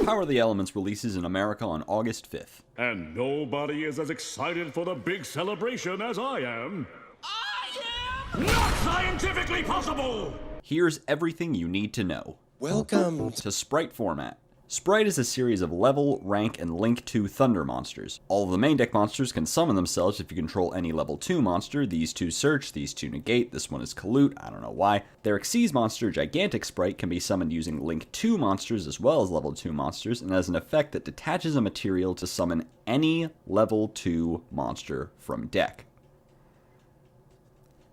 Power of the Elements releases in America on August 5th. And nobody is as excited for the big celebration as I am. I am not scientifically possible! Here's everything you need to know. Welcome to Sprite format. Sprite is a series of level, rank, and link 2 thunder monsters. All of the main deck monsters can summon themselves if you control any level 2 monster. These 2 search, these 2 negate, this one is Colute, I don't know why. Their Xyz monster, Gigantic Sprite, can be summoned using link 2 monsters as well as level 2 monsters, and has an effect that detaches a material to summon any level 2 monster from deck.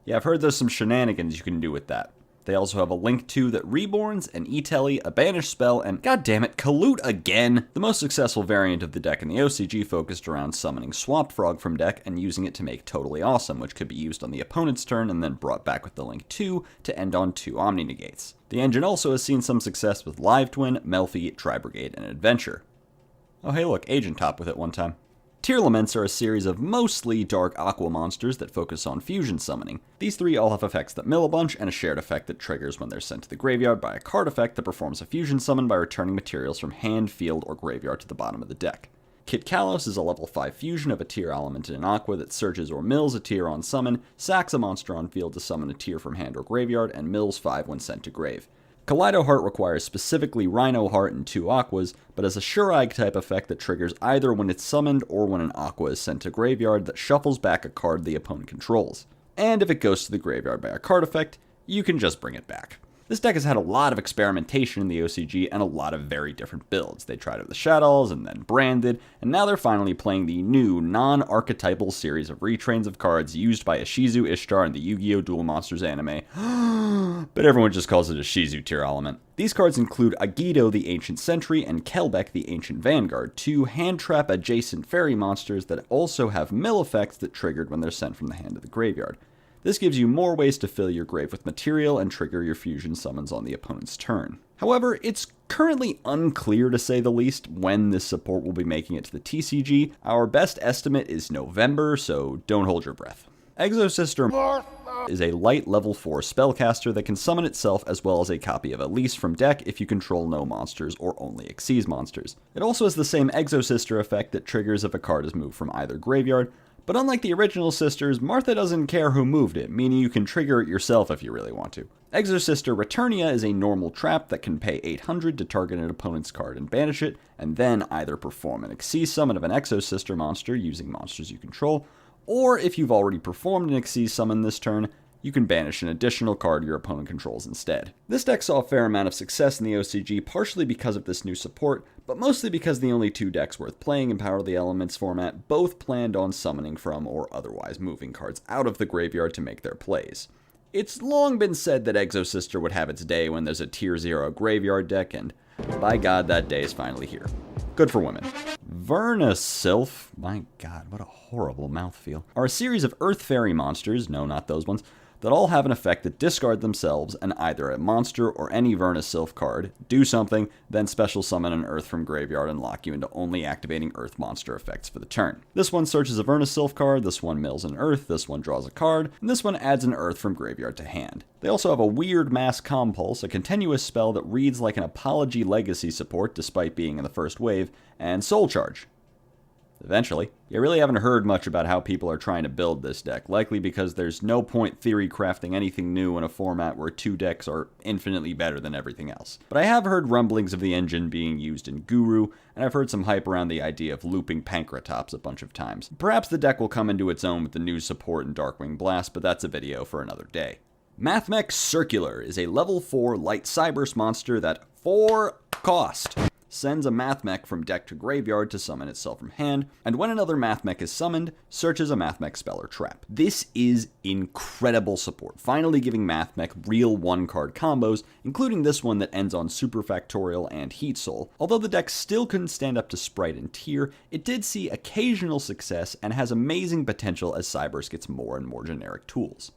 Yeah, I've heard there's some shenanigans you can do with that. They also have a Link 2 that reborns, an E-Telly, a Banish spell, and goddammit, Colute again! The most successful variant of the deck in the OCG focused around summoning Swamp Frog from deck and using it to make Totally Awesome, which could be used on the opponent's turn and then brought back with the Link 2 to end on 2 Omni-Negates. The engine also has seen some success with Live Twin, Melfi, Tri-Brigade, and Adventure. Oh hey look, Agent Top with it one time. Tearlaments are a series of mostly dark aqua monsters that focus on fusion summoning. These 3 all have effects that mill a bunch, and a shared effect that triggers when they're sent to the graveyard by a card effect that performs a fusion summon by returning materials from hand, field, or graveyard to the bottom of the deck. Kit Kalos is a level 5 fusion of a tier element in an aqua that searches or mills a tier on summon, sacks a monster on field to summon a tier from hand or graveyard, and mills 5 when sent to grave. Kaleido Heart requires specifically Rhino Heart and 2 Aquas, but has a Shurag type effect that triggers either when it's summoned or when an Aqua is sent to graveyard that shuffles back a card the opponent controls. And if it goes to the graveyard by a card effect, you can just bring it back. This deck has had a lot of experimentation in the OCG and a lot of very different builds. They tried it with Shadows and then branded, and now they're finally playing the new non-archetypal series of retrains of cards used by Ishizu Ishtar in the Yu-Gi-Oh! Duel Monsters anime. But everyone just calls it a Shizu tier element. These cards include Agido the Ancient Sentry and Kelbeck the Ancient Vanguard, 2 hand trap adjacent fairy monsters that also have mill effects that triggered when they're sent from the hand to the graveyard. This gives you more ways to fill your grave with material and trigger your fusion summons on the opponent's turn. However, it's currently unclear to say the least when this support will be making it to the TCG. Our best estimate is November, so don't hold your breath. Exosister is a light level 4 spellcaster that can summon itself as well as a copy of Elise from deck if you control no monsters or only Xyz monsters. It also has the same Exosister effect that triggers if a card is moved from either graveyard, but unlike the original sisters, Martha doesn't care who moved it, meaning you can trigger it yourself if you really want to. Exosister Returnia is a normal trap that can pay 800 to target an opponent's card and banish it, and then either perform an Xyz summon of an Exosister monster using monsters you control, or if you've already performed an Xyz summon this turn, you can banish an additional card your opponent controls instead. This deck saw a fair amount of success in the OCG, partially because of this new support, but mostly because the only 2 decks worth playing in Power of the Elements format both planned on summoning from or otherwise moving cards out of the graveyard to make their plays. It's long been said that Exosister would have its day when there's a tier 0 graveyard deck, and by God, that day is finally here. Good for women. Vernisylph, my God, what a horrible mouthfeel, are a series of Earth Fairy monsters, no, not those ones, that all have an effect that discard themselves and either a monster or any Vernisylph card, do something, then special summon an Earth from graveyard and lock you into only activating Earth monster effects for the turn. This one searches a Vernisylph card, this one mills an Earth, this one draws a card, and this one adds an Earth from graveyard to hand. They also have a weird Mass Compulse, a continuous spell that reads like an Apology Legacy support despite being in the first wave, and Soul Charge. Eventually. You really haven't heard much about how people are trying to build this deck, likely because there's no point theory crafting anything new in a format where 2 decks are infinitely better than everything else. But I have heard rumblings of the engine being used in Guru, and I've heard some hype around the idea of looping Pankratops a bunch of times. Perhaps the deck will come into its own with the new support in Darkwing Blast, but that's a video for another day. Mathmech Circular is a level 4 light Cyberse monster that, for cost, sends a Mathmech from deck to graveyard to summon itself from hand, and when another Mathmech is summoned, searches a Mathmech spell or trap. This is incredible support, finally giving Mathmech real 1-card combos, including this one that ends on Superfactorial and Heat Soul. Although the deck still couldn't stand up to Sprite and Tier, it did see occasional success and has amazing potential as Cyberse gets more and more generic tools.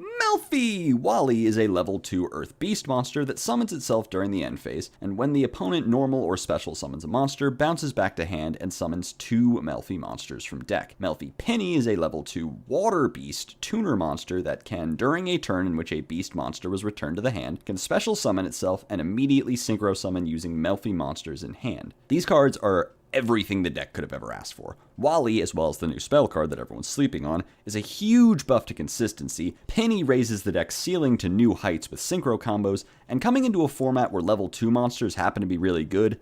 Melfi! Wally is a level 2 Earth Beast monster that summons itself during the end phase, and when the opponent normal or special summons a monster, bounces back to hand and summons 2 Melfi monsters from deck. Melfi Penny is a level 2 Water Beast tuner monster that can, during a turn in which a beast monster was returned to the hand, can special summon itself and immediately synchro summon using Melfi monsters in hand. These cards are everything the deck could have ever asked for. Wally, as well as the new spell card that everyone's sleeping on, is a huge buff to consistency. Penny raises the deck's ceiling to new heights with synchro combos, and coming into a format where level 2 monsters happen to be really good,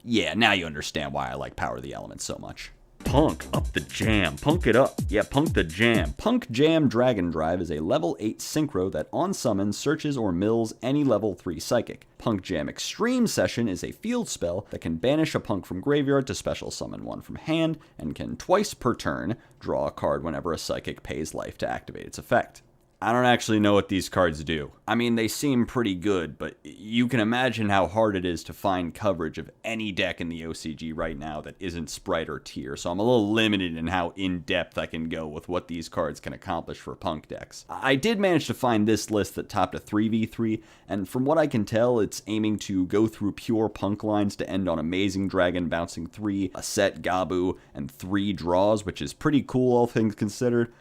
yeah, now you understand why I like Power of the Elements so much. Punk up the jam, punk it up. Yeah, punk the jam. Punk Jam Dragon Drive is a level 8 synchro that on summon searches or mills any level 3 psychic. Punk Jam Extreme Session is a field spell that can banish a punk from graveyard to special summon one from hand, and can twice per turn draw a card whenever a psychic pays life to activate its effect. I don't actually know what these cards do. I mean, they seem pretty good, but you can imagine how hard it is to find coverage of any deck in the OCG right now that isn't Sprite or Tier, so I'm a little limited in how in-depth I can go with what these cards can accomplish for Punk decks. I did manage to find this list that topped a 3v3, and from what I can tell, it's aiming to go through pure Punk lines to end on Amazing Dragon bouncing 3, a set Gabu, and 3 draws, which is pretty cool all things considered.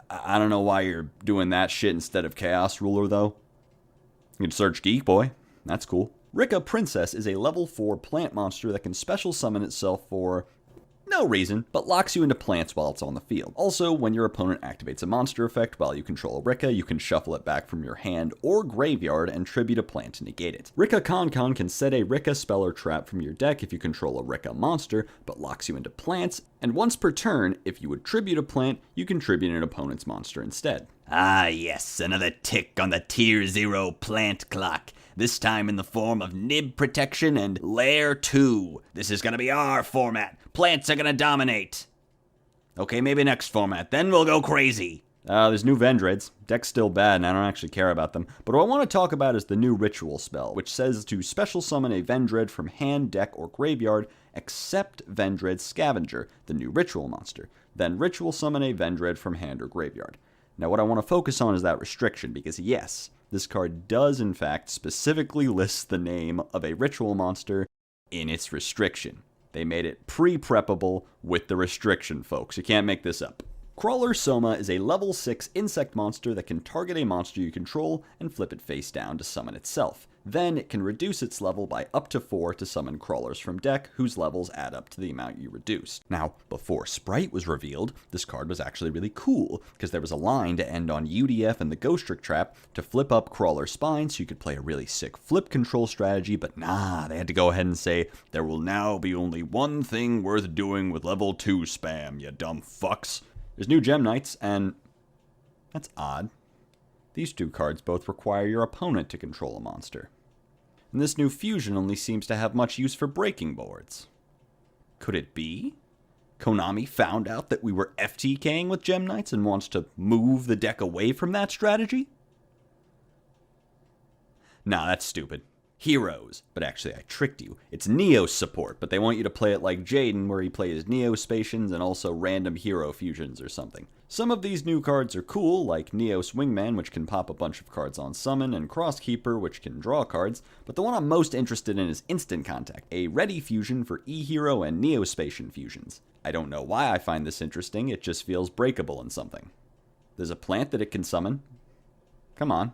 I don't know why you're doing that shit instead of Chaos Ruler, though. You can search Geek Boy. That's cool. Rika Princess is a level 4 plant monster that can special summon itself for no reason, but locks you into plants while it's on the field. Also, when your opponent activates a monster effect while you control a Rika, you can shuffle it back from your hand or graveyard and tribute a plant to negate it. Rika Con can set a Rika spell or trap from your deck if you control a Rika monster, but locks you into plants, and once per turn, if you would tribute a plant, you can tribute an opponent's monster instead. Ah yes, another tick on the Tier 0 plant clock. This time in the form of Nib Protection and Lair 2. This is gonna be our format. Plants are gonna dominate. Okay, maybe next format. Then we'll go crazy. There's new Vendreads. Deck's still bad and I don't actually care about them. But what I want to talk about is the new Ritual spell, which says to special summon a Vendread from hand, deck, or graveyard, except Vendread Scavenger, the new Ritual monster. Then Ritual summon a Vendread from hand or graveyard. Now what I want to focus on is that restriction, because yes, this card does in fact specifically list the name of a Ritual monster in its restriction. They made it pre-preppable with the restriction, folks. You can't make this up. Crawler Soma is a level 6 insect monster that can target a monster you control and flip it face down to summon itself. Then it can reduce its level by up to 4 to summon crawlers from deck, whose levels add up to the amount you reduced. Now, before Sprite was revealed, this card was actually really cool, because there was a line to end on UDF and the Ghost Trick Trap to flip up Crawler Spine so you could play a really sick flip control strategy, but nah, they had to go ahead and say, there will now be only one thing worth doing with level 2 spam, you dumb fucks. There's new Gem Knights, and that's odd. These two cards both require your opponent to control a monster. And this new fusion only seems to have much use for breaking boards. Could it be Konami found out that we were FTKing with Gem Knights and wants to move the deck away from that strategy? Nah, that's stupid. Heroes. But actually, I tricked you. It's Neo support, but they want you to play it like Jaden, where he plays Neo Spations and also random hero fusions or something. Some of these new cards are cool, like Neos Wingman, which can pop a bunch of cards on summon, and Crosskeeper, which can draw cards, but the one I'm most interested in is Instant Contact, a ready fusion for E-Hero and Neospatian fusions. I don't know why I find this interesting, it just feels breakable in something. There's a plant that it can summon. Come on,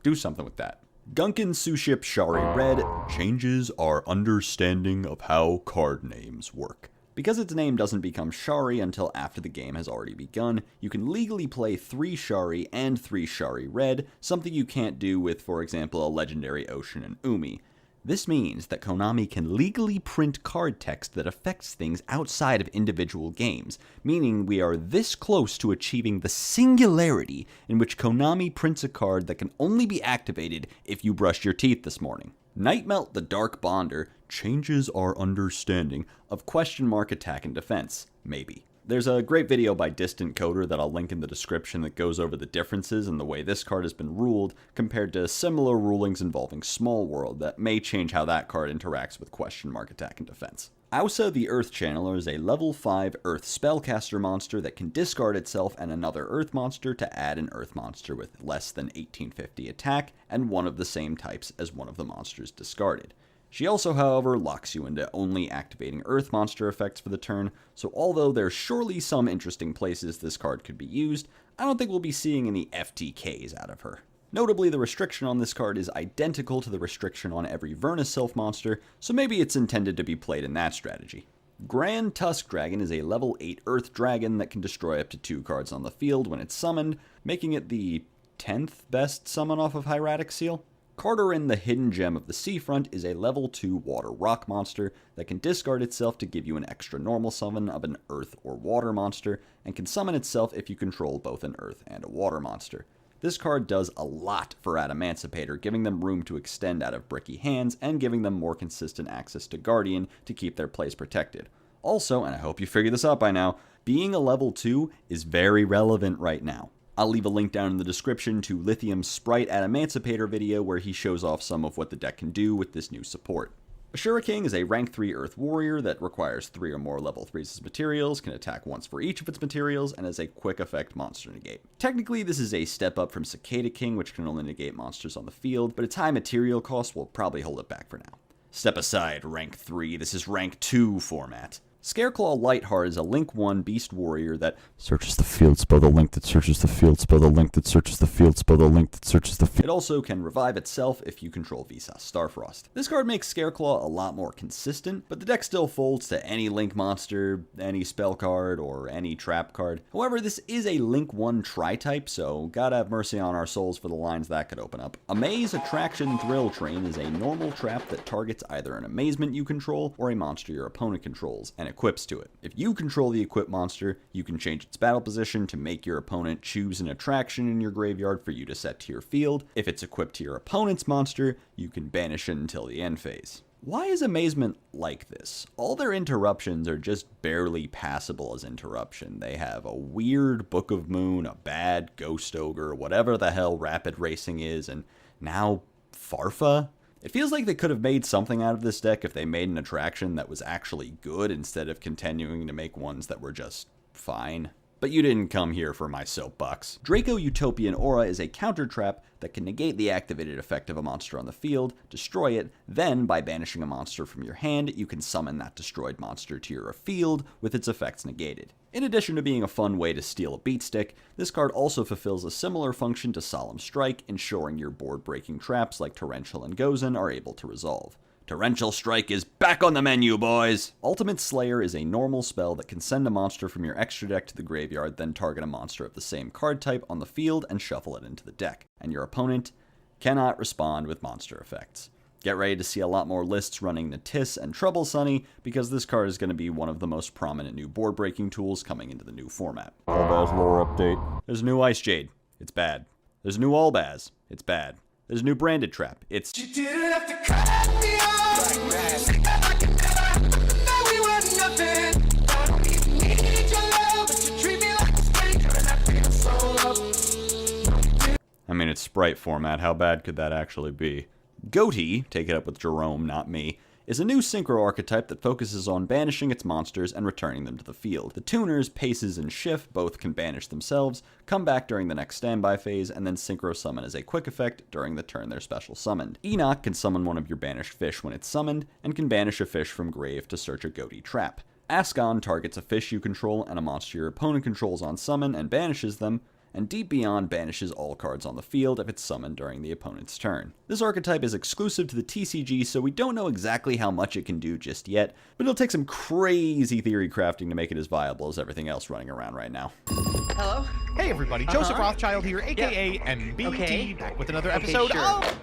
do something with that. Gunkin Suship Shari Red changes our understanding of how card names work. Because its name doesn't become Shari until after the game has already begun, you can legally play 3 Shari and 3 Shari Red, something you can't do with, for example, a legendary Ocean and Umi. This means that Konami can legally print card text that affects things outside of individual games, meaning we are this close to achieving the singularity in which Konami prints a card that can only be activated if you brushed your teeth this morning. Nightmelt the Dark Bonder changes our understanding of question mark attack and defense. Maybe. There's a great video by Distant Coder that I'll link in the description that goes over the differences in the way this card has been ruled compared to similar rulings involving Small World that may change how that card interacts with question mark attack and defense. Ausa the Earth Channeler is a level 5 Earth Spellcaster monster that can discard itself and another Earth monster to add an Earth monster with less than 1850 attack and one of the same types as one of the monsters discarded. She also, however, locks you into only activating Earth monster effects for the turn, so although there's surely some interesting places this card could be used, I don't think we'll be seeing any FTKs out of her. Notably, the restriction on this card is identical to the restriction on every Vernus Sylph monster, so maybe it's intended to be played in that strategy. Grand Tusk Dragon is a level 8 Earth Dragon that can destroy up to 2 cards on the field when it's summoned, making it the 10th best summon off of Hieratic Seal. Carterin the Hidden Gem of the Seafront is a level 2 Water Rock monster that can discard itself to give you an extra normal summon of an Earth or Water monster, and can summon itself if you control both an Earth and a Water monster. This card does a lot for Adamancipator, giving them room to extend out of bricky hands and giving them more consistent access to Guardian to keep their plays protected. Also, and I hope you figured this out by now, being a level 2 is very relevant right now. I'll leave a link down in the description to Lithium's Sprite Adamancipator video where he shows off some of what the deck can do with this new support. Ashura King is a rank 3 Earth Warrior that requires 3 or more level 3s as materials, can attack once for each of its materials, and has a quick effect monster negate. Technically, this is a step up from Cicada King, which can only negate monsters on the field, but its high material cost will probably hold it back for now. Step aside, rank 3, this is rank 2 format. Scareclaw Lightheart is a Link 1 Beast Warrior that searches the field, spell the link that searches the field, spell the link that searches the field, spell the link that searches the field. It also can revive itself if you control Visas Starfrost. This card makes Scareclaw a lot more consistent, but the deck still folds to any Link monster, any spell card, or any trap card. However, this is a Link 1 tri-type, so gotta have mercy on our souls for the lines that could open up. Amaze Attraction Thrill Train is a normal trap that targets either an amazement you control or a monster your opponent controls, and equips to it. If you control the equipped monster, you can change its battle position to make your opponent choose an attraction in your graveyard for you to set to your field. If it's equipped to your opponent's monster, you can banish it until the end phase. Why is Amazement like this? All their interruptions are just barely passable as interruption. They have a weird Book of Moon, a bad Ghost Ogre, whatever the hell Rapid Racing is, and now Farfa? It feels like they could have made something out of this deck if they made an attraction that was actually good instead of continuing to make ones that were just fine. But you didn't come here for my soapbox. Draco Utopian Aura is a counter trap that can negate the activated effect of a monster on the field, destroy it, then by banishing a monster from your hand, you can summon that destroyed monster to your field with its effects negated. In addition to being a fun way to steal a beat stick, this card also fulfills a similar function to Solemn Strike, ensuring your board-breaking traps like Torrential and Gozen are able to resolve. Torrential Strike is back on the menu, boys! Ultimate Slayer is a normal spell that can send a monster from your extra deck to the graveyard, then target a monster of the same card type on the field and shuffle it into the deck, and your opponent cannot respond with monster effects. Get ready to see a lot more lists running Natis and Trouble Sunny, because this card is going to be one of the most prominent new board-breaking tools coming into the new format. Albaz lore update. There's a new Ice Jade. It's bad. There's a new Albaz. It's bad. There's a new Branded Trap. It's... You didn't have to cut me off. Like that. No, we were nothing. I don't even need your love, but you treat me like a stranger, and I feel so up. I mean, it's Sprite format. How bad could that actually be? Goatee, take it up with Jerome, not me, is a new Synchro archetype that focuses on banishing its monsters and returning them to the field. The tuners, Paces, and Shift both can banish themselves, come back during the next standby phase, and then Synchro summon as a quick effect during the turn they're special summoned. Enoch can summon one of your banished fish when it's summoned, and can banish a fish from grave to search a Goatee trap. Ascon targets a fish you control and a monster your opponent controls on summon and banishes them, and Deep Beyond banishes all cards on the field if it's summoned during the opponent's turn. This archetype is exclusive to the TCG, so we don't know exactly how much it can do just yet, but it'll take some crazy theory crafting to make it as viable as everything else running around right now. Hello? Hey everybody, Joseph Rothschild here, aka MBT, back with another episode of...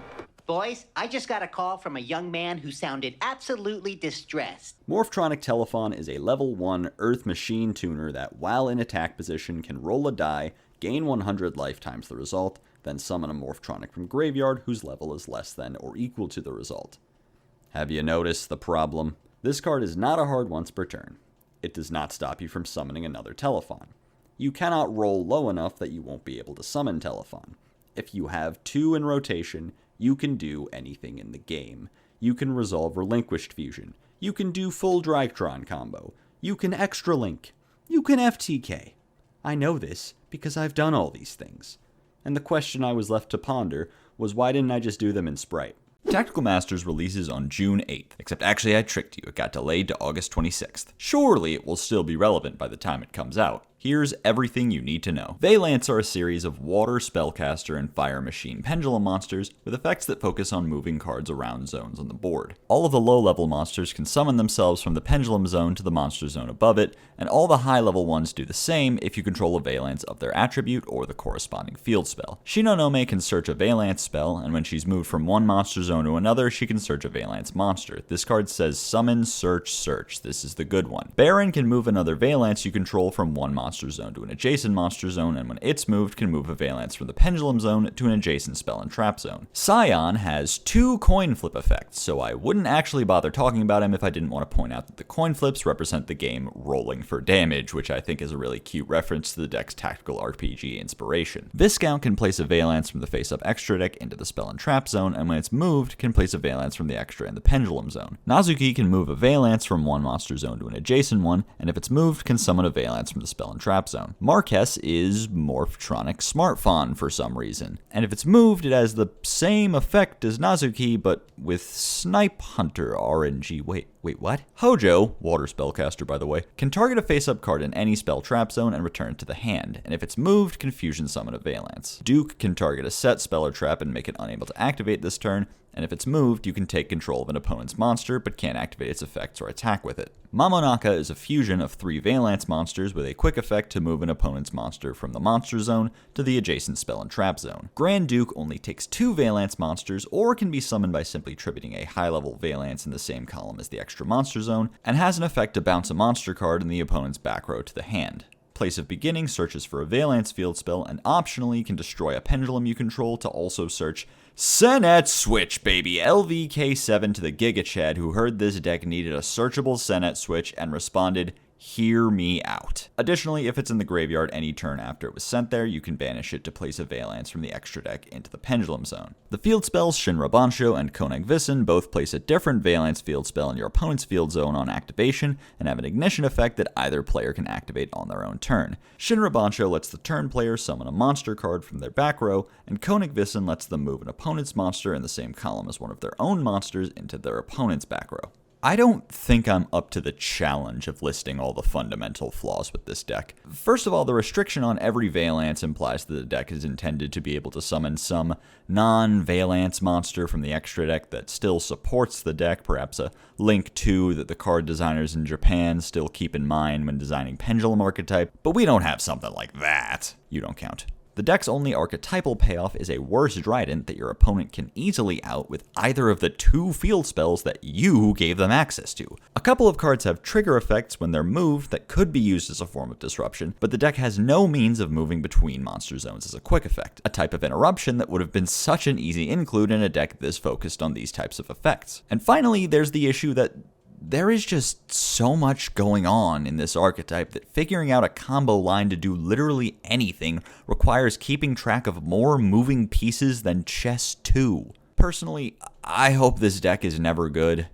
Boys, I just got a call from a young man who sounded absolutely distressed. Morphtronic Telephon is a level 1 Earth Machine tuner that, while in attack position, can roll a die, gain 100 life times the result, then summon a Morphtronic from graveyard whose level is less than or equal to the result. Have you noticed the problem? This card is not a hard once per turn. It does not stop you from summoning another Telephon. You cannot roll low enough that you won't be able to summon Telephon. If you have 2 in rotation, you can do anything in the game. You can resolve Relinquished Fusion. You can do full Dragtron combo. You can Extra Link. You can FTK. I know this because I've done all these things. And the question I was left to ponder was, why didn't I just do them in Sprite? Tactical Masters releases on June 8th, except actually I tricked you, it got delayed to August 26th. Surely it will still be relevant by the time it comes out. Here's everything you need to know. Valance are a series of water spellcaster and fire machine pendulum monsters with effects that focus on moving cards around zones on the board. All of the low-level monsters can summon themselves from the pendulum zone to the monster zone above it, and all the high-level ones do the same if you control a Valance of their attribute or the corresponding field spell. Shinonome can search a Valance spell, and when she's moved from one monster zone to another, she can search a Valance monster. This card says Summon, Search, Search. This is the good one. Baron can move another Valance you control from one monster zone to an adjacent monster zone, and when it's moved, can move a Valance from the pendulum zone to an adjacent spell and trap zone. Scion has 2 coin flip effects, so I wouldn't actually bother talking about him if I didn't want to point out that the coin flips represent the game rolling for damage, which I think is a really cute reference to the deck's tactical RPG inspiration. Viscount can place a Valance from the face-up extra deck into the spell and trap zone, and when it's moved, can place a Valance from the extra in the pendulum zone. Nazuki can move a Valance from one monster zone to an adjacent one, and if it's moved, can summon a Valance from the spell and trap zone. Marquess is Morphtronic Smartphon for some reason, and if it's moved, it has the same effect as Nazuki, but with Snipe Hunter RNG. Wait, what? Hojo, water spellcaster by the way, can target a face-up card in any spell trap zone and return it to the hand, and if it's moved, can fusion summon a Valance. Duke can target a set spell or trap and make it unable to activate this turn, and if it's moved, you can take control of an opponent's monster, but can't activate its effects or attack with it. Mamonaka is a fusion of 3 Valance monsters with a quick effect to move an opponent's monster from the monster zone to the adjacent spell and trap zone. Grand Duke only takes 2 Valance monsters, or can be summoned by simply tributing a high-level Valance in the same column as the extra monster zone, and has an effect to bounce a monster card in the opponent's back row to the hand. Place of Beginning searches for a Valance field spell, and optionally can destroy a pendulum you control to also search Senet Switch, baby! LVK7 to the Giga Chad who heard this deck needed a searchable Senet Switch and responded, hear me out. Additionally, if it's in the graveyard any turn after it was sent there, you can banish it to place a Valance from the extra deck into the pendulum zone. The field spells Shinra Bansho and Konag Vissen both place a different Valance field spell in your opponent's field zone on activation and have an ignition effect that either player can activate on their own turn. Shinra Bansho lets the turn player summon a monster card from their back row, and Konag Vissen lets them move an opponent's monster in the same column as one of their own monsters into their opponent's back row. I don't think I'm up to the challenge of listing all the fundamental flaws with this deck. First of all, the restriction on every Valance implies that the deck is intended to be able to summon some non-Valance monster from the extra deck that still supports the deck, perhaps a Link 2 that the card designers in Japan still keep in mind when designing Pendulum archetype, but we don't have something like that. You don't count. The deck's only archetypal payoff is a worse Trident that your opponent can easily out with either of the 2 field spells that you gave them access to. A couple of cards have trigger effects when they're moved that could be used as a form of disruption, but the deck has no means of moving between monster zones as a quick effect, a type of interruption that would have been such an easy include in a deck this focused on these types of effects. And finally, there's the issue that there is just so much going on in this archetype that figuring out a combo line to do literally anything requires keeping track of more moving pieces than chess 2. Personally, I hope this deck is never good.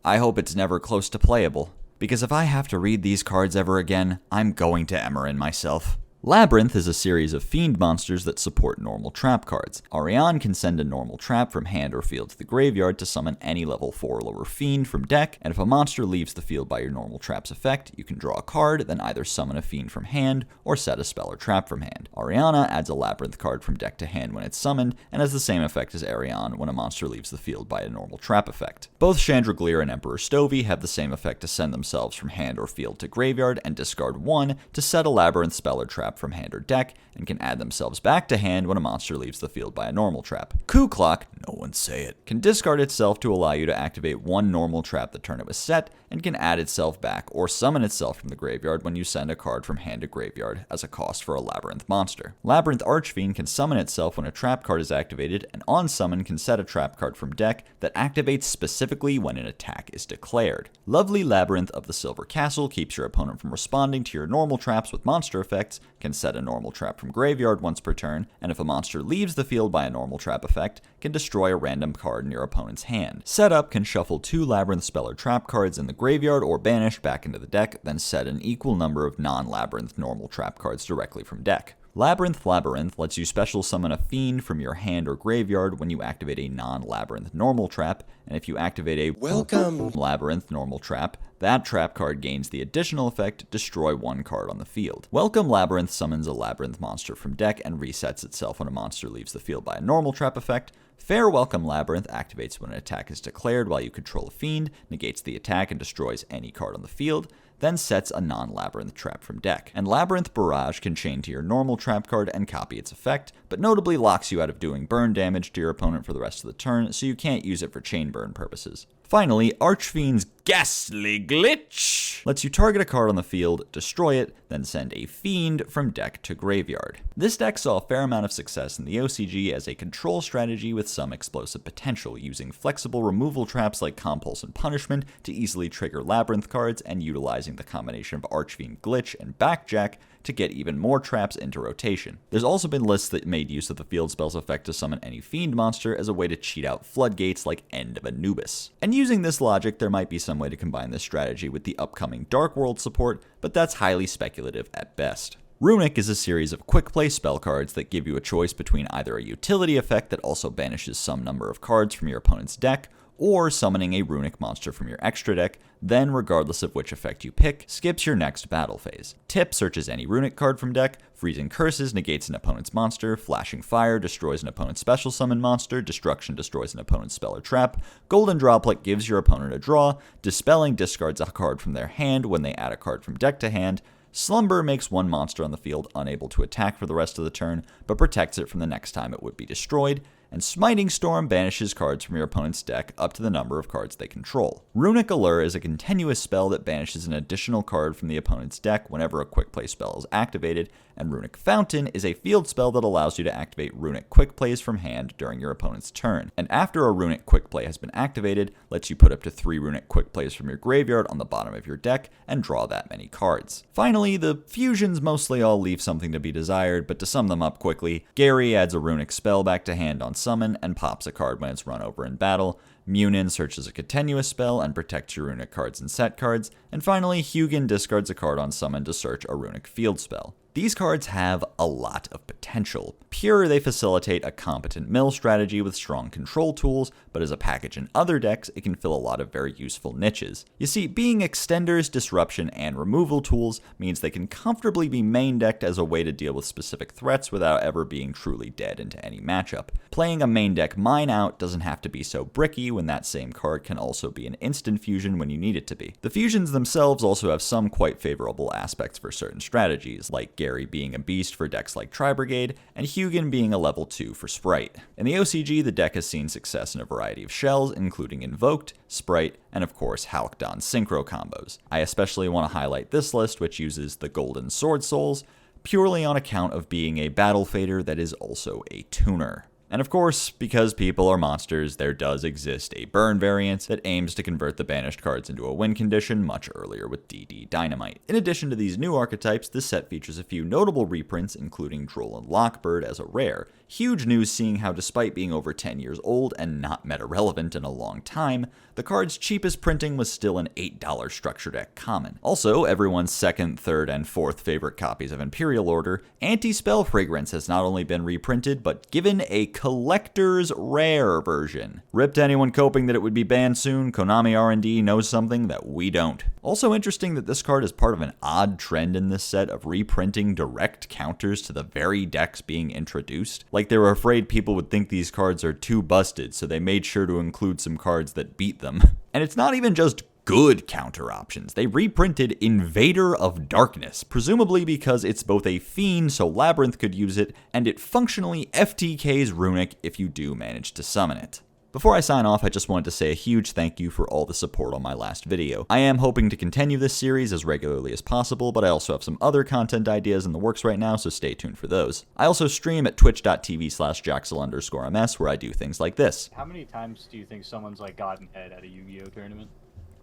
I hope it's never close to playable, because if I have to read these cards ever again, I'm going to Emerin myself. Labyrinth is a series of fiend monsters that support normal trap cards. Ariane can send a normal trap from hand or field to the graveyard to summon any level 4 or lower fiend from deck, and if a monster leaves the field by your normal trap's effect, you can draw a card, then either summon a fiend from hand or set a spell or trap from hand. Ariana adds a Labyrinth card from deck to hand when it's summoned, and has the same effect as Ariane when a monster leaves the field by a normal trap effect. Both Chandragleer and Emperor Stovey have the same effect to send themselves from hand or field to graveyard and discard 1 to set a Labyrinth spell or trap trap from hand or deck, and can add themselves back to hand when a monster leaves the field by a normal trap. Coup Clock, no one say it, can discard itself to allow you to activate one normal trap the turn it was set, and can add itself back or summon itself from the graveyard when you send a card from hand to graveyard as a cost for a Labyrinth monster. Labyrinth Archfiend can summon itself when a trap card is activated, and on summon can set a trap card from deck that activates specifically when an attack is declared. Lovely Labyrinth of the Silver Castle keeps your opponent from responding to your normal traps with monster effects, can set a normal trap from graveyard once per turn, and if a monster leaves the field by a normal trap effect, can destroy a random card in your opponent's hand. Setup can shuffle 2 Labyrinth spell or trap cards in the graveyard or banished back into the deck, then set an equal number of non-Labyrinth normal trap cards directly from deck. Labyrinth lets you special summon a fiend from your hand or graveyard when you activate a non-Labyrinth normal trap, and if you activate a Welcome Labyrinth normal trap, that trap card gains the additional effect, destroy 1 card on the field. Welcome Labyrinth summons a Labyrinth monster from deck and resets itself when a monster leaves the field by a normal trap effect. Fair Welcome Labyrinth activates when an attack is declared while you control a fiend, negates the attack and destroys any card on the field, then sets a non-Labyrinth trap from deck. And Labyrinth Barrage can chain to your normal trap card and copy its effect, but notably locks you out of doing burn damage to your opponent for the rest of the turn, so you can't use it for chain burn purposes. Finally, Archfiend's Ghastly Glitch lets you target a card on the field, destroy it, then send a fiend from deck to graveyard. This deck saw a fair amount of success in the OCG as a control strategy with some explosive potential, using flexible removal traps like Compulse and Punishment to easily trigger Labyrinth cards, and utilizing the combination of Archfiend Glitch and Backjack to get even more traps into rotation. There's also been lists that made use of the field spell's effect to summon any fiend monster as a way to cheat out floodgates like End of Anubis. And using this logic, there might be some way to combine this strategy with the upcoming Dark World support, but that's highly speculative at best. Runic is a series of quick play spell cards that give you a choice between either a utility effect that also banishes some number of cards from your opponent's deck, or summoning a runic monster from your extra deck, then regardless of which effect you pick, skips your next battle phase. Tip searches any runic card from deck, Freezing Curses negates an opponent's monster, Flashing Fire destroys an opponent's special summon monster, Destruction destroys an opponent's spell or trap, Golden Droplet gives your opponent a draw, Dispelling discards a card from their hand when they add a card from deck to hand, Slumber makes one monster on the field unable to attack for the rest of the turn, but protects it from the next time it would be destroyed, and Smiting Storm banishes cards from your opponent's deck up to the number of cards they control. Runic Allure is a continuous spell that banishes an additional card from the opponent's deck whenever a quick play spell is activated, and Runic Fountain is a field spell that allows you to activate runic quick plays from hand during your opponent's turn. And after a runic quick play has been activated, lets you put up to 3 runic quick plays from your graveyard on the bottom of your deck and draw that many cards. Finally, the fusions mostly all leave something to be desired, but to sum them up quickly, Gary adds a runic spell back to hand on summon and pops a card when it's run over in battle. Munin searches a continuous spell and protects your runic cards and set cards, and finally Hugin discards a card on summon to search a runic field spell. These cards have a lot of potential. Pure, they facilitate a competent mill strategy with strong control tools, but as a package in other decks, it can fill a lot of very useful niches. You see, being extenders, disruption, and removal tools means they can comfortably be main decked as a way to deal with specific threats without ever being truly dead into any matchup. Playing a main deck mine out doesn't have to be so bricky when that same card can also be an instant fusion when you need it to be. The fusions themselves also have some quite favorable aspects for certain strategies, like Gary being a beast for decks like Tri-Brigade, and Hugin being a level 2 for Sprite. In the OCG, the deck has seen success in a variety of shells, including Invoked, Sprite, and of course Halcdon Synchro combos. I especially want to highlight this list, which uses the Golden Sword Souls, purely on account of being a battle fader that is also a tuner. And of course, because people are monsters, there does exist a burn variant that aims to convert the banished cards into a win condition much earlier with DD Dynamite. In addition to these new archetypes, this set features a few notable reprints, including Droll and Lockbird as a rare. Huge news seeing how despite being over 10 years old and not meta-relevant in a long time, the card's cheapest printing was still an $8 structure deck common. Also, everyone's second, third, and fourth favorite copies of Imperial Order, Anti-Spell Fragrance has not only been reprinted, but given a collector's rare version. Rip to anyone coping that it would be banned soon, Konami R&D knows something that we don't. Also interesting that this card is part of an odd trend in this set of reprinting direct counters to the very decks being introduced. Like they were afraid people would think these cards are too busted, so they made sure to include some cards that beat them. And it's not even just good counter options. They reprinted Invader of Darkness, presumably because it's both a fiend so Labyrinth could use it, and it functionally FTKs Runic if you do manage to summon it. Before I sign off, I just wanted to say a huge thank you for all the support on my last video. I am hoping to continue this series as regularly as possible, but I also have some other content ideas in the works right now, so stay tuned for those. I also stream at twitch.tv/Jaxel_ms where I do things like this. How many times do you think someone's like gotten head at a Yu-Gi-Oh tournament?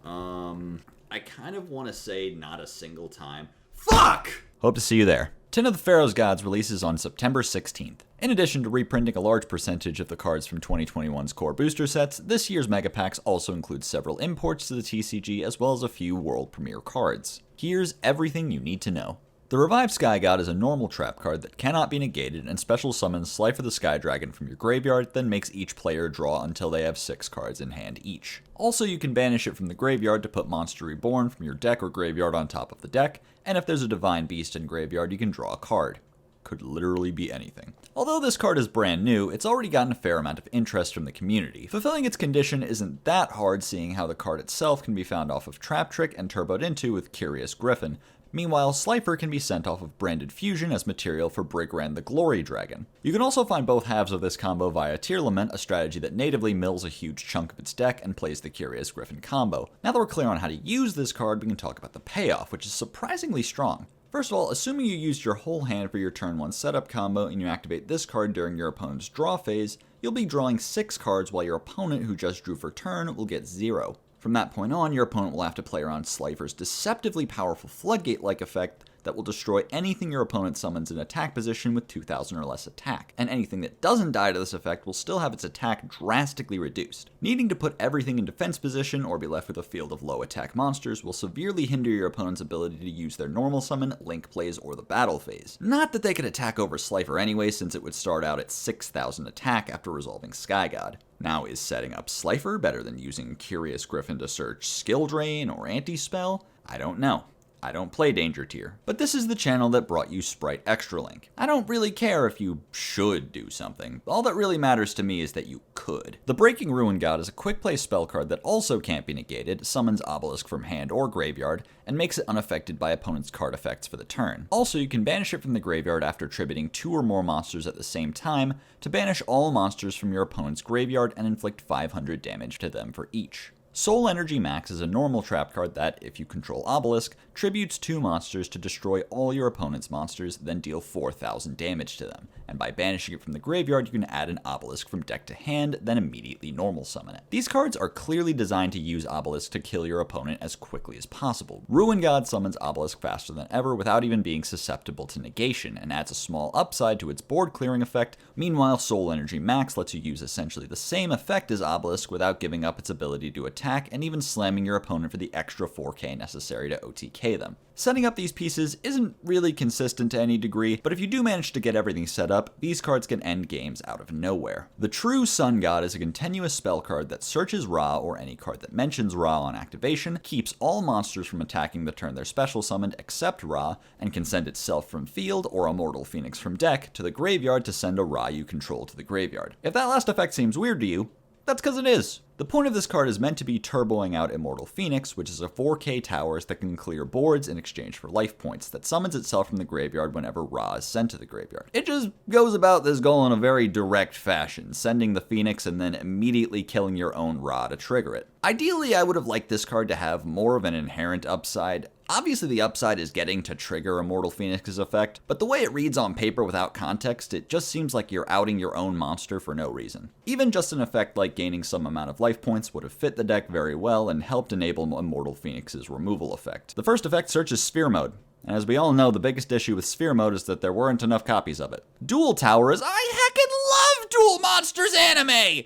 I kind of want to say not a single time. Fuck! Hope to see you there. 10 of the Pharaoh's Gods releases on September 16th. In addition to reprinting a large percentage of the cards from 2021's core booster sets, this year's Mega Packs also includes several imports to the TCG as well as a few world premiere cards. Here's everything you need to know. The Revived Sky God is a normal trap card that cannot be negated and special summons Slifer the Sky Dragon from your graveyard, then makes each player draw until they have 6 cards in hand each. Also, you can banish it from the graveyard to put Monster Reborn from your deck or graveyard on top of the deck, and if there's a Divine Beast in graveyard, you can draw a card. Could literally be anything. Although this card is brand new, it's already gotten a fair amount of interest from the community. Fulfilling its condition isn't that hard, seeing how the card itself can be found off of Trap Trick and turboed into with Curious Griffin. Meanwhile, Slifer can be sent off of Branded Fusion as material for Brigran the Glory Dragon. You can also find both halves of this combo via Tear Lament, a strategy that natively mills a huge chunk of its deck and plays the Curious Griffin combo. Now that we're clear on how to use this card, we can talk about the payoff, which is surprisingly strong. First of all, assuming you used your whole hand for your turn 1 setup combo and you activate this card during your opponent's draw phase, you'll be drawing 6 cards while your opponent who just drew for turn will get 0. From that point on, your opponent will have to play around Slifer's deceptively powerful Floodgate-like effect that will destroy anything your opponent summons in attack position with 2,000 or less attack, and anything that doesn't die to this effect will still have its attack drastically reduced. Needing to put everything in defense position or be left with a field of low attack monsters will severely hinder your opponent's ability to use their normal summon, link plays, or the battle phase. Not that they could attack over Slifer anyway, since it would start out at 6,000 attack after resolving Sky God. Now, is setting up Slifer better than using Curious Griffin to search Skill Drain or Anti-Spell? I don't know. I don't play Danger Tier, but this is the channel that brought you Sprite Extra Link. I don't really care if you should do something. All that really matters to me is that you could. The Breaking Ruin God is a quick play spell card that also can't be negated, summons Obelisk from hand or graveyard, and makes it unaffected by opponent's card effects for the turn. Also, you can banish it from the graveyard after tributing 2 or more monsters at the same time to banish all monsters from your opponent's graveyard and inflict 500 damage to them for each. Soul Energy Max is a normal trap card that, if you control Obelisk, tributes 2 monsters to destroy all your opponent's monsters, then deal 4,000 damage to them. And by banishing it from the graveyard, you can add an Obelisk from deck to hand, then immediately normal summon it. These cards are clearly designed to use Obelisk to kill your opponent as quickly as possible. Ruin God summons Obelisk faster than ever without even being susceptible to negation, and adds a small upside to its board clearing effect. Meanwhile, Soul Energy Max lets you use essentially the same effect as Obelisk without giving up its ability to attack and even slamming your opponent for the extra 4k necessary to OTK them. Setting up these pieces isn't really consistent to any degree, but if you do manage to get everything set up, these cards can end games out of nowhere. The True Sun God is a continuous spell card that searches Ra or any card that mentions Ra on activation, keeps all monsters from attacking the turn they're special summoned except Ra, and can send itself from field or Immortal Phoenix from deck to the graveyard to send a Ra you control to the graveyard. If that last effect seems weird to you, that's because it is. The point of this card is meant to be turboing out Immortal Phoenix, which is a 4k towers that can clear boards in exchange for life points that summons itself from the graveyard whenever Ra is sent to the graveyard. It just goes about this goal in a very direct fashion, sending the Phoenix and then immediately killing your own Ra to trigger it. Ideally, I would have liked this card to have more of an inherent upside. Obviously, the upside is getting to trigger Immortal Phoenix's effect, but the way it reads on paper without context, it just seems like you're outing your own monster for no reason. Even just an effect like gaining some amount of life points would have fit the deck very well and helped enable Immortal Phoenix's removal effect. The first effect searches Sphere Mode, and as we all know, the biggest issue with Sphere Mode is that there weren't enough copies of it. Dual Tower is I heckin' love Duel Monsters anime!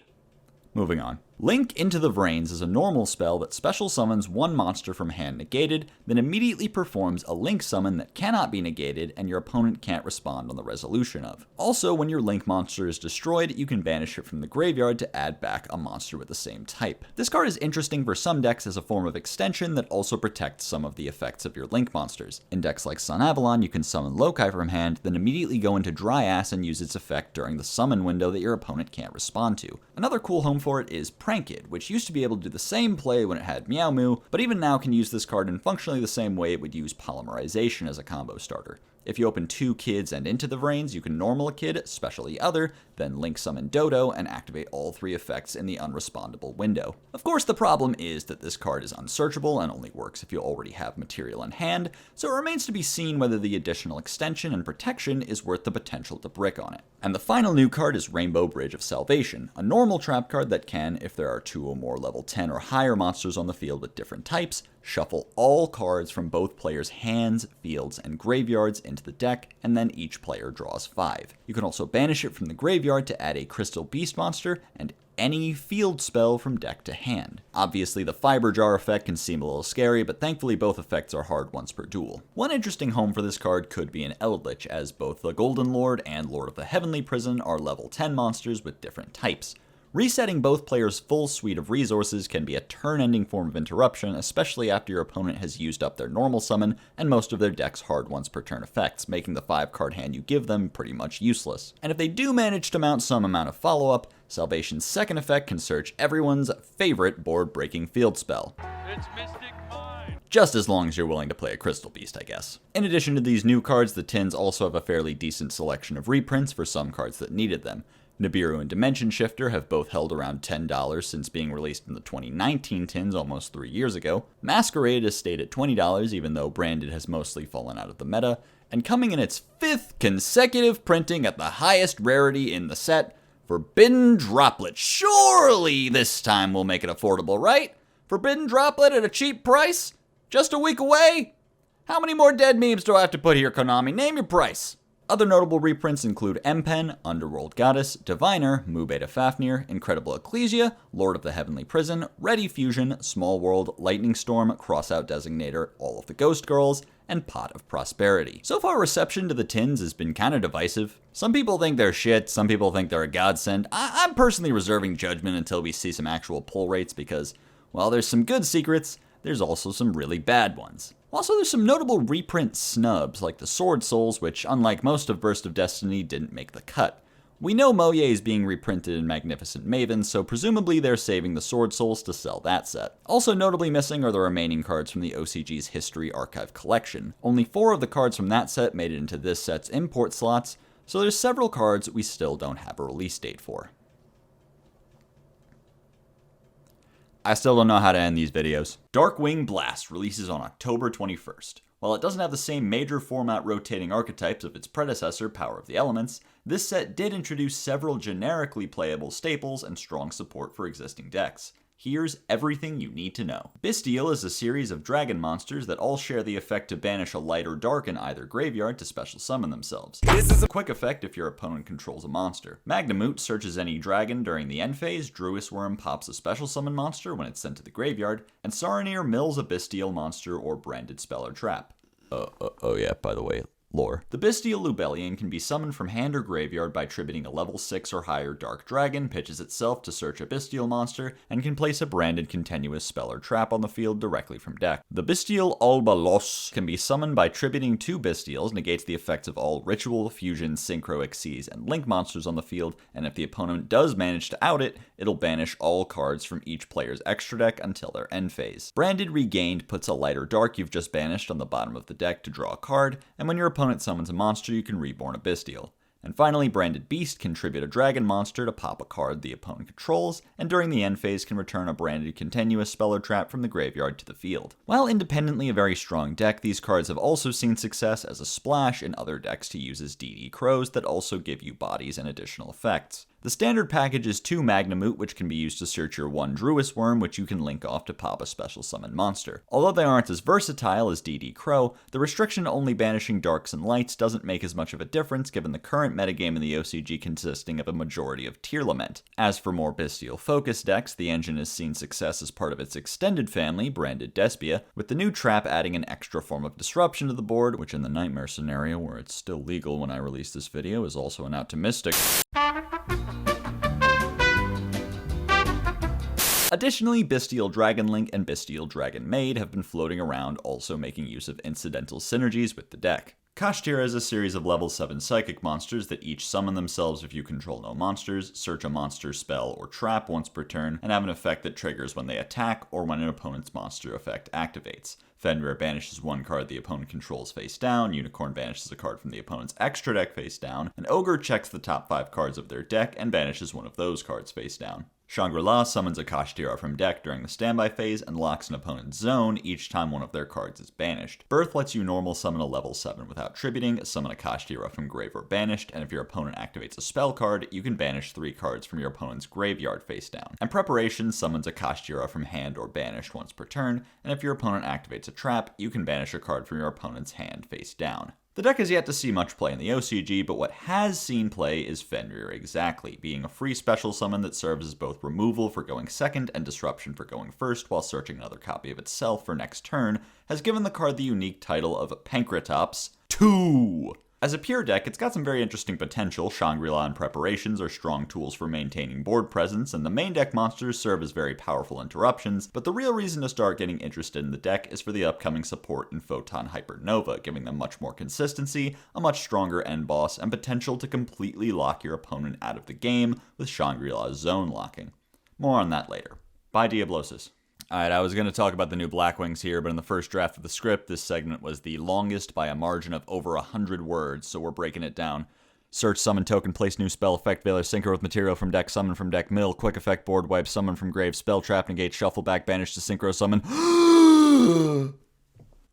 Moving on. Link into the Vrains is a normal spell that special summons 1 monster from hand negated, then immediately performs a Link summon that cannot be negated and your opponent can't respond on the resolution of. Also, when your Link monster is destroyed, you can banish it from the graveyard to add back a monster with the same type. This card is interesting for some decks as a form of extension that also protects some of the effects of your Link monsters. In decks like Sun Avalon, you can summon Lokai from hand, then immediately go into Dry Ass and use its effect during the summon window that your opponent can't respond to. Another cool home for it is Pranked, which used to be able to do the same play when it had Meow Moo, but even now can use this card in functionally the same way it would use Polymerization as a combo starter. If you open 2 Kids and Into the Vrains, you can normal a Kid, special Other, then Link Summon Dodo, and activate all 3 effects in the unrespondable window. Of course, the problem is that this card is unsearchable and only works if you already have material in hand, so it remains to be seen whether the additional extension and protection is worth the potential to brick on it. And the final new card is Rainbow Bridge of Salvation, a normal trap card that can, if there are 2 or more level 10 or higher monsters on the field with different types, shuffle all cards from both players' hands, fields, and graveyards into the deck, and then each player draws 5. You can also banish it from the graveyard to add a Crystal Beast monster, and any field spell from deck to hand. Obviously, the Fiber Jar effect can seem a little scary, but thankfully both effects are hard once per duel. One interesting home for this card could be an Eldritch, as both the Golden Lord and Lord of the Heavenly Prison are level 10 monsters with different types. Resetting both players' full suite of resources can be a turn-ending form of interruption, especially after your opponent has used up their normal summon and most of their deck's hard once per turn effects, making the 5-card hand you give them pretty much useless. And if they do manage to mount some amount of follow-up, Salvation's second effect can search everyone's favorite board-breaking field spell. It's Mystic Mine! Just as long as you're willing to play a Crystal Beast, I guess. In addition to these new cards, the tins also have a fairly decent selection of reprints for some cards that needed them. Nibiru and Dimension Shifter have both held around $10 since being released in the 2019 tins almost 3 years ago. Masquerade has stayed at $20 even though Branded has mostly fallen out of the meta. And coming in its 5th consecutive printing at the highest rarity in the set, Forbidden Droplet. Surely this time we'll make it affordable, right? Forbidden Droplet at a cheap price? Just a week away? How many more dead memes do I have to put here, Konami? Name your price. Other notable reprints include M-Pen, Underworld Goddess, Diviner, Mu Beta Fafnir, Incredible Ecclesia, Lord of the Heavenly Prison, Ready Fusion, Small World, Lightning Storm, Crossout Designator, All of the Ghost Girls, and Pot of Prosperity. So far, reception to the tins has been kind of divisive. Some people think they're shit, some people think they're a godsend. I'm personally reserving judgment until we see some actual pull rates because, while there's some good secrets, there's also some really bad ones. Also, there's some notable reprint snubs, like the Sword Souls, which, unlike most of Burst of Destiny, didn't make the cut. We know Moye is being reprinted in Magnificent Maven, so presumably they're saving the Sword Souls to sell that set. Also notably missing are the remaining cards from the OCG's History Archive collection. Only 4 of the cards from that set made it into this set's import slots, so there's several cards we still don't have a release date for. I still don't know how to end these videos. Darkwing Blast releases on October 21st. While it doesn't have the same major format rotating archetypes of its predecessor, Power of the Elements, this set did introduce several generically playable staples and strong support for existing decks. Here's everything you need to know. Bystial is a series of dragon monsters that all share the effect to banish a light or dark in either graveyard to special summon themselves. This is a quick effect if your opponent controls a monster. Magnemute searches any dragon during the end phase, Druis Worm pops a special summon monster when it's sent to the graveyard, and Saronir mills a Bystial monster or branded spell or trap. Oh yeah, by the way, lore. The Bystial Lubellion can be summoned from hand or graveyard by tributing a level 6 or higher dark dragon, pitches itself to search a Bystial monster, and can place a branded continuous spell or trap on the field directly from deck. The Bystial Albalos can be summoned by tributing 2 Bystials, negates the effects of all Ritual, Fusion, Synchro, Xyz, and Link monsters on the field, and if the opponent does manage to out it, it'll banish all cards from each player's extra deck until their end phase. Branded Regained puts a light or dark you've just banished on the bottom of the deck to draw a card, and when your opponent summons a monster, you can reborn a Bystial. And finally, Branded Beast can tribute a dragon monster to pop a card the opponent controls, and during the end phase can return a branded continuous spell or trap from the graveyard to the field. While independently a very strong deck, these cards have also seen success as a splash in other decks to use as DD Crows that also give you bodies and additional effects. The standard package is 2 Magnemute, which can be used to search your 1 Druis Worm, which you can link off to pop a special summon monster. Although they aren't as versatile as DD Crow, the restriction to only banishing darks and lights doesn't make as much of a difference given the current metagame in the OCG consisting of a majority of Tear Lament. As for more Bystial focused decks, the engine has seen success as part of its extended family, branded Despia, with the new trap adding an extra form of disruption to the board, which in the Nightmare scenario, where it's still legal when I release this video, is also an optimistic. Additionally, Bystial Dragon Link and Bystial Dragon Maid have been floating around, also making use of incidental synergies with the deck. Kashtira is a series of level 7 psychic monsters that each summon themselves if you control no monsters, search a monster spell or trap once per turn, and have an effect that triggers when they attack or when an opponent's monster effect activates. Fenrir banishes one card the opponent controls face down, Unicorn banishes a card from the opponent's extra deck face down, and Ogre checks the top 5 cards of their deck and banishes one of those cards face down. Shangri-La summons a Kashtira from deck during the standby phase and locks an opponent's zone each time one of their cards is banished. Birth lets you normal summon a level 7 without tributing, summon a Kashtira from grave or banished, and if your opponent activates a spell card, you can banish 3 cards from your opponent's graveyard face down. And Preparation summons a Kashtira from hand or banished once per turn, and if your opponent activates a trap, you can banish a card from your opponent's hand face down. The deck has yet to see much play in the OCG, but what has seen play is Fenrir exactly, being a free special summon that serves as both removal for going second and disruption for going first while searching another copy of itself for next turn, has given the card the unique title of Pankratops 2. As a pure deck, it's got some very interesting potential. Shangri-La and Preparations are strong tools for maintaining board presence, and the main deck monsters serve as very powerful interruptions, but the real reason to start getting interested in the deck is for the upcoming support in Photon Hypernova, giving them much more consistency, a much stronger end boss, and potential to completely lock your opponent out of the game with Shangri-La's zone locking. More on that later. Bye, Diablosis. Alright, I was going to talk about the new Blackwings here, but in the first draft of the script, this segment was the longest by a margin of over 100 words, so we're breaking it down. Search, summon, token, place new spell, effect, veiler, synchro with material from deck, summon from deck, mill, quick effect, board wipe, summon from grave, spell, trap, negate, shuffle back, banish to synchro, summon.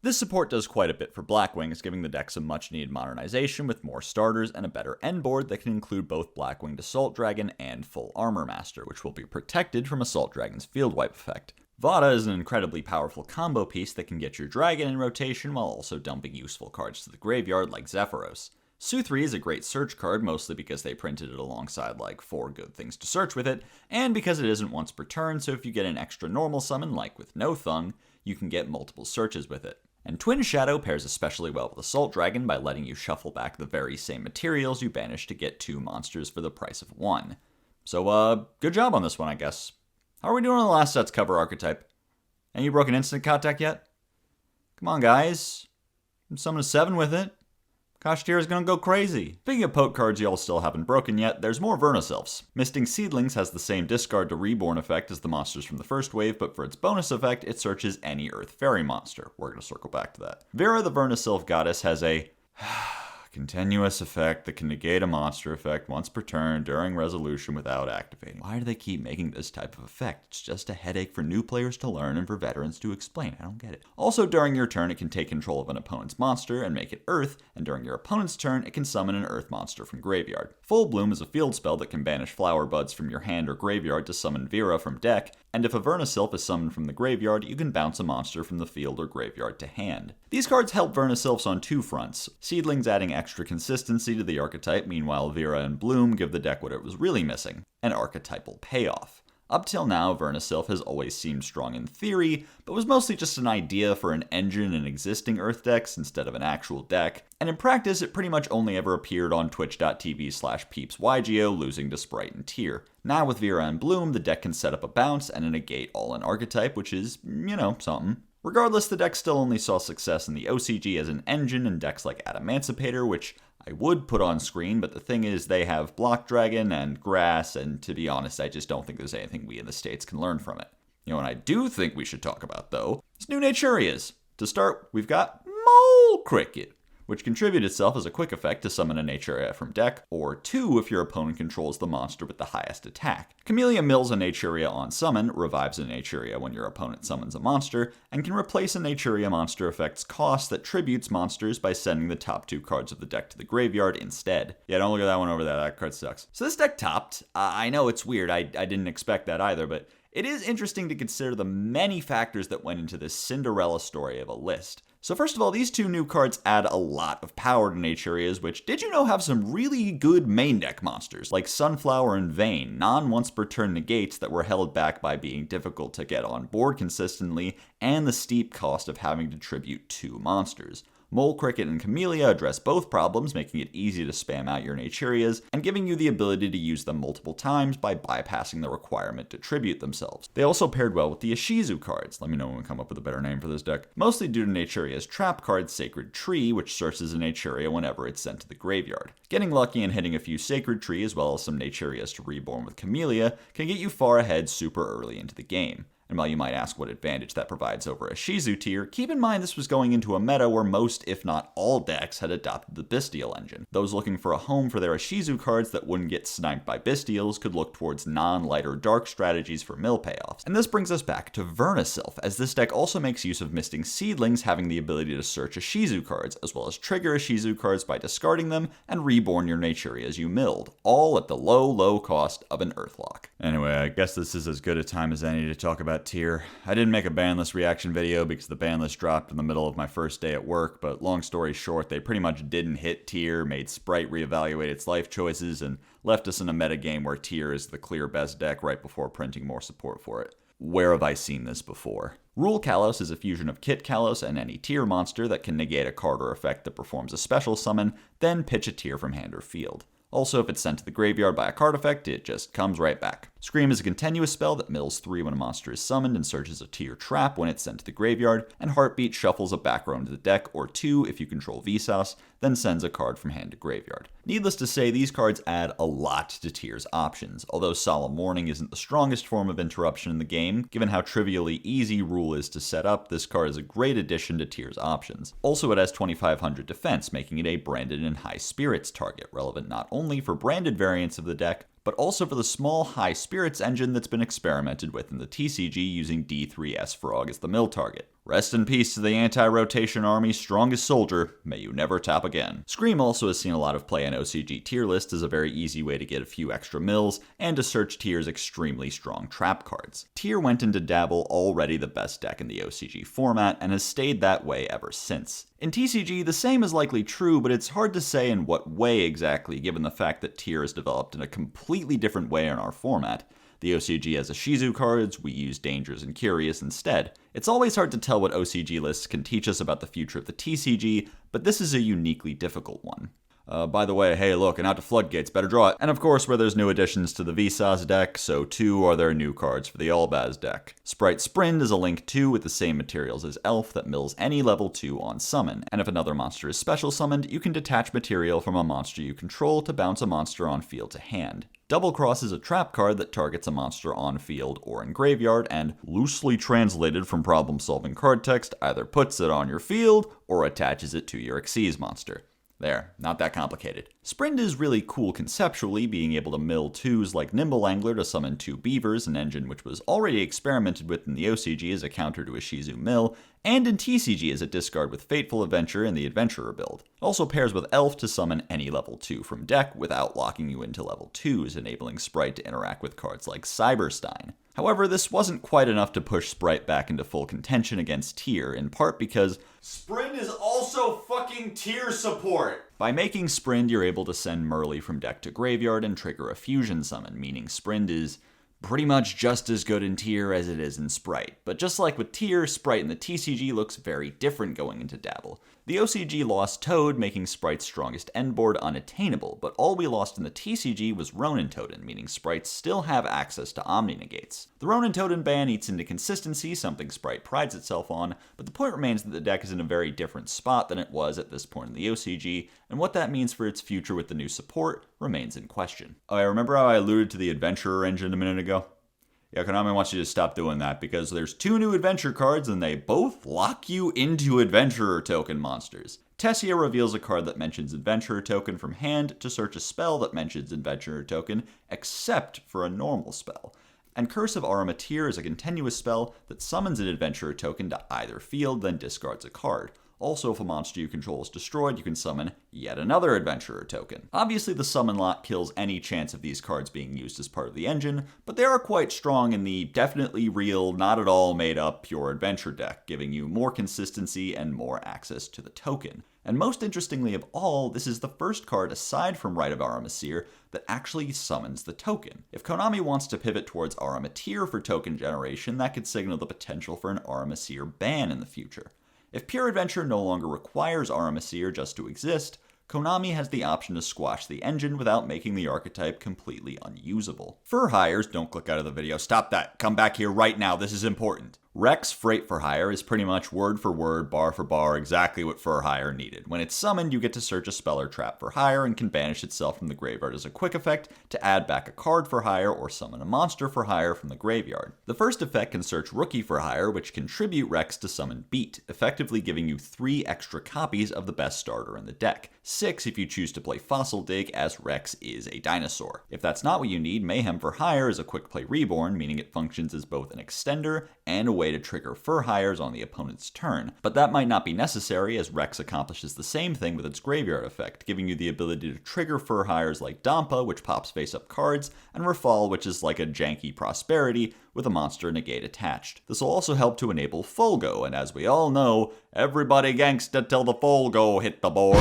This support does quite a bit for Blackwings, giving the deck some much-needed modernization with more starters and a better end board that can include both Blackwinged Assault Dragon and Full Armor Master, which will be protected from Assault Dragon's field wipe effect. Vada is an incredibly powerful combo piece that can get your dragon in rotation while also dumping useful cards to the graveyard like Zephyros. Su-3 is a great search card, mostly because they printed it alongside like 4 good things to search with it, and because it isn't once per turn, so if you get an extra normal summon like with No Thung, you can get multiple searches with it. And Twin Shadow pairs especially well with Assault Dragon by letting you shuffle back the very same materials you banished to get 2 monsters for the price of 1. So, good job on this one, I guess. How are we doing on the last set's cover archetype? Ain't you broken instant contact yet? Come on, guys. I'm summoning a 7 with it. Kashtira's gonna go crazy. Speaking of poke cards y'all still haven't broken yet, there's more Vernisylphs. Misting Seedlings has the same discard to reborn effect as the monsters from the first wave, but for its bonus effect, it searches any Earth Fairy monster. We're gonna circle back to that. Vera the Vernisylph Goddess has a continuous effect that can negate a monster effect once per turn during resolution without activating. Why do they keep making this type of effect? It's just a headache for new players to learn and for veterans to explain. I don't get it. Also, during your turn, it can take control of an opponent's monster and make it Earth, and during your opponent's turn, it can summon an Earth monster from graveyard. Full Bloom is a field spell that can banish flower buds from your hand or graveyard to summon Vera from deck, and if a Vernisylph is summoned from the graveyard, you can bounce a monster from the field or graveyard to hand. These cards help Vernisylphs on 2 fronts. Seedlings adding extra consistency to the archetype, meanwhile Vera and Bloom give the deck what it was really missing, an archetypal payoff. Up till now, Vernisylph has always seemed strong in theory, but was mostly just an idea for an engine in existing Earth decks instead of an actual deck, and in practice it pretty much only ever appeared on twitch.tv/peeps Yugioh, losing to Sprite and Tier. Now with Vera and Bloom, the deck can set up a bounce and a negate all in archetype, which is, something. Regardless, the deck still only saw success in the OCG as an engine in decks like Adamancipator, which I would put on screen, but the thing is they have Block Dragon and Grass, and to be honest, I just don't think there's anything we in the States can learn from it. You know what I do think we should talk about, though, is new Naturias. To start, we've got Mole Cricket, which contribute itself as a quick effect to summon a Naturia from deck, or 2 if your opponent controls the monster with the highest attack. Camellia mills a Naturia on summon, revives a Naturia when your opponent summons a monster, and can replace a Naturia monster effect's cost that tributes monsters by sending the top 2 cards of the deck to the graveyard instead. Yeah, don't look at that one over there, that card sucks. So this deck topped. I know it's weird, I didn't expect that either, but it is interesting to consider the many factors that went into this Cinderella story of a list. So first of all, these 2 new cards add a lot of power to Naturias, which, did you know, have some really good main deck monsters, like Sunflower and Vayne, non-once per turn negates that were held back by being difficult to get on board consistently, and the steep cost of having to tribute 2 monsters. Mole Cricket and Camellia address both problems, making it easy to spam out your Naturias, and giving you the ability to use them multiple times by bypassing the requirement to tribute themselves. They also paired well with the Ishizu cards, let me know when we come up with a better name for this deck, mostly due to Naturia's trap card Sacred Tree, which searches a Naturia whenever it's sent to the graveyard. Getting lucky and hitting a few Sacred Tree as well as some Naturias to reborn with Camellia can get you far ahead super early into the game. And while you might ask what advantage that provides over a Shizu tier, keep in mind this was going into a meta where most, if not all decks had adopted the Bystial engine. Those looking for a home for their Ishizu cards that wouldn't get sniped by Bystials could look towards non-light or dark strategies for mill payoffs. And this brings us back to Vernisylph, as this deck also makes use of Misting Seedlings having the ability to search Ishizu cards, as well as trigger Ishizu cards by discarding them and reborn your Naturia as you milled, all at the low cost of an Earthlock. Anyway, I guess this is as good a time as any to talk about tier. I didn't make a ban list reaction video because the ban list dropped in the middle of my first day at work, but long story short, they pretty much didn't hit tier, made Sprite reevaluate its life choices, and left us in a metagame where tier is the clear best deck right before printing more support for it. Where have I seen this before? Rule Kalos is a fusion of Kit Kalos and any tier monster that can negate a card or effect that performs a special summon, then pitch a tier from hand or field. Also, if it's sent to the graveyard by a card effect, it just comes right back. Scream is a continuous spell that mills 3 when a monster is summoned and searches a tier trap when it's sent to the graveyard, and Heartbeat shuffles a back row into the deck, or 2 if you control Vsauce, then sends a card from hand to graveyard. Needless to say, these cards add a lot to tier's options, although Solemn Warning isn't the strongest form of interruption in the game. Given how trivially easy Rule is to set up, this card is a great addition to tier's options. Also, it has 2500 defense, making it a branded and high spirits target, relevant not only for branded variants of the deck, but also for the small high spirits engine that's been experimented with in the TCG using D3S Frog as the mill target. Rest in peace to the anti-rotation army's strongest soldier, may you never tap again. Scream also has seen a lot of play in OCG tier lists as a very easy way to get a few extra mills, and to search tier's extremely strong trap cards. Tier went into Dabble already the best deck in the OCG format, and has stayed that way ever since. In TCG, the same is likely true, but it's hard to say in what way exactly, given the fact that tier is developed in a completely different way in our format. The OCG has Ishizu cards, we use Dangers and Curious instead. It's always hard to tell what OCG lists can teach us about the future of the TCG, but this is a uniquely difficult one. By the way, hey look, and out to Floodgates, better draw it. And of course, where there's new additions to the Vsauce deck, so too are there new cards for the Albaz deck. Sprite Sprint is a Link 2 with the same materials as Elf that mills any level 2 on summon, and if another monster is special summoned, you can detach material from a monster you control to bounce a monster on field to hand. Double Cross is a trap card that targets a monster on field or in graveyard, and, loosely translated from problem-solving card text, either puts it on your field or attaches it to your Xyz monster. There, not that complicated. Sprint is really cool conceptually, being able to mill 2s like Nimble Angler to summon 2 beavers, an engine which was already experimented with in the OCG as a counter to Ishizu mill, and in TCG as a discard with Fateful Adventure in the Adventurer build. It also pairs with Elf to summon any level 2 from deck without locking you into level 2s, enabling Sprite to interact with cards like Cyberstein. However, this wasn't quite enough to push Sprite back into full contention against tier, in part because Sprint is also fucking tier support! By making Sprint, you're able to send Merly from deck to graveyard and trigger a fusion summon, meaning Sprint is pretty much just as good in tier as it is in Sprite. But just like with tier, Sprite in the TCG looks very different going into Dabble. The OCG lost Toad, making Sprite's strongest endboard unattainable, but all we lost in the TCG was Ronin Totem, meaning Sprites still have access to Omni Negates. The Ronin Totem ban eats into consistency, something Sprite prides itself on, but the point remains that the deck is in a very different spot than it was at this point in the OCG, and what that means for its future with the new support remains in question. Oh, I remember how I alluded to the Adventurer engine a minute ago? Yeah, Konami wants you to stop doing that because there's 2 new adventure cards and they both lock you into Adventurer token monsters. Tessia reveals a card that mentions Adventurer token from hand to search a spell that mentions Adventurer token, except for a normal spell. And Curse of Aramatir is a continuous spell that summons an Adventurer token to either field, then discards a card. Also, if a monster you control is destroyed, you can summon yet another Adventurer token. Obviously, the summon lock kills any chance of these cards being used as part of the engine, but they are quite strong in the definitely real, not at all made up pure adventure deck, giving you more consistency and more access to the token. And most interestingly of all, this is the first card aside from Rite of Aramesir that actually summons the token. If Konami wants to pivot towards Aramatir for token generation, that could signal the potential for an Aramesir ban in the future. If Pure Adventure no longer requires Aramaseer just to exist, Konami has the option to squash the engine without making the archetype completely unusable. For hires, don't click out of the video, stop that, come back here right now, this is important. Rex Freight for Hire is pretty much word for word, bar for bar, exactly what For Hire needed. When it's summoned, you get to search a spell or trap for hire and can banish itself from the graveyard as a quick effect to add back a card for hire or summon a monster for hire from the graveyard. The first effect can search Rookie for Hire, which can tribute Rex to summon Beat, effectively giving you 3 extra copies of the best starter in the deck. 6 if you choose to play Fossil Dig, as Rex is a dinosaur. If that's not what you need, Mayhem for Hire is a quick play reborn, meaning it functions as both an extender and a way to trigger Fur Hires on the opponent's turn. But that might not be necessary, as Rex accomplishes the same thing with its graveyard effect, giving you the ability to trigger Fur Hires like Dampa, which pops face-up cards, and Rafal, which is like a janky Prosperity with a monster negate attached. This will also help to enable Folgo, and as we all know, everybody gangsta till the Folgo hit the board.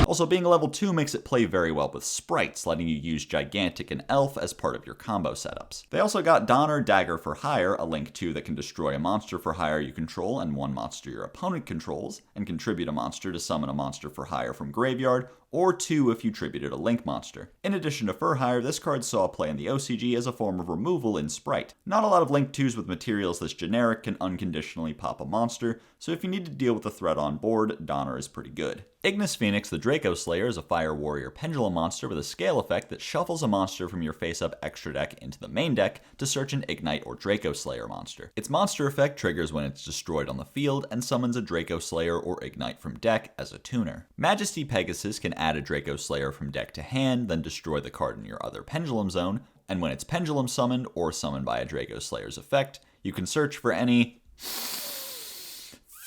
Also, being a level 2 makes it play very well with sprites, letting you use Gigantic and Elf as part of your combo setups. They also got Donner Dagger for Hire, a link 2 that can destroy a monster for hire you control and 1 monster your opponent controls, and contribute a monster to summon a monster for hire from graveyard, or 2 if you tributed a Link monster. In addition to Fur Hire, this card saw play in the OCG as a form of removal in Sprite. Not a lot of Link 2s with materials this generic can unconditionally pop a monster, so if you need to deal with the threat on board, Donner is pretty good. Ignis Phoenix the Draco Slayer is a Fire Warrior Pendulum monster with a scale effect that shuffles a monster from your face-up extra deck into the main deck to search an Ignite or Draco Slayer monster. Its monster effect triggers when it's destroyed on the field and summons a Draco Slayer or Ignite from deck as a tuner. Majesty Pegasus can add a Draco Slayer from deck to hand, then destroy the card in your other Pendulum zone, and when it's Pendulum summoned or summoned by a Draco Slayer's effect, you can search for any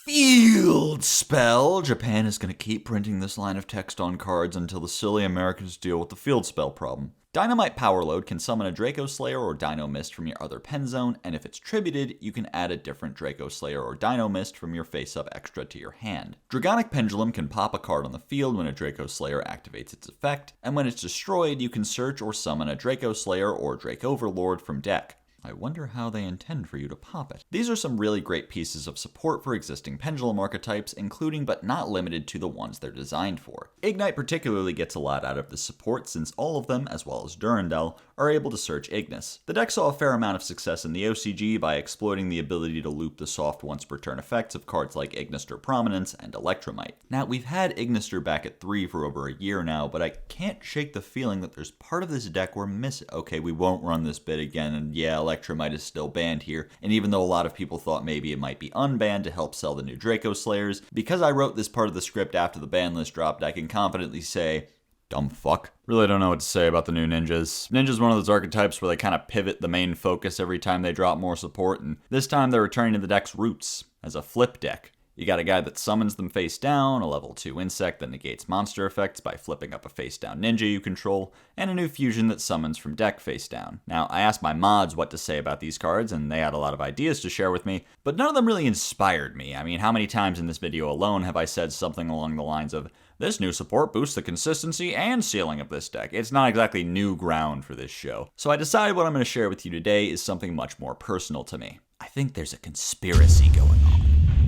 field spell. Japan is going to keep printing this line of text on cards until the silly Americans deal with the field spell problem. Dynamite Powerload can summon a Draco Slayer or Dino Mist from your other pen zone, and if it's tributed, you can add a different Draco Slayer or Dino Mist from your face-up extra to your hand. Dragonic Pendulum can pop a card on the field when a Draco Slayer activates its effect, and when it's destroyed, you can search or summon a Draco Slayer or Drake Overlord from deck. I wonder how they intend for you to pop it. These are some really great pieces of support for existing Pendulum archetypes, including but not limited to the ones they're designed for. Ignite particularly gets a lot out of this support since all of them, as well as Durandal, are able to search Ignis. The deck saw a fair amount of success in the OCG by exploiting the ability to loop the soft once per turn effects of cards like Ignister Prominence and Electromite. Now, we've had Ignister back at 3 for over a year now, but I can't shake the feeling that there's part of this deck we're missing. Okay, we won't run this bit again, and yeah, Electromite is still banned here, and even though a lot of people thought maybe it might be unbanned to help sell the new Draco Slayers, because I wrote this part of the script after the ban list dropped, I can confidently say, dumb fuck. Really don't know what to say about the new ninjas. Ninja's one of those archetypes where they kind of pivot the main focus every time they drop more support, and this time they're returning to the deck's roots as a flip deck. You got a guy that summons them face down, a level 2 insect that negates monster effects by flipping up a face down ninja you control, and a new fusion that summons from deck face down. Now, I asked my mods what to say about these cards, and they had a lot of ideas to share with me, but none of them really inspired me. I mean, how many times in this video alone have I said something along the lines of, this new support boosts the consistency and ceiling of this deck? It's not exactly new ground for this show. So I decided what I'm going to share with you today is something much more personal to me. I think there's a conspiracy going on.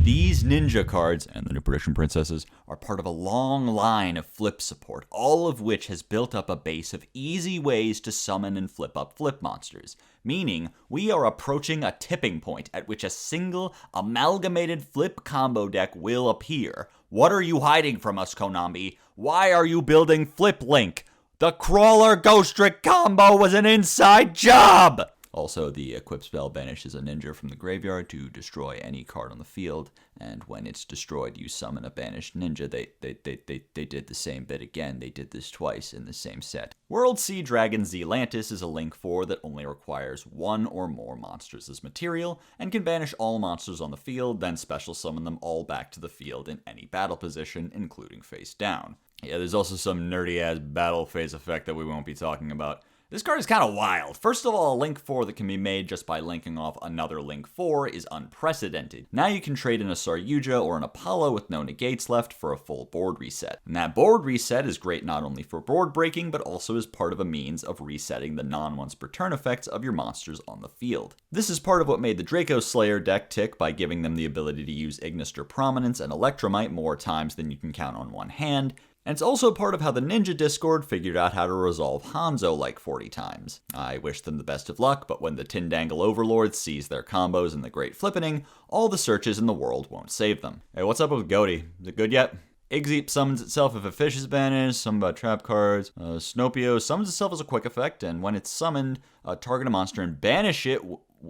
These ninja cards, and the new Prediction Princesses, are part of a long line of flip support, all of which has built up a base of easy ways to summon and flip up flip monsters. Meaning, we are approaching a tipping point at which a single, amalgamated flip combo deck will appear. What are you hiding from us, Konami? Why are you building Flip Link? The Crawler Ghost Trick combo was an inside job! Also, the equip spell banishes a ninja from the graveyard to destroy any card on the field, and when it's destroyed, you summon a banished ninja. They did the same bit again. They did this twice in the same set. World Sea Dragon Zealantis is a Link 4 that only requires 1 or more monsters as material, and can banish all monsters on the field, then special summon them all back to the field in any battle position, including face down. Yeah, there's also some nerdy-ass battle phase effect that we won't be talking about. This card is kind of wild. First of all, a link 4 that can be made just by linking off another link 4 is unprecedented. Now you can trade in a Yugioh or an Apollo with no negates left for a full board reset. And that board reset is great not only for board breaking, but also as part of a means of resetting the non-once per turn effects of your monsters on the field. This is part of what made the Draco Slayer deck tick by giving them the ability to use Ignister Prominence and Electromite more times than you can count on one hand. And it's also part of how the Ninja Discord figured out how to resolve Hanzo like 40 times. I wish them the best of luck, but when the Tindangle Overlords seize their combos in the Great Flippening, all the searches in the world won't save them. Hey, what's up with Goaty? Is it good yet? Igzeep summons itself if a fish is banished, summon by trap cards. Snopio summons itself as a quick effect, and when it's summoned, target a monster and banish it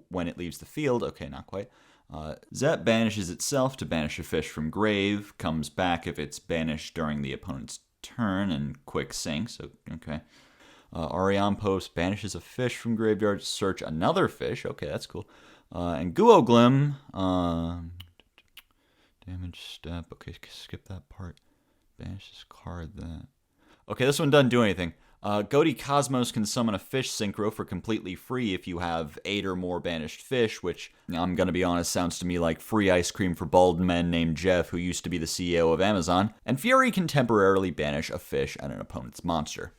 when it leaves the field. Okay, not quite. Zep banishes itself to banish a fish from grave, comes back if it's banished during the opponent's turn, and quick sinks. Okay. Arion Post banishes a fish from graveyard to search another fish. Okay, that's cool. And Guoglim, damage step. Okay, skip that part. Banish this card. That. Okay, this one doesn't do anything. Goaty Cosmos can summon a fish synchro for completely free if you have 8 or more banished fish, which, I'm gonna be honest, sounds to me like free ice cream for bald men named Jeff, who used to be the CEO of Amazon. And Fury can temporarily banish a fish and an opponent's monster.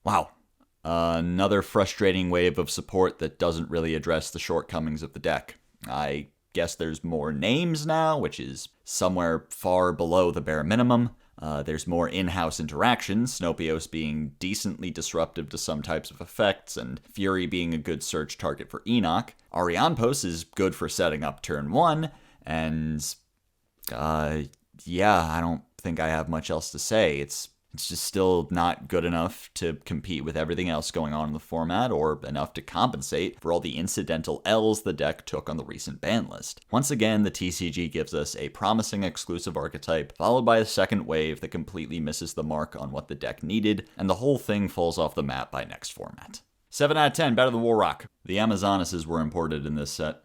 Wow. Another frustrating wave of support that doesn't really address the shortcomings of the deck. I guess there's more names now, which is somewhere far below the bare minimum. There's more in-house interactions, Snopios being decently disruptive to some types of effects, and Fury being a good search target for Enoch. Arianpos is good for setting up turn 1, and yeah, I don't think I have much else to say. It's just still not good enough to compete with everything else going on in the format, or enough to compensate for all the incidental L's the deck took on the recent ban list. Once again, the TCG gives us a promising exclusive archetype, followed by a second wave that completely misses the mark on what the deck needed, and the whole thing falls off the map by next format. 7 out of 10, Battle of the War Rock. The Amazonesses were imported in this set.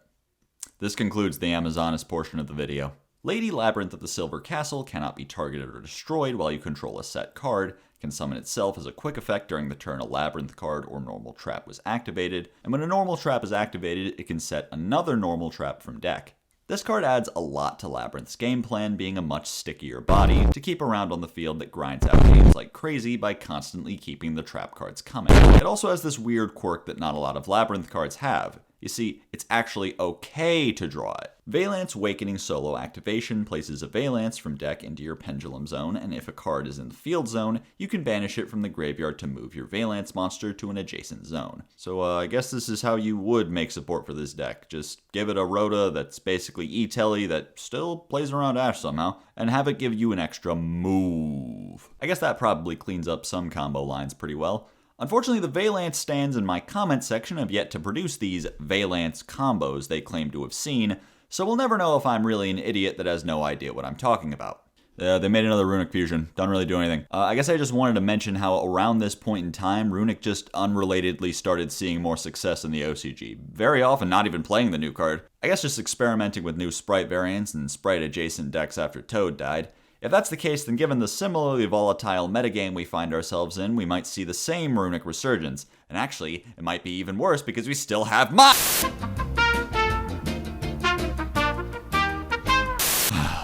This concludes the Amazonas portion of the video. Lady Labyrinth of the Silver Castle cannot be targeted or destroyed while you control a set card, can summon itself as a quick effect during the turn a Labyrinth card or normal trap was activated, and when a normal trap is activated, it can set another normal trap from deck. This card adds a lot to Labyrinth's game plan, being a much stickier body to keep around on the field that grinds out games like crazy by constantly keeping the trap cards coming. It also has this weird quirk that not a lot of Labyrinth cards have. You see, it's actually okay to draw it. Valance Awakening solo activation places a Valance from deck into your Pendulum Zone, and if a card is in the field zone, you can banish it from the graveyard to move your Valance monster to an adjacent zone. So I guess this is how you would make support for this deck. Just give it a Rhoda that's basically E-Telly that still plays around Ash somehow, and have it give you an extra move. I guess that probably cleans up some combo lines pretty well. Unfortunately, the Valance stands in my comment section have yet to produce these Valance combos they claim to have seen, so we'll never know if I'm really an idiot that has no idea what I'm talking about. They made another Runic fusion. Don't really do anything. I guess I just wanted to mention how around this point in time, Runic just unrelatedly started seeing more success in the OCG. Very often not even playing the new card. I guess just experimenting with new sprite variants and sprite adjacent decks after Toad died. If that's the case, then given the similarly volatile metagame we find ourselves in, we might see the same Runic resurgence. And actually, it might be even worse because we still have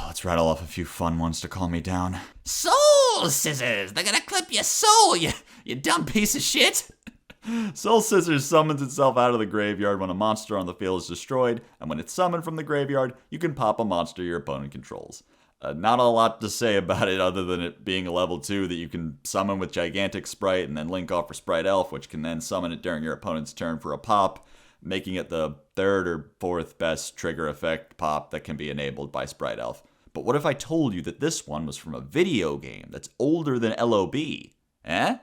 Let's rattle off a few fun ones to calm me down. Soul Scissors! They're gonna clip your soul, you dumb piece of shit! Soul Scissors summons itself out of the graveyard when a monster on the field is destroyed, and when it's summoned from the graveyard, you can pop a monster your opponent controls. Not a lot to say about it other than it being a level 2 that you can summon with Gigantic Sprite and then link off for Sprite Elf, which can then summon it during your opponent's turn for a pop, making it the 3rd or 4th best trigger effect pop that can be enabled by Sprite Elf. But what if I told you that this one was from a video game that's older than LOB? Eh?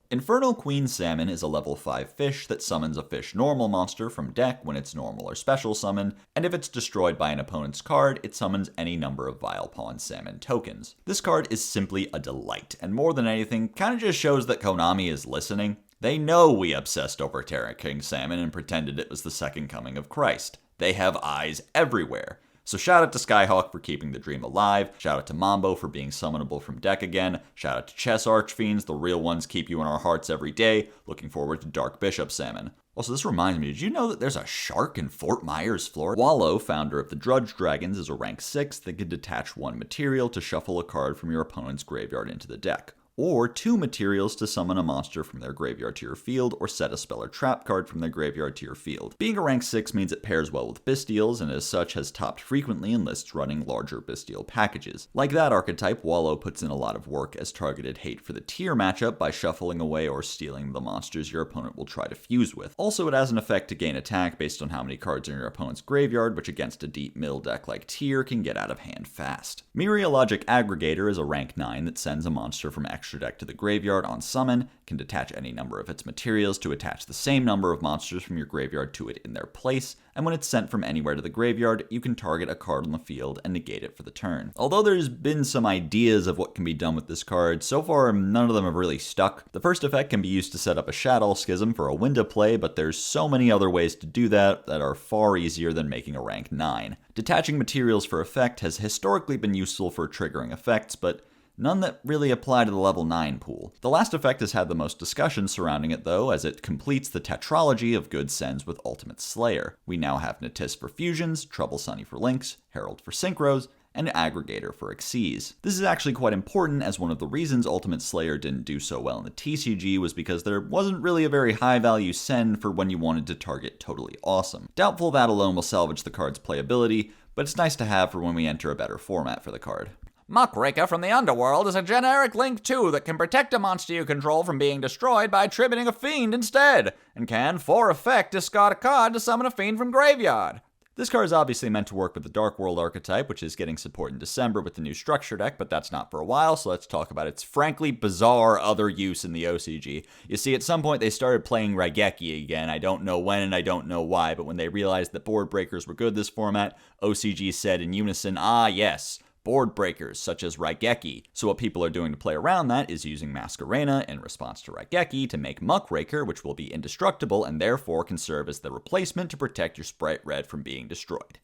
Infernal Queen Salmon is a level 5 fish that summons a fish normal monster from deck when it's normal or special summoned, and if it's destroyed by an opponent's card, it summons any number of Vilepon Salmon tokens. This card is simply a delight, and more than anything, kinda just shows that Konami is listening. They know we obsessed over Terra King Salmon and pretended it was the second coming of Christ. They have eyes everywhere. So shout out to Skyhawk for keeping the dream alive, shout out to Mambo for being summonable from deck again, shout out to Chess Archfiends, the real ones keep you in our hearts every day, looking forward to Dark Bishop Salmon. Also, this reminds me, did you know that there's a shark in Fort Myers, Florida? Wallow, founder of the Drudge Dragons, is a rank 6 that can detach 1 material to shuffle a card from your opponent's graveyard into the deck, or 2 materials to summon a monster from their graveyard to your field, or set a spell or trap card from their graveyard to your field. Being a rank 6 means it pairs well with Bystials, and as such has topped frequently in lists running larger Bystial packages. Like that archetype, Wallow puts in a lot of work as targeted hate for the tier matchup by shuffling away or stealing the monsters your opponent will try to fuse with. Also, it has an effect to gain attack based on how many cards are in your opponent's graveyard, which against a deep middle deck like tier can get out of hand fast. Myriologic Aggregator is a rank 9 that sends a monster from extra deck to the graveyard on summon, can detach any number of its materials to attach the same number of monsters from your graveyard to it in their place, and when it's sent from anywhere to the graveyard, you can target a card on the field and negate it for the turn. Although there's been some ideas of what can be done with this card, so far none of them have really stuck. The first effect can be used to set up a Shadow Schism for a window play, but there's so many other ways to do that are far easier than making a rank 9. Detaching materials for effect has historically been useful for triggering effects, but none that really apply to the level 9 pool. The last effect has had the most discussion surrounding it though, as it completes the tetralogy of good sends with Ultimate Slayer. We now have Natis for fusions, Trouble Sunny for links, Herald for synchros, and Aggregator for Xyz. This is actually quite important, as one of the reasons Ultimate Slayer didn't do so well in the TCG was because there wasn't really a very high value send for when you wanted to target Totally Awesome. Doubtful that alone will salvage the card's playability, but it's nice to have for when we enter a better format for the card. Muckraker from the Underworld is a generic Link 2 that can protect a monster you control from being destroyed by tributing a fiend instead, and can, for effect, discard a card to summon a fiend from graveyard. This card is obviously meant to work with the Dark World archetype, which is getting support in December with the new structure deck, but that's not for a while, so let's talk about its frankly bizarre other use in the OCG. You see, at some point they started playing Raigeki again. I don't know when and I don't know why, but when they realized that board breakers were good this format, OCG said in unison, ah yes, board breakers such as Raigeki. So what people are doing to play around that is using Masquerena in response to Raigeki to make Muckraker, which will be indestructible and therefore can serve as the replacement to protect your Sprite Red from being destroyed.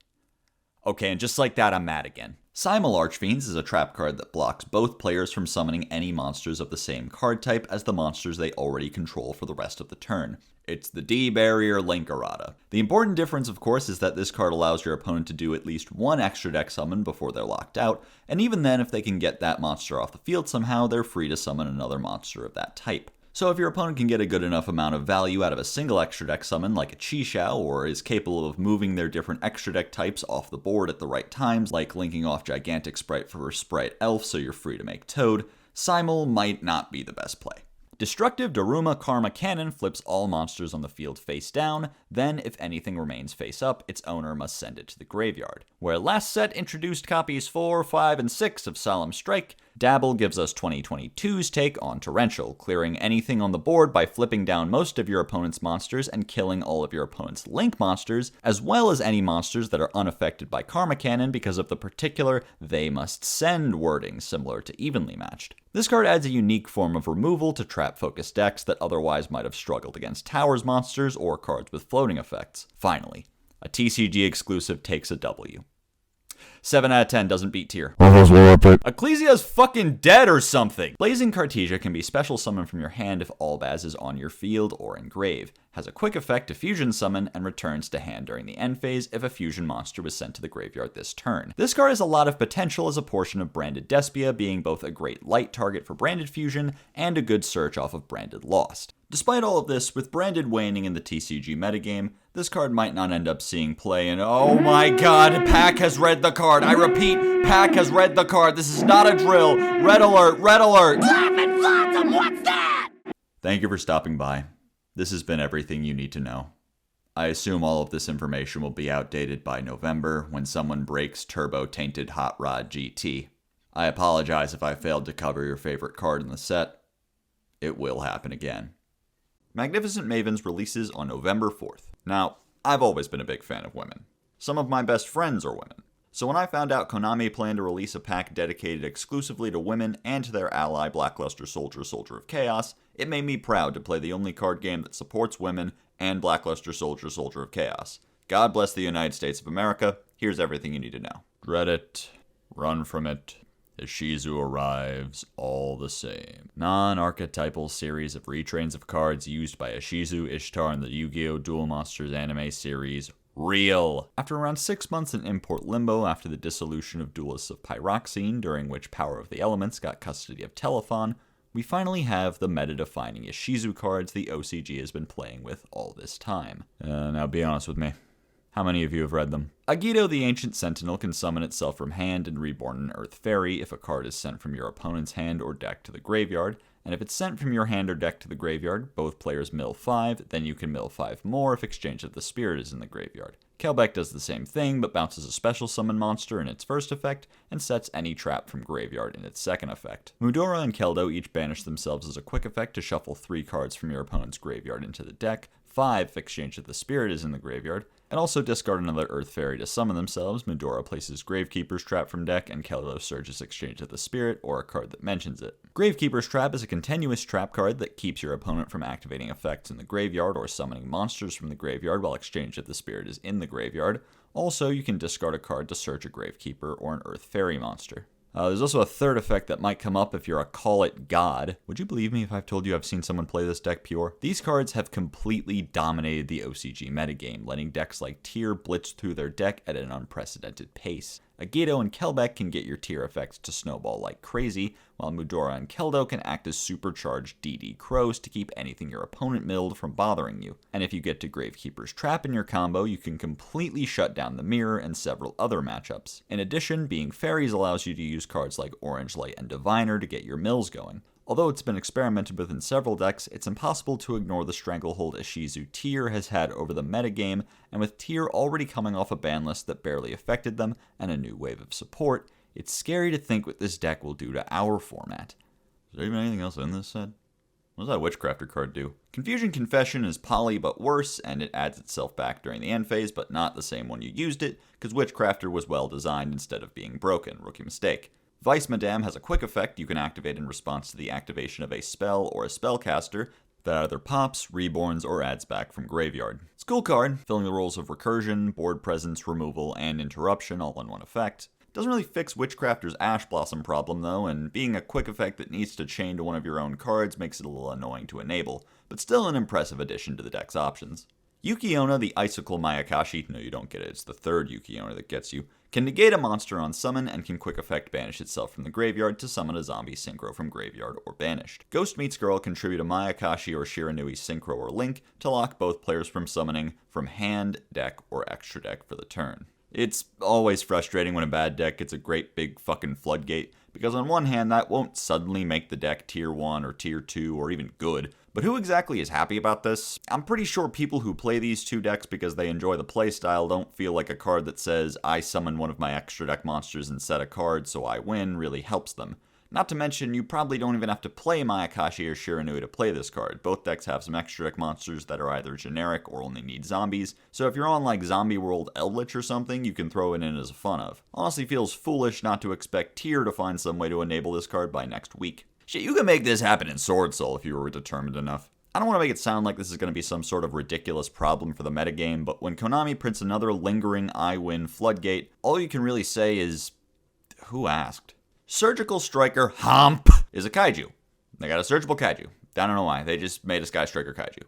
Okay, and just like that, I'm mad again. Simul Archfiends is a trap card that blocks both players from summoning any monsters of the same card type as the monsters they already control for the rest of the turn. It's the D-Barrier Link Errata. The important difference, of course, is that this card allows your opponent to do at least one extra deck summon before they're locked out, and even then, if they can get that monster off the field somehow, they're free to summon another monster of that type. So if your opponent can get a good enough amount of value out of a single extra deck summon like a Chi-Xiao, or is capable of moving their different extra deck types off the board at the right times, like linking off Gigantic Sprite for Sprite Elf so you're free to make Toad, Simul might not be the best play. Destructive Daruma Karma Cannon flips all monsters on the field face down, then if anything remains face up, its owner must send it to the graveyard. Where last set introduced copies 4, 5, and 6 of Solemn Strike, Dabble gives us 2022's take on Torrential, clearing anything on the board by flipping down most of your opponent's monsters and killing all of your opponent's link monsters, as well as any monsters that are unaffected by Karma Cannon because of the particular they must send wording similar to Evenly Matched. This card adds a unique form of removal to trap-focused decks that otherwise might have struggled against Towers monsters or cards with floating effects. Finally, a TCG exclusive takes a W. 7 out of 10 doesn't beat tier. Ecclesia's fucking dead or something! Blazing Cartesia can be special summoned from your hand if Albaz is on your field or in grave, has a quick effect to fusion summon, and returns to hand during the end phase if a fusion monster was sent to the graveyard this turn. This card has a lot of potential as a portion of Branded Despia, being both a great light target for Branded Fusion and a good search off of Branded Lost. Despite all of this, with Branded waning in the TCG metagame, this card might not end up seeing play, and oh my god, Pack has read the card. I repeat, Pack has read the card. This is not a drill. Red alert, red alert! Laughing Blossom, what's that? Thank you for stopping by. This has been everything you need to know. I assume all of this information will be outdated by November when someone breaks Turbo-Tainted Hot Rod GT. I apologize if I failed to cover your favorite card in the set. It will happen again. Magnificent Mavens releases on November 4th. Now, I've always been a big fan of women. Some of my best friends are women. So when I found out Konami planned to release a pack dedicated exclusively to women and to their ally Blackluster Soldier, Soldier of Chaos, it made me proud to play the only card game that supports women and Blackluster Soldier, Soldier of Chaos. God bless the United States of America. here's everything you need to know. Dread it, run from it. Ishizu arrives all the same. Non-archetypal series of retrains of cards used by Ishizu, Ishtar, and the Yu-Gi-Oh! Duel Monsters anime series. Real. After around 6 months in import limbo after the dissolution of Duelists of Pyroxene, during which Power of the Elements got custody of Telephon, we finally have the meta-defining Ishizu cards the OCG has been playing with all this time. Now be honest with me. How many of you have read them? Yugioh the Ancient Sentinel can summon itself from hand and reborn an Earth Fairy if a card is sent from your opponent's hand or deck to the graveyard, and if it's sent from your hand or deck to the graveyard, both players mill 5, then you can mill 5 more if Exchange of the Spirit is in the graveyard. Kelbeck does the same thing, but bounces a special summon monster in its first effect, and sets any trap from graveyard in its second effect. Mudora and Keldo each banish themselves as a quick effect to shuffle 3 cards from your opponent's graveyard into the deck, 5 if Exchange of the Spirit is in the graveyard, and also discard another Earth Fairy to summon themselves. Mudora places Gravekeeper's Trap from deck, and Keldo searches Exchange of the Spirit, or a card that mentions it. Gravekeeper's Trap is a continuous trap card that keeps your opponent from activating effects in the graveyard or summoning monsters from the graveyard while Exchange of the Spirit is in the graveyard. Also, you can discard a card to search a Gravekeeper or an Earth Fairy monster. There's also a third effect that might come up if you're a Call It God. Would you believe me if I've told you I've seen someone play this deck pure? These cards have completely dominated the OCG metagame, letting decks like Tyr blitz through their deck at an unprecedented pace. Yugioh and Kelbeck can get your Tyr effects to snowball like crazy, while Mudora and Keldo can act as supercharged DD Crows to keep anything your opponent milled from bothering you. And if you get to Gravekeeper's Trap in your combo, you can completely shut down the Mirror and several other matchups. In addition, being fairies allows you to use cards like Orange Light and Diviner to get your mills going. Although it's been experimented with in several decks, it's impossible to ignore the stranglehold Ishizu Tyr has had over the metagame, and with Tyr already coming off a ban list that barely affected them and a new wave of support, it's scary to think what this deck will do to our format. Is there even anything else in this set? What does that Witchcrafter card do? Confusion Confession is poly but worse, and it adds itself back during the end phase, but not the same when you used it, because Witchcrafter was well designed instead of being broken. Rookie mistake. Vice Madame has a quick effect you can activate in response to the activation of a spell or a spellcaster that either pops, reborns, or adds back from graveyard. It's a cool card, filling the roles of recursion, board presence, removal, and interruption all in one effect. Doesn't really fix Witchcrafter's Ash Blossom problem though, and being a quick effect that needs to chain to one of your own cards makes it a little annoying to enable, but still an impressive addition to the deck's options. Yuki-Onna, the Icicle Mayakashi, no you don't get it, it's the third Yuki-Onna that gets you, can negate a monster on summon and can quick effect banish itself from the graveyard to summon a zombie synchro from graveyard or banished. Ghost Meets Girl contribute a Mayakashi or Shiranui synchro or link to lock both players from summoning from hand, deck, or extra deck for the turn. It's always frustrating when a bad deck gets a great big fucking floodgate, because on one hand that won't suddenly make the deck tier 1 or tier 2 or even good, but who exactly is happy about this? I'm pretty sure people who play these two decks because they enjoy the playstyle don't feel like a card that says, I summon one of my extra deck monsters and set a card so I win really helps them. Not to mention, you probably don't even have to play Mayakashi or Shiranui to play this card. Both decks have some extra deck monsters that are either generic or only need zombies, so if you're on like Zombie World Eldritch or something, you can throw it in as a fun of. Honestly feels foolish not to expect Tyr to find some way to enable this card by next week. Shit, you can make this happen in Sword Soul if you were determined enough. I don't want to make it sound like this is going to be some sort of ridiculous problem for the metagame, but when Konami prints another lingering I win floodgate, all you can really say is, who asked? Surgical Striker Hump is a kaiju. They got a surgical kaiju. I don't know why. They just made a Sky Striker kaiju.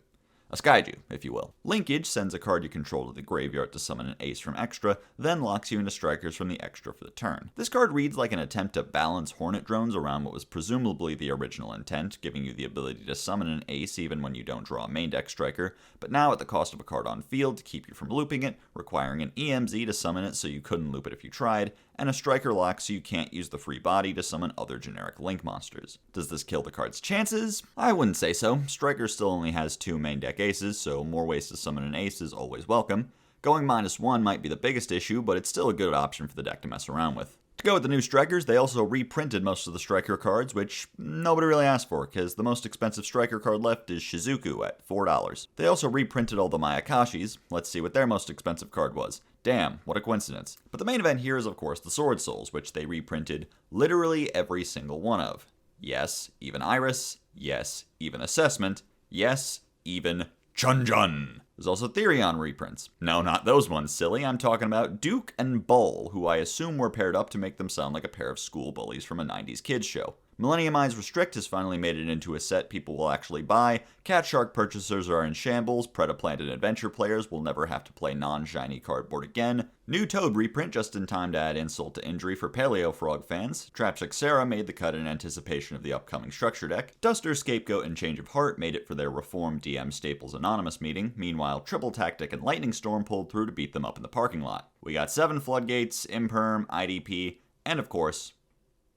A Skyju, if you will. Linkage sends a card you control to the graveyard to summon an ace from extra, then locks you into strikers from the extra for the turn. This card reads like an attempt to balance Hornet drones around what was presumably the original intent, giving you the ability to summon an ace even when you don't draw a main deck striker, but now at the cost of a card on field to keep you from looping it, requiring an EMZ to summon it so you couldn't loop it if you tried, and a striker lock so you can't use the free body to summon other generic link monsters. Does this kill the card's chances? I wouldn't say so. Striker still only has 2 main deck aces, so more ways to summon an ace is always welcome. Going -1 might be the biggest issue, but it's still a good option for the deck to mess around with. To go with the new strikers, they also reprinted most of the striker cards, which nobody really asked for, because the most expensive striker card left is Shizuku at $4. They also reprinted all the Mayakashis. Let's see what their most expensive card was. Damn, what a coincidence. But the main event here is of course the Sword Souls, which they reprinted literally every single one of. Yes, even Iris. Yes, even Assessment. Yes, even Chunjun. There's also Therion reprints. No, not those ones, silly. I'm talking about Duke and Bull, who I assume were paired up to make them sound like a pair of school bullies from a 90s kids show. Millennium Eyes Restrict has finally made it into a set people will actually buy. Cat Shark purchasers are in shambles. Predaplant and Adventure players will never have to play non-shiny cardboard again. New Toad reprint just in time to add insult to injury for Paleo Frog fans. Trapsic Sarah made the cut in anticipation of the upcoming structure deck. Duster, Scapegoat, and Change of Heart made it for their Reform DM Staples Anonymous meeting. Meanwhile, Triple Tactic and Lightning Storm pulled through to beat them up in the parking lot. We got 7 Floodgates, Imperm, IDP, and of course,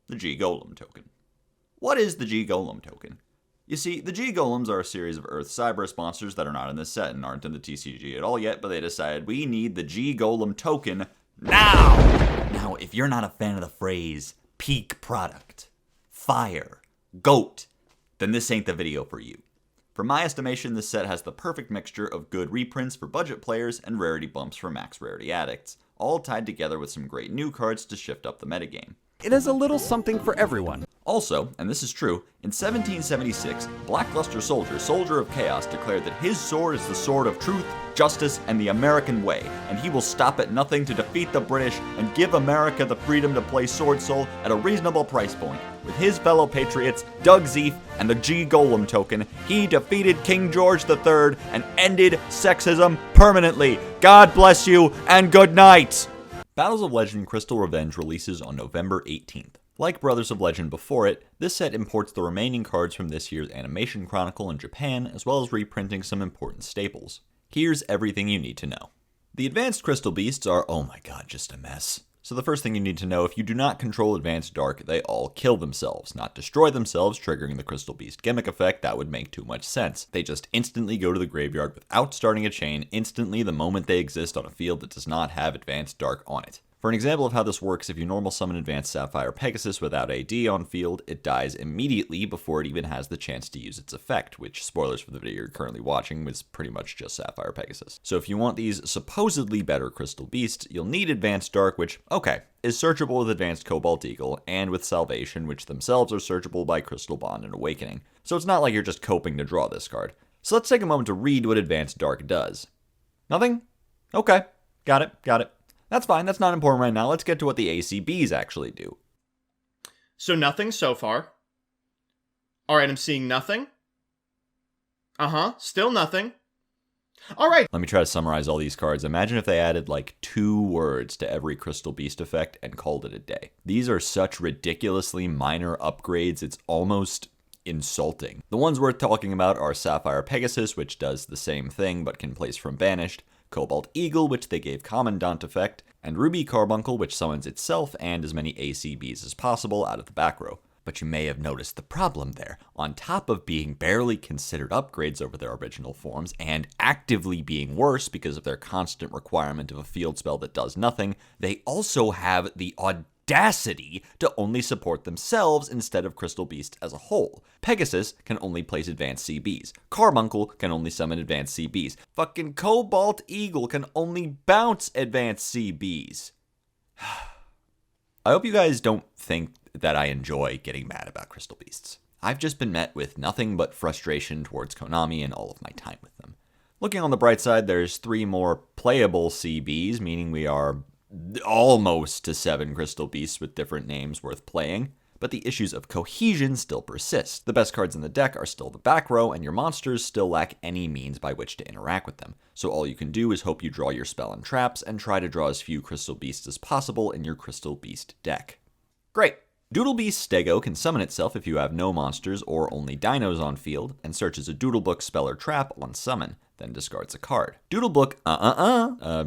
the G-Golem token. What is the G-Golem token? You see, the G-Golems are a series of Earth Cyberus monsters that are not in this set and aren't in the TCG at all yet, but they decided we need the G-Golem token now! Now, if you're not a fan of the phrase, peak product, fire, goat, then this ain't the video for you. From my estimation, this set has the perfect mixture of good reprints for budget players and rarity bumps for max rarity addicts, all tied together with some great new cards to shift up the metagame. It has a little something for everyone. Also, and this is true, in 1776, Blackluster Soldier, Soldier of Chaos, declared that his sword is the sword of truth, justice, and the American way, and he will stop at nothing to defeat the British and give America the freedom to play Sword Soul at a reasonable price point. With his fellow patriots, Doug Zeef, and the G-Golem token, he defeated King George III and ended sexism permanently. God bless you, and good night! Battles of Legend Crystal Revenge releases on November 18th. Like Brothers of Legend before it, this set imports the remaining cards from this year's Animation Chronicle in Japan, as well as reprinting some important staples. Here's everything you need to know. The advanced Crystal Beasts are, oh my god, just a mess. So the first thing you need to know, if you do not control Advanced Dark, they all kill themselves, not destroy themselves, triggering the Crystal Beast gimmick effect. That would make too much sense. They just instantly go to the graveyard without starting a chain, instantly the moment they exist on a field that does not have Advanced Dark on it. For an example of how this works, if you normal summon Advanced Sapphire Pegasus without AD on field, it dies immediately before it even has the chance to use its effect, which, spoilers for the video you're currently watching, was pretty much just Sapphire Pegasus. So if you want these supposedly better Crystal Beasts, you'll need Advanced Dark, which, okay, is searchable with Advanced Cobalt Eagle, and with Salvation, which themselves are searchable by Crystal Bond and Awakening. So it's not like you're just coping to draw this card. So let's take a moment to read what Advanced Dark does. Nothing? Okay, got it. That's fine, that's not important right now. Let's get to what the ACBs actually do. So nothing so far. Alright, I'm seeing nothing. Still nothing. Alright. Let me try to summarize all these cards. Imagine if they added like 2 words to every Crystal Beast effect and called it a day. These are such ridiculously minor upgrades, it's almost insulting. The ones worth talking about are Sapphire Pegasus, which does the same thing but can place from Banished, Cobalt Eagle, which they gave Commandant effect, and Ruby Carbuncle, which summons itself and as many ACBs as possible out of the back row. But you may have noticed the problem there. On top of being barely considered upgrades over their original forms, and actively being worse because of their constant requirement of a field spell that does nothing, they also have the audacity to only support themselves instead of Crystal Beast as a whole. Pegasus can only place advanced CBs. Carbuncle can only summon advanced CBs. Fucking Cobalt Eagle can only bounce advanced CBs. I hope you guys don't think that I enjoy getting mad about Crystal Beasts. I've just been met with nothing but frustration towards Konami and all of my time with them. Looking on the bright side, there's 3 more playable CBs, meaning we are almost to 7 Crystal Beasts with different names worth playing, but the issues of cohesion still persist. The best cards in the deck are still the back row, and your monsters still lack any means by which to interact with them. So all you can do is hope you draw your spell and traps, and try to draw as few Crystal Beasts as possible in your Crystal Beast deck. Great! Doodle Beast Stego can summon itself if you have no monsters or only dinos on field, and searches a Doodlebook spell or trap on summon, then discards a card. Doodlebook,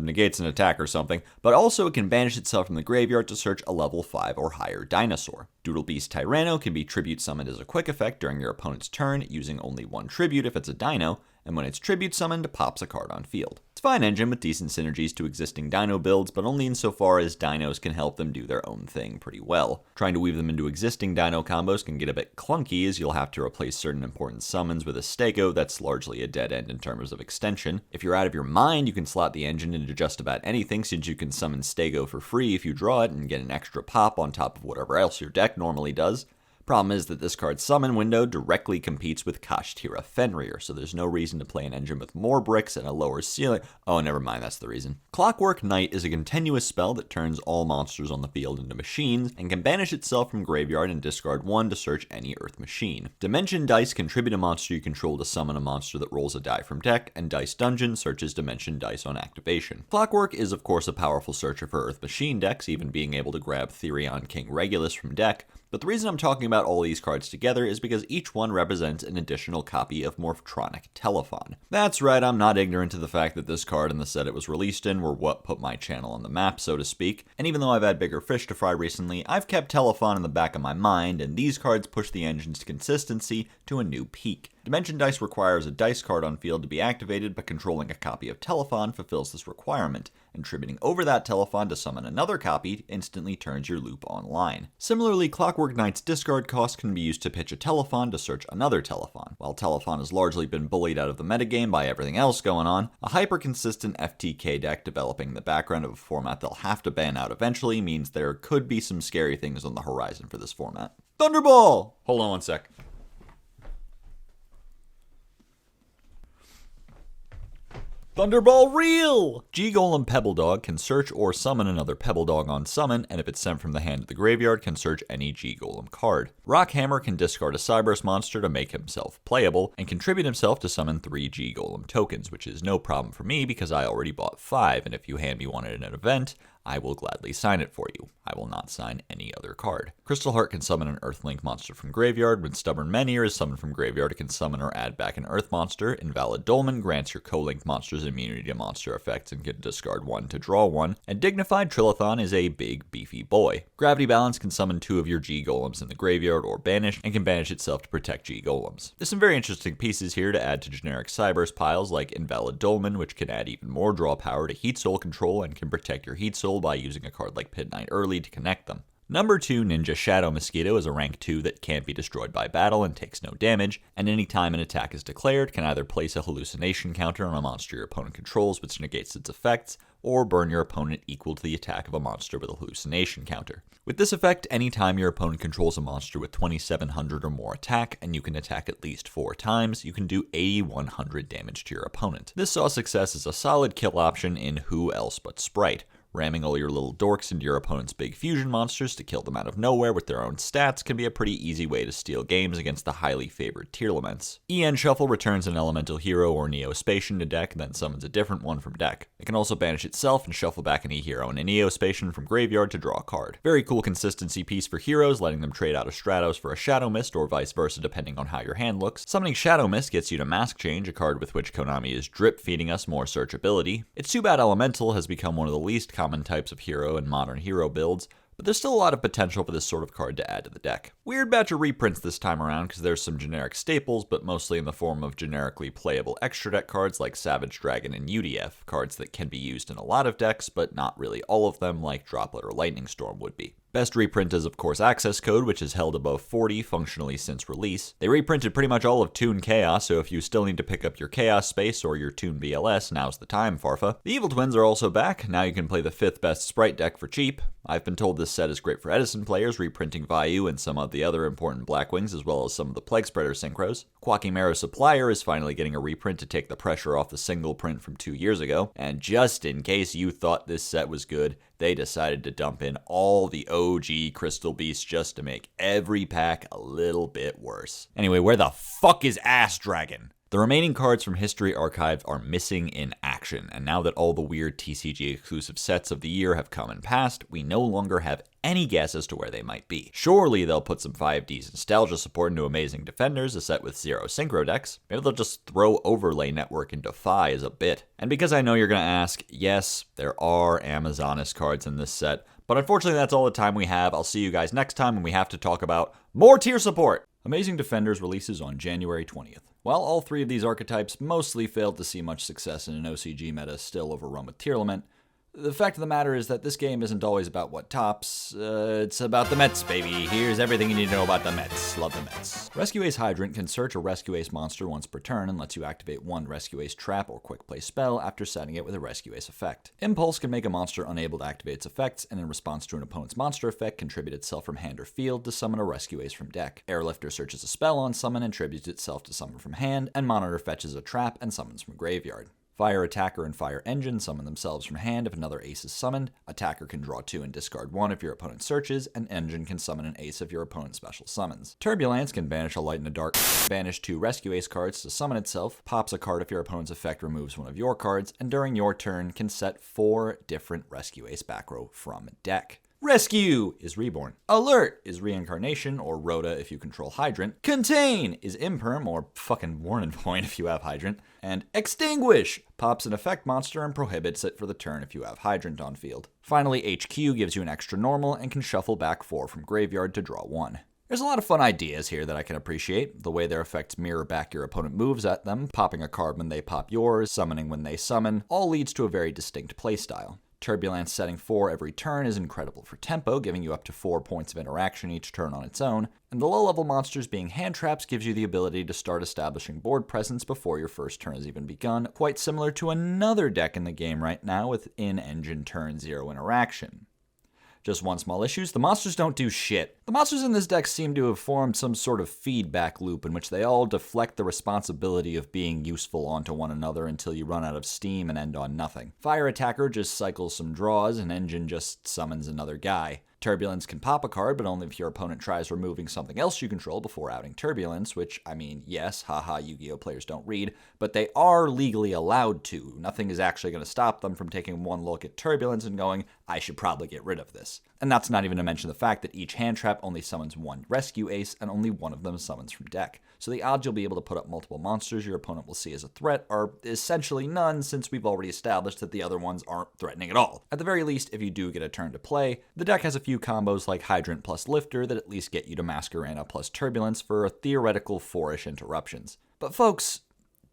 negates an attack or something, but also it can banish itself from the graveyard to search a level 5 or higher dinosaur. Doodle Beast Tyranno can be tribute summoned as a quick effect during your opponent's turn, using only 1 tribute if it's a dino, and when it's tribute summoned, pops a card on field. It's a fine engine with decent synergies to existing dino builds, but only insofar as dinos can help them do their own thing pretty well. Trying to weave them into existing dino combos can get a bit clunky, as you'll have to replace certain important summons with a Stego that's largely a dead end in terms of extension. If you're out of your mind, you can slot the engine into just about anything, since you can summon Stego for free if you draw it and get an extra pop on top of whatever else your deck normally does. Problem is that this card's summon window directly competes with Kashtira Fenrir, so there's no reason to play an engine with more bricks and a lower ceiling. Oh, never mind, that's the reason. Clockwork Knight is a continuous spell that turns all monsters on the field into machines, and can banish itself from graveyard and discard 1 to search any Earth machine. Dimension Dice contribute a monster you control to summon a monster that rolls a die from deck, and Dice Dungeon searches Dimension Dice on activation. Clockwork is of course a powerful searcher for Earth machine decks, even being able to grab Therion King Regulus from deck, but the reason I'm talking about all these cards together is because each one represents an additional copy of Morphtronic Telephon. That's right, I'm not ignorant to the fact that this card and the set it was released in were what put my channel on the map, so to speak, and even though I've had bigger fish to fry recently, I've kept Telephon in the back of my mind, and these cards push the engine's consistency to a new peak. Dimension Dice requires a dice card on field to be activated, but controlling a copy of Telephon fulfills this requirement, and tributing over that Telephon to summon another copy instantly turns your loop online. Similarly, Clockwork Knight's discard cost can be used to pitch a Telephon to search another Telephon. While Telephon has largely been bullied out of the metagame by everything else going on, a hyper-consistent FTK deck developing in the background of a format they'll have to ban out eventually means there could be some scary things on the horizon for this format. Thunderball! Hold on one sec. Thunderball Reel! G-Golem Pebble Dog can search or summon another Pebble Dog on summon, and if it's sent from the hand to the graveyard, can search any G-Golem card. Rockhammer can discard a Cyberse monster to make himself playable, and contribute himself to summon 3 G-Golem tokens, which is no problem for me because I already bought 5, and if you hand me one at an event, I will gladly sign it for you. I will not sign any other card. Crystal Heart can summon an Earthlink monster from graveyard. When Stubborn Menhir is summoned from graveyard, it can summon or add back an Earth monster. Invalid Dolmen grants your co-linked monsters immunity to monster effects and can discard 1 to draw 1. And Dignified Trillathon is a big, beefy boy. Gravity Balance can summon 2 of your G-Golems in the graveyard or banish, and can banish itself to protect G-Golems. There's some very interesting pieces here to add to generic Cyberse piles, like Invalid Dolmen, which can add even more draw power to Heat Soul control and can protect your Heat Soul by using a card like Pit Knight early to connect them. Number 2, Ninja Shadow Mosquito is a rank 2 that can't be destroyed by battle and takes no damage, and any time an attack is declared, can either place a hallucination counter on a monster your opponent controls, which negates its effects, or burn your opponent equal to the attack of a monster with a hallucination counter. With this effect, anytime your opponent controls a monster with 2700 or more attack, and you can attack at least 4 times, you can do 8100 damage to your opponent. This saw success as a solid kill option in Who Else But Sprite. Ramming all your little dorks into your opponent's big fusion monsters to kill them out of nowhere with their own stats can be a pretty easy way to steal games against the highly favored tier laments. EN Shuffle returns an elemental hero or Neospatian to deck, then summons a different one from deck. It can also banish itself and shuffle back an E-hero and a Neospatian from graveyard to draw a card. Very cool consistency piece for heroes, letting them trade out a Stratos for a Shadow Mist or vice versa depending on how your hand looks. Summoning Shadow Mist gets you to Mask Change, a card with which Konami is drip feeding us more searchability. It's too bad Elemental has become one of the least common types of hero in modern hero builds, but there's still a lot of potential for this sort of card to add to the deck. Weird batch of reprints this time around because there's some generic staples, but mostly in the form of generically playable extra deck cards like Savage Dragon and UDF, cards that can be used in a lot of decks, but not really all of them like Droplet or Lightning Storm would be. Best reprint is of course Access Code, which is held above 40 functionally since release. They reprinted pretty much all of Toon Chaos, so if you still need to pick up your Chaos space or your Toon BLS, now's the time, Farfa. The Evil Twins are also back. Now you can play the 5th best Sprite deck for cheap. I've been told this set is great for Edison players, reprinting Vayu and some of the other important Blackwings, as well as some of the Plague Spreader synchros. Quackimero Supplier is finally getting a reprint to take the pressure off the single print from 2 years ago. And just in case you thought this set was good, they decided to dump in all the OG Crystal Beasts just to make every pack a little bit worse. Anyway, where the fuck is Ass Dragon? The remaining cards from History Archive are missing in action, and now that all the weird TCG exclusive sets of the year have come and passed, we no longer have any guess as to where they might be. Surely they'll put some 5D's nostalgia support into Amazing Defenders, a set with 0 synchro decks. Maybe they'll just throw Overlay Network into Fi as a bit. And because I know you're gonna ask, yes, there are Amazonas cards in this set, but unfortunately that's all the time we have. I'll see you guys next time when we have to talk about more tier support! Amazing Defenders releases on January 20th. While all 3 of these archetypes mostly failed to see much success in an OCG meta still overrun with Tearlament, The fact of the matter is that this game isn't always about what tops, it's about the Mets, baby. Here's everything you need to know about the Mets. Love the Mets. Rescue Ace Hydrant can search a Rescue Ace monster once per turn and lets you activate one Rescue Ace trap or quick play spell after setting it with a Rescue Ace effect. Impulse can make a monster unable to activate its effects, and in response to an opponent's monster effect, contribute itself from hand or field to summon a Rescue Ace from deck. Airlifter searches a spell on summon and tributes itself to summon from hand, and Monitor fetches a trap and summons from graveyard. Fire Attacker and Fire Engine summon themselves from hand if another ace is summoned. Attacker can draw 2 and discard 1 if your opponent searches, and Engine can summon an ace if your opponent special summons. Turbulence can banish a light and a dark, banish 2 Rescue Ace cards to summon itself, pops a card if your opponent's effect removes one of your cards, and during your turn can set 4 different Rescue Ace back row from deck. Rescue is Reborn. Alert is Reincarnation, or Rhoda if you control Hydrant. Contain is Imperm, or fucking Warning Point if you have Hydrant. And Extinguish pops an effect monster and prohibits it for the turn if you have Hydrant on field. Finally, HQ gives you an extra normal and can shuffle back 4 from graveyard to draw 1. There's a lot of fun ideas here that I can appreciate. The way their effects mirror back your opponent moves at them, popping a card when they pop yours, summoning when they summon, all leads to a very distinct playstyle. Turbulence setting 4 every turn is incredible for tempo, giving you up to 4 points of interaction each turn on its own, and the low-level monsters being hand traps gives you the ability to start establishing board presence before your first turn has even begun, quite similar to another deck in the game right now with in-engine turn 0 interaction. Just one small issue, the monsters don't do shit. The monsters in this deck seem to have formed some sort of feedback loop in which they all deflect the responsibility of being useful onto one another until you run out of steam and end on nothing. Fire Attacker just cycles some draws, and Engine just summons another guy. Turbulence can pop a card, but only if your opponent tries removing something else you control before outing Turbulence, which, I mean, yes, haha, Yu-Gi-Oh! Players don't read, but they are legally allowed to. Nothing is actually going to stop them from taking one look at Turbulence and going, I should probably get rid of this. And that's not even to mention the fact that each hand trap only summons one Rescue Ace, and only one of them summons from deck. So the odds you'll be able to put up multiple monsters your opponent will see as a threat are essentially none, since we've already established that the other ones aren't threatening at all. At the very least, if you do get a turn to play, the deck has a few combos like Hydrant plus Lifter that at least get you to Masquerena plus Turbulence for a theoretical 4-ish interruptions. But folks,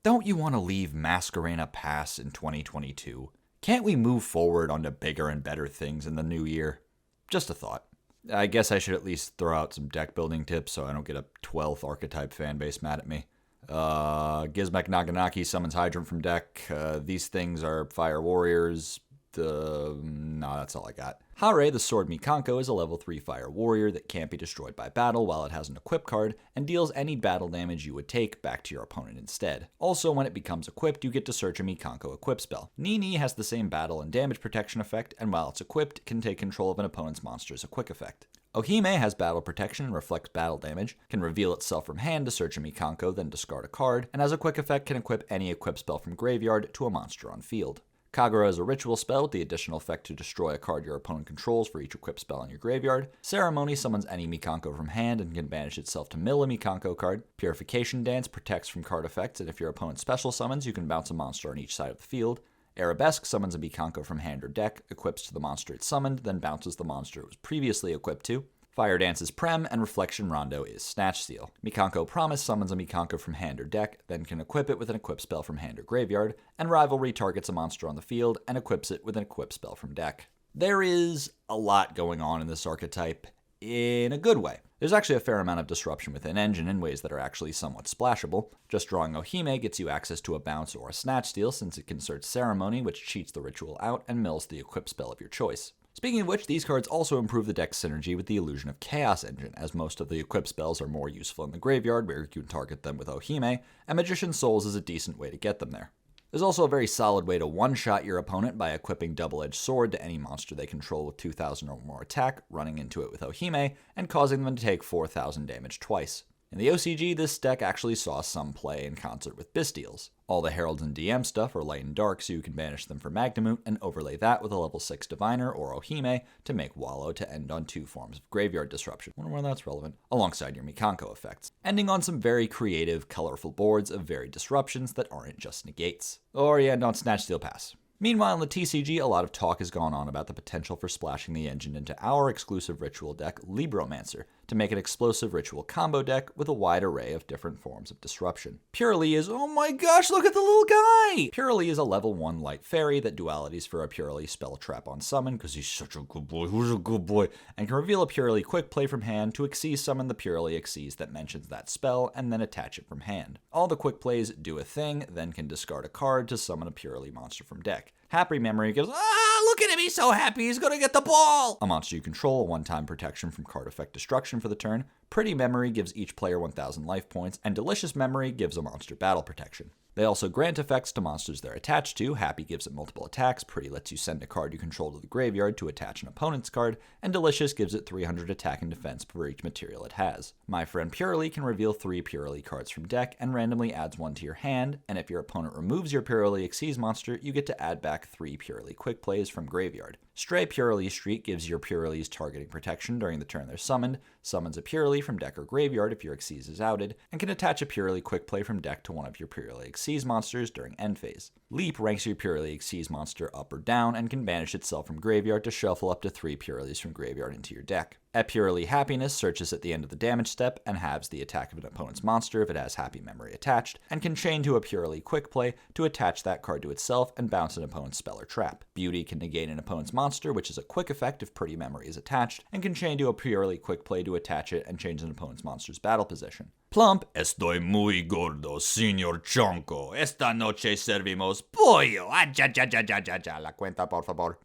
don't you want to leave Masquerena pass in 2022? Can't we move forward onto bigger and better things in the new year? Just a thought. I guess I should at least throw out some deck building tips so I don't get a 12th archetype fanbase mad at me. Gizmek Naganaki summons Hydrant from deck. These things are Fire Warriors. No, that's all I got. Hare, the Sword Mikanko, is a level 3 Fire Warrior that can't be destroyed by battle while it has an equip card, and deals any battle damage you would take back to your opponent instead. Also, when it becomes equipped, you get to search a Mikanko equip spell. Nini has the same battle and damage protection effect, and while it's equipped, can take control of an opponent's monster as a quick effect. Ohime has battle protection and reflects battle damage, can reveal itself from hand to search a Mikanko, then discard a card, and as a quick effect can equip any equip spell from graveyard to a monster on field. Kagura is a ritual spell with the additional effect to destroy a card your opponent controls for each equipped spell in your graveyard. Ceremony summons any Mikanko from hand and can banish itself to mill a Mikanko card. Purification Dance protects from card effects, and if your opponent special summons, you can bounce a monster on each side of the field. Arabesque summons a Mikanko from hand or deck, equips to the monster it summoned, then bounces the monster it was previously equipped to. Fire Dance is Prem, and Reflection Rondo is Snatch Steal. Mikanko Promise summons a Mikanko from hand or deck, then can equip it with an equip spell from hand or graveyard, and Rivalry targets a monster on the field and equips it with an equip spell from deck. There is a lot going on in this archetype, in a good way. There's actually a fair amount of disruption within Engine in ways that are actually somewhat splashable. Just drawing Ohime gets you access to a bounce or a Snatch Steal, since it can search Ceremony, which cheats the ritual out and mills the equip spell of your choice. Speaking of which, these cards also improve the deck's synergy with the Illusion of Chaos Engine, as most of the equip spells are more useful in the graveyard, where you can target them with Ohime, and Magician's Souls is a decent way to get them there. There's also a very solid way to one-shot your opponent by equipping Double-Edged Sword to any monster they control with 2,000 or more attack, running into it with Ohime, and causing them to take 4,000 damage twice. In the OCG, this deck actually saw some play in concert with Bystials. All the Heralds and DM stuff are light and dark, so you can banish them for Magnamut and overlay that with a level 6 Diviner or Ohime to make Wallow to end on 2 forms of Graveyard Disruption. Wonder why that's relevant. Alongside your Mikanko effects. Ending on some very creative, colorful boards of varied disruptions that aren't just negates. Or you end on Snatch Steal Pass. Meanwhile, in the TCG, a lot of talk has gone on about the potential for splashing the Engine into our exclusive ritual deck, Libromancer, to make an explosive ritual combo deck with a wide array of different forms of disruption. Purely is, oh my gosh, look at the little guy! Purely is a level 1 light fairy that dualities for a Purely spell trap on summon, because he's such a good boy, who's a good boy, and can reveal a Purely quick play from hand to Xyz summon the Purely Xyz that mentions that spell, and then attach it from hand. All the quick plays do a thing, then can discard a card to summon a Purely monster from deck. Happy Memory gives, look at him, he's so happy, he's gonna get the ball! A monster you control, a one-time protection from card effect destruction for the turn. Pretty Memory gives each player 1,000 life points, and Delicious Memory gives a monster battle protection. They also grant effects to monsters they're attached to. Happy gives it multiple attacks, Pretty lets you send a card you control to the graveyard to attach an opponent's card, and Delicious gives it 300 attack and defense per each material it has. My Friend Purely can reveal 3 Purely cards from deck and randomly adds 1 to your hand, and if your opponent removes your Purely Xyz monster, you get to add back 3 Purely quick plays from graveyard. Stray Purely Streak gives your Pureleys targeting protection during the turn they're summoned, summons a Purely from deck or graveyard if your Xyz is outed, and can attach a Purely quick play from deck to one of your Purely Xyz monsters during end phase. Leap ranks your Purely Xyz monster up or down and can banish itself from graveyard to shuffle up to 3 Pureles from graveyard into your deck. Purely Happiness searches at the end of the damage step and halves the attack of an opponent's monster if it has Happy Memory attached, and can chain to a Purely quick play to attach that card to itself and bounce an opponent's spell or trap. Beauty can negate an opponent's monster, which is a quick effect if Pretty Memory is attached, and can chain to a Purely quick play to attach it and change an opponent's monster's battle position. Plump, estoy muy gordo, señor Chonco. Esta noche servimos pollo. La cuenta, por favor.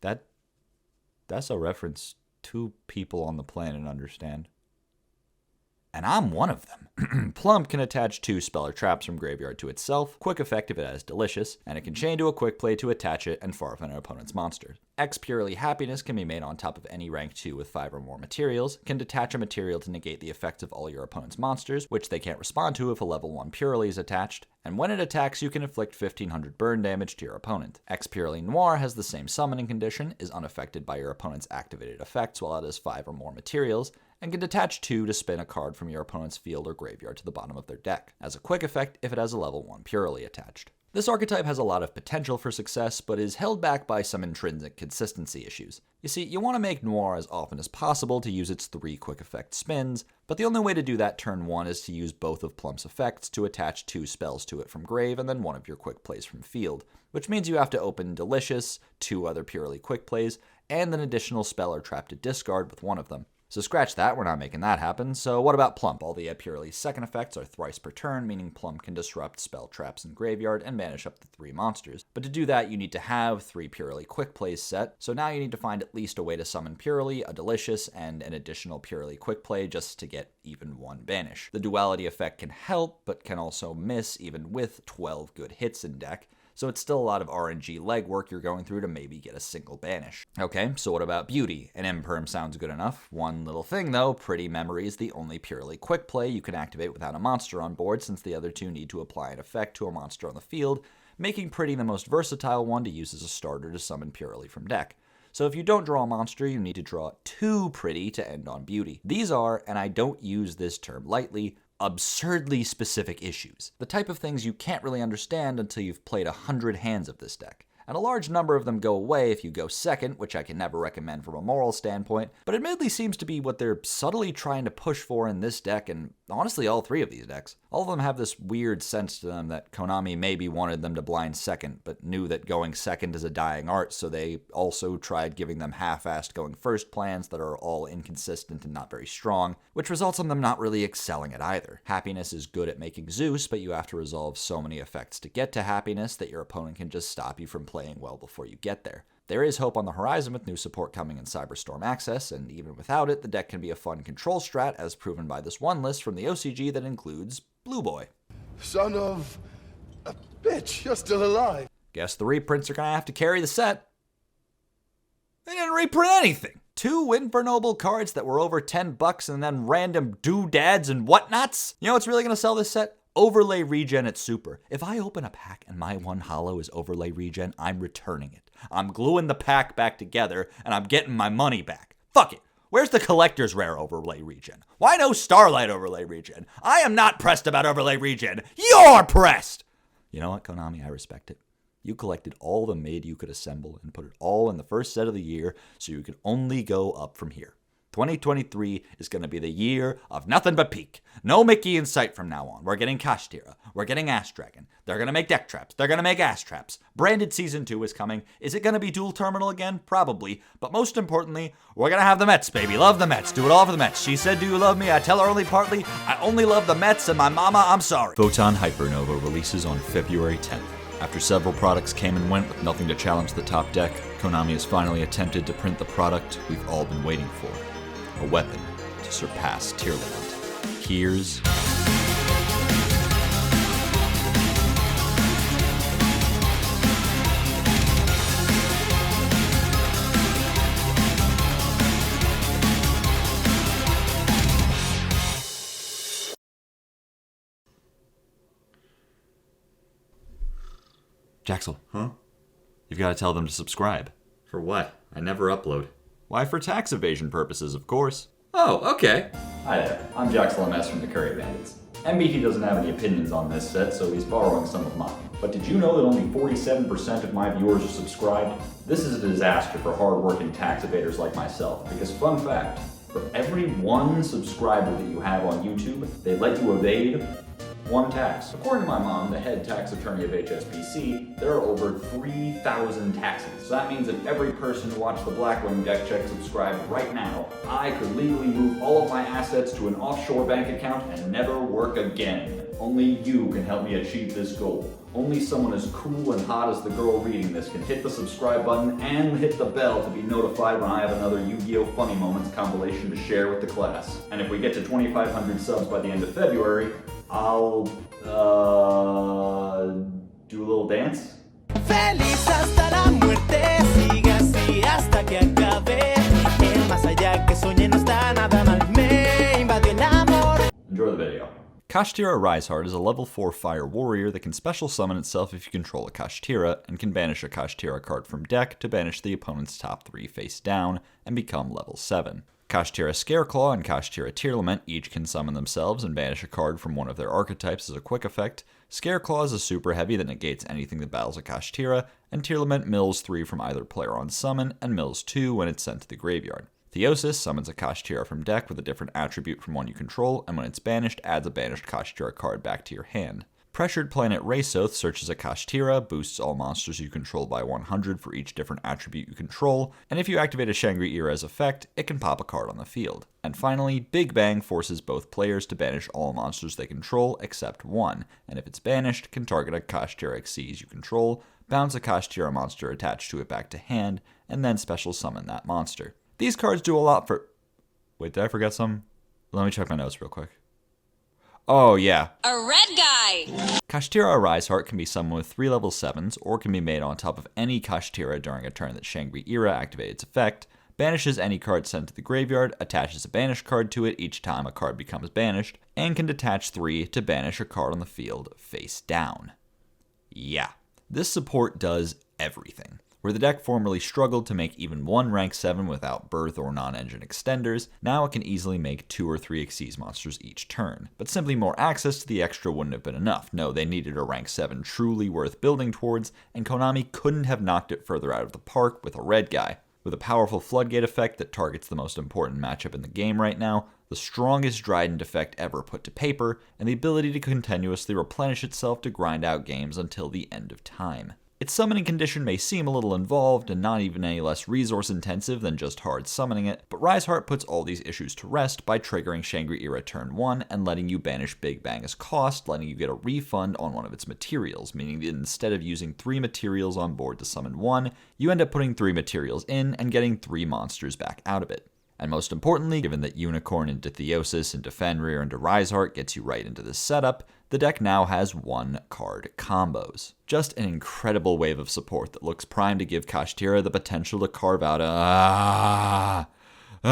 That's a reference 2 people on the planet understand. And I'm one of them. Plump can attach 2 spell or traps from graveyard to itself, quick effect if it has Delicious, and it can chain to a quick play to attach it and forfeit an opponent's monster. X Purely Happiness can be made on top of any rank 2 with 5 or more materials, can detach a material to negate the effects of all your opponent's monsters, which they can't respond to if a level 1 Purely is attached, and when it attacks you can inflict 1500 burn damage to your opponent. X Purely Noir has the same summoning condition, is unaffected by your opponent's activated effects while it has 5 or more materials, and can detach 2 to spin a card from your opponent's field or graveyard to the bottom of their deck, as a quick effect if it has a level 1 Purely attached. This archetype has a lot of potential for success, but is held back by some intrinsic consistency issues. You see, you want to make Noir as often as possible to use its 3 quick effect spins, but the only way to do that turn 1 is to use both of Plump's effects to attach 2 spells to it from grave and then one of your quick plays from field, which means you have to open Delicious, 2 other Purely quick plays, and an additional spell or trap to discard with one of them. So scratch that, we're not making that happen. So what about Plump? All the Purely's second effects are thrice per turn, meaning Plump can disrupt spell traps in graveyard and banish up to 3 monsters. But to do that, you need to have 3 Purely quick plays set, so now you need to find at least a way to summon Purely, a Delicious, and an additional Purely quick play just to get even 1 banish. The duality effect can help, but can also miss even with 12 good hits in deck. So it's still a lot of RNG legwork you're going through to maybe get a single banish. Okay, so what about Beauty? An Imperm sounds good enough. One little thing though, Pretty Memory is the only Purely quick play you can activate without a monster on board, since the other 2 need to apply an effect to a monster on the field, making Pretty the most versatile one to use as a starter to summon Purely from deck. So if you don't draw a monster, you need to draw 2 Pretty to end on Beauty. These are, and I don't use this term lightly, absurdly specific issues. The type of things you can't really understand until you've played 100 hands of this deck. And a large number of them go away if you go second, which I can never recommend from a moral standpoint, but admittedly seems to be what they're subtly trying to push for in this deck, and honestly all 3 of these decks. All of them have this weird sense to them that Konami maybe wanted them to blind second, but knew that going second is a dying art, so they also tried giving them half-assed going first plans that are all inconsistent and not very strong, which results in them not really excelling at either. Happiness is good at making Zeus, but you have to resolve so many effects to get to Happiness that your opponent can just stop you from playing well before you get there. There is hope on the horizon with new support coming in Cyberstorm Access, and even without it, the deck can be a fun control strat, as proven by this one list from the OCG that includes Blue Boy. Son of a bitch, you're still alive. Guess the reprints are gonna have to carry the set. They didn't reprint anything. 2 Infernoble cards that were over $10 and then random doodads and whatnots. You know what's really gonna sell this set? Overlay Regen at Super. If I open a pack and my one holo is Overlay Regen, I'm returning it. I'm gluing the pack back together and I'm getting my money back. Fuck it. Where's the Collector's Rare Overlay Regen? Why no Starlight Overlay Regen? I am not pressed about Overlay Regen. You're pressed! You know what, Konami? I respect it. You collected all the maid you could assemble and put it all in the first set of the year so you could only go up from here. 2023 is going to be the year of nothing but peak. No Mickey in sight from now on. We're getting Kashtira. We're getting Ass Dragon. They're going to make deck traps. They're going to make ass traps. Branded Season 2 is coming. Is it going to be dual terminal again? Probably. But most importantly, we're going to have the Mets, baby. Love the Mets. Do it all for the Mets. She said, do you love me? I tell her only partly. I only love the Mets and my mama, I'm sorry. Photon Hypernova releases on February 10th. After several products came and went with nothing to challenge the top deck, Konami has finally attempted to print the product we've all been waiting for. A weapon to surpass Tearlament. Here's Jaxel. Huh? You've got to tell them to subscribe. For what? I never upload. Why, for tax evasion purposes, of course. Oh, okay. Hi there, I'm Jaxel MS from the Curry Bandits. MBT doesn't have any opinions on this set, so he's borrowing some of mine. But did you know that only 47% of my viewers are subscribed? This is a disaster for hard-working tax evaders like myself, because fun fact, for every one subscriber that you have on YouTube, they let you evade one tax. According to my mom, the head tax attorney of HSBC, there are over 3,000 taxes. So that means that every person who watched the Blackwing deck check subscribed right now, I could legally move all of my assets to an offshore bank account and never work again. Only you can help me achieve this goal. Only someone as cool and hot as the girl reading this can hit the subscribe button and hit the bell to be notified when I have another Yu-Gi-Oh! Funny Moments compilation to share with the class. And if we get to 2,500 subs by the end of February, I'll, do a little dance? Feliz hasta la muerte, siga así hasta que acabe. El más allá que soñé no está nada mal, me invadió el amor. Enjoy the video. Kashtira Riseheart is a level 4 fire warrior that can special summon itself if you control a Kashtira, and can banish a Kashtira card from deck to banish the opponent's top 3 face down and become level 7. Kashtira Scareclaw and Kashtira Tearlament each can summon themselves and banish a card from one of their archetypes as a quick effect. Scareclaw is a super heavy that negates anything that battles a Kashtira, and Tearlament mills 3 from either player on summon and mills 2 when it's sent to the graveyard. Theosis summons a Kashtira from deck with a different attribute from one you control, and when it's banished, adds a banished Kashtira card back to your hand. Pressured Planet Raysoth searches a Kashtira, boosts all monsters you control by 100 for each different attribute you control, and if you activate a Shangri-Era's effect, it can pop a card on the field. And finally, Big Bang forces both players to banish all monsters they control except one, and if it's banished, can target a Kashtira Xyz you control, bounce a Kashtira monster attached to it back to hand, and then special summon that monster. These cards do a lot for... Wait, did I forget some? Let me check my notes real quick. Oh, yeah. A red guy! Kashtira Riseheart can be summoned with 3 level 7s, or can be made on top of any Kashtira during a turn that Shangri-Era activates its effect, banishes any card sent to the graveyard, attaches a banished card to it each time a card becomes banished, and can detach 3 to banish a card on the field face down. Yeah. This support does everything. Where the deck formerly struggled to make even one rank 7 without birth or non-engine extenders, now it can easily make 2 or 3 Xyz monsters each turn. But simply more access to the extra wouldn't have been enough. No, they needed a rank 7 truly worth building towards, and Konami couldn't have knocked it further out of the park with a red guy. With a powerful floodgate effect that targets the most important matchup in the game right now, the strongest Dryden effect ever put to paper, and the ability to continuously replenish itself to grind out games until the end of time. Its summoning condition may seem a little involved and not even any less resource intensive than just hard summoning it, but Riseheart puts all these issues to rest by triggering Shangri-Era turn 1 and letting you banish Big Bang as cost, letting you get a refund on one of its materials, meaning that instead of using 3 materials on board to summon 1, you end up putting 3 materials in and getting 3 monsters back out of it. And most importantly, given that Unicorn into Theosis into Fenrir into Riseheart gets you right into this setup, the deck now has 1-card combos. Just an incredible wave of support that looks primed to give Kashtira the potential to carve out a in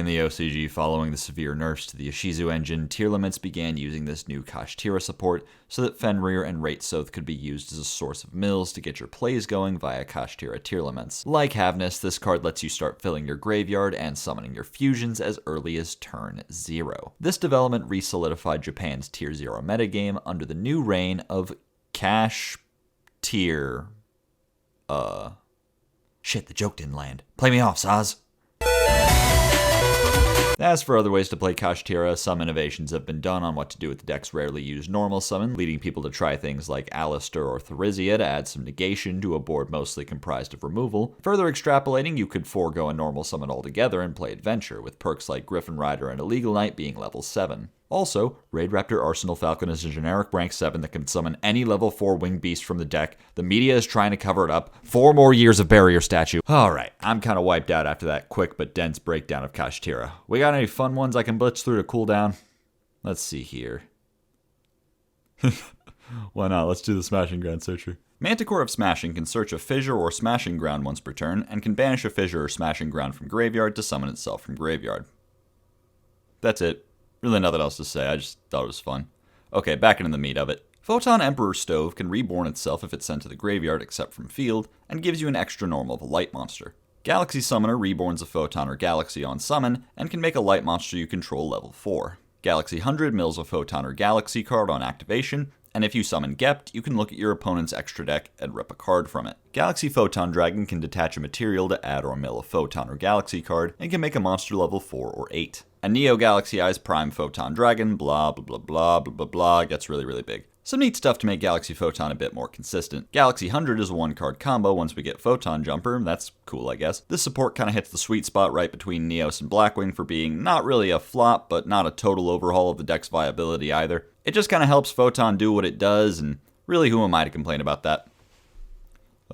the OCG, following the severe nerfs to the Ishizu engine, Tearlaments began using this new Kashtira support so that Fenrir and Raysoth could be used as a source of mills to get your plays going via Kashtira Tearlaments. Like Havness, this card lets you start filling your graveyard and summoning your fusions as early as turn 0. This development re-solidified Japan's Tier 0 metagame under the new reign of Cash Tier Shit, the joke didn't land. Play me off, Saz. As for other ways to play Kashtira, some innovations have been done on what to do with the deck's rarely used normal summon, leading people to try things like Alistair or Therizia to add some negation to a board mostly comprised of removal. Further extrapolating, you could forego a normal summon altogether and play Adventure, with perks like Griffin Rider and Illegal Knight being level 7. Also, Raid Raptor Arsenal Falcon is a generic rank 7 that can summon any level 4 winged beast from the deck. The media is trying to cover it up. 4 more years of Barrier Statue. Alright, I'm kind of wiped out after that quick but dense breakdown of Kashtira. We got any fun ones I can blitz through to cool down? Let's see here. Why not? Let's do the Smashing Ground Searcher. Manticore of Smashing can search a fissure or smashing ground once per turn, and can banish a fissure or smashing ground from graveyard to summon itself from graveyard. That's it. Really nothing else to say, I just thought it was fun. Okay, back into the meat of it. Photon Emperor Stove can reborn itself if it's sent to the graveyard except from field, and gives you an extra normal of a light monster. Galaxy Summoner reborns a Photon or Galaxy on summon, and can make a light monster you control level 4. Galaxy 100 mills a Photon or Galaxy card on activation, and if you summon Gept, you can look at your opponent's extra deck and rip a card from it. Galaxy Photon Dragon can detach a material to add or mill a Photon or Galaxy card, and can make a monster level 4 or 8. A Neo Galaxy Eyes Prime Photon Dragon, blah blah blah blah blah blah blah, gets really big. Some neat stuff to make Galaxy Photon a bit more consistent. Galaxy 100 is a 1-card combo once we get Photon Jumper, that's cool I guess. This support kinda hits the sweet spot right between Neos and Blackwing for being not really a flop, but not a total overhaul of the deck's viability either. It just kinda helps Photon do what it does, and really who am I to complain about that?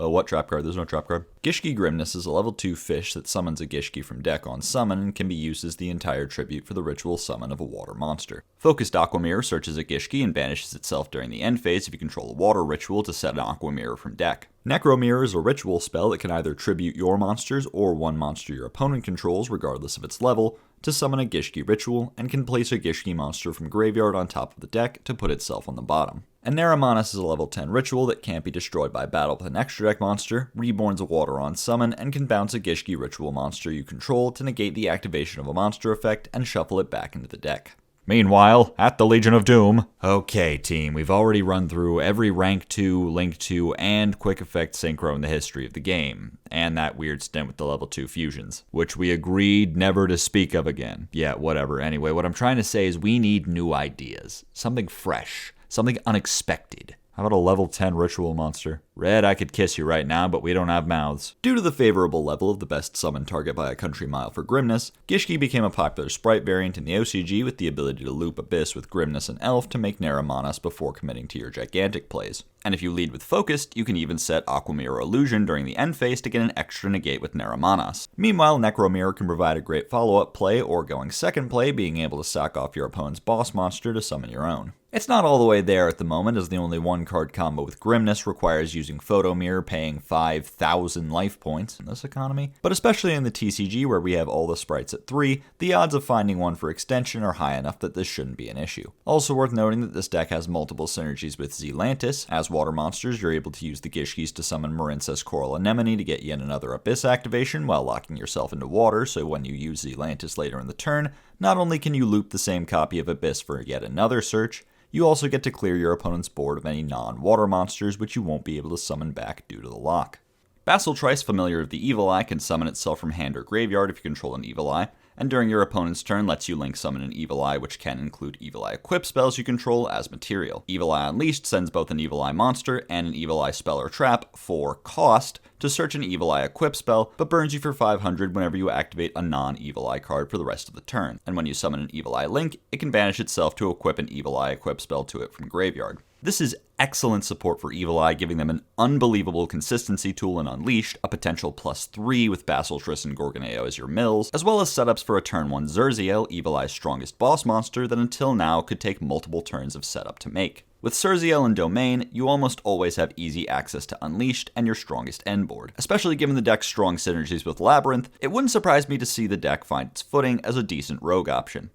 What trap card? There's no trap card. Gishki Grimness is a level 2 fish that summons a Gishki from deck on summon and can be used as the entire tribute for the ritual summon of a water monster. Focused Aquamirror searches a Gishki and banishes itself during the end phase if you control a water ritual to set an Aquamirror from deck. Necromirror is a ritual spell that can either tribute your monsters or one monster your opponent controls, regardless of its level, to summon a Gishki ritual, and can place a Gishki monster from graveyard on top of the deck to put itself on the bottom. And Naramanus is a level 10 ritual that can't be destroyed by battle with an extra deck monster, reborns a water on summon, and can bounce a Gishki ritual monster you control to negate the activation of a monster effect and shuffle it back into the deck. Meanwhile, at the Legion of Doom. Okay, team, we've already run through every Rank 2, Link 2, and Quick Effect Synchro in the history of the game, and that weird stint with the level 2 fusions, which we agreed never to speak of again. Yeah, whatever. Anyway, what I'm trying to say is we need new ideas. Something fresh. Something unexpected. How about a level 10 ritual monster? Red, I could kiss you right now, but we don't have mouths. Due to the favorable level of the best summon target by a country mile for Grimness, Gishki became a popular sprite variant in the OCG with the ability to loop Abyss with Grimness and Elf to make Naramanus before committing to your gigantic plays. And if you lead with Focused, you can even set Aquamirror Illusion during the end phase to get an extra negate with Naramanus. Meanwhile, Necromirror can provide a great follow-up play or going second play, being able to sack off your opponent's boss monster to summon your own. It's not all the way there at the moment, as the only 1-card combo with Grimness requires using Photo Mirror, paying 5,000 life points in this economy. But especially in the TCG, where we have all the sprites at 3, the odds of finding one for extension are high enough that this shouldn't be an issue. Also worth noting that this deck has multiple synergies with Zelantis. As water monsters, you're able to use the Gishkis to summon Marincess Coral Anemone to get yet another Abyss activation while locking yourself into water, so when you use Zelantis later in the turn, not only can you loop the same copy of Abyss for yet another search, you also get to clear your opponent's board of any non-water monsters which you won't be able to summon back due to the lock. Basiltrice, familiar of the Evil Eye, can summon itself from hand or graveyard if you control an Evil Eye, and during your opponent's turn lets you link summon an Evil Eye, which can include Evil Eye equip spells you control as material. Evil Eye Unleashed sends both an Evil Eye monster and an Evil Eye spell or trap for cost to search an Evil Eye equip spell, but burns you for 500 whenever you activate a non-Evil Eye card for the rest of the turn. And when you summon an Evil Eye link, it can banish itself to equip an Evil Eye equip spell to it from graveyard. This is excellent support for Evil Eye, giving them an unbelievable consistency tool in Unleashed, a potential +3 with Basiltrice and Gorgoneo as your mills, as well as setups for a turn 1 Zerziel, Evil Eye's strongest boss monster that until now could take multiple turns of setup to make. With Zerziel and Domain, you almost always have easy access to Unleashed and your strongest end board. Especially given the deck's strong synergies with Labyrinth, it wouldn't surprise me to see the deck find its footing as a decent rogue option.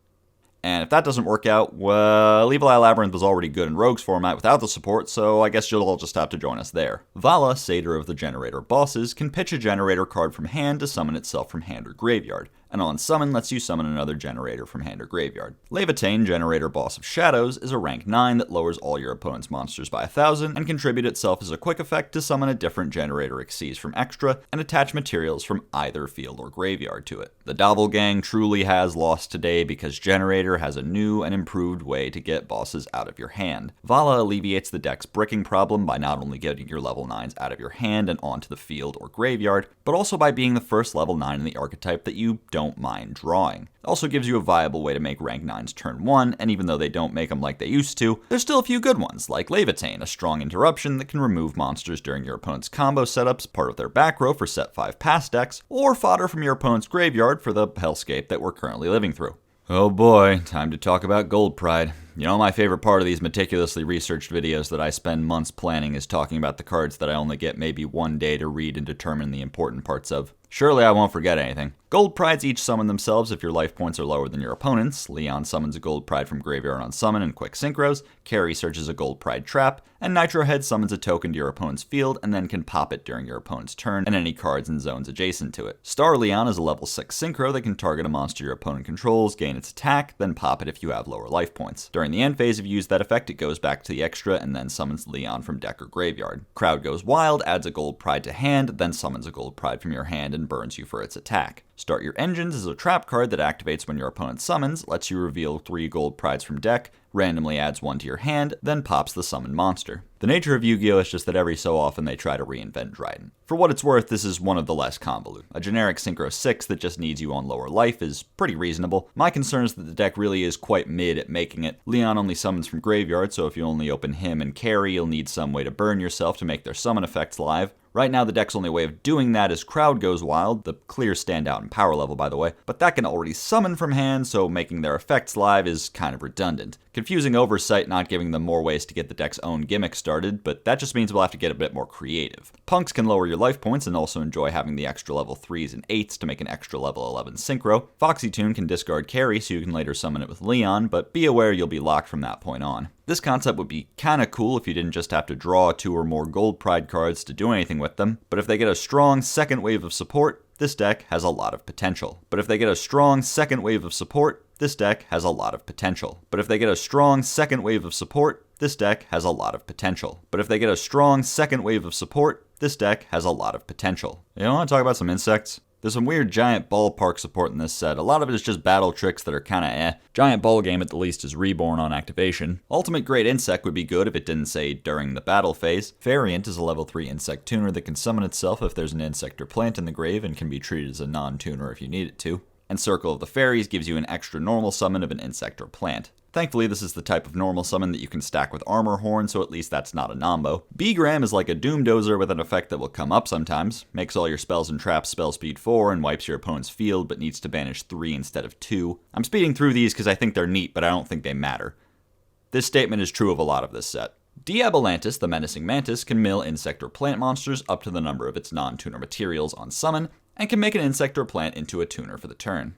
And if that doesn't work out, well, Evil Eye Labyrinth was already good in Rogue's format without the support, so I guess you'll all just have to join us there. Vala, Satyr of the Generator Bosses, can pitch a Generator card from hand to summon itself from hand or graveyard, and on summon lets you summon another generator from hand or graveyard. Levitain, Generator Boss of Shadows, is a rank 9 that lowers all your opponent's monsters by 1,000 and contribute itself as a quick effect to summon a different generator Xyz from extra and attach materials from either field or graveyard to it. The Doppelgang truly has lost today because Generator has a new and improved way to get bosses out of your hand. Vala alleviates the deck's bricking problem by not only getting your level 9s out of your hand and onto the field or graveyard, but also by being the first level 9 in the archetype that you don't mind drawing. It also gives you a viable way to make rank 9s turn 1, and even though they don't make them like they used to, there's still a few good ones, like Levitain, a strong interruption that can remove monsters during your opponent's combo setups, part of their back row for set 5 pass decks, or fodder from your opponent's graveyard for the hellscape that we're currently living through. Oh boy, time to talk about Gold Pride. You know, my favorite part of these meticulously researched videos that I spend months planning is talking about the cards that I only get maybe one day to read and determine the important parts of. Surely I won't forget anything. Gold Prides each summon themselves if your life points are lower than your opponent's. Leon summons a Gold Pride from graveyard on summon and quick synchros. Carrie searches a Gold Pride trap. And Nitro Head summons a token to your opponent's field and then can pop it during your opponent's turn and any cards and zones adjacent to it. Star Leon is a level 6 synchro that can target a monster your opponent controls, gain its attack, then pop it if you have lower life points. During the end phase, if you use that effect, it goes back to the extra and then summons Leon from deck or graveyard. Crowd Goes Wild adds a Gold Pride to hand, then summons a Gold Pride from your hand and burns you for its attack. Start Your Engines is a trap card that activates when your opponent summons, lets you reveal 3 Gold Prides from deck, randomly adds 1 to your hand, then pops the summoned monster. The nature of Yu-Gi-Oh! Is just that every so often they try to reinvent Dryden. For what it's worth, this is one of the less convoluted. A generic Synchro 6 that just needs you on lower life is pretty reasonable. My concern is that the deck really is quite mid at making it. Leon only summons from graveyard, so if you only open him and Carrie, you'll need some way to burn yourself to make their summon effects live. Right now, the deck's only way of doing that is Crowd Goes Wild, the clear standout in power level, by the way, but that can already summon from hand, so making their effects live is kind of redundant. Confusing oversight not giving them more ways to get the deck's own gimmick started, but that just means we'll have to get a bit more creative. Punks can lower your life points and also enjoy having the extra level 3s and 8s to make an extra level 11 synchro. Foxezz can discard Carrie so you can later summon it with Leon, but be aware you'll be locked from that point on. This concept would be kinda cool if you didn't just have to draw 2 or more Gold Pride cards to do anything with them, but if they get a strong second wave of support, this deck has a lot of potential. This deck has a lot of potential. You don't want to talk about some insects? There's some weird giant ballpark support in this set. A lot of it is just battle tricks that are kinda eh. Giant Ball Game at the least is reborn on activation. Ultimate Great Insect would be good if it didn't say during the battle phase. Variant is a level 3 insect tuner that can summon itself if there's an insect or plant in the grave and can be treated as a non-tuner if you need it to. And Circle of the Fairies gives you an extra normal summon of an insect or plant. Thankfully, this is the type of normal summon that you can stack with Armor Horn, so at least that's not a nombo. B-Gram is like a Doom Dozer with an effect that will come up sometimes, makes all your spells and traps spell speed 4 and wipes your opponent's field, but needs to banish 3 instead of 2. I'm speeding through these because I think they're neat, but I don't think they matter. This statement is true of a lot of this set. Diabolantis, the Menacing Mantis, can mill insect or plant monsters up to the number of its non-tuner materials on summon, and can make an insect or plant into a tuner for the turn.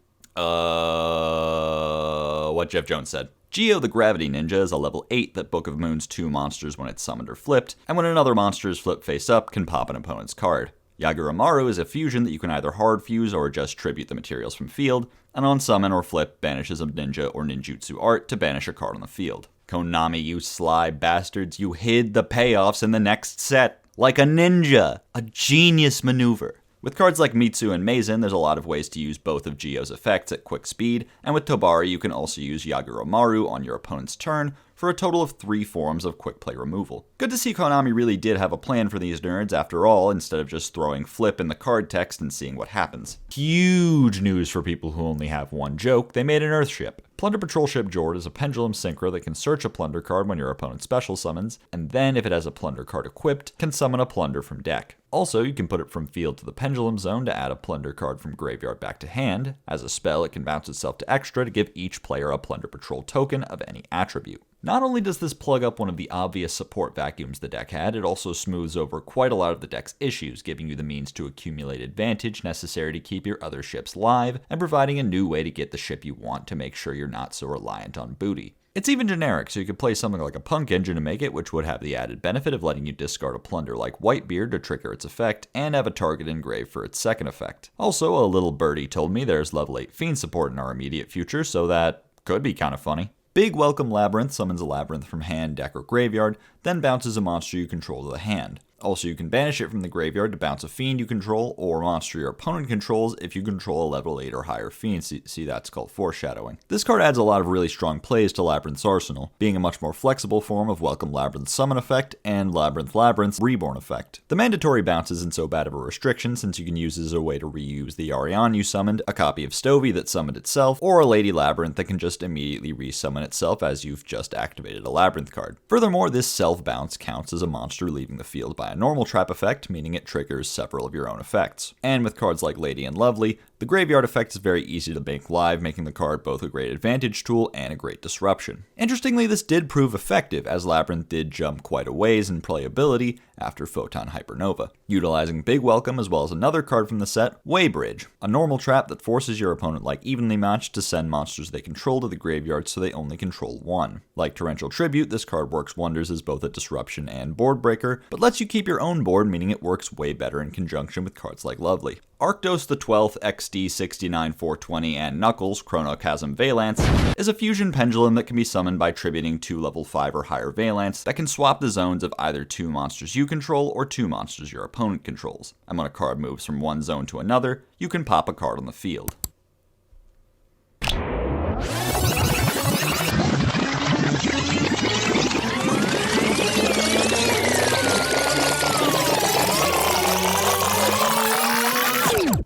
What Jeff Jones said. Yugioh the Gravity Ninja is a level 8 that Book of Moons 2 monsters when it's summoned or flipped, and when another monster is flipped face up, can pop an opponent's card. Yaguramaru is a fusion that you can either hard fuse or just tribute the materials from field, and on summon or flip, banishes a ninja or ninjutsu art to banish a card on the field. Konami, you sly bastards, you hid the payoffs in the next set. Like a ninja! A genius maneuver. With cards like Mitsu and Mazen, there's a lot of ways to use both of Gio's effects at quick speed, and with Tobari you can also use Yaguramaru on your opponent's turn, for a total of 3 forms of quick play removal. Good to see Konami really did have a plan for these nerds after all, instead of just throwing flip in the card text and seeing what happens. Huge news for people who only have one joke, they made an Earth ship. Plunder Patrol Ship Jord is a pendulum synchro that can search a plunder card when your opponent special summons, and then if it has a plunder card equipped, can summon a plunder from deck. Also, you can put it from field to the pendulum zone to add a plunder card from graveyard back to hand. As a spell, it can bounce itself to extra to give each player a Plunder Patrol token of any attribute. Not only does this plug up one of the obvious support vacuums the deck had, it also smooths over quite a lot of the deck's issues, giving you the means to accumulate advantage necessary to keep your other ships live, and providing a new way to get the ship you want to make sure you're not so reliant on booty. It's even generic, so you could play something like a Punk Engine to make it, which would have the added benefit of letting you discard a plunder like Whitebeard to trigger its effect, and have a target engraved for its second effect. Also, a little birdie told me there's level 8 Fiend support in our immediate future, so that could be kinda funny. Big Welcome Labyrinth summons a Labyrinth from hand, deck, or graveyard, then bounces a monster you control to the hand. Also, you can banish it from the graveyard to bounce a Fiend you control, or a monster your opponent controls if you control a level 8 or higher Fiend. See, that's called foreshadowing. This card adds a lot of really strong plays to Labyrinth's arsenal, being a much more flexible form of Welcome Labyrinth's summon effect and Labyrinth's reborn effect. The mandatory bounce isn't so bad of a restriction, since you can use it as a way to reuse the Ariane you summoned, a copy of Stovey that summoned itself, or a Lady Labyrinth that can just immediately resummon itself as you've just activated a Labyrinth card. Furthermore, this self-bounce counts as a monster leaving the field by a normal trap effect, meaning it triggers several of your own effects. And with cards like Lady and Lovely, the graveyard effect is very easy to make live, making the card both a great advantage tool and a great disruption. Interestingly, this did prove effective, as Labyrinth did jump quite a ways in playability after Photon Hypernova, utilizing Big Welcome as well as another card from the set, Waybridge, a normal trap that forces your opponent like Evenly Matched to send monsters they control to the graveyard so they only control one. Like Torrential Tribute, this card works wonders as both a disruption and board breaker, but lets you keep your own board, meaning it works way better in conjunction with cards like Lovely. Arctos the 12th, XD 69420, and Knuckles, Chronochasm Valance, is a fusion pendulum that can be summoned by tributing 2 level 5 or higher Valance that can swap the zones of either 2 monsters you control or 2 monsters your opponent controls. And when a card moves from one zone to another, you can pop a card on the field.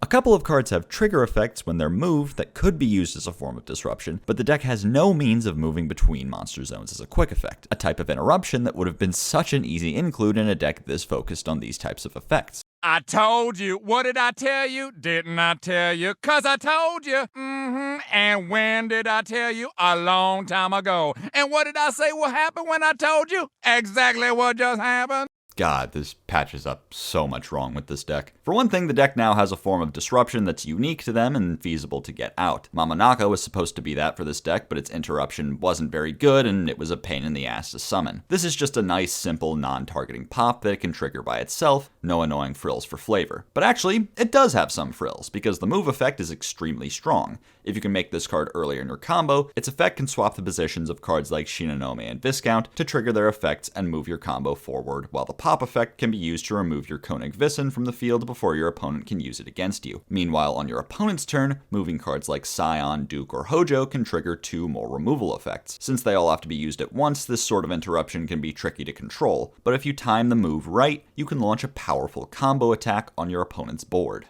A couple of cards have trigger effects when they're moved that could be used as a form of disruption, but the deck has no means of moving between monster zones as a quick effect, a type of interruption that would have been such an easy include in a deck this focused on these types of effects. I told you. What did I tell you? Didn't I tell you? 'Cause I told you. And when did I tell you? A long time ago. And what did I say will happen when I told you? Exactly what just happened. God, this patches up so much wrong with this deck. For one thing, the deck now has a form of disruption that's unique to them and feasible to get out. Mamonaka was supposed to be that for this deck, but its interruption wasn't very good and it was a pain in the ass to summon. This is just a nice, simple, non-targeting pop that it can trigger by itself, no annoying frills for flavor. But actually, it does have some frills, because the move effect is extremely strong. If you can make this card earlier in your combo, its effect can swap the positions of cards like Shinonome and Viscount to trigger their effects and move your combo forward, while the pop effect can be used to remove your Koenig Vissen from the field before your opponent can use it against you. Meanwhile, on your opponent's turn, moving cards like Scion, Duke, or Hojo can trigger 2 more removal effects. Since they all have to be used at once, this sort of interruption can be tricky to control, but if you time the move right, you can launch a powerful combo attack on your opponent's board.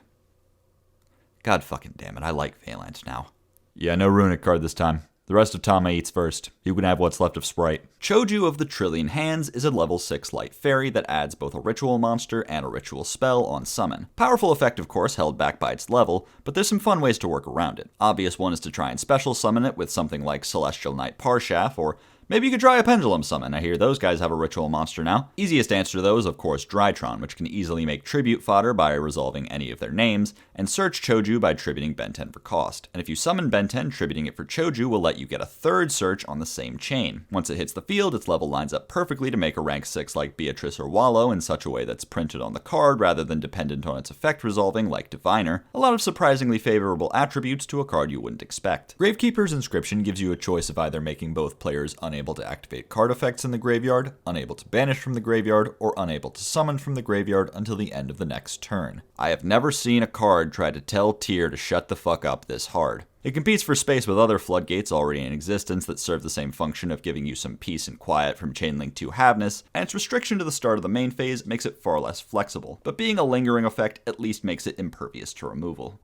God fucking damn it, I like Valance now. Yeah, no Runic card this time. The rest of Tama eats first. You can have what's left of Sprite. Choju of the Trillion Hands is a level 6 light fairy that adds both a ritual monster and a ritual spell on summon. Powerful effect, of course, held back by its level, but there's some fun ways to work around it. Obvious one is to try and special summon it with something like Celestial Knight Parshaf, or maybe you could try a Pendulum Summon. I hear those guys have a ritual monster now. Easiest answer though is of course Drytron, which can easily make tribute fodder by resolving any of their names, and search Choju by tributing Benten for cost. And if you summon Benten, tributing it for Choju will let you get a 3rd search on the same chain. Once it hits the field, its level lines up perfectly to make a rank 6 like Beatrice or Wallow in such a way that's printed on the card rather than dependent on its effect resolving like Diviner. A lot of surprisingly favorable attributes to a card you wouldn't expect. Gravekeeper's Inscription gives you a choice of either making both players unable to activate card effects in the graveyard, unable to banish from the graveyard, or unable to summon from the graveyard until the end of the next turn. I have never seen a card try to tell Tyr to shut the fuck up this hard. It competes for space with other floodgates already in existence that serve the same function of giving you some peace and quiet from Chainlink 2 Havness, and its restriction to the start of the main phase makes it far less flexible, but being a lingering effect at least makes it impervious to removal.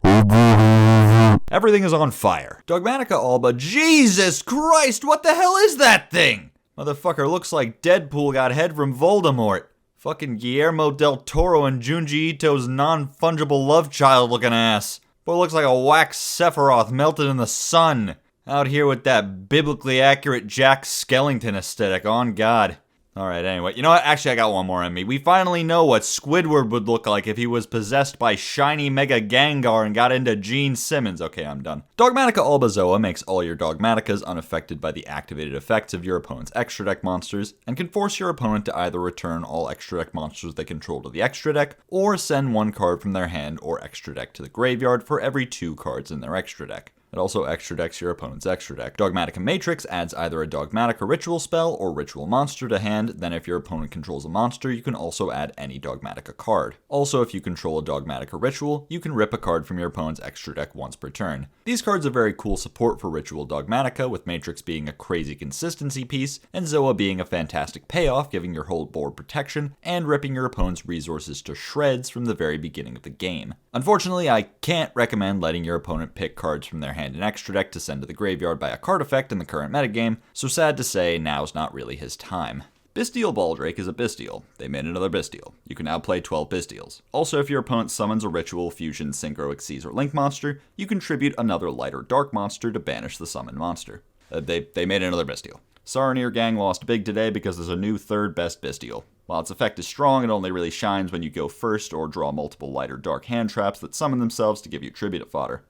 Everything is on fire. Dogmatica Alba, Jesus Christ, what the hell is that thing? Motherfucker looks like Deadpool got head from Voldemort. Fucking Guillermo del Toro and Junji Ito's non-fungible love child looking ass. Boy looks like a wax Sephiroth melted in the sun. Out here with that biblically accurate Jack Skellington aesthetic, on God. Alright, anyway. You know what? Actually, I got one more in me. We finally know what Squidward would look like if he was possessed by Shiny Mega Gengar and got into Gene Simmons. Okay, I'm done. Dogmatica Albazoa makes all your Dogmaticas unaffected by the activated effects of your opponent's extra deck monsters, and can force your opponent to either return all extra deck monsters they control to the extra deck, or send one card from their hand or extra deck to the graveyard for every 2 cards in their extra deck. It also extra decks your opponent's extra deck. Dogmatica Matrix adds either a Dogmatica Ritual spell or Ritual monster to hand, then if your opponent controls a monster, you can also add any Dogmatica card. Also, if you control a Dogmatica Ritual, you can rip a card from your opponent's extra deck once per turn. These cards are very cool support for Ritual Dogmatica, with Matrix being a crazy consistency piece, and Zoa being a fantastic payoff, giving your whole board protection, and ripping your opponent's resources to shreds from the very beginning of the game. Unfortunately, I can't recommend letting your opponent pick cards from their hand and extra deck to send to the graveyard by a card effect in the current metagame, so sad to say, now's not really his time. Bystial Baldrake is a Bystial. They made another Bystial. You can now play 12 Bystials. Also, if your opponent summons a Ritual, Fusion, Synchro, Xyz, or Link monster, you contribute another light or dark monster to banish the summoned monster. They made another Bystial. Saronir Gang lost big today because there's a new third best Bystial. While its effect is strong, it only really shines when you go first or draw multiple light or dark hand traps that summon themselves to give you tribute fodder.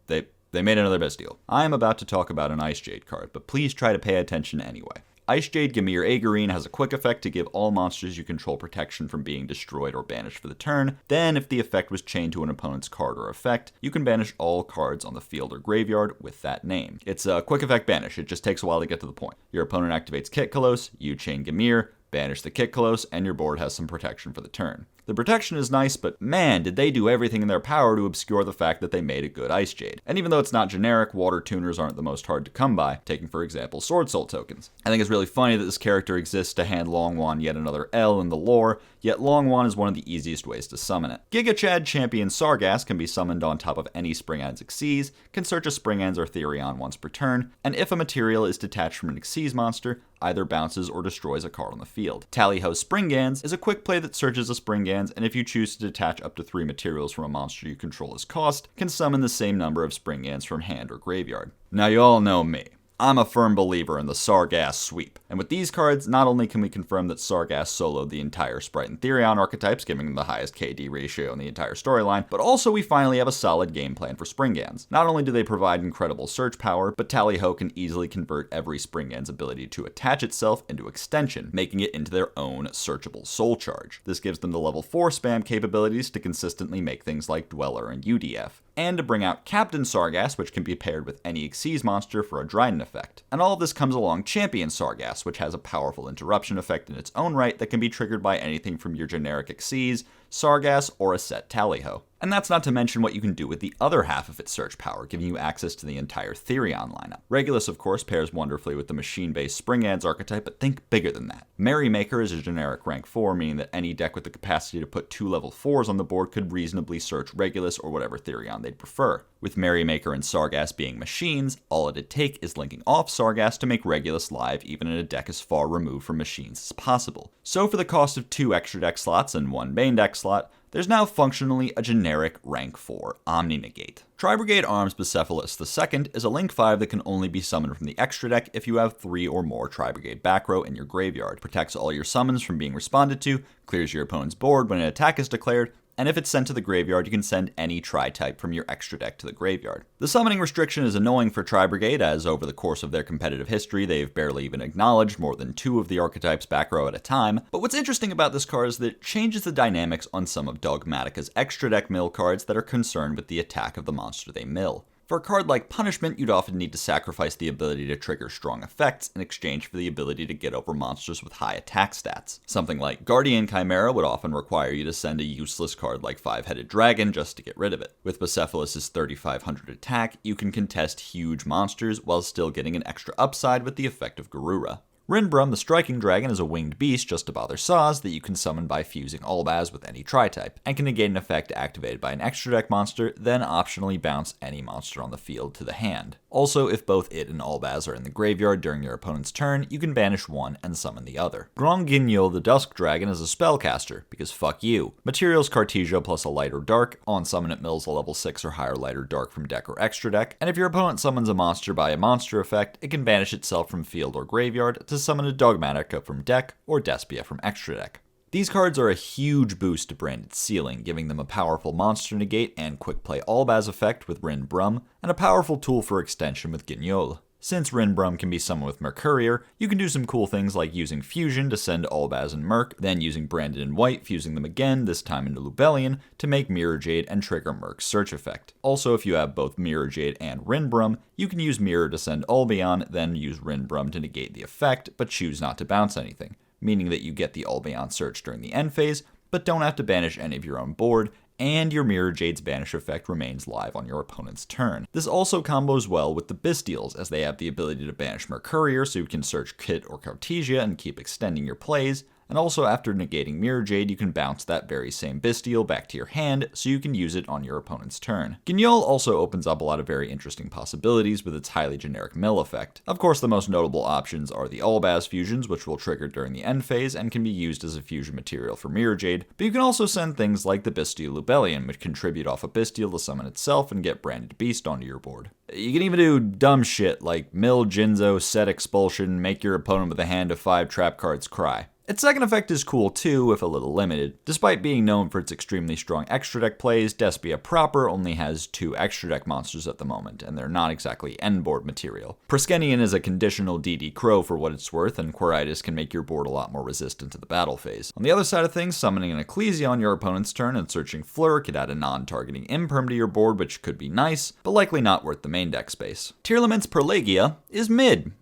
They made another Bystial. I am about to talk about an Ice Jade card, but please try to pay attention anyway. Ice Jade Gamir Agarine has a quick effect to give all monsters you control protection from being destroyed or banished for the turn. Then, if the effect was chained to an opponent's card or effect, you can banish all cards on the field or graveyard with that name. It's a quick effect banish, it just takes a while to get to the point. Your opponent activates Kitkalos, you chain Gamir, banish the Kitkalos, and your board has some protection for the turn. The protection is nice, but man, did they do everything in their power to obscure the fact that they made a good Ice Jade. And even though it's not generic, water tuners aren't the most hard to come by, taking for example Sword Soul tokens. I think it's really funny that this character exists to hand Longwan yet another L in the lore, yet Longwan is one of the easiest ways to summon it. Giga Chad Champion Sargass can be summoned on top of any Springans Xyz, can search a Springans or Therion once per turn, and if a material is detached from an Xyz monster, either bounces or destroys a card on the field. Tallyho Springans is a quick play that searches a Springans, and if you choose to detach up to 3 materials from a monster you control as cost, can summon the same number of Springans from hand or graveyard. Now you all know me. I'm a firm believer in the Sargass sweep. And with these cards, not only can we confirm that Sargass soloed the entire Sprite and Therion archetypes, giving them the highest KD ratio in the entire storyline, but also we finally have a solid game plan for Springans. Not only do they provide incredible search power, but Tallyho can easily convert every Springans ability to attach itself into extension, making it into their own searchable soul charge. This gives them the level 4 spam capabilities to consistently make things like Dweller and UDF. And to bring out Captain Sargass, which can be paired with any Xyz monster for a Dryden effect. And all of this comes along Champion Sargass, which has a powerful interruption effect in its own right that can be triggered by anything from your generic Xyz, Sargass, or a set Tallyho. And that's not to mention what you can do with the other half of its search power, giving you access to the entire Therion lineup. Regulus, of course, pairs wonderfully with the machine-based Springans archetype, but think bigger than that. Merrymaker is a generic rank 4, meaning that any deck with the capacity to put 2 level 4s on the board could reasonably search Regulus or whatever Therion they'd prefer. With Merrymaker and Sargass being machines, all it'd take is linking off Sargass to make Regulus live even in a deck as far removed from machines as possible. So for the cost of 2 extra deck slots and 1 main deck slot, there's now functionally a generic rank 4 Omni-Negate. Tri-Brigade Arms Bucephalus II is a link 5 that can only be summoned from the extra deck if you have 3 or more Tri-Brigade back row in your graveyard, protects all your summons from being responded to, clears your opponent's board when an attack is declared, and if it's sent to the graveyard, you can send any Tri-type from your extra deck to the graveyard. The summoning restriction is annoying for Tri-Brigade, as over the course of their competitive history, they've barely even acknowledged more than 2 of the archetypes back row at a time, but what's interesting about this card is that it changes the dynamics on some of Dogmatica's extra deck mill cards that are concerned with the attack of the monster they mill. For a card like Punishment, you'd often need to sacrifice the ability to trigger strong effects in exchange for the ability to get over monsters with high attack stats. Something like Guardian Chimera would often require you to send a useless card like Five-Headed Dragon just to get rid of it. With Bucephalus' 3500 attack, you can contest huge monsters while still getting an extra upside with the effect of Garura. Rinbrum, the Striking Dragon, is a winged beast just to bother Saz that you can summon by fusing Albaz with any Tri-type, and can negate an effect activated by an extra deck monster, then optionally bounce any monster on the field to the hand. Also, if both it and Albaz are in the graveyard during your opponent's turn, you can banish one and summon the other. Grand Guignol, the Dusk Dragon, is a spellcaster, because fuck you. Materials Cartesia plus a light or dark, on summon it mills a level 6 or higher light or dark from deck or extra deck, and if your opponent summons a monster by a monster effect, it can banish itself from field or graveyard to to summon a Dogmatica from deck or Despia from extra deck. These cards are a huge boost to Branded's ceiling, giving them a powerful monster negate and quick play Albaz effect with Rin Brum, and a powerful tool for extension with Yugioh. Since Rin Brum can be summoned with Mercurier, you can do some cool things like using Fusion to send Albaz and Merc, then using Branded and White, fusing them again, this time into Lubellion, to make Mirror Jade and trigger Merc's search effect. Also, if you have both Mirror Jade and Rin Brum, you can use Mirror to send Albion, then use Rin Brum to negate the effect, but choose not to bounce anything, meaning that you get the Albion search during the end phase, but don't have to banish any of your own board, and your Mirror Jade's banish effect remains live on your opponent's turn. This also combos well with the Bystials, as they have the ability to banish Mercurier so you can search Kit or Cartesia and keep extending your plays, and also after negating Mirror Jade you can bounce that very same Bystial back to your hand so you can use it on your opponent's turn. Yugioh also opens up a lot of very interesting possibilities with its highly generic mill effect. Of course, the most notable options are the Albaz fusions, which will trigger during the end phase and can be used as a fusion material for Mirror Jade, but you can also send things like the Bystial Lubellion, which contribute off a Bystial to summon itself and get Branded Beast onto your board. You can even do dumb shit like mill Jinzo, set Expulsion, make your opponent with a hand of 5 trap cards cry. Its second effect is cool too, if a little limited. Despite being known for its extremely strong extra deck plays, Despia proper only has 2 extra deck monsters at the moment, and they're not exactly end board material. Proskenion is a conditional DD Crow for what it's worth, and Quiritis can make your board a lot more resistant to the battle phase. On the other side of things, summoning an Ecclesia on your opponent's turn and searching Fleur could add a non-targeting imperm to your board, which could be nice, but likely not worth the main deck space. Tearlament's Perlegia is mid.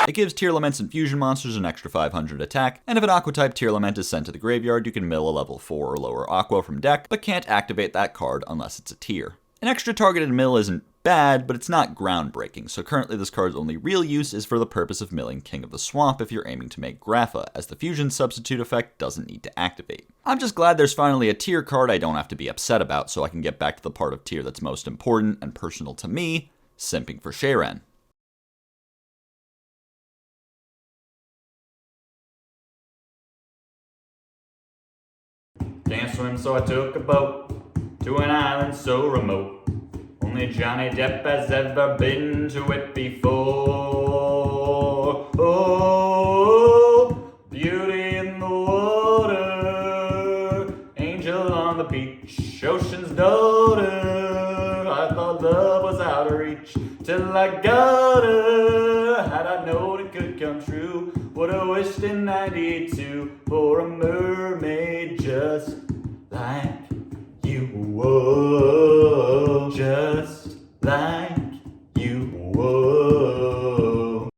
It gives Tearlaments and fusion monsters an extra 500 attack, and if an Aqua-type Tearlament is sent to the graveyard, you can mill a level 4 or lower Aqua from deck, but can't activate that card unless it's a tier. An extra targeted mill isn't bad, but it's not groundbreaking, so currently this card's only real use is for the purpose of milling King of the Swamp if you're aiming to make Grapha, as the fusion substitute effect doesn't need to activate. I'm just glad there's finally a tier card I don't have to be upset about, so I can get back to the part of tier that's most important and personal to me, simping for Shayren. Can't swim, so I took a boat to an island so remote. Only Johnny Depp has ever been to it before. Oh, beauty in the water, angel on the beach, ocean's daughter. I thought love was out of reach till I got her. Had I known it could come true, would have wished in 92 for a mermaid just like you. Whoa, just like you. Whoa.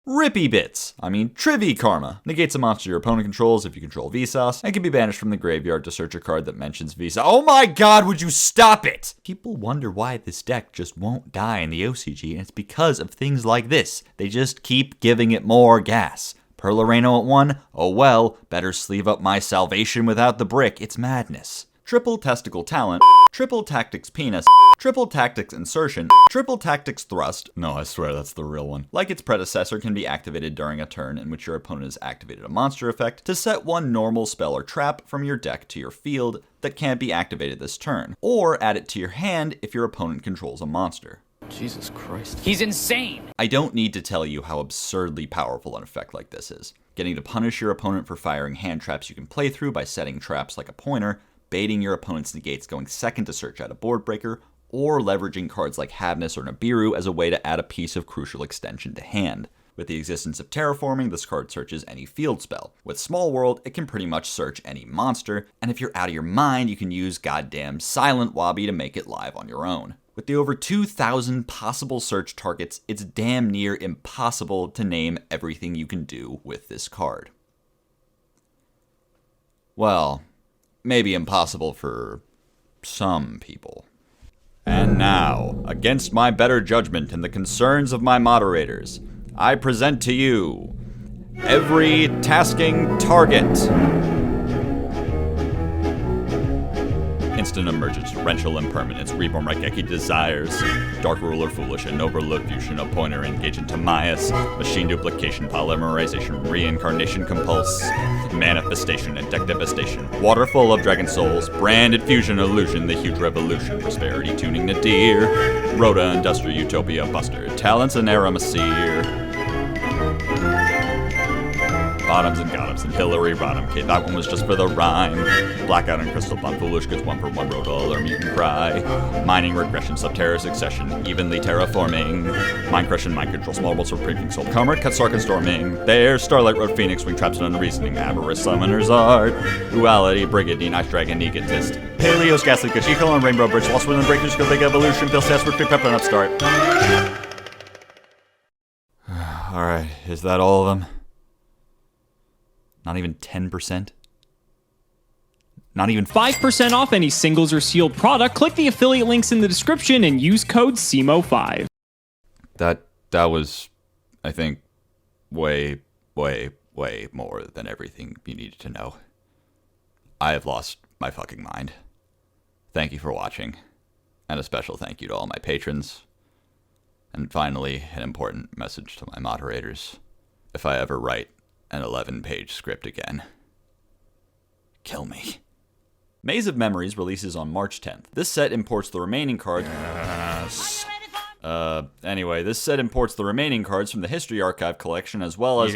Rippy Bits, TriviKarma, negates a monster your opponent controls if you control Vsauce, and can be banished from the graveyard to search a card that mentions Vsauce. Oh my god, would you stop it? People wonder why this deck just won't die in the OCG, and it's because of things like this. They just keep giving it more gas. Perlareno at 1? Oh well, better sleeve up my salvation without the brick, it's madness. Triple Testicle Talent, Triple Tactics Penis, Triple Tactics Insertion, Triple Tactics Thrust, no I swear that's the real one, like its predecessor can be activated during a turn in which your opponent has activated a monster effect to set 1 normal spell or trap from your deck to your field that can't be activated this turn, or add it to your hand if your opponent controls a monster. Jesus Christ. He's insane! I don't need to tell you how absurdly powerful an effect like this is. Getting to punish your opponent for firing hand traps you can play through by setting traps like a pointer, baiting your opponent's negates going second to search out a board breaker, or leveraging cards like Havnus or Nibiru as a way to add a piece of crucial extension to hand. With the existence of Terraforming, this card searches any field spell. With Small World, it can pretty much search any monster, and if you're out of your mind, you can use goddamn Silent Wobby to make it live on your own. With the over 2,000 possible search targets, it's damn near impossible to name everything you can do with this card. Well, maybe impossible for some people. And now, against my better judgment and the concerns of my moderators, I present to you every tasking target. Instant Emergence, Torrential Impermanence, Reborn Raigeki Desires, Dark Ruler Foolish, and Overload Fusion, Appointer Engage into Timaeus, Machine Duplication, Polymerization, Reincarnation Compulse, Manifestation, and Deck Devastation, Waterfall of Dragon Souls, Branded Fusion Illusion, The Huge Revolution, Prosperity Tuning Nadir, Rhoda Industrial Utopia Buster, Talents and Aramesir, Bottoms and Goddams and Hillary Rodham. Okay, that one was just for the rhyme. Blackout and Crystal Bond Foolish gets 1 for 1 Rhoda or Mutant Cry. Mining Regression, Subterra Succession, Evenly Terraforming, Mind Crush and Mind Control, Small Bolts for Breaking Soul, Karma, Katsark and Storming, There's Starlight Road Phoenix, Wing Traps and Unreasoning, Avarice Summoner's Art, Duality, Brigandine, Ice Dragon, Egotist, Paleos, Ghastly Kashiko, and Rainbow Bridge, Lost Within Breakthrough Skill, Big Evolution, Bill Sass, Victory Pepper, and Upstart. Alright, is that all of them? Not even 10%? Not even 5% off any singles or sealed product. Click the affiliate links in the description and use code SEMO5. That was, I think, way more than everything you needed to know. I have lost my fucking mind. Thank you for watching. And a special thank you to all my patrons. And finally, an important message to my moderators. If I ever write an 11-page script again, kill me. Maze of Memories releases on March 10th. This set imports the remaining cards. Anyway, this set imports the remaining cards from the History Archive collection as well as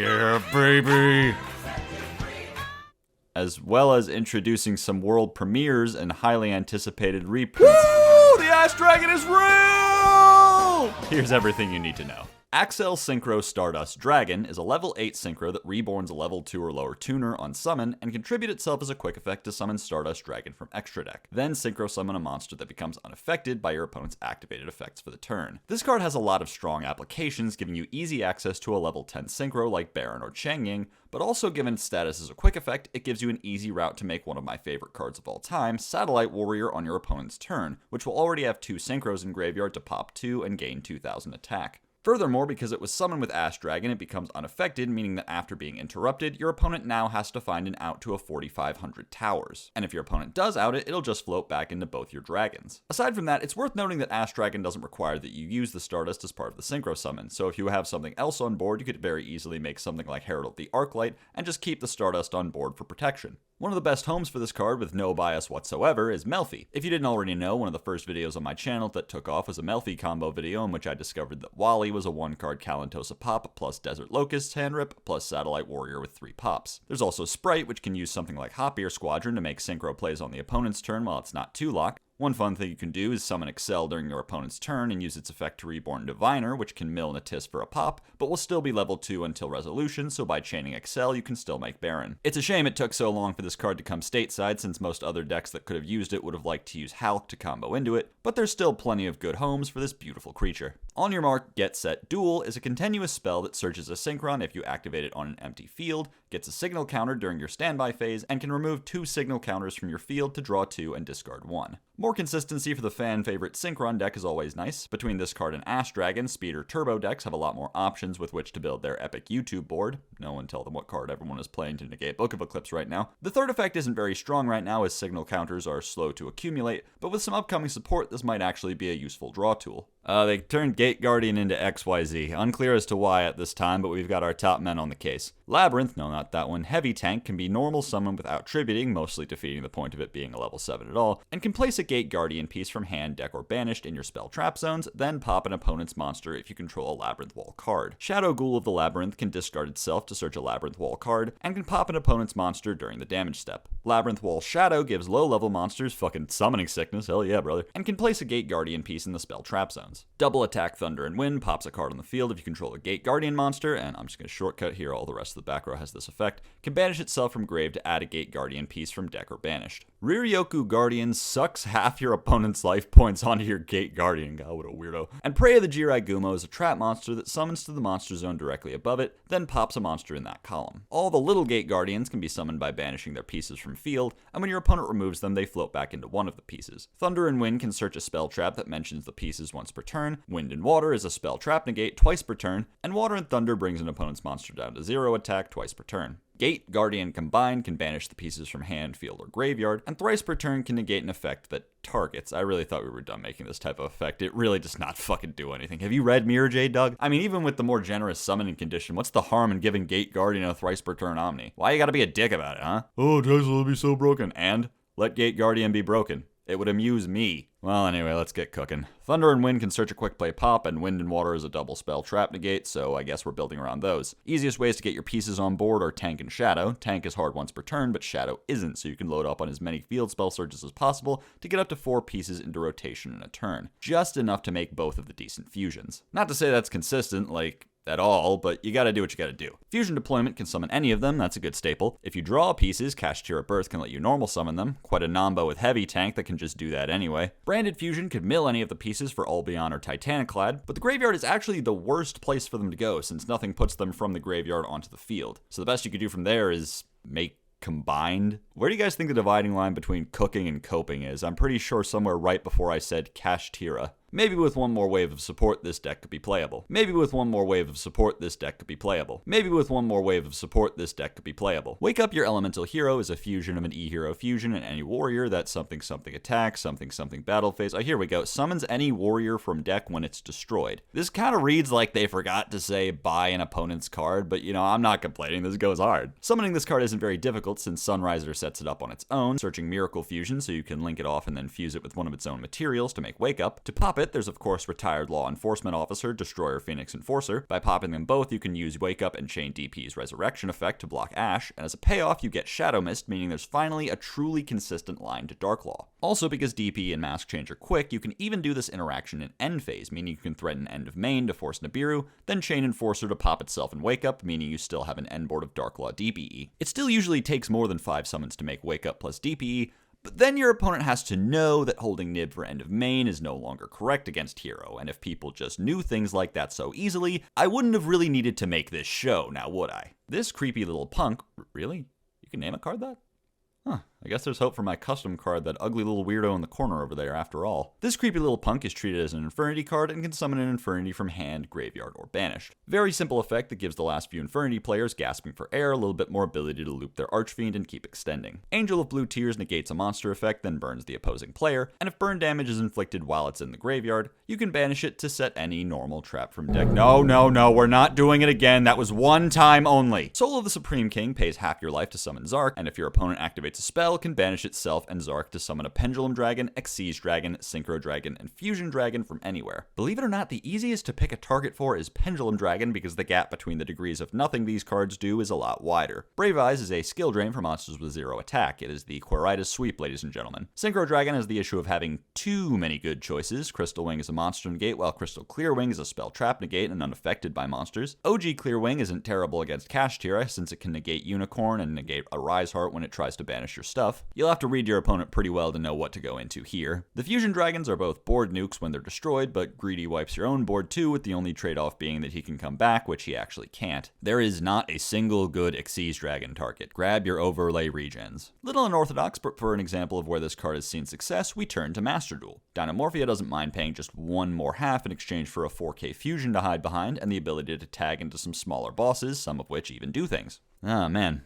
introducing some world premieres and highly anticipated reprints. Woo! The Ash Dragon is real! Here's everything you need to know. Axel Synchro Stardust Dragon is a level 8 synchro that reborns a level 2 or lower tuner on summon and contribute itself as a quick effect to summon Stardust Dragon from extra deck. Then synchro summon a monster that becomes unaffected by your opponent's activated effects for the turn. This card has a lot of strong applications, giving you easy access to a level 10 synchro like Baron or Changying, but also given its status as a quick effect, it gives you an easy route to make one of my favorite cards of all time, Satellite Warrior, on your opponent's turn, which will already have 2 synchros in graveyard to pop 2 and gain 2000 attack. Furthermore, because it was summoned with Ash Dragon, it becomes unaffected, meaning that after being interrupted, your opponent now has to find an out to a 4,500 towers. And if your opponent does out it, it'll just float back into both your dragons. Aside from that, it's worth noting that Ash Dragon doesn't require that you use the Stardust as part of the synchro summon, so if you have something else on board, you could very easily make something like Herald of the Arclight and just keep the Stardust on board for protection. One of the best homes for this card with no bias whatsoever is Melfi. If you didn't already know, one of the first videos on my channel that took off was a Melfi combo video in which I discovered that Wally was a 1-card Kalantosa pop plus Desert Locust hand rip plus Satellite Warrior with 3 pops. There's also Sprite, which can use something like Hopier Squadron to make synchro plays on the opponent's turn while it's not 2-lock. One fun thing you can do is summon Excel during your opponent's turn and use its effect to reborn Diviner, which can mill Natis for a pop, but will still be level 2 until resolution, so by chaining Excel you can still make Baron. It's a shame it took so long for this card to come stateside, since most other decks that could have used it would have liked to use Hulk to combo into it, but there's still plenty of good homes for this beautiful creature. On your mark, get set, duel is a continuous spell that searches a synchron if you activate it on an empty field, gets a signal counter during your standby phase, and can remove 2 signal counters from your field to draw 2 and discard 1. More consistency for the fan-favorite Synchron deck is always nice. Between this card and Ash Dragon, Speed or Turbo decks have a lot more options with which to build their epic YouTube board. No one tell them what card everyone is playing to negate Book of Eclipse right now. The third effect isn't very strong right now as signal counters are slow to accumulate, but with some upcoming support this might actually be a useful draw tool. They turned Gate Guardian into XYZ. Unclear as to why at this time, but we've got our top men on the case. Labyrinth, no not that one, Heavy Tank can be normal summoned without tributing, mostly defeating the point of it being a level 7 at all, and can place a Gate Guardian piece from hand, deck, or banished in your spell trap zones, then pop an opponent's monster if you control a Labyrinth Wall card. Shadow Ghoul of the Labyrinth can discard itself to search a Labyrinth Wall card, and can pop an opponent's monster during the damage step. Labyrinth Wall Shadow gives low-level monsters fucking summoning sickness, hell yeah brother, and can place a Gate Guardian piece in the spell trap zones. Double Attack Thunder and Wind pops a card on the field if you control a Gate Guardian monster, and I'm just going to shortcut here, all the rest of the back row has this effect, can banish itself from grave to add a Gate Guardian piece from deck or banished. Riryoku Guardian sucks half your opponent's life points onto your Gate Guardian, god what a weirdo. And Prey of the Jirai Gumo is a trap monster that summons to the monster zone directly above it, then pops a monster in that column. All the little Gate Guardians can be summoned by banishing their pieces from field, and when your opponent removes them they float back into one of the pieces. Thunder and Wind can search a spell trap that mentions the pieces once per turn, Wind and Water is a spell trap negate twice per turn, and Water and Thunder brings an opponent's monster down to 0 attack twice per turn. Gate, Guardian combined can banish the pieces from hand, field, or graveyard, and thrice per turn can negate an effect that targets. I really thought we were done making this type of effect. It really does not fucking do anything. Have you read Mirror Jade, Doug? I mean, even with the more generous summoning condition, what's the harm in giving Gate, Guardian a thrice per turn Omni? Why you gotta be a dick about it, huh? Oh, Tesla will be so broken. And let Gate, Guardian be broken. It would amuse me. Well, anyway, let's get cooking. Thunder and Wind can search a quick play pop, and Wind and Water is a double spell trap negate, so I guess we're building around those. Easiest ways to get your pieces on board are Tank and Shadow. Tank is hard once per turn, but Shadow isn't, so you can load up on as many field spell searches as possible to get up to 4 pieces into rotation in a turn. Just enough to make both of the decent fusions. Not to say that's consistent, like, at all, but you gotta do what you gotta do. Fusion deployment can summon any of them, that's a good staple. If you draw pieces, Kashtira Birth can let you normal summon them. Quite a nombo with heavy tank that can just do that anyway. Branded Fusion could mill any of the pieces for Albion or Titaniclad, but the graveyard is actually the worst place for them to go since nothing puts them from the graveyard onto the field. So the best you could do from there is make combined. Where do you guys think the dividing line between cooking and coping is? I'm pretty sure somewhere right before I said Kashtira. Maybe with one more wave of support, this deck could be playable. Maybe with one more wave of support, this deck could be playable. Maybe with one more wave of support, this deck could be playable. Wake Up Your Elemental Hero is a fusion of an E-Hero fusion and any warrior that something attack, something battle phase. Oh, here we go. Summons any warrior from deck when it's destroyed. This kind of reads like they forgot to say buy an opponent's card, but you know, I'm not complaining. This goes hard. Summoning this card isn't very difficult since Sunriser sets it up on its own, searching Miracle Fusion so you can link it off and then fuse it with one of its own materials to make Wake Up. To pop it, there's of course Retired Law Enforcement Officer, Destroyer Phoenix Enforcer. By popping them both, you can use Wake Up and chain DP's Resurrection effect to block Ash, and as a payoff, you get Shadow Mist, meaning there's finally a truly consistent line to Dark Law. Also, because DP and Mask Change are quick, you can even do this interaction in end phase, meaning you can threaten end of main to force Nibiru, then chain Enforcer to pop itself in Wake Up, meaning you still have an end board of Dark Law DPE. It still usually takes more than 5 summons to make Wake Up plus DPE, but then your opponent has to know that holding Nib for end of main is no longer correct against Hero, and if people just knew things like that so easily, I wouldn't have really needed to make this show, now would I? This creepy little punk, really? You can name a card that? Huh, I guess there's hope for my custom card, that ugly little weirdo in the corner over there after all. This creepy little punk is treated as an Infernity card and can summon an Infernity from hand, graveyard, or banished. Very simple effect that gives the last few Infernity players gasping for air a little bit more ability to loop their Archfiend and keep extending. Angel of Blue Tears negates a monster effect, then burns the opposing player, and if burn damage is inflicted while it's in the graveyard, you can banish it to set any normal trap from deck. No, we're not doing it again. That was one time only. Soul of the Supreme King pays half your life to summon Zark, and if your opponent activates a spell, can banish itself and Zark to summon a Pendulum Dragon, Xyz Dragon, Synchro Dragon, and Fusion Dragon from anywhere. Believe it or not, the easiest to pick a target for is Pendulum Dragon because the gap between the degrees of nothing these cards do is a lot wider. Brave Eyes is a skill drain for monsters with 0 attack. It is the Quiritis sweep, ladies and gentlemen. Synchro Dragon has the issue of having too many good choices. Crystal Wing is a monster negate, while Crystal Clear Wing is a spell trap negate and unaffected by monsters. OG Clear Wing isn't terrible against Kashtira since it can negate Unicorn and negate a Rise Heart when it tries to banish your stuff. You'll have to read your opponent pretty well to know what to go into here. The Fusion Dragons are both board nukes when they're destroyed, but Greedy wipes your own board too, with the only trade-off being that he can come back, which he actually can't. There is not a single good Xyz Dragon target. Grab your overlay regens. Little unorthodox, but for an example of where this card has seen success, we turn to Master Duel. Dynamorphia doesn't mind paying just one more half in exchange for a 4K Fusion to hide behind, and the ability to tag into some smaller bosses, some of which even do things. Ah, man.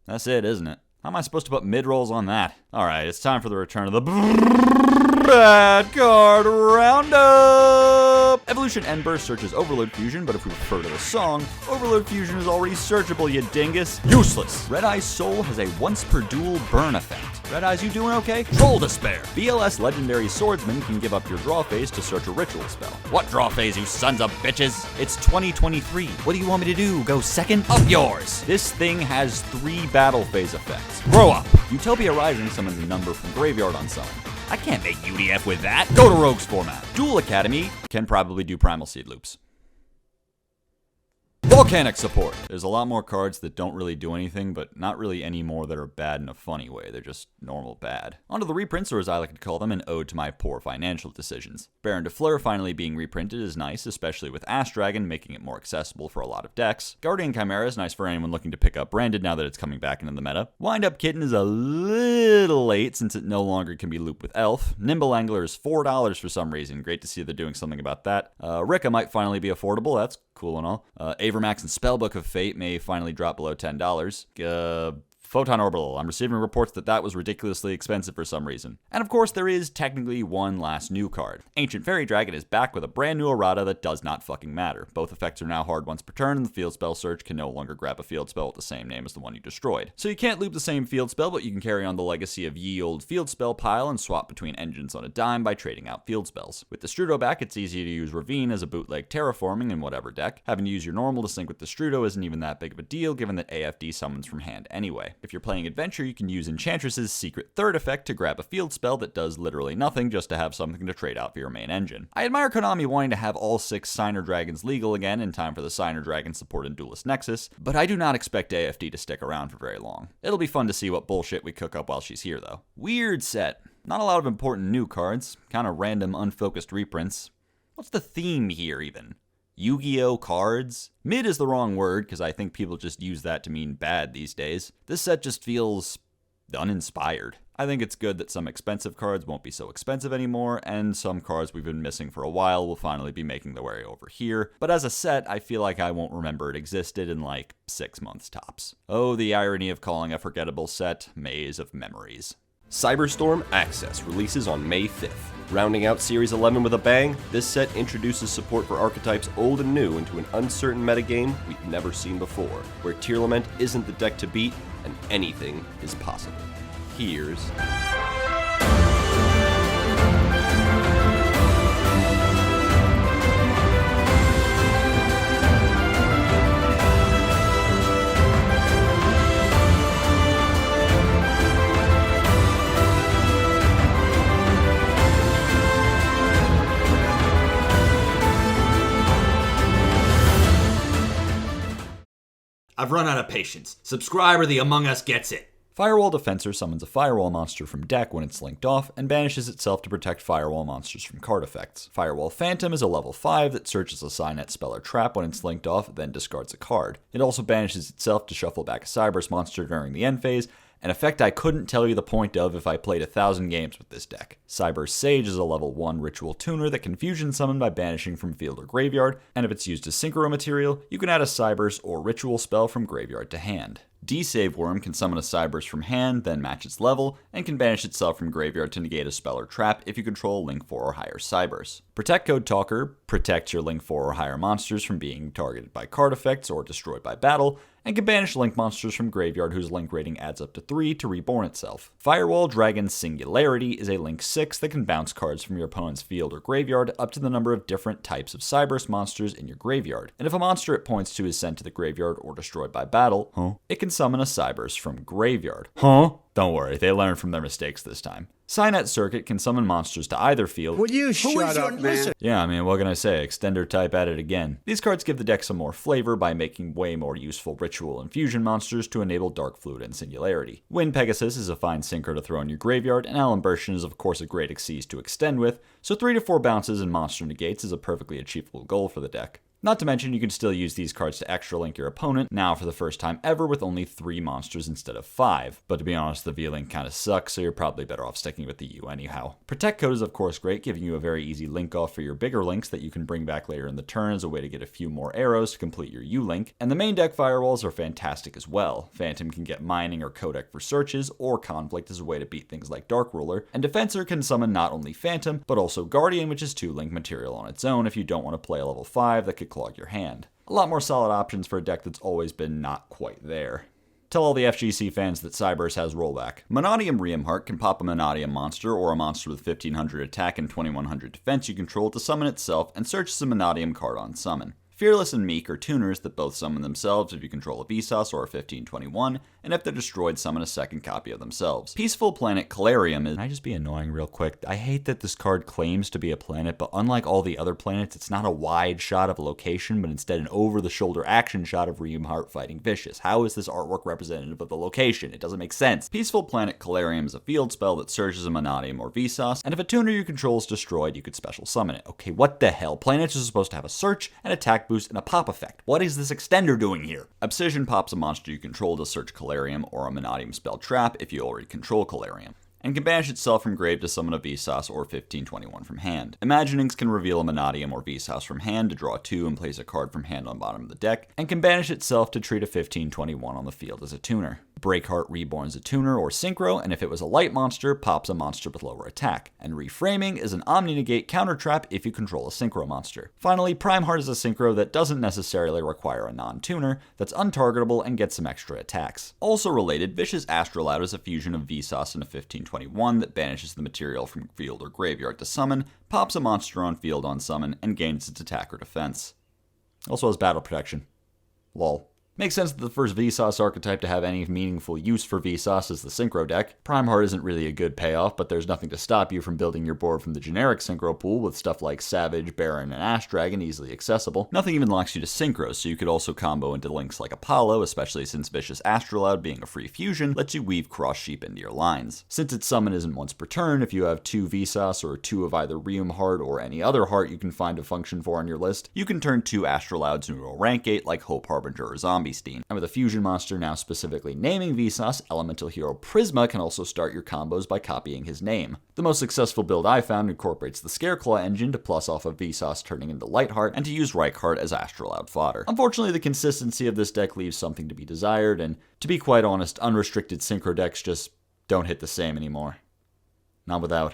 That's it, isn't it? How am I supposed to put mid-rolls on that? Alright, it's time for the return of the Bad Card Roundup! Evolution Endburst searches Overload Fusion, but if we refer to the song, Overload Fusion is already searchable, you dingus. Useless! Red Eye's Soul has a once per duel burn effect. Red Eyes, you doing okay? Troll Despair! BLS Legendary Swordsman can give up your draw phase to search a ritual spell. What draw phase, you sons of bitches? It's 2023. What do you want me to do? Go second? Up yours! This thing has 3 battle phase effects. Grow up! Utopia Rising summons a number from graveyard on summon. I can't make UDF with that. Go to Rogue's format. Duel Academy can probably do Primal Seed loops. Volcanic support. There's a lot more cards that don't really do anything, but not really any more that are bad in a funny way. They're just normal bad. Onto the reprints, or as I like to call them, an ode to my poor financial decisions. Baron de Fleur finally being reprinted is nice, especially with Ash Dragon, making it more accessible for a lot of decks. Guardian Chimera is nice for anyone looking to pick up Branded now that it's coming back into the meta. Wind Up Kitten is a little late since it no longer can be looped with Elf. Nimble Angler is $4 for some reason. Great to see they're doing something about that. Rika might finally be affordable. That's cool and all. Avermax and Spellbook of Fate may finally drop below $10. Photon Orbital. I'm receiving reports that was ridiculously expensive for some reason. And of course, there is technically one last new card. Ancient Fairy Dragon is back with a brand new errata that does not fucking matter. Both effects are now hard once per turn, and the field spell search can no longer grab a field spell with the same name as the one you destroyed. So you can't loop the same field spell, but you can carry on the legacy of ye old field spell pile and swap between engines on a dime by trading out field spells. With the Strudo back, it's easy to use Ravine as a bootleg terraforming in whatever deck. Having to use your normal to sync with the Strudo isn't even that big of a deal, given that AFD summons from hand anyway. If you're playing Adventure, you can use Enchantress's secret third effect to grab a field spell that does literally nothing just to have something to trade out for your main engine. I admire Konami wanting to have all 6 Signer Dragons legal again in time for the Signer Dragon support in Duelist Nexus, but I do not expect AFD to stick around for very long. It'll be fun to see what bullshit we cook up while she's here though. Weird set. Not a lot of important new cards, kind of random unfocused reprints. What's the theme here even? Yu-Gi-Oh cards? Mid is the wrong word, because I think people just use that to mean bad these days. This set just feels uninspired. I think it's good that some expensive cards won't be so expensive anymore, and some cards we've been missing for a while will finally be making their way over here. But as a set, I feel like I won't remember it existed in like 6 months tops. Oh, the irony of calling a forgettable set Maze of Memories. Cyberstorm Access releases on May 5th. Rounding out Series 11 with a bang, this set introduces support for archetypes old and new into an uncertain metagame we've never seen before, where Tearlament isn't the deck to beat, and anything is possible. Here's... I've run out of patience. Subscribe or the Among Us gets it. Firewall Defensor summons a Firewall monster from deck when it's linked off, and banishes itself to protect Firewall monsters from card effects. Firewall Phantom is a level 5 that searches a Signet spell or trap when it's linked off, then discards a card. It also banishes itself to shuffle back a Cyberse monster during the end phase, an effect I couldn't tell you the point of if I played 1,000 games with this deck. Cyberse Sage is a level 1 ritual tuner that can fusion summon by banishing from field or graveyard, and if it's used as synchro material, you can add a Cyberse or ritual spell from graveyard to hand. D-Save Worm can summon a Cyberse from hand, then match its level, and can banish itself from graveyard to negate a spell or trap if you control Link 4 or higher Cyberse. Protect Code Talker protects your Link 4 or higher monsters from being targeted by card effects or destroyed by battle, and can banish Link monsters from graveyard whose Link rating adds up to 3 to reborn itself. Firewall Dragon Singularity is a Link 6 that can bounce cards from your opponent's field or graveyard up to the number of different types of Cyberse monsters in your graveyard. And if a monster it points to is sent to the graveyard or destroyed by battle, it can summon a Cyberse from graveyard. Don't worry, they learned from their mistakes this time. Signet Circuit can summon monsters to either field. Will you shut up, man? Yeah, I mean, what can I say? Extender type at it again. These cards give the deck some more flavor by making way more useful ritual and fusion monsters to enable Dark Fluid and Singularity. Wind Pegasus is a fine synchro to throw in your graveyard, and Alimbertion is of course a great Xyz to extend with, so 3 to 4 bounces and monster negates is a perfectly achievable goal for the deck. Not to mention, you can still use these cards to extra link your opponent, now for the first time ever with only 3 monsters instead of 5. But to be honest, the V-Link kinda sucks, so you're probably better off sticking with the U anyhow. Protect Code is of course great, giving you a very easy link off for your bigger links that you can bring back later in the turn as a way to get a few more arrows to complete your U-Link. And the main deck firewalls are fantastic as well. Phantom can get Mining or Codec for searches, or Conflict as a way to beat things like Dark Ruler, and Defensor can summon not only Phantom, but also Guardian, which is 2 link material on its own if you don't want to play a level 5 that could clog your hand. A lot more solid options for a deck that's always been not quite there. Tell all the FGC fans that Cyberse has rollback. Monodium Reamheart can pop a Monodium monster or a monster with 1500 attack and 2100 defense you control to summon itself and search the Monodium card on summon. Fearless and Meek are tuners that both summon themselves if you control a Vsauce or a 1521, and if they're destroyed, summon a second copy of themselves. Peaceful Planet Calarium is... Can I just be annoying real quick? I hate that this card claims to be a planet, but unlike all the other planets, it's not a wide shot of a location, but instead an over-the-shoulder action shot of Reumheart fighting Vicious. How is this artwork representative of the location? It doesn't make sense. Peaceful Planet Calarium is a field spell that searches a Monadium or Vsauce, and if a tuner you control is destroyed, you could special summon it. Okay, what the hell? Planets are supposed to have a search, an attack boost, and a pop effect. What is this extender doing here? Obsidian pops a monster you control to search Calarium or a Monadium spell trap if you already control Calarium, and can banish itself from grave to summon a Vsauce or 1521 from hand. Imaginings can reveal a Monadium or Vsauce from hand to draw 2 and place a card from hand on bottom of the deck, and can banish itself to treat a 1521 on the field as a tuner. Breakheart reborns a tuner or synchro, and if it was a light monster, pops a monster with lower attack. And Reframing is an Omni-Negate counter trap if you control a synchro monster. Finally, Primeheart is a synchro that doesn't necessarily require a non-tuner, that's untargetable and gets some extra attacks. Also related, Vicious Astrolabe is a fusion of Vsauce and a 1521 that banishes the material from field or graveyard to summon, pops a monster on field on summon, and gains its attack or defense. Also has battle protection. Lol. Makes sense that the first Vsauce archetype to have any meaningful use for Vsauce is the Synchro deck. Primeheart isn't really a good payoff, but there's nothing to stop you from building your board from the generic Synchro pool with stuff like Savage, Baron, and Ash Dragon easily accessible. Nothing even locks you to Synchros, so you could also combo into links like Apollo, especially since Vicious Astrolabe being a free fusion lets you weave Cross Sheep into your lines. Since its summon isn't once per turn, if you have 2 Vsauce or 2 of either Reumheart or any other heart you can find a function for on your list, you can turn 2 Astrolabes into a rank 8 like Hope Harbinger or Zombie Stein. And with a fusion monster now specifically naming Vsauce, Elemental Hero Prisma can also start your combos by copying his name. The most successful build I found incorporates the Scareclaw engine to plus off of Vsauce turning into Lightheart, and to use Reichheart as Astrolabe fodder. Unfortunately, the consistency of this deck leaves something to be desired, and to be quite honest, unrestricted Synchro decks just don't hit the same anymore. Not without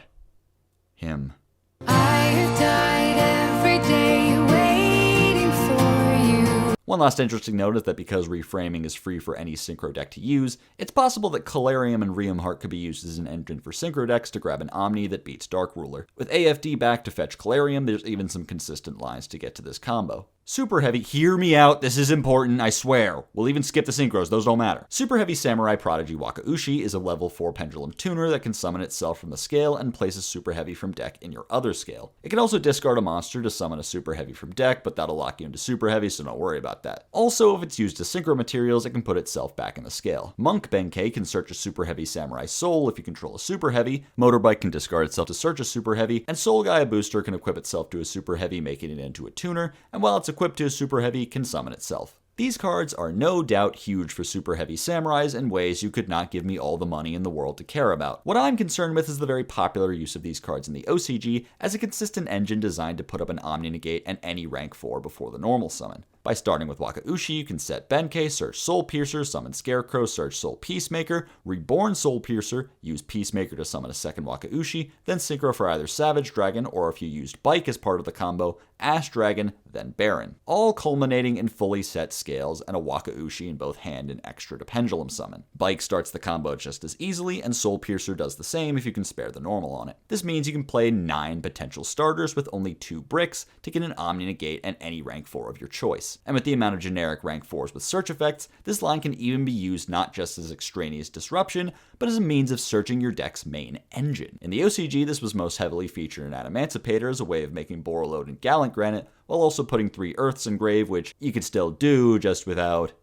him. I've died every day waiting for you. One last interesting note is that because Reframing is free for any Synchro deck to use, it's possible that Calarium and Reumheart could be used as an engine for Synchro decks to grab an Omni that beats Dark Ruler. With AFD back to fetch Calarium, there's even some consistent lines to get to this combo. Super Heavy, hear me out, this is important, I swear. We'll even skip the Synchros, those don't matter. Super Heavy Samurai Prodigy Wakaushi is a level 4 Pendulum tuner that can summon itself from the scale and place a Super Heavy from deck in your other scale. It can also discard a monster to summon a Super Heavy from deck, but that'll lock you into Super Heavy, so don't worry about that. Also, if it's used as Synchro materials, it can put itself back in the scale. Monk Benkei can search a Super Heavy Samurai Soul if you control a Super Heavy, Motorbike can discard itself to search a Super Heavy, and Soul Gaia Booster can equip itself to a Super Heavy, making it into a tuner, and while it's equipped to a Super Heavy, can summon itself. These cards are no doubt huge for Super Heavy Samurais in ways you could not give me all the money in the world to care about. What I'm concerned with is the very popular use of these cards in the OCG as a consistent engine designed to put up an Omni-Negate and any rank 4 before the normal summon. By starting with Wakaushi, you can set Benkei, search Soul Piercer, summon Scarecrow, search Soul Peacemaker, reborn Soul Piercer, use Peacemaker to summon a second Wakaushi, then Synchro for either Savage Dragon, or if you used Bike as part of the combo, Ash Dragon, then Baron. All culminating in fully set scales and a Wakaushi in both hand and extra to Pendulum summon. Bike starts the combo just as easily, and Soul Piercer does the same if you can spare the normal on it. This means you can play 9 potential starters with only 2 bricks to get an Omni-Negate and any rank 4 of your choice. And with the amount of generic rank 4s with search effects, this line can even be used not just as extraneous disruption, but as a means of searching your deck's main engine. In the OCG, this was most heavily featured in Adamancipator as a way of making Borrowload and Gallant Granite, while also putting 3 Earths in Grave, which you could still do just without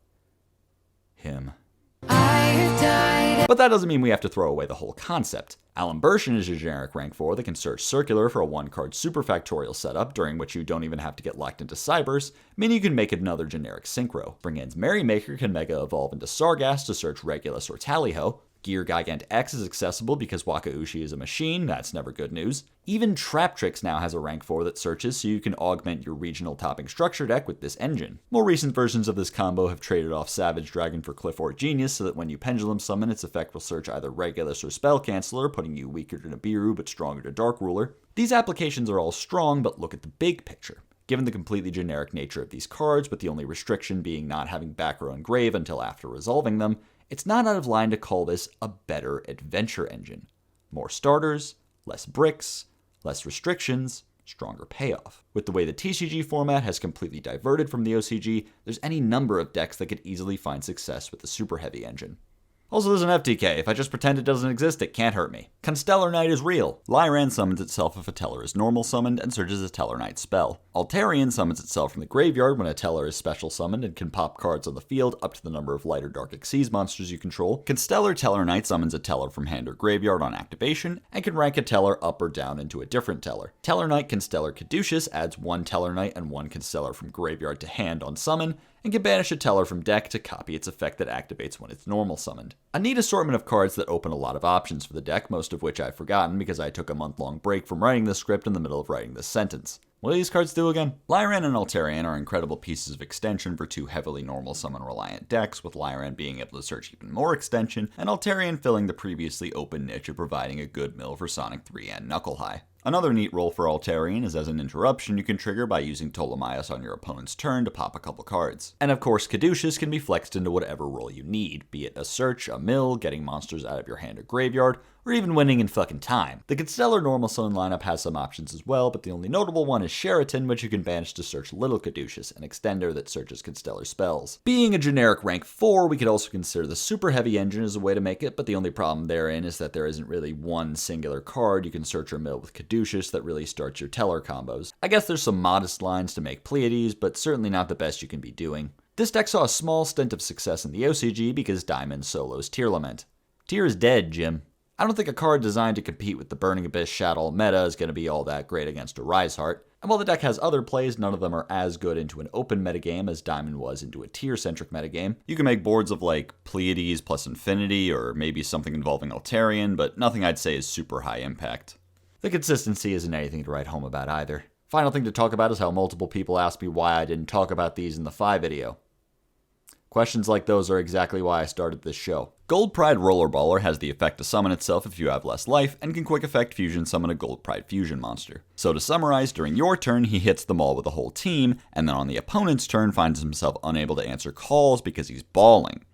him. But that doesn't mean we have to throw away the whole concept. Alimbertion is your generic rank 4 that can search Circular for a 1-card superfactorial setup, during which you don't even have to get locked into Cyberse, meaning you can make it another generic Synchro. Brigand's Merrymaker can Mega Evolve into Sargass to search Regulus or Tallyho. Gear Gigant X is accessible because Wakaushi is a machine, that's never good news. Even Traptrix now has a rank 4 that searches, so you can augment your regional topping structure deck with this engine. More recent versions of this combo have traded off Savage Dragon for Clifford Genius, so that when you Pendulum summon, its effect will search either Regulus or Spell Canceller, putting you weaker to Nibiru but stronger to Dark Ruler. These applications are all strong, but look at the big picture. Given the completely generic nature of these cards, with the only restriction being not having back row and grave until after resolving them, it's not out of line to call this a better adventure engine. More starters, less bricks, less restrictions, stronger payoff. With the way the TCG format has completely diverted from the OCG, there's any number of decks that could easily find success with the Super Heavy engine. Also, there's an FTK. If I just pretend it doesn't exist, it can't hurt me. Constellar Knight is real. Lyran summons itself if a Teller is normal summoned and searches a Teller Knight spell. Altarian summons itself from the graveyard when a Teller is special summoned and can pop cards on the field up to the number of light or dark Xyz monsters you control. Constellar Teller Knight summons a Teller from hand or graveyard on activation and can rank a Teller up or down into a different Teller. Teller Knight Constellar Caduceus adds one Teller Knight and one Constellar from graveyard to hand on summon, and can banish a Teller from deck to copy its effect that activates when it's normal summoned. A neat assortment of cards that open a lot of options for the deck, most of which I've forgotten because I took a month-long break from writing this script in the middle of writing this sentence. What do these cards do again? Lyran and Altarian are incredible pieces of extension for two heavily normal summon reliant decks, with Lyran being able to search even more extension, and Altarian filling the previously open niche of providing a good mill for Sonic 3 and Knuckle High. Another neat role for Altarian is as an interruption you can trigger by using Ptolemaeus on your opponent's turn to pop a couple cards. And of course, Caduceus can be flexed into whatever role you need, be it a search, a mill, getting monsters out of your hand or graveyard, or even winning in fucking time. The Constellar normal summon lineup has some options as well, but the only notable one is Sheraton, which you can banish to search Little Caduceus, an extender that searches Constellar spells. Being a generic rank 4, we could also consider the Super Heavy engine as a way to make it, but the only problem therein is that there isn't really one singular card you can search or mill with Caduceus that really starts your Teller combos. I guess there's some modest lines to make Pleiades, but certainly not the best you can be doing. This deck saw a small stint of success in the OCG because Diamond solos Tearlament. Tear is dead, Jim. I don't think a card designed to compete with the Burning Abyss Shadow meta is going to be all that great against a Riseheart, and while the deck has other plays, none of them are as good into an open metagame as Diamond was into a tier-centric metagame. You can make boards of like Pleiades plus Infinity, or maybe something involving Altarian, but nothing I'd say is super high impact. The consistency isn't anything to write home about either. Final thing to talk about is how multiple people asked me why I didn't talk about these in the Fi video. Questions like those are exactly why I started this show. Gold Pride Rollerballer has the effect to summon itself if you have less life, and can quick effect fusion summon a Gold Pride fusion monster. So to summarize, during your turn he hits them all with a whole team, and then on the opponent's turn finds himself unable to answer calls because he's balling.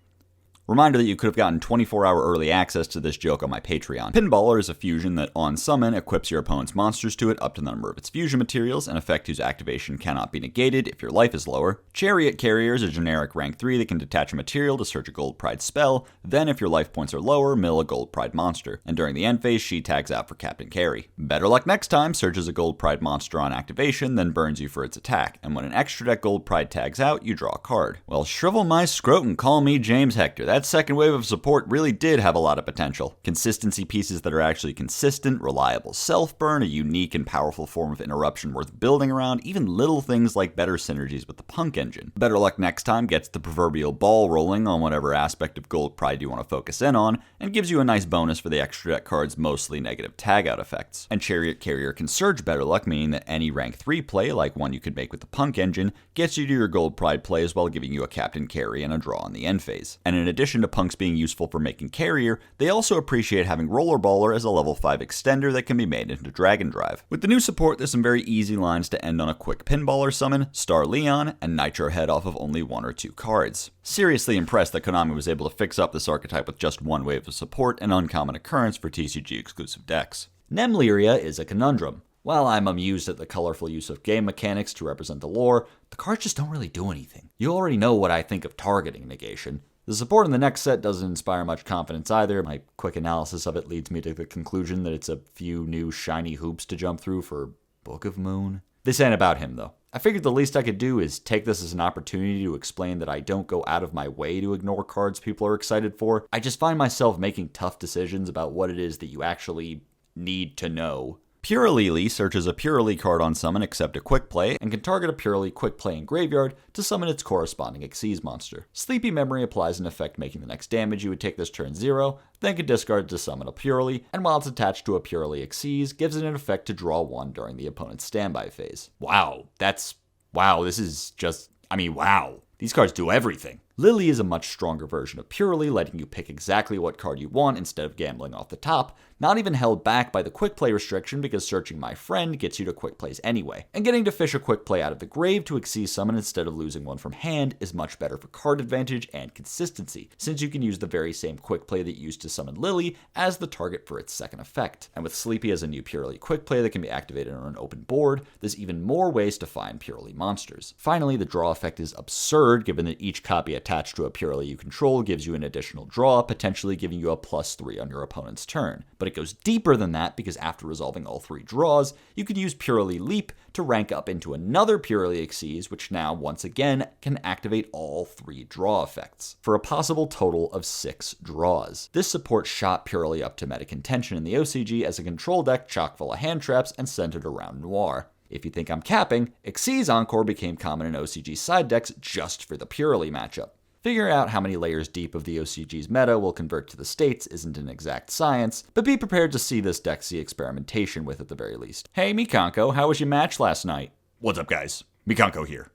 Reminder that you could have gotten 24-hour early access to this joke on my Patreon. Pinballer is a fusion that, on summon, equips your opponent's monsters to it up to the number of its fusion materials, an effect whose activation cannot be negated if your life is lower. Chariot Carrier is a generic rank 3 that can detach a material to search a Gold Pride spell, then if your life points are lower, mill a Gold Pride monster, and during the end phase she tags out for Captain Carry. Better Luck Next Time searches a Gold Pride monster on activation, then burns you for its attack, and when an extra deck Gold Pride tags out, you draw a card. Well, shrivel my scrotum, call me James Hector. That second wave of support really did have a lot of potential. Consistency pieces that are actually consistent, reliable self-burn, a unique and powerful form of interruption worth building around, even little things like better synergies with the Punk engine. Better Luck Next Time gets the proverbial ball rolling on whatever aspect of Gold Pride you want to focus in on, and gives you a nice bonus for the extra deck card's mostly negative tag-out effects. And Chariot Carrier can surge Better Luck, meaning that any rank 3 play, like one you could make with the Punk engine, gets you to your Gold Pride plays while giving you a Captain Carry and a draw in the end phase. And in addition to Punk's being useful for making Carrier, they also appreciate having Rollerballer as a level 5 extender that can be made into Dragon Drive. With the new support, there's some very easy lines to end on a quick Pinballer summon, Star Leon, and Nitro Head off of only 1 or 2 cards. Seriously impressed that Konami was able to fix up this archetype with just one wave of support, an uncommon occurrence for TCG exclusive decks. Nemlyria is a conundrum. While I'm amused at the colorful use of game mechanics to represent the lore, the cards just don't really do anything. You already know what I think of targeting negation. The support in the next set doesn't inspire much confidence either. My quick analysis of it leads me to the conclusion that it's a few new shiny hoops to jump through for Book of Moon. This ain't about him though. I figured the least I could do is take this as an opportunity to explain that I don't go out of my way to ignore cards people are excited for. I just find myself making tough decisions about what it is that you actually need to know. Puralili searches a Purally card on summon except a quick play, and can target a Purally quick play in graveyard to summon its corresponding Xyz monster. Sleepy Memory applies an effect making the next damage you would take this turn 0, then can discard to summon a Purally, and while it's attached to a Purally Xyz, gives it an effect to draw 1 during the opponent's standby phase. Wow, this is just, wow. These cards do everything. Lily is a much stronger version of Purely, letting you pick exactly what card you want instead of gambling off the top, not even held back by the quick play restriction because searching My Friend gets you to quick plays anyway. And getting to fish a quick play out of the grave to Xyz summon instead of losing one from hand is much better for card advantage and consistency, since you can use the very same quick play that you used to summon Lily as the target for its second effect. And with Sleepy as a new Purely quick play that can be activated on an open board, there's even more ways to find Purely monsters. Finally, the draw effect is absurd given that each copy attached to a Purely you control gives you an additional draw, potentially giving you a +3 on your opponent's turn. But it goes deeper than that because after resolving all 3 draws, you can use Purely Leap to rank up into another Purely Xyz, which now, once again, can activate all 3 draw effects, for a possible total of 6 draws. This support shot Purely up to meta contention in the OCG as a control deck chock full of hand traps and centered around Noir. If you think I'm capping, Xyz Encore became common in OCG side decks just for the Purely matchup. Figuring out how many layers deep of the OCG's meta will convert to the states isn't an exact science, but be prepared to see this deck see experimentation with at the very least. Hey Mikanko, how was your match last night? What's up guys? Mikanko here.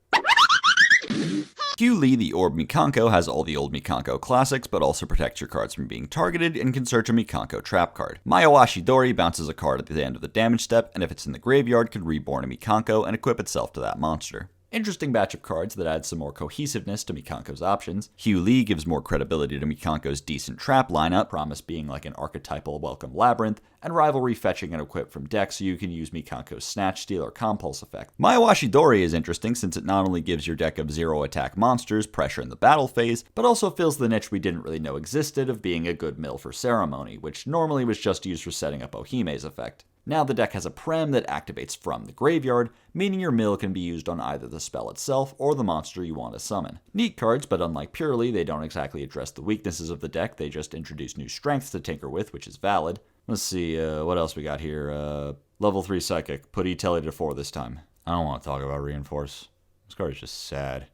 Hugh Lee, the Orb Mikanko, has all the old Mikanko classics, but also protects your cards from being targeted and can search a Mikanko trap card. Mayowashi Dori bounces a card at the end of the damage step, and if it's in the graveyard, can reborn a Mikanko and equip itself to that monster. Interesting batch of cards that adds some more cohesiveness to Mikanko's options. Hugh Lee gives more credibility to Mikanko's decent trap lineup, Promise being like an archetypal Welcome Labyrinth, and Rivalry fetching an equip from deck so you can use Mikanko's Snatch Steal or Compulse effect. Mayowashi Dori is interesting since it not only gives your deck of 0 attack monsters pressure in the battle phase, but also fills the niche we didn't really know existed of being a good mill for Ceremony, which normally was just used for setting up Ohime's effect. Now the deck has a Prem that activates from the graveyard, meaning your mill can be used on either the spell itself or the monster you want to summon. Neat cards, but unlike Purely, they don't exactly address the weaknesses of the deck, they just introduce new strengths to tinker with, which is valid. Let's see, what else we got here? Level 3 Psychic, put E-Telly to 4 this time. I don't want to talk about Reinforce. This card is just sad.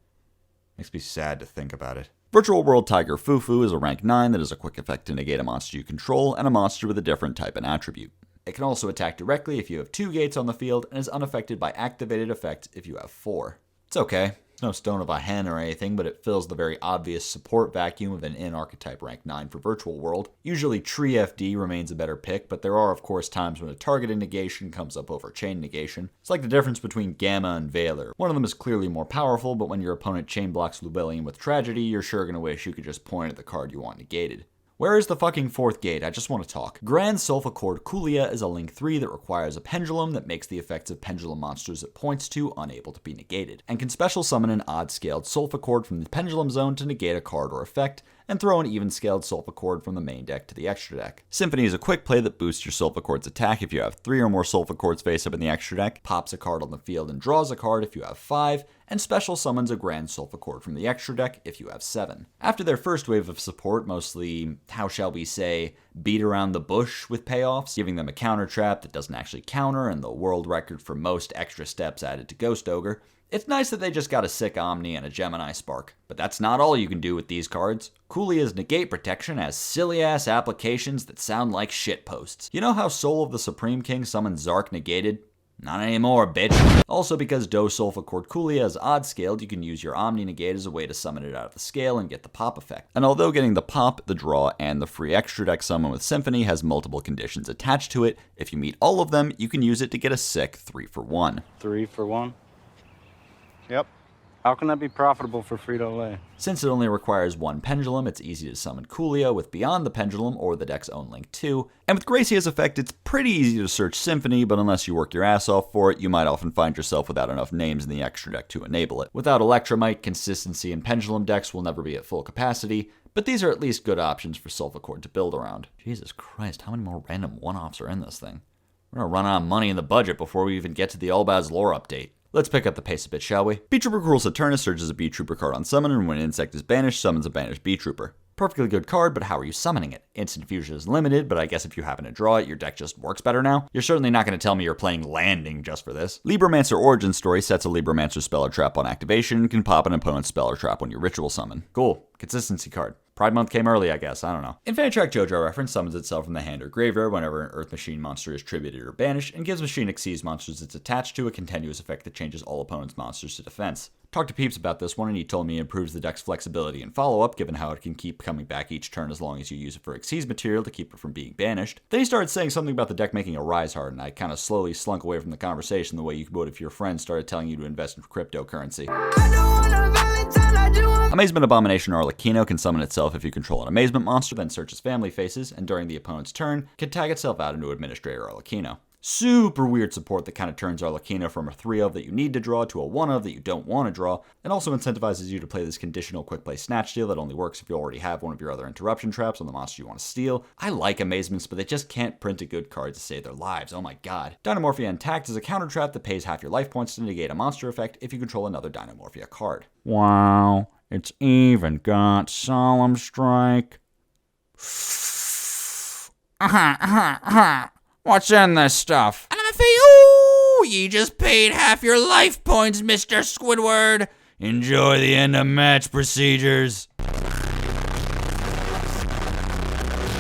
Makes me sad to think about it. Virtual World Tiger Fufu is a rank 9 that has a quick effect to negate a monster you control, and a monster with a different type and attribute. It can also attack directly if you have 2 gates on the field, and is unaffected by activated effects if you have 4. It's okay. It's no Stone of a Hen or anything, but it fills the very obvious support vacuum of an in-archetype rank 9 for Virtual World. Usually Tree FD remains a better pick, but there are of course times when a targeted negation comes up over chain negation. It's like the difference between Gamma and Veiler. One of them is clearly more powerful, but when your opponent chain blocks Lubellion with Tragedy, you're sure gonna wish you could just point at the card you want negated. Where is the fucking 4th gate? I just want to talk. Grand Sulfachord Kulia is a link 3 that requires a pendulum that makes the effects of pendulum monsters it points to unable to be negated, and can special summon an odd-scaled Sulfachord from the pendulum zone to negate a card or effect, and throw an even-scaled Sulfachord from the main deck to the extra deck. Symphony is a quick play that boosts your Sulfachord's attack if you have 3 or more Sulfachords face up in the extra deck, pops a card on the field and draws a card if you have 5, and special summons a Grand Sulfachord from the extra deck if you have 7. After their first wave of support, mostly, how shall we say, beat around the bush with payoffs, giving them a counter trap that doesn't actually counter and the world record for most extra steps added to Ghost Ogre, it's nice that they just got a sick Omni and a Gemini Spark. But that's not all you can do with these cards. Kulia's Negate Protection has silly-ass applications that sound like shitposts. You know how Soul of the Supreme King summons Zark negated? Not anymore, bitch. Also, because Do Sulfachord Kulia is odd-scaled, you can use your Omni Negate as a way to summon it out of the scale and get the pop effect. And although getting the pop, the draw, and the free extra deck summon with Symphony has multiple conditions attached to it, if you meet all of them, you can use it to get a sick 3-for-1. 3 for 1? Yep. How can that be profitable for Frito-Lay? Since it only requires 1 pendulum, it's easy to summon Kulia with Beyond the Pendulum or the deck's own link 2. And with Gracia's effect, it's pretty easy to search Symphony, but unless you work your ass off for it, you might often find yourself without enough names in the extra deck to enable it. Without Electromite, consistency in pendulum decks will never be at full capacity, but these are at least good options for Sulfachord to build around. Jesus Christ, how many more random one-offs are in this thing? We're gonna run out of money in the budget before we even get to the Elbaz lore update. Let's pick up the pace a bit, shall we? Beetrooper Cruel Saturnus searches a Beetrooper card on summon, and when an insect is banished, summons a banished Beetrooper. Perfectly good card, but how are you summoning it? Instant fusion is limited, but I guess if you happen to draw it, your deck just works better now. You're certainly not going to tell me you're playing Landing just for this. Libromancer Origin Story sets a Libromancer spell or trap on activation and can pop an opponent's spell or trap on your ritual summon. Cool. Consistency card. Pride Month came early, I guess. I don't know. Infinitrack JoJo reference summons itself from the hand or graveyard whenever an Earth Machine monster is tributed or banished, and gives Machine Xyz monsters it's attached to a continuous effect that changes all opponents' monsters to defense. Talked to Peeps about this one, and he told me it improves the deck's flexibility and follow-up, given how it can keep coming back each turn as long as you use it for Xyz material to keep it from being banished. Then he started saying something about the deck making a rise hard, and I kind of slowly slunk away from the conversation the way you would if your friend started telling you to invest in cryptocurrency. Amazement Abomination Arlecchino can summon itself if you control an Amazement monster, then searches family faces, and during the opponent's turn, can tag itself out into Administrator Arlecchino. Super weird support that kind of turns Arlecchino from a 3-of that you need to draw to a 1-of that you don't want to draw, and also incentivizes you to play this conditional quick play Snatch Steal that only works if you already have one of your other interruption traps on the monster you want to steal. I like Amazements, but they just can't print a good card to save their lives, oh my god. Dynamorphia Intact is a counter trap that pays half your life points to negate a monster effect if you control another Dynamorphia card. Wow, it's even got Solemn Strike. What's in this stuff? Ooh, ye just paid half your life points, Mr. Squidward. Enjoy the end of match procedures.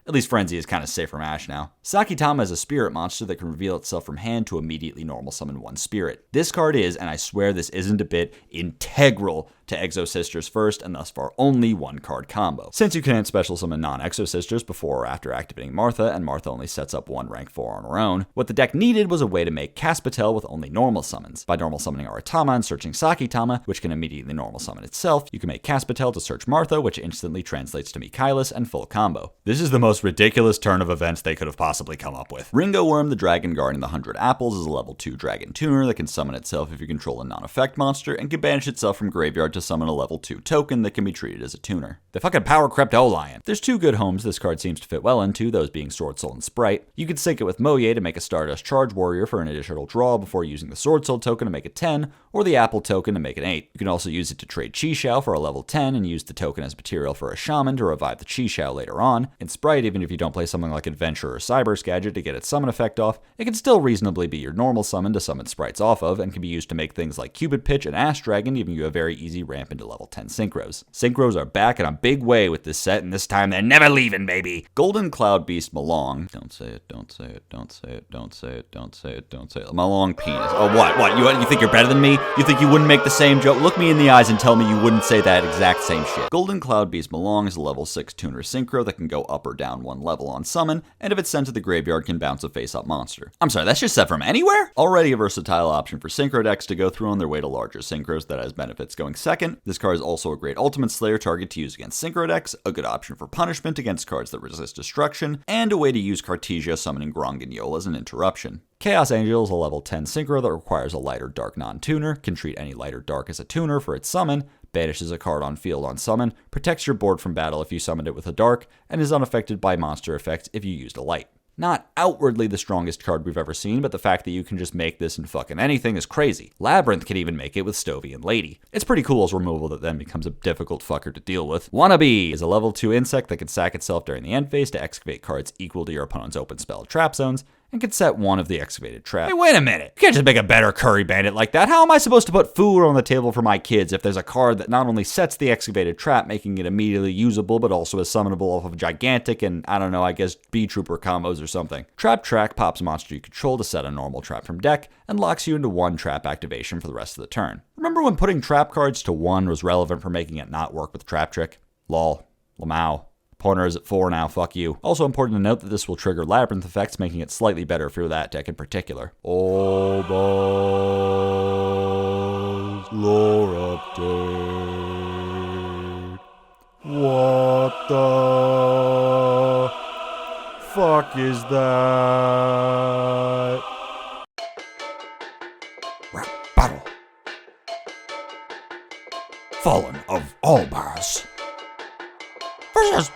At least Frenzy is kind of safe from Ash now. Sakitama is a spirit monster that can reveal itself from hand to immediately normal summon one spirit. This card is, and I swear this isn't a bit, integral to Exo Sisters first and thus far only one card combo. Since you can't special summon non-Exo Sisters before or after activating Martha, and Martha only sets up one rank 4 on her own, what the deck needed was a way to make Caspatel with only normal summons. By normal summoning Aratama and searching Sakitama, which can immediately normal summon itself, you can make Caspatel to search Martha, which instantly translates to Michaelis and full combo. This is the most ridiculous turn of events they could have possibly come up with. Ringo Worm, the Dragon Guardian of the 100 Apples, is a level 2 Dragon Tuner that can summon itself if you control a non-effect monster, and can banish itself from graveyard to summon a level 2 token that can be treated as a tuner. The fucking Power Crept O-Lion. There's two good homes this card seems to fit well into, those being Sword Soul and Sprite. You could sync it with Moye to make a Stardust Charge Warrior for an additional draw before using the Sword Soul token to make it 10, or the Apple token to make it 8. You can also use it to trade Chi-Xiao for a level 10 and use the token as material for a Shaman to revive the Chi-Xiao later on. In Sprite, even if you don't play something like Adventure or Cyberse Gadget to get its summon effect off, it can still reasonably be your normal summon to summon sprites off of, and can be used to make things like Cupid Pitch and Ash Dragon, giving you a very easy ramp into level 10 Synchros. Synchros are back in a big way with this set, and this time they're never leaving, baby! Golden Cloud Beast Malong. Don't say it, don't say it, don't say it, don't say it, don't say it, don't say it. Malong Penis. Oh, what? You think you're better than me? You think you wouldn't make the same joke? Look me in the eyes and tell me you wouldn't say that exact same shit. Golden Cloud Beast Malong is a level 6 tuner synchro that can go up or down 1 level on summon, and if it's sent to the graveyard can bounce a face-up monster. I'm sorry, that's just set from anywhere? Already a versatile option for synchro decks to go through on their way to larger synchros that has benefits going second. This card is also a great Ultimate Slayer target to use against synchro decks, a good option for punishment against cards that resist destruction, and a way to use Cartesia summoning Gronganol as an interruption. Chaos Angel is a level 10 synchro that requires a light or dark non-tuner, can treat any light or dark as a tuner for its summon, banishes a card on field on summon, protects your board from battle if you summoned it with a dark, and is unaffected by monster effects if you used a light. Not outwardly the strongest card we've ever seen, but the fact that you can just make this in fucking anything is crazy. Labyrinth can even make it with Stovey and Lady. It's pretty cool as removal that then becomes a difficult fucker to deal with. Wannabe is a level 2 insect that can sack itself during the end phase to excavate cards equal to your opponent's open spell trap zones, and can set one of the excavated traps. Hey, wait a minute. You can't just make a better Curry Bandit like that. How am I supposed to put food on the table for my kids if there's a card that not only sets the excavated trap, making it immediately usable, but also is summonable off of Gigantic and, I don't know, I guess B-Trooper combos or something. Trap Track pops a monster you control to set a normal trap from deck, and locks you into 1 trap activation for the rest of the turn. Remember when putting trap cards to 1 was relevant for making it not work with Trap Trick? Lol. Lamau. Pointer is at 4 now, fuck you. Also important to note that this will trigger Labyrinth effects, making it slightly better for that deck in particular. All buzz, lore update. What the fuck is that? Rap battle. Fallen of Albaz versus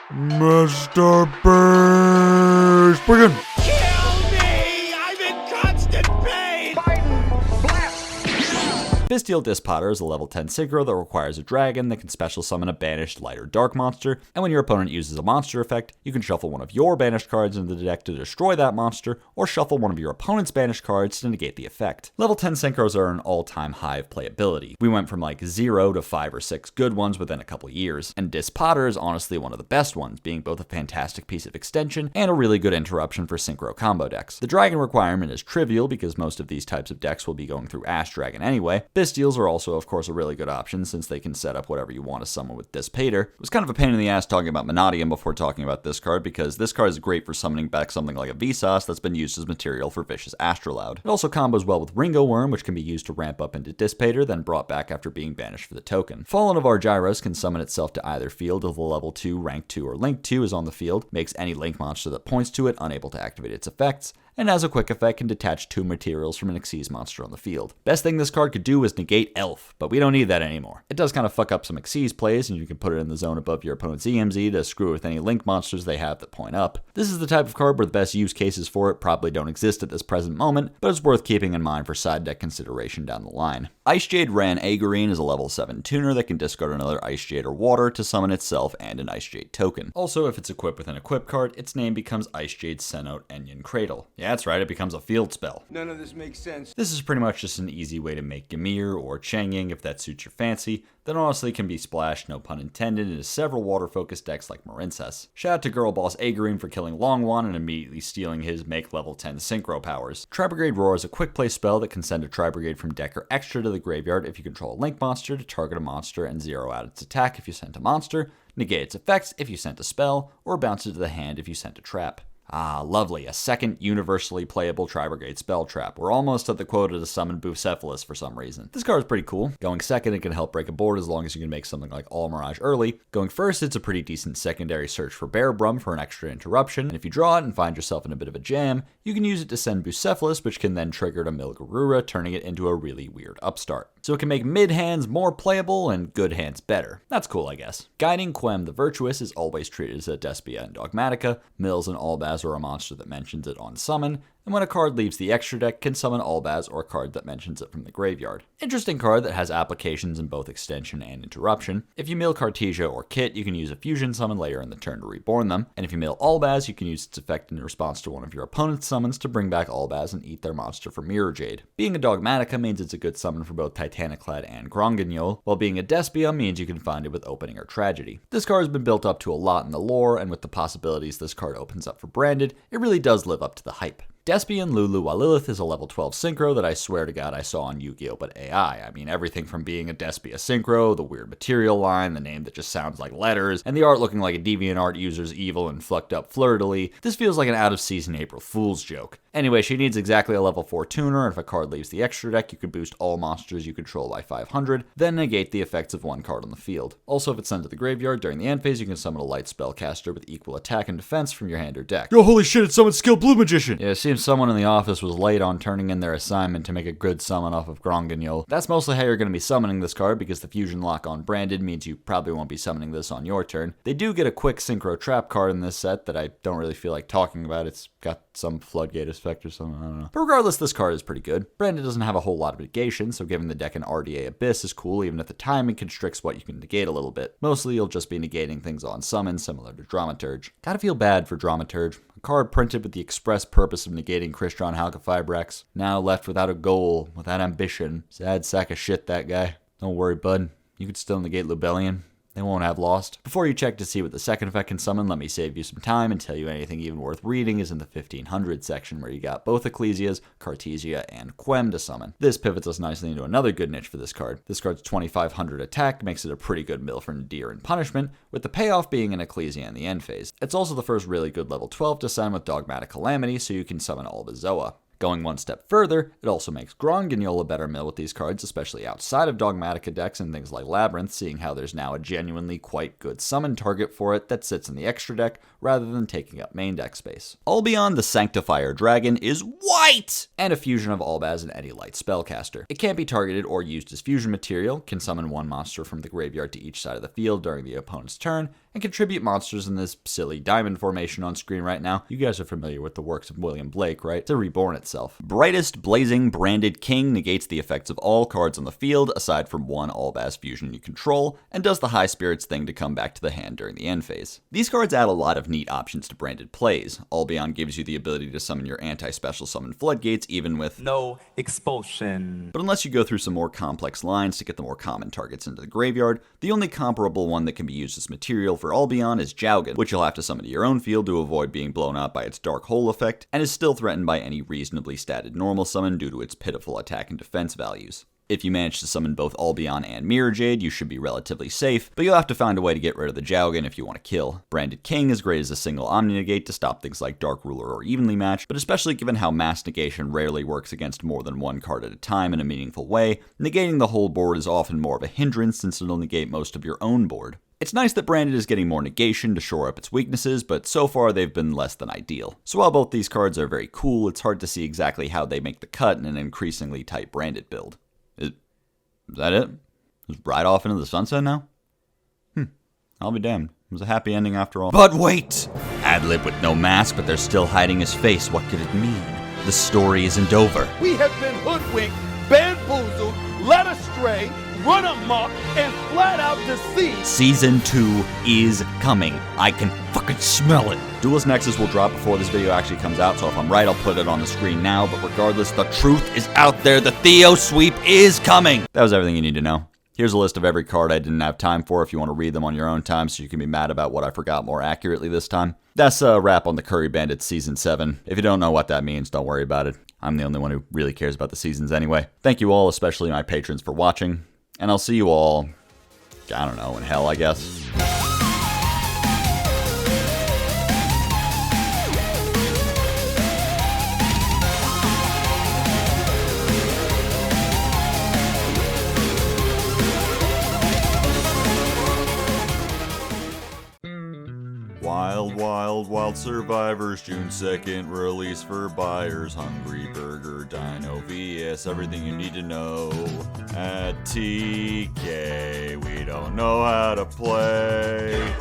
Mr. Beast. Bring him. Kill me! I'm in constant pain! Biden, blast! Bystial Dispotter is a level 10 synchro that requires a dragon that can special summon a banished light or dark monster, and when your opponent uses a monster effect, you can shuffle one of your banished cards into the deck to destroy that monster, or shuffle one of your opponent's banished cards to negate the effect. Level 10 synchros are an all-time high of playability. We went from like 0 to 5 or 6 good ones within a couple years, and Dispotter is honestly one of the best ones, being both a fantastic piece of extension and a really good interruption for synchro combo decks. The dragon requirement is trivial because most of these types of decks will be going through Ash Dragon anyway. Bystials are also of course a really good option since they can set up whatever you want to summon with Dispater. It was kind of a pain in the ass talking about Monadium before talking about this card because this card is great for summoning back something like a Vsauce that's been used as material for Vicious Astrolaud. It also combos well with Ringo Worm, which can be used to ramp up into Dispater, then brought back after being banished for the token. Fallen of Argyros can summon itself to either field if the level 2, rank 2, or link 2 is on the field, makes any link monster that points to it unable to activate its effects, and as a quick effect can detach 2 materials from an Xyz monster on the field. Best thing this card could do is negate Elf, but we don't need that anymore. It does kind of fuck up some Xyz plays, and you can put it in the zone above your opponent's EMZ to screw with any link monsters they have that point up. This is the type of card where the best use cases for it probably don't exist at this present moment, but it's worth keeping in mind for side deck consideration down the line. Ice Jade Ran Agarine is a level 7 tuner that can discard another Ice Jade or water to summon itself and an Ice Jade token. Also, if it's equipped with an equip card, its name becomes Ice Jade Cenote Enyon Cradle. Yeah, that's right, it becomes a field spell. None of this makes sense. This is pretty much just an easy way to make Gamir or Changying if that suits your fancy, that honestly can be splashed, no pun intended, into several water-focused decks like Marincess. Shout out to Girl Boss Agarine for killing Longwan and immediately stealing his make level 10 synchro powers. Tri-Brigade Roar is a quick play spell that can send a Tri-Brigade from deck or extra to the graveyard if you control a link monster to target a monster and zero out its attack if you sent a monster, negate its effects if you sent a spell, or bounce it to the hand if you sent a trap. Ah, lovely, a second universally playable Tri-Brigade spell trap. We're almost at the quota to summon Bucephalus for some reason. This card is pretty cool. Going second, it can help break a board as long as you can make something like All Mirage early. Going first, it's a pretty decent secondary search for Bear Brum for an extra interruption, and if you draw it and find yourself in a bit of a jam, you can use it to send Bucephalus, which can then trigger to Milgarura, turning it into a really weird upstart. So it can make mid hands more playable and good hands better. That's cool, I guess. Guiding Quem the Virtuous is always treated as a Despia and Dogmatica. Mills and Albaz or a monster that mentions it on summon, and when a card leaves the extra deck, can summon Albaz or a card that mentions it from the graveyard. Interesting card that has applications in both extension and interruption. If you mill Cartesia or Kit, you can use a fusion summon later in the turn to reborn them, and if you mill Albaz, you can use its effect in response to one of your opponent's summons to bring back Albaz and eat their monster for Mirror Jade. Being a Dogmatica means it's a good summon for both Titaniclad and Grongagnol, while being a Despia means you can find it with Opening or Tragedy. This card has been built up to a lot in the lore, and with the possibilities this card opens up for Branded, it really does live up to the hype. Despian Lulu Walilith is a level 12 synchro that I swear to God I saw on Yu-Gi-Oh! But AI. I mean, everything from being a Despia synchro, the weird material line, the name that just sounds like letters, and the art looking like a DeviantArt user's evil and fucked up fleur-de-lis. This feels like an out-of-season April Fool's joke. Anyway, she needs exactly a level 4 tuner, and if a card leaves the extra deck, you can boost all monsters you control by 500, then negate the effects of one card on the field. Also, if it's sent to the graveyard during the end phase, you can summon a light spellcaster with equal attack and defense from your hand or deck. Yo, holy shit, it summoned Skill Blue Magician! Yeah, it seems someone in the office was late on turning in their assignment to make a good summon off of Grongagnol. That's mostly how you're going to be summoning this card, because the fusion lock on Branded means you probably won't be summoning this on your turn. They do get a quick synchro trap card in this set that I don't really feel like talking about. It's got some floodgate effect or something, I don't know. But regardless, this card is pretty good. Branded doesn't have a whole lot of negation, so giving the deck an RDA Abyss is cool, even if the timing constricts what you can negate a little bit. Mostly you'll just be negating things on summon, similar to Dramaturge. Gotta feel bad for Dramaturge. A card printed with the express purpose of negating Crystron Halkafibrex. Now left without a goal, without ambition. Sad sack of shit, that guy. Don't worry, bud. You could still negate Lubellion. They won't have lost. Before you check to see what the second effect can summon, let me save you some time and tell you anything even worth reading is in the 1500 section, where you got both Ecclesias, Cartesia, and Quem to summon. This pivots us nicely into another good niche for this card. This card's 2500 attack makes it a pretty good mill for Nadir and Punishment, with the payoff being an Ecclesia in the end phase. It's also the first really good level 12 to summon with Dogmatic Calamity, so you can summon all of Zoa. Going one step further, it also makes Grongagnol a better mill with these cards, especially outside of Dogmatica decks and things like Labyrinth, seeing how there's now a genuinely quite good summon target for it that sits in the extra deck rather than taking up main deck space. Albion the Sanctifier Dragon is white! And a fusion of Albaz and any light spellcaster. It can't be targeted or used as fusion material, can summon one monster from the graveyard to each side of the field during the opponent's turn, and contribute monsters in this silly diamond formation on screen right now. You guys are familiar with the works of William Blake, right? To reborn itself. itself. Brightest Blazing Branded King negates the effects of all cards on the field, aside from one All-Bass fusion you control, and does the high spirits thing to come back to the hand during the end phase. These cards add a lot of neat options to branded plays. Albion gives you the ability to summon your anti-special summon floodgates even with no expulsion. But unless you go through some more complex lines to get the more common targets into the graveyard, the only comparable one that can be used as material for Albion is Jowgen, which you'll have to summon to your own field to avoid being blown up by its Dark Hole effect, and is still threatened by any reasonably statted normal summon due to its pitiful attack and defense values. If you manage to summon both Albion and Mirror Jade, you should be relatively safe, but you'll have to find a way to get rid of the Jowgen if you want to kill. Branded King is great as a single Omni Negate to stop things like Dark Ruler or Evenly Matched, but especially given how Mass Negation rarely works against more than one card at a time in a meaningful way, negating the whole board is often more of a hindrance since it'll negate most of your own board. It's nice that Branded is getting more negation to shore up its weaknesses, but so far they've been less than ideal. So while both these cards are very cool, it's hard to see exactly how they make the cut in an increasingly tight Branded build. Is that it? Just ride off into the sunset now? I'll be damned. It was a happy ending after all. But wait! Adlib with no mask, but they're still hiding his face. What could it mean? The story isn't over. We have been hoodwinked, bamboozled, led astray, run amok, and flat out deceived. Season 2 is coming. I can fucking smell it. Duelist Nexus will drop before this video actually comes out, so if I'm right, I'll put it on the screen now. But regardless, the truth is out there. The Theo sweep is coming. That was everything you need to know. Here's a list of every card I didn't have time for if you want to read them on your own time so you can be mad about what I forgot more accurately this time. That's a wrap on the Curry Bandits Season 7. If you don't know what that means, don't worry about it. I'm the only one who really cares about the seasons anyway. Thank you all, especially my patrons, for watching. And I'll see you all, I don't know, in hell, I guess. Wild, Wild, Wild Survivors, June 2nd, release for buyers, Hungry Burger, Dino VS, everything you need to know. At TK, we don't know how to play.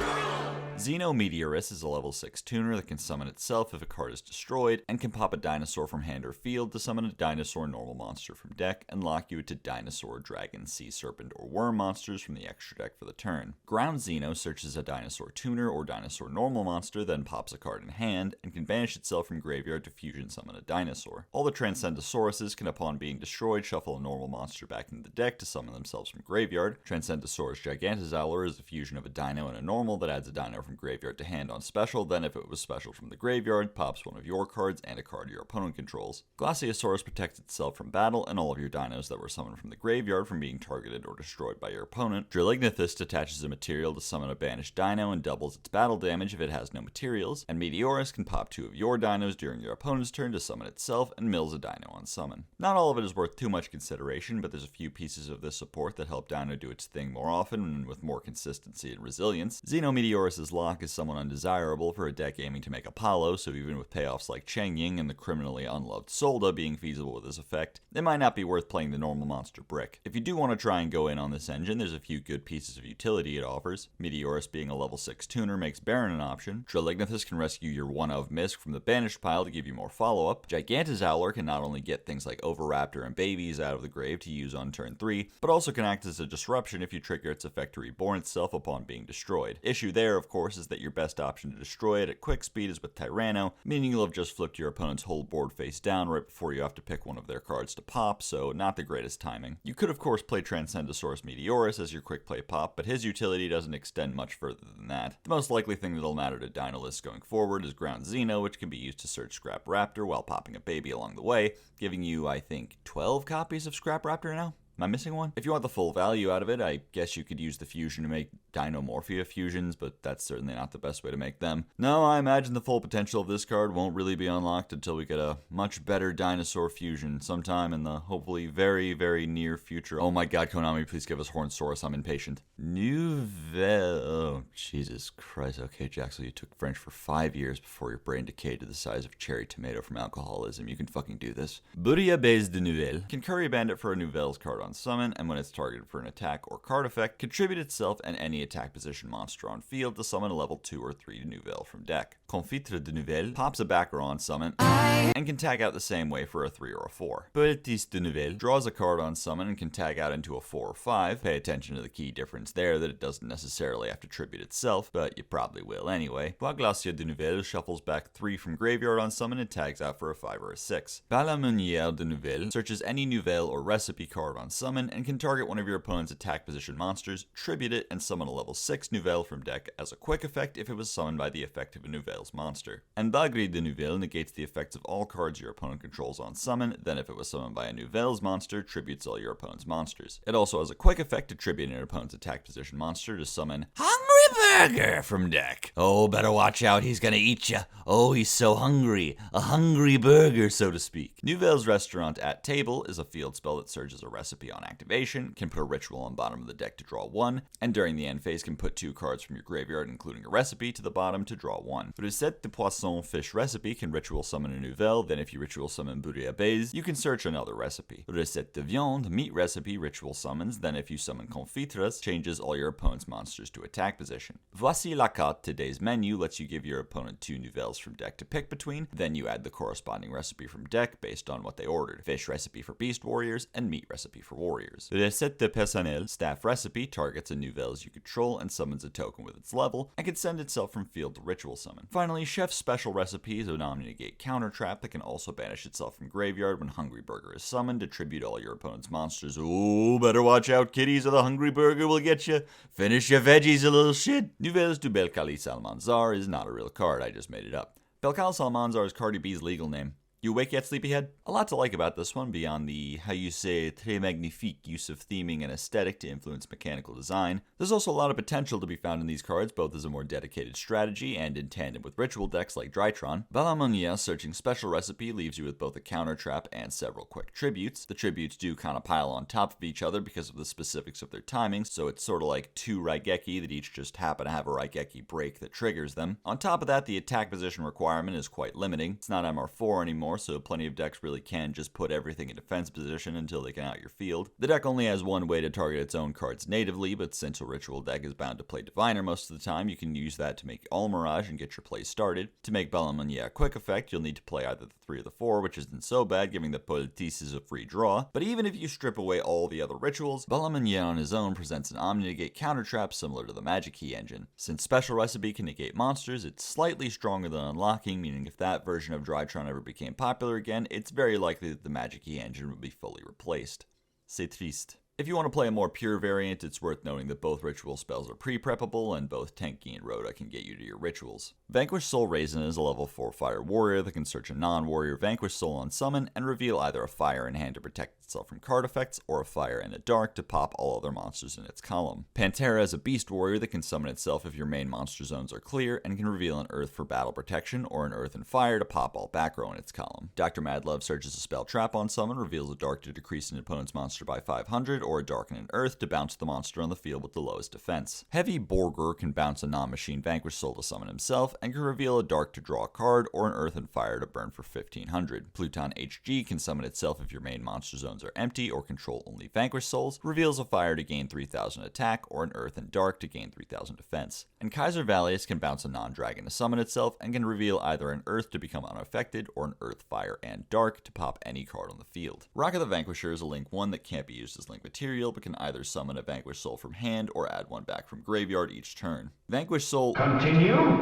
Xeno Meteorus is a level 6 tuner that can summon itself if a card is destroyed, and can pop a dinosaur from hand or field to summon a dinosaur normal monster from deck, and lock you to dinosaur, dragon, sea serpent, or worm monsters from the extra deck for the turn. Ground Xeno searches a dinosaur tuner or dinosaur normal monster, then pops a card in hand, and can banish itself from graveyard to fusion summon a dinosaur. All the Transcendosauruses can, upon being destroyed, shuffle a normal monster back into the deck to summon themselves from graveyard. Transcendosaurus Gigantozauler is a fusion of a dino and a normal that adds a dino from graveyard to hand on special, then if it was special from the graveyard, pops one of your cards and a card your opponent controls. Glaciosaurus protects itself from battle and all of your dinos that were summoned from the graveyard from being targeted or destroyed by your opponent. Drilignithus attaches a material to summon a banished dino and doubles its battle damage if it has no materials, and Meteorus can pop 2 of your dinos during your opponent's turn to summon itself and mills a dino on summon. Not all of it is worth too much consideration, but there's a few pieces of this support that help dino do its thing more often and with more consistency and resilience. Xeno Meteorus' lock is somewhat undesirable for a deck aiming to make Apollo, so even with payoffs like Cheng Ying and the criminally unloved Solda being feasible with this effect, it might not be worth playing the normal monster brick. If you do want to try and go in on this engine, there's a few good pieces of utility it offers. Meteorus being a level 6 tuner makes Baron an option. Drilignithus can rescue your one of Misk from the banished pile to give you more follow-up. Gigantozauler can not only get things like Oviraptor and babies out of the grave to use on turn 3, but also can act as a disruption if you trigger its effect to reborn itself upon being destroyed. Issue there, of course, is that your best option to destroy it at quick speed is with Tyranno, meaning you'll have just flipped your opponent's whole board face down right before you have to pick one of their cards to pop, so not the greatest timing. You could of course play Transcendosaurus Meteorus as your quick play pop, but his utility doesn't extend much further than that. The most likely thing that'll matter to Dino lists going forward is Ground Xeno, which can be used to search Scrap Raptor while popping a baby along the way, giving you, I think, 12 copies of Scrap Raptor now? Am I missing one? If you want the full value out of it, I guess you could use the fusion to make Dinomorphia fusions, but that's certainly not the best way to make them. No, I imagine the full potential of this card won't really be unlocked until we get a much better dinosaur fusion sometime in the hopefully very, very near future. Oh my god, Konami, please give us Hornsaurus, I'm impatient. Nouvelle... Oh, Jesus Christ. Okay, Jaxel, you took French for 5 years before your brain decayed to the size of cherry tomato from alcoholism. You can fucking do this. Bouillabaisse de Nouvelle can curry a bandit for a Nouvelle's card on summon, and when it's targeted for an attack or card effect, contribute itself and any attack position monster on field to summon a level 2 or 3 Nouvelle from deck. Confitre de Nouvelle pops a backer on summon and can tag out the same way for a 3 or a 4. Politis de Nouvelle draws a card on summon and can tag out into a 4 or 5. Pay attention to the key difference there that it doesn't necessarily have to tribute itself, but you probably will anyway. Bois Glacier de Nouvelle shuffles back 3 from graveyard on summon and tags out for a 5 or a 6. Balamonière de Nouvelle searches any Nouvelle or recipe card on summon and can target one of your opponent's attack position monsters, tribute it, and summon a level 6 Nouvelle from deck as a quick effect if it was summoned by the effect of a Nouvelle's monster. And Bagri de Nouvelle negates the effects of all cards your opponent controls on summon, then if it was summoned by a Nouvelle's monster, tributes all your opponent's monsters. It also has a quick effect to tribute an opponent's attack position monster to summon Hungry Burger from deck. Oh, better watch out, he's gonna eat ya. Oh, he's so hungry. A hungry burger, so to speak. Nouvelle's Restaurant at Table is a field spell that searches a recipe on activation, can put a ritual on bottom of the deck to draw 1, and during the end phase can put 2 cards from your graveyard, including a recipe, to the bottom to draw 1. Recette de Poisson Fish Recipe can ritual summon a Nouvelle, then if you ritual summon Bouillabaisse, you can search another recipe. Recette de Viande Meat Recipe ritual summons, then if you summon Confitres, changes all your opponent's monsters to attack position. Voici la carte, today's menu lets you give your opponent 2 Nouvelles from deck to pick between, then you add the corresponding recipe from deck based on what they ordered. Fish recipe for Beast Warriors, and Meat recipe for Warriors. Recette de Personnel Staff Recipe targets a Nouvelles you control and summons a token with its level, and can send itself from field to ritual summon. Finally, Chef's Special Recipe is an Omni-Negate counter trap that can also banish itself from graveyard when Hungry Burger is summoned to tribute all your opponent's monsters. Ooh, better watch out, kiddies, or the Hungry Burger will get you. Finish your veggies, a little shit. Nouvelles du Belcalis Almanzar is not a real card, I just made it up. Belcalis Almanzar is Cardi B's legal name. You awake yet, sleepyhead? A lot to like about this one beyond the, how you say, très magnifique use of theming and aesthetic to influence mechanical design. There's also a lot of potential to be found in these cards, both as a more dedicated strategy and in tandem with ritual decks like Drytron. Balamonière searching special recipe leaves you with both a counter trap and several quick tributes. The tributes do kind of pile on top of each other because of the specifics of their timing, so it's sort of like 2 Raigeki that each just happen to have a Raigeki break that triggers them. On top of that, the attack position requirement is quite limiting. It's not MR4 anymore, so plenty of decks really can just put everything in defense position until they can out your field. The deck only has one way to target its own cards natively, but since a ritual deck is bound to play Diviner most of the time, you can use that to make All Mirage and get your play started. To make Balamonière a quick effect, you'll need to play either the 3 or the 4, which isn't so bad, giving the Politis is a free draw. But even if you strip away all the other rituals, Balamonière on his own presents an Omni-Negate counter trap similar to the Magic Key engine. Since Special Recipe can negate monsters, it's slightly stronger than Unlocking, meaning if that version of Drytron ever became popular again, it's very likely that the Magic Key engine would be fully replaced. C'est triste. If you want to play a more pure variant, it's worth noting that both ritual spells are pre-preppable, and both Tenki and Rhoda can get you to your rituals. Vanquished Soul Raisin is a level 4 fire warrior that can search a non-warrior Vanquished Soul on summon and reveal either a fire in hand to protect itself from card effects, or a fire in the dark to pop all other monsters in its column. Pantera is a beast warrior that can summon itself if your main monster zones are clear, and can reveal an earth for battle protection, or an earth and fire to pop all back row in its column. Dr. Madlove searches a spell trap on summon, reveals a dark to decrease an opponent's monster by 500, or a dark and an earth to bounce the monster on the field with the lowest defense. Heavy Borger can bounce a non-machine Vanquished Soul to summon himself, and can reveal a dark to draw a card, or an earth and fire to burn for 1500. Pluton HG can summon itself if your main monster zones are empty or control only Vanquished Souls, reveals a fire to gain 3000 attack, or an earth and dark to gain 3000 defense. And Kaiser Valius can bounce a non-dragon to summon itself, and can reveal either an earth to become unaffected, or an earth, fire, and dark to pop any card on the field. Rock of the Vanquisher is a link 1 that can't be used as link material, but can either summon a Vanquished Soul from hand, or add one back from graveyard each turn. Vanquished Soul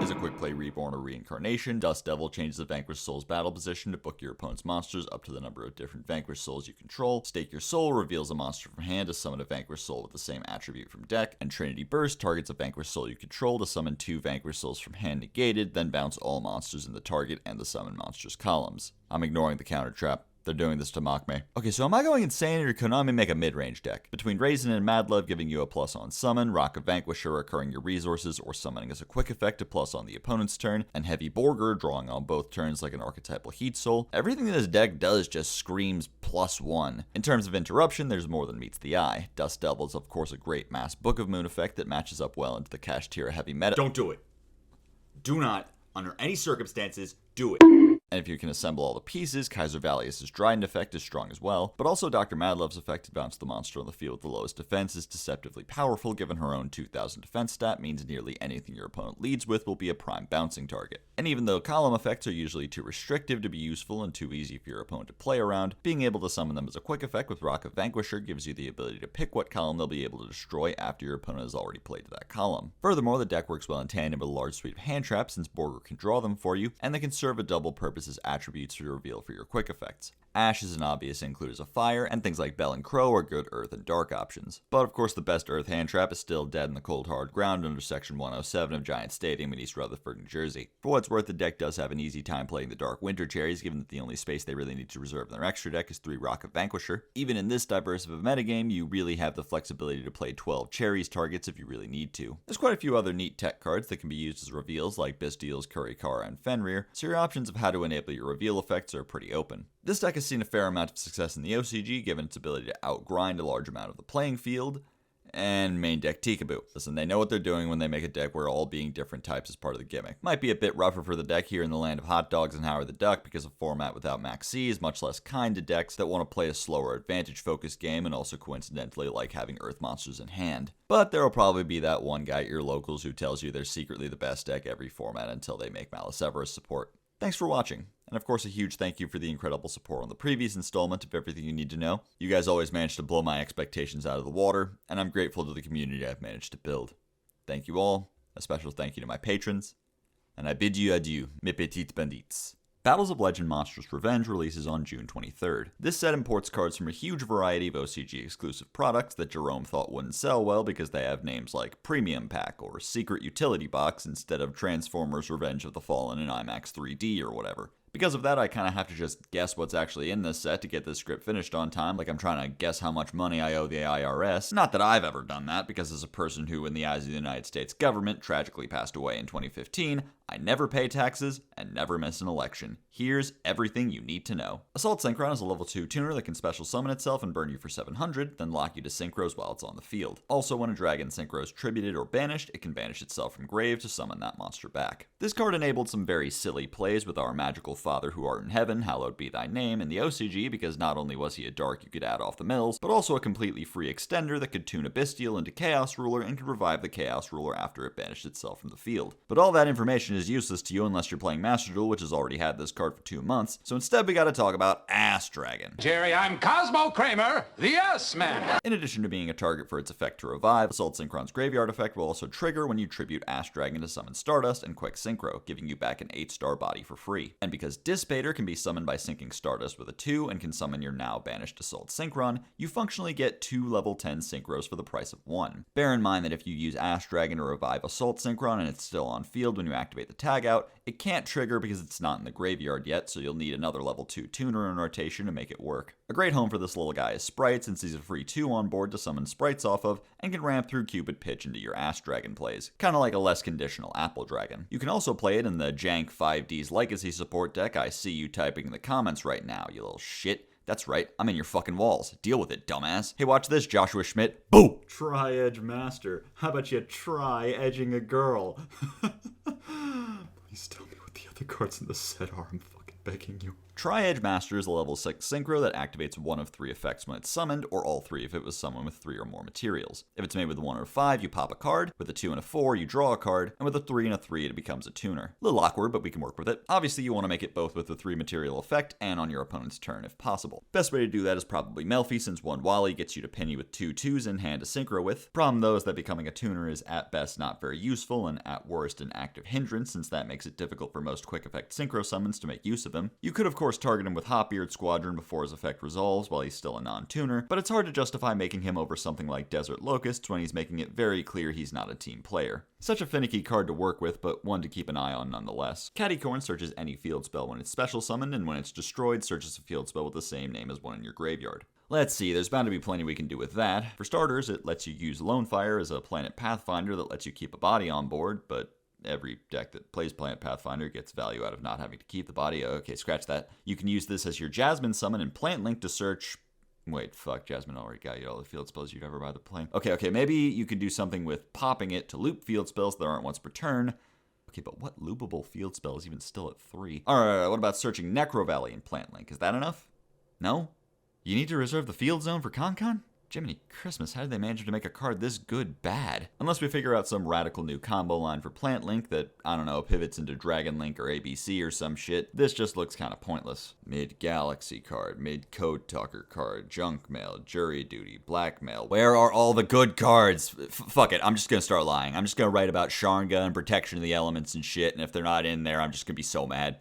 is a quick play reborn or reincarnation. Dust Devil changes the Vanquished Soul's battle position to book your opponent's monsters up to the number of different Vanquished Souls you control. Stake Your Soul reveals a monster from hand to summon a Vanquished Soul with the same attribute from deck. And Trinity Burst targets a Vanquished Soul you control to summon 2 Vanquished Souls from hand negated, then bounce all monsters in the target and the summon monsters columns. I'm ignoring the counter trap. They're doing this to mock me. Okay, so am I going insane, or can Konami make a mid-range deck? Between Raisin and Madlove giving you a plus on summon, Rock of Vanquisher recurring your resources or summoning as a quick effect to plus on the opponent's turn, and Heavy Borger drawing on both turns like an archetypal Heat Soul, everything that this deck does just screams +1. In terms of interruption, there's more than meets the eye. Dust Devil is of course a great mass Book of Moon effect that matches up well into the Kashtira heavy meta. Don't do it. Do not, under any circumstances, do it. And if you can assemble all the pieces, Kaiser Valius' Trident effect is strong as well, but also Dr. Madlove's effect to bounce the monster on the field with the lowest defense is deceptively powerful, given her own 2000 defense stat means nearly anything your opponent leads with will be a prime bouncing target. And even though column effects are usually too restrictive to be useful and too easy for your opponent to play around, being able to summon them as a quick effect with Rock of Vanquisher gives you the ability to pick what column they'll be able to destroy after your opponent has already played to that column. Furthermore, the deck works well in tandem with a large suite of hand traps since Borger can draw them for you, and they can serve a double purpose as attributes to reveal for your quick effects. Ash is an obvious include as a fire, and things like Bell and Crow are good earth and dark options. But of course the best earth hand trap is still Dead in the Cold Hard Ground under section 107 of Giant Stadium in East Rutherford, New Jersey. For what's worth, the deck does have an easy time playing the Dark Winter Cherries, given that the only space they really need to reserve in their extra deck is 3 Rock of Vanquisher. Even in this diverse of a metagame, you really have the flexibility to play 12 Cherries targets if you really need to. There's quite a few other neat tech cards that can be used as reveals like Bystials, Kurikara, and Fenrir, so your options of how to enable your reveal effects are pretty open. This deck has seen a fair amount of success in the OCG, given its ability to outgrind a large amount of the playing field, and main deck Tikaboo. Listen, they know what they're doing when they make a deck where all being different types is part of the gimmick. Might be a bit rougher for the deck here in the land of hot dogs and Howard the Duck because a format without Max C is much less kind to decks that want to play a slower advantage-focused game and also coincidentally like having Earth monsters in hand. But there will probably be that one guy at your locals who tells you they're secretly the best deck every format until they make Maliseverus support. Thanks for watching, and of course a huge thank you for the incredible support on the previous installment of Everything You Need to Know. You guys always manage to blow my expectations out of the water, and I'm grateful to the community I've managed to build. Thank you all, a special thank you to my patrons, and I bid you adieu, mes petites bandits. Battles of Legend Monstrous Revenge releases on June 23rd. This set imports cards from a huge variety of OCG exclusive products that Jerome thought wouldn't sell well because they have names like Premium Pack or Secret Utility Box instead of Transformers Revenge of the Fallen in IMAX 3D or whatever. Because of that, I kind of have to just guess what's actually in this set to get this script finished on time, like I'm trying to guess how much money I owe the IRS. Not that I've ever done that, because as a person who, in the eyes of the United States government, tragically passed away in 2015, I never pay taxes and never miss an election. Here's everything you need to know. Assault Synchron is a level 2 tuner that can special summon itself and burn you for 700, then lock you to Synchros while it's on the field. Also, when a dragon Synchro is tributed or banished, it can banish itself from grave to summon that monster back. This card enabled some very silly plays with our magical Father who art in heaven, hallowed be thy name, in the OCG because not only was he a dark you could add off the mills, but also a completely free extender that could tune a Bystial into Chaos Ruler and could revive the Chaos Ruler after it banished itself from the field. But all that information is useless to you unless you're playing Master Duel, which has already had this card for 2 months, so instead we gotta talk about Ass Dragon. Jerry, I'm Cosmo Kramer, the Yes Man. In addition to being a target for its effect to revive, Assault Synchron's graveyard effect will also trigger when you tribute Ass Dragon to summon Stardust and Quick Synchro, giving you back an 8-star body for free. And because Dissipator can be summoned by syncing Stardust with a 2 and can summon your now banished Assault Synchron, you functionally get 2 level 10 Synchros for the price of 1. Bear in mind that if you use Ass Dragon to revive Assault Synchron and it's still on field when you activate the tag out, it can't trigger because it's not in the graveyard yet, so you'll need another level 2 tuner in rotation to make it work. A great home for this little guy is Sprite, since he's a free 2 on board to summon sprites off of, and can ramp through Cupid Pitch into your Ass Dragon plays, kinda like a less conditional Apple Dragon. You can also play it in the jank 5D's Legacy support deck. I see you typing in the comments right now, you little shit. That's right, I'm in your fucking walls. Deal with it, dumbass. Hey, watch this, Joshua Schmidt. Boo! Try Edge Master. How about you try edging a girl? Please tell me what the other cards in the set are. I'm fucking begging you. Tri-Edge Master is a level 6 Synchro that activates one of 3 effects when it's summoned, or all 3 if it was summoned with 3 or more materials. If it's made with a 1 or 5, you pop a card, with a 2 and a 4, you draw a card, and with a 3 and a 3, it becomes a tuner. A little awkward, but we can work with it. Obviously, you want to make it both with a 3 material effect and on your opponent's turn if possible. Best way to do that is probably Melfi, since 1 Wally gets you to pin you with 2 2s in hand to synchro with. Problem though is that becoming a tuner is at best not very useful, and at worst an active hindrance, since that makes it difficult for most quick effect synchro summons to make use of him. You could of course target him with Hopbeard Squadron before his effect resolves while he's still a non-tuner, but it's hard to justify making him over something like Desert Locusts when he's making it very clear he's not a team player. Such a finicky card to work with, but one to keep an eye on nonetheless. Cattycorn searches any field spell when it's special summoned, and when it's destroyed, searches a field spell with the same name as one in your graveyard. Let's see, there's bound to be plenty we can do with that. For starters, it lets you use Lonefire as a Planet Pathfinder that lets you keep a body on board, but every deck that plays Planet Pathfinder gets value out of not having to keep the body. Okay, scratch that. You can use this as your Jasmine summon and Plant Link to search... Wait, fuck, Jasmine already got you all the field spells you've ever bothered playing. Okay, maybe you can do something with popping it to loop field spells that aren't once per turn. Okay, but what loopable field spell is even still at 3? Alright, what about searching Necro Valley in Plant Link? Is that enough? No? You need to reserve the field zone for Con? Jiminy Christmas, how did they manage to make a card this good bad? Unless we figure out some radical new combo line for Plant Link that, I don't know, pivots into Dragon Link or ABC or some shit, this just looks kind of pointless. Mid-Galaxy card, Mid-Code Talker card, Junk Mail, Jury Duty, Blackmail. Where are all the good cards? Fuck it, I'm just gonna start lying. I'm just gonna write about Sharnga and Protection of the Elements and shit, and if they're not in there, I'm just gonna be so mad.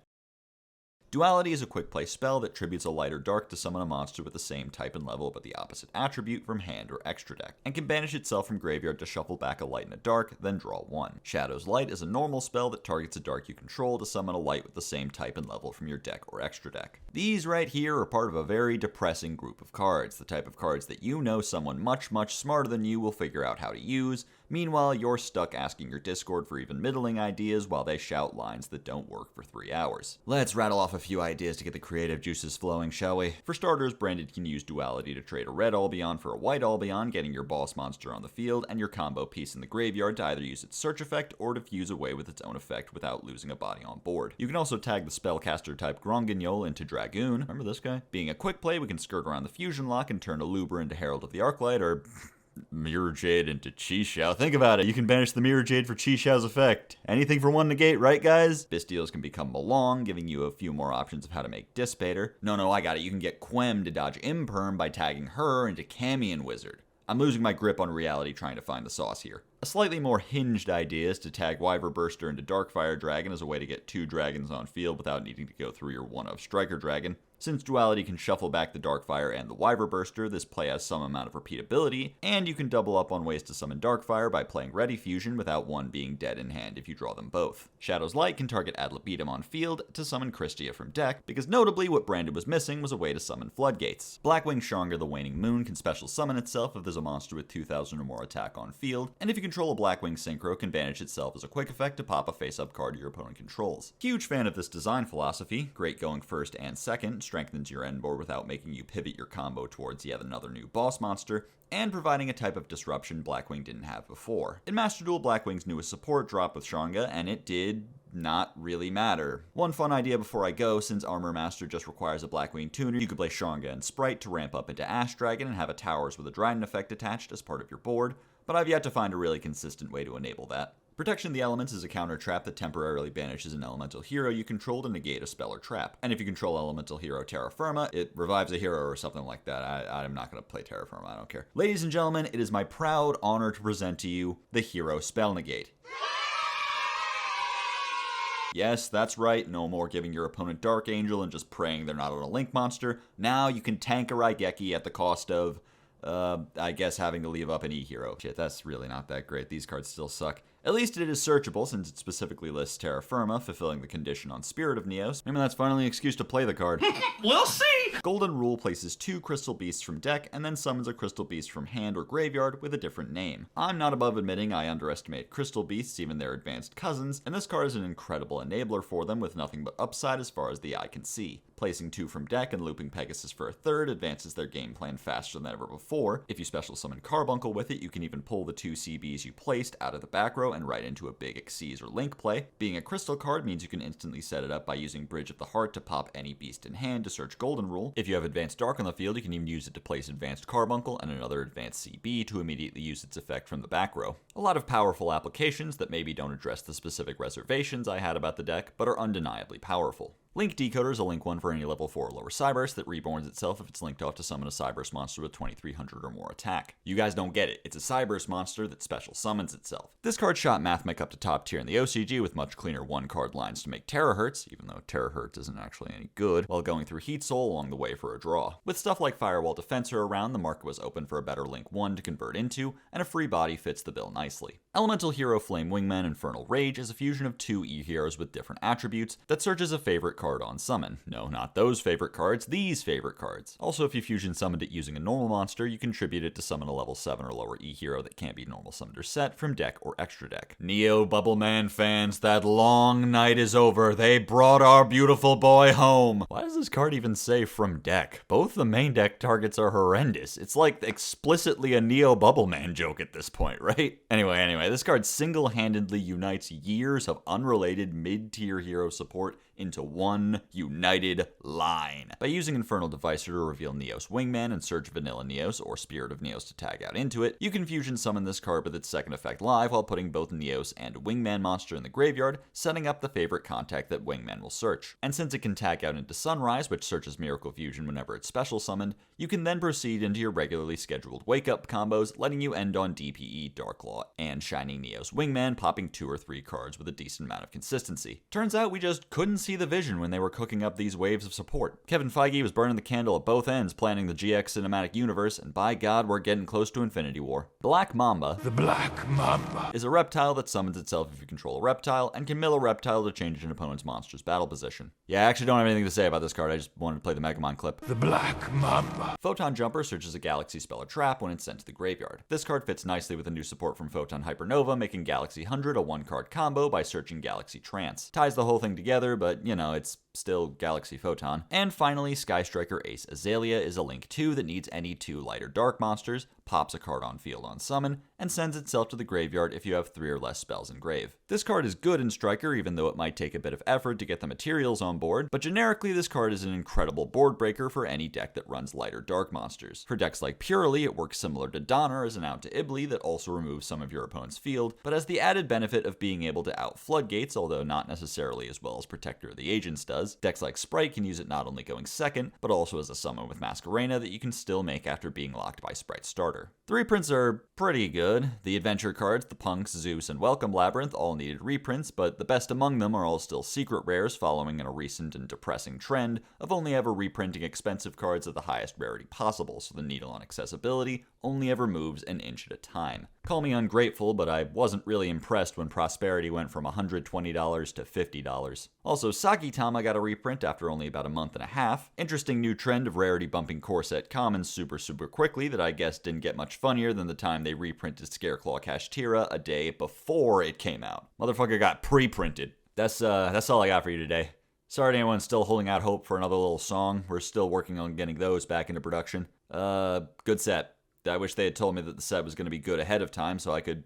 Duality is a quick play spell that tributes a light or dark to summon a monster with the same type and level but the opposite attribute from hand or extra deck, and can banish itself from graveyard to shuffle back a light and a dark, then draw 1. Shadow's Light is a normal spell that targets a dark you control to summon a light with the same type and level from your deck or extra deck. These right here are part of a very depressing group of cards, the type of cards that you know someone much smarter than you will figure out how to use. Meanwhile, you're stuck asking your Discord for even middling ideas while they shout lines that don't work for 3 hours. Let's rattle off a few ideas to get the creative juices flowing, shall we? For starters, Branded can use Duality to trade a red Albion for a white Albion, getting your boss monster on the field and your combo piece in the graveyard to either use its search effect or to fuse away with its own effect without losing a body on board. You can also tag the spellcaster type Gronguignol into Dragoon. Remember this guy? Being a quick play, we can skirt around the fusion lock and turn a Loubob into Herald of the Arclight, or Mirror Jade into Chi-Xiao. Think about it, you can banish the Mirror Jade for Chi-Xiao's effect. Anything for 1 negate, right guys? Bystials can become Malong, giving you a few more options of how to make Dissipator. No, I got it, you can get Quem to dodge Imperm by tagging her into Camion Wizard. I'm losing my grip on reality trying to find the sauce here. A slightly more hinged idea is to tag Wyver Burster into Darkfire Dragon as a way to get 2 dragons on field without needing to go through your 1-of Striker Dragon. Since Duality can shuffle back the Darkfire and the Wyver Burster, this play has some amount of repeatability, and you can double up on ways to summon Darkfire by playing Ready Fusion without one being dead in hand if you draw them both. Shadow's Light can target Ad Libitum on field to summon Christia from deck, because notably what Branded was missing was a way to summon Floodgates. Blackwing Sharnga the Waning Moon can special summon itself if there's a monster with 2,000 or more attack on field, and if you control a Blackwing Synchro, can banish itself as a quick effect to pop a face-up card your opponent controls. Huge fan of this design philosophy, great going first and second, strengthens your end board without making you pivot your combo towards yet another new boss monster, and providing a type of disruption Blackwing didn't have before. In Master Duel, Blackwing's newest support dropped with Sharnga, and it did not really matter. One fun idea before I go, since Armor Master just requires a Blackwing tuner, you could play Sharnga and Sprite to ramp up into Ash Dragon and have a Towers with a Dryden effect attached as part of your board, but I've yet to find a really consistent way to enable that. Protection of the Elements is a counter trap that temporarily banishes an elemental hero you control to negate a spell or trap. And if you control elemental hero Terra Firma, it revives a hero or something like that. I'm not going to play Terra Firma, I don't care. Ladies and gentlemen, it is my proud honor to present to you the Hero Spell Negate. Yes, that's right, no more giving your opponent Dark Angel and just praying they're not on a Link monster. Now you can tank a Raigeki at the cost of, I guess having to leave up an E-Hero. Shit, that's really not that great. These cards still suck. At least it is searchable, since it specifically lists Terra Firma, fulfilling the condition on Spirit of Neos. Maybe that's finally an excuse to play the card. We'll see! card on summon. No, not those favorite cards, these favorite cards. Also, if you fusion summoned it using a normal monster, you contribute it to summon a level 7 or lower E hero that can't be normal summoned or set from deck or extra deck. Neo Bubbleman fans, that long night is over. They brought our beautiful boy home. Why does this card even say from deck? Both the main deck targets are horrendous. It's like explicitly a Neo Bubbleman joke at this point, right? Anyway, this card single-handedly unites years of unrelated mid-tier hero support into one united line. By using Infernal Devicer to reveal Neos Wingman and search Vanilla Neos or Spirit of Neos to tag out into it, you can fusion summon this card with its second effect live while putting both Neos and Wingman monster in the graveyard, setting up the favorite contact that Wingman will search. And since it can tag out into Sunrise, which searches Miracle Fusion whenever it's special summoned, you can then proceed into your regularly scheduled wake-up combos, letting you end on DPE, Darklaw, and Shining Neos Wingman, popping 2 or 3 cards with a decent amount of consistency. Turns out we just couldn't see the vision when they were cooking up these waves of support. Kevin Feige was burning the candle at both ends, planning the GX cinematic universe, and by God, we're getting close to Infinity War. Black Mamba, The Black Mamba, is a reptile that summons itself if you control a reptile, and can mill a reptile to change an opponent's monster's battle position. Yeah, I actually don't have anything to say about this card, I just wanted to play the Megamon clip. The Black Mamba. Photon Jumper searches a Galaxy spell or trap when it's sent to the graveyard. This card fits nicely with a new support from Photon Hypernova, making Galaxy 100 a 1-card combo by searching Galaxy Trance. Ties the whole thing together, but you know, it's still Galaxy Photon. And finally, Sky Striker Ace Azalea is a Link 2 that needs any 2 light or dark monsters, pops a card on field on summon, and sends itself to the graveyard if you have 3 or less spells in grave. This card is good in Striker, even though it might take a bit of effort to get the materials on board, but generically this card is an incredible board breaker for any deck that runs light or dark monsters. For decks like Purely, it works similar to Donner as an out to Ibly that also removes some of your opponent's field, but has the added benefit of being able to out Floodgates, although not necessarily as well as Protector of the Agents does. Decks like Sprite can use it not only going second, but also as a summon with Masquerena that you can still make after being locked by Sprite's starter. The reprints are pretty good. The adventure cards, the Punks, Zeus, and Welcome Labyrinth all needed reprints, but the best among them are all still secret rares following in a recent and depressing trend of only ever reprinting expensive cards at the highest rarity possible, so the needle on accessibility only ever moves an inch at a time. Call me ungrateful, but I wasn't really impressed when Prosperity went from $120 to $50. Also, Sagitama got a reprint after only about a month and a half. Interesting new trend of rarity bumping core set commons super quickly that I guess didn't get much funnier than the time they reprinted Scareclaw Kashtira a day before it came out. Motherfucker got pre-printed. That's all I got for you today. Sorry to anyone still holding out hope for another little song. We're still working on getting those back into production. Good set. I wish they had told me that the set was going to be good ahead of time so I could,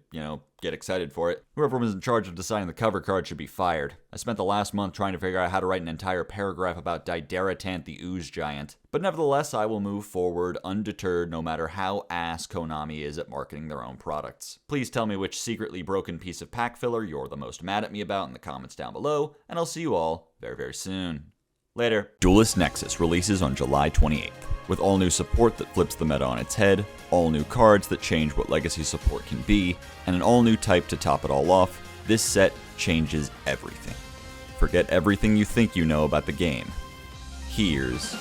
get excited for it. Whoever was in charge of deciding the cover card should be fired. I spent the last month trying to figure out how to write an entire paragraph about Dideratant the Ooze Giant. But nevertheless, I will move forward undeterred no matter how ass Konami is at marketing their own products. Please tell me which secretly broken piece of pack filler you're the most mad at me about in the comments down below, and I'll see you all very, very soon. Later. Duelist Nexus releases on July 28th. With all new support that flips the meta on its head, all new cards that change what legacy support can be, and an all new type to top it all off, this set changes everything. Forget everything you think you know about the game. Here's...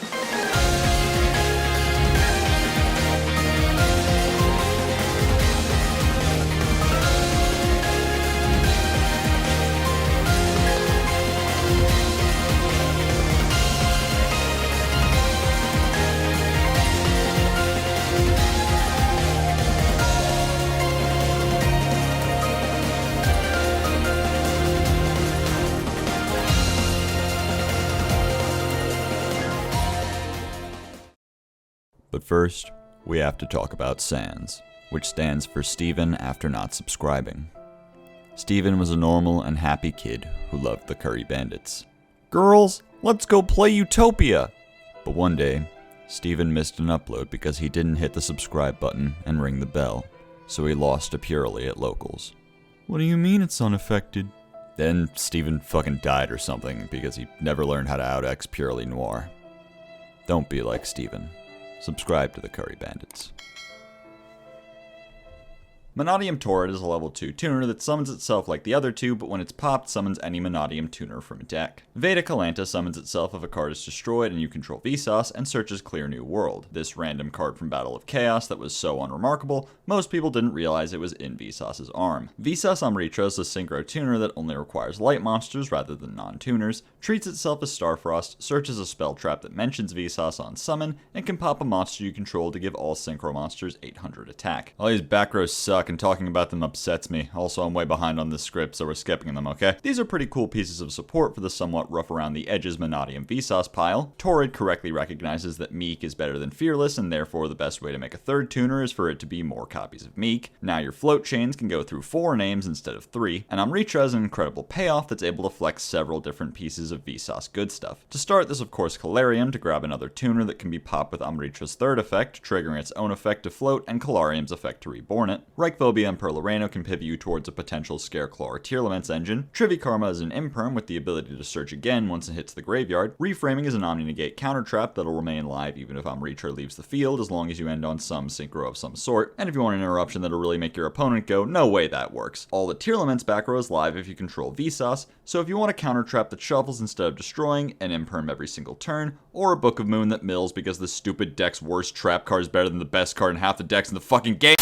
But first, we have to talk about SANS, which stands for Steven After Not Subscribing. Steven was a normal and happy kid who loved the Curry Bandits. Girls, let's go play Utopia! But one day, Steven missed an upload because he didn't hit the subscribe button and ring the bell, so he lost a Purely at locals. What do you mean it's unaffected? Then Steven fucking died or something because he never learned how to out-X Purely Noir. Don't be like Steven. Subscribe to the Curry Bandits. Mannadium Torrid is a level 2 tuner that summons itself like the other two, but when it's popped, summons any Mannadium tuner from a deck. Veda Calanta summons itself if a card is destroyed and you control Vsauce, and searches Clear New World. This random card from Battle of Chaos that was so unremarkable, most people didn't realize it was in Vsauce's arm. Vsauce Amritra is a synchro tuner that only requires light monsters rather than non-tuners, treats itself as Starfrost, searches a spell trap that mentions Vsauce on summon, and can pop a monster you control to give all synchro monsters 800 attack. All these back rows suck and talking about them upsets me. Also, I'm way behind on this script, so we're skipping them, okay? These are pretty cool pieces of support for the somewhat rough around the edges Mannadium Vsauce pile. Torrid correctly recognizes that Meek is better than Fearless, and therefore the best way to make a third tuner is for it to be more copies of Meek. Now your float chains can go through 4 names instead of 3, and Amritra is an incredible payoff that's able to flex several different pieces of Vsauce good stuff. To start, there's of course Calarium to grab another tuner that can be popped with Amritra's third effect, triggering its own effect to float, and Calarium's effect to reborn it. Reichphobia and Perloreno can pivot you towards a potential Scareclaw or Tearlament's engine. JasSpy is an imperm with the ability to search again once it hits the graveyard. Reframing is an Omni-Negate counter trap that'll remain live even if Amritra leaves the field, as long as you end on some synchro of some sort. And if you want an interruption that'll really make your opponent go, no way that works. All the Tearlament's back row is live if you control Vsauce, so if you want a counter trap that shuffles instead of destroying, an imperm every single turn, or a Book of Moon that mills because the stupid deck's worst trap card is better than the best card in half the decks in the fucking game.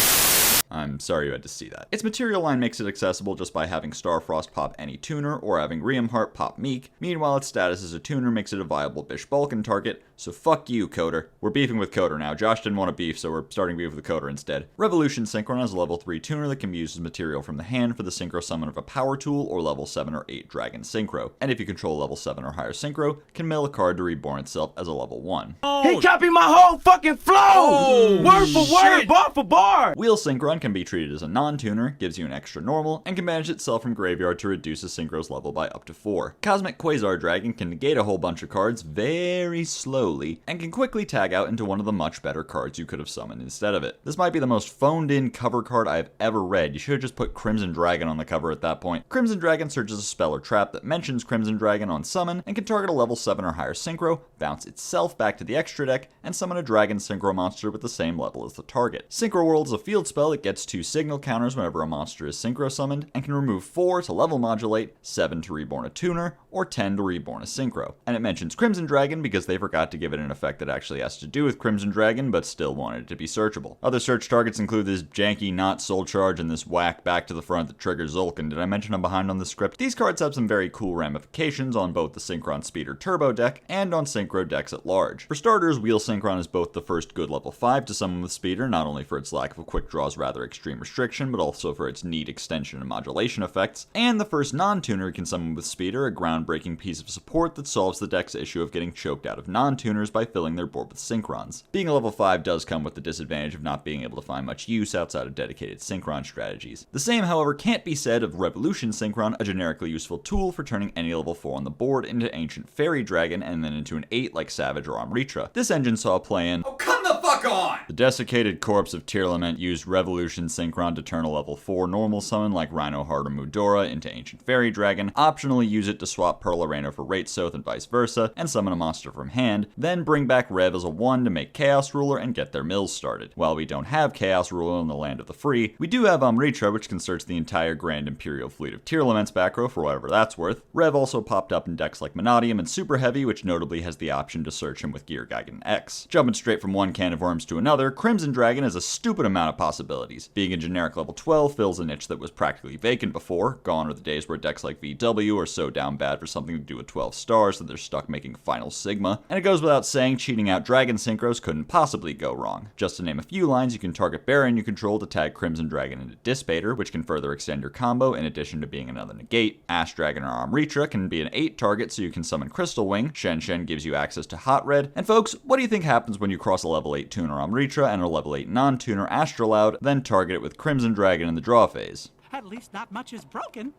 I'm sorry you had to see that. Its material line makes it accessible just by having Starfrost pop any tuner, or having Riemhart pop Meek. Meanwhile, its status as a tuner makes it a viable Bish Balkan target, so fuck you, Coder. We're beefing with Coder now. Josh didn't want to beef, so we're starting beef with Coder instead. Revolution Synchron is a level 3 tuner that can be used as material from the hand for the synchro summon of a power tool or level 7 or 8 dragon synchro. And if you control level 7 or higher synchro, can mill a card to reborn itself as a level 1. He copied my whole fucking flow! Word for word, bar for bar! Wheel Synchron can be treated as a non-tuner, gives you an extra normal, and can manage itself from graveyard to reduce a synchro's level by up to 4. Cosmic Quasar Dragon can negate a whole bunch of cards very slowly, and can quickly tag out into one of the much better cards you could have summoned instead of it. This might be the most phoned-in cover card I've ever read. You should have just put Crimson Dragon on the cover at that point. Crimson Dragon searches a spell or trap that mentions Crimson Dragon on summon, and can target a level 7 or higher synchro, bounce itself back to the extra deck, and summon a dragon synchro monster with the same level as the target. Synchro World is a field spell that gets 2 signal counters whenever a monster is synchro summoned, and can remove 4 to level modulate, 7 to reborn a tuner, or 10 to reborn a synchro. And it mentions Crimson Dragon because they forgot to give it an effect that actually has to do with Crimson Dragon, but still wanted it to be searchable. Other search targets include this janky not soul charge and this whack back to the front that triggers Zulkin. Did I mention I'm behind on the script? These cards have some very cool ramifications on both the Synchron Speeder Turbo deck and on synchro decks at large. For starters, Wheel Synchron is both the first good level 5 to summon with Speeder, not only for its lack of quick draw's rather extreme restriction, but also for its neat extension and modulation effects, and the first non-tuner can summon with Speeder, a groundbreaking piece of support that solves the deck's issue of getting choked out of non-tuners by filling their board with Synchrons. Being a level 5 does come with the disadvantage of not being able to find much use outside of dedicated Synchron strategies. The same, however, can't be said of Revolution Synchron, a generically useful tool for turning any level 4 on the board into Ancient Fairy Dragon and then into an 8 like Savage or Amritra. This engine saw play in Come the fuck on! the Desiccated Corpse of Tearlament used Revolution Synchron to turn a level 4 normal summon like Rhino Heart or Mudora into Ancient Fairy Dragon, optionally use it to swap Perloreno for Raitsoth and vice versa, and summon a monster from hand, then bring back Rev as a 1 to make Chaos Ruler and get their mills started. While we don't have Chaos Ruler in the Land of the Free, we do have Amritra, which can search the entire Grand Imperial fleet of Tearlament's back row for whatever that's worth. Rev also popped up in decks like Mannadium and Super Heavy, which notably has the option to search him with Gear Geigen X. Jumping straight from one can of worms to another, Crimson Dragon has a stupid amount of possibilities. Being a generic level 12 fills a niche that was practically vacant before. Gone are the days where decks like VW are so down bad for something to do with 12 stars that they're stuck making Final Sigma. And it goes without saying, cheating out Dragon Synchros couldn't possibly go wrong. Just to name a few lines, you can target Baron you control to tag Crimson Dragon into Dissipator, which can further extend your combo in addition to being another negate. Ash Dragon or Amritra can be an 8 target so you can summon Crystal Wing. Shen Shen gives you access to Hot Red. And folks, what do you think happens when you cross a level 8 tuner Amritra and a level 8 non-tuner Astrolaud, then target it with Crimson Dragon in the draw phase? At least not much is broken.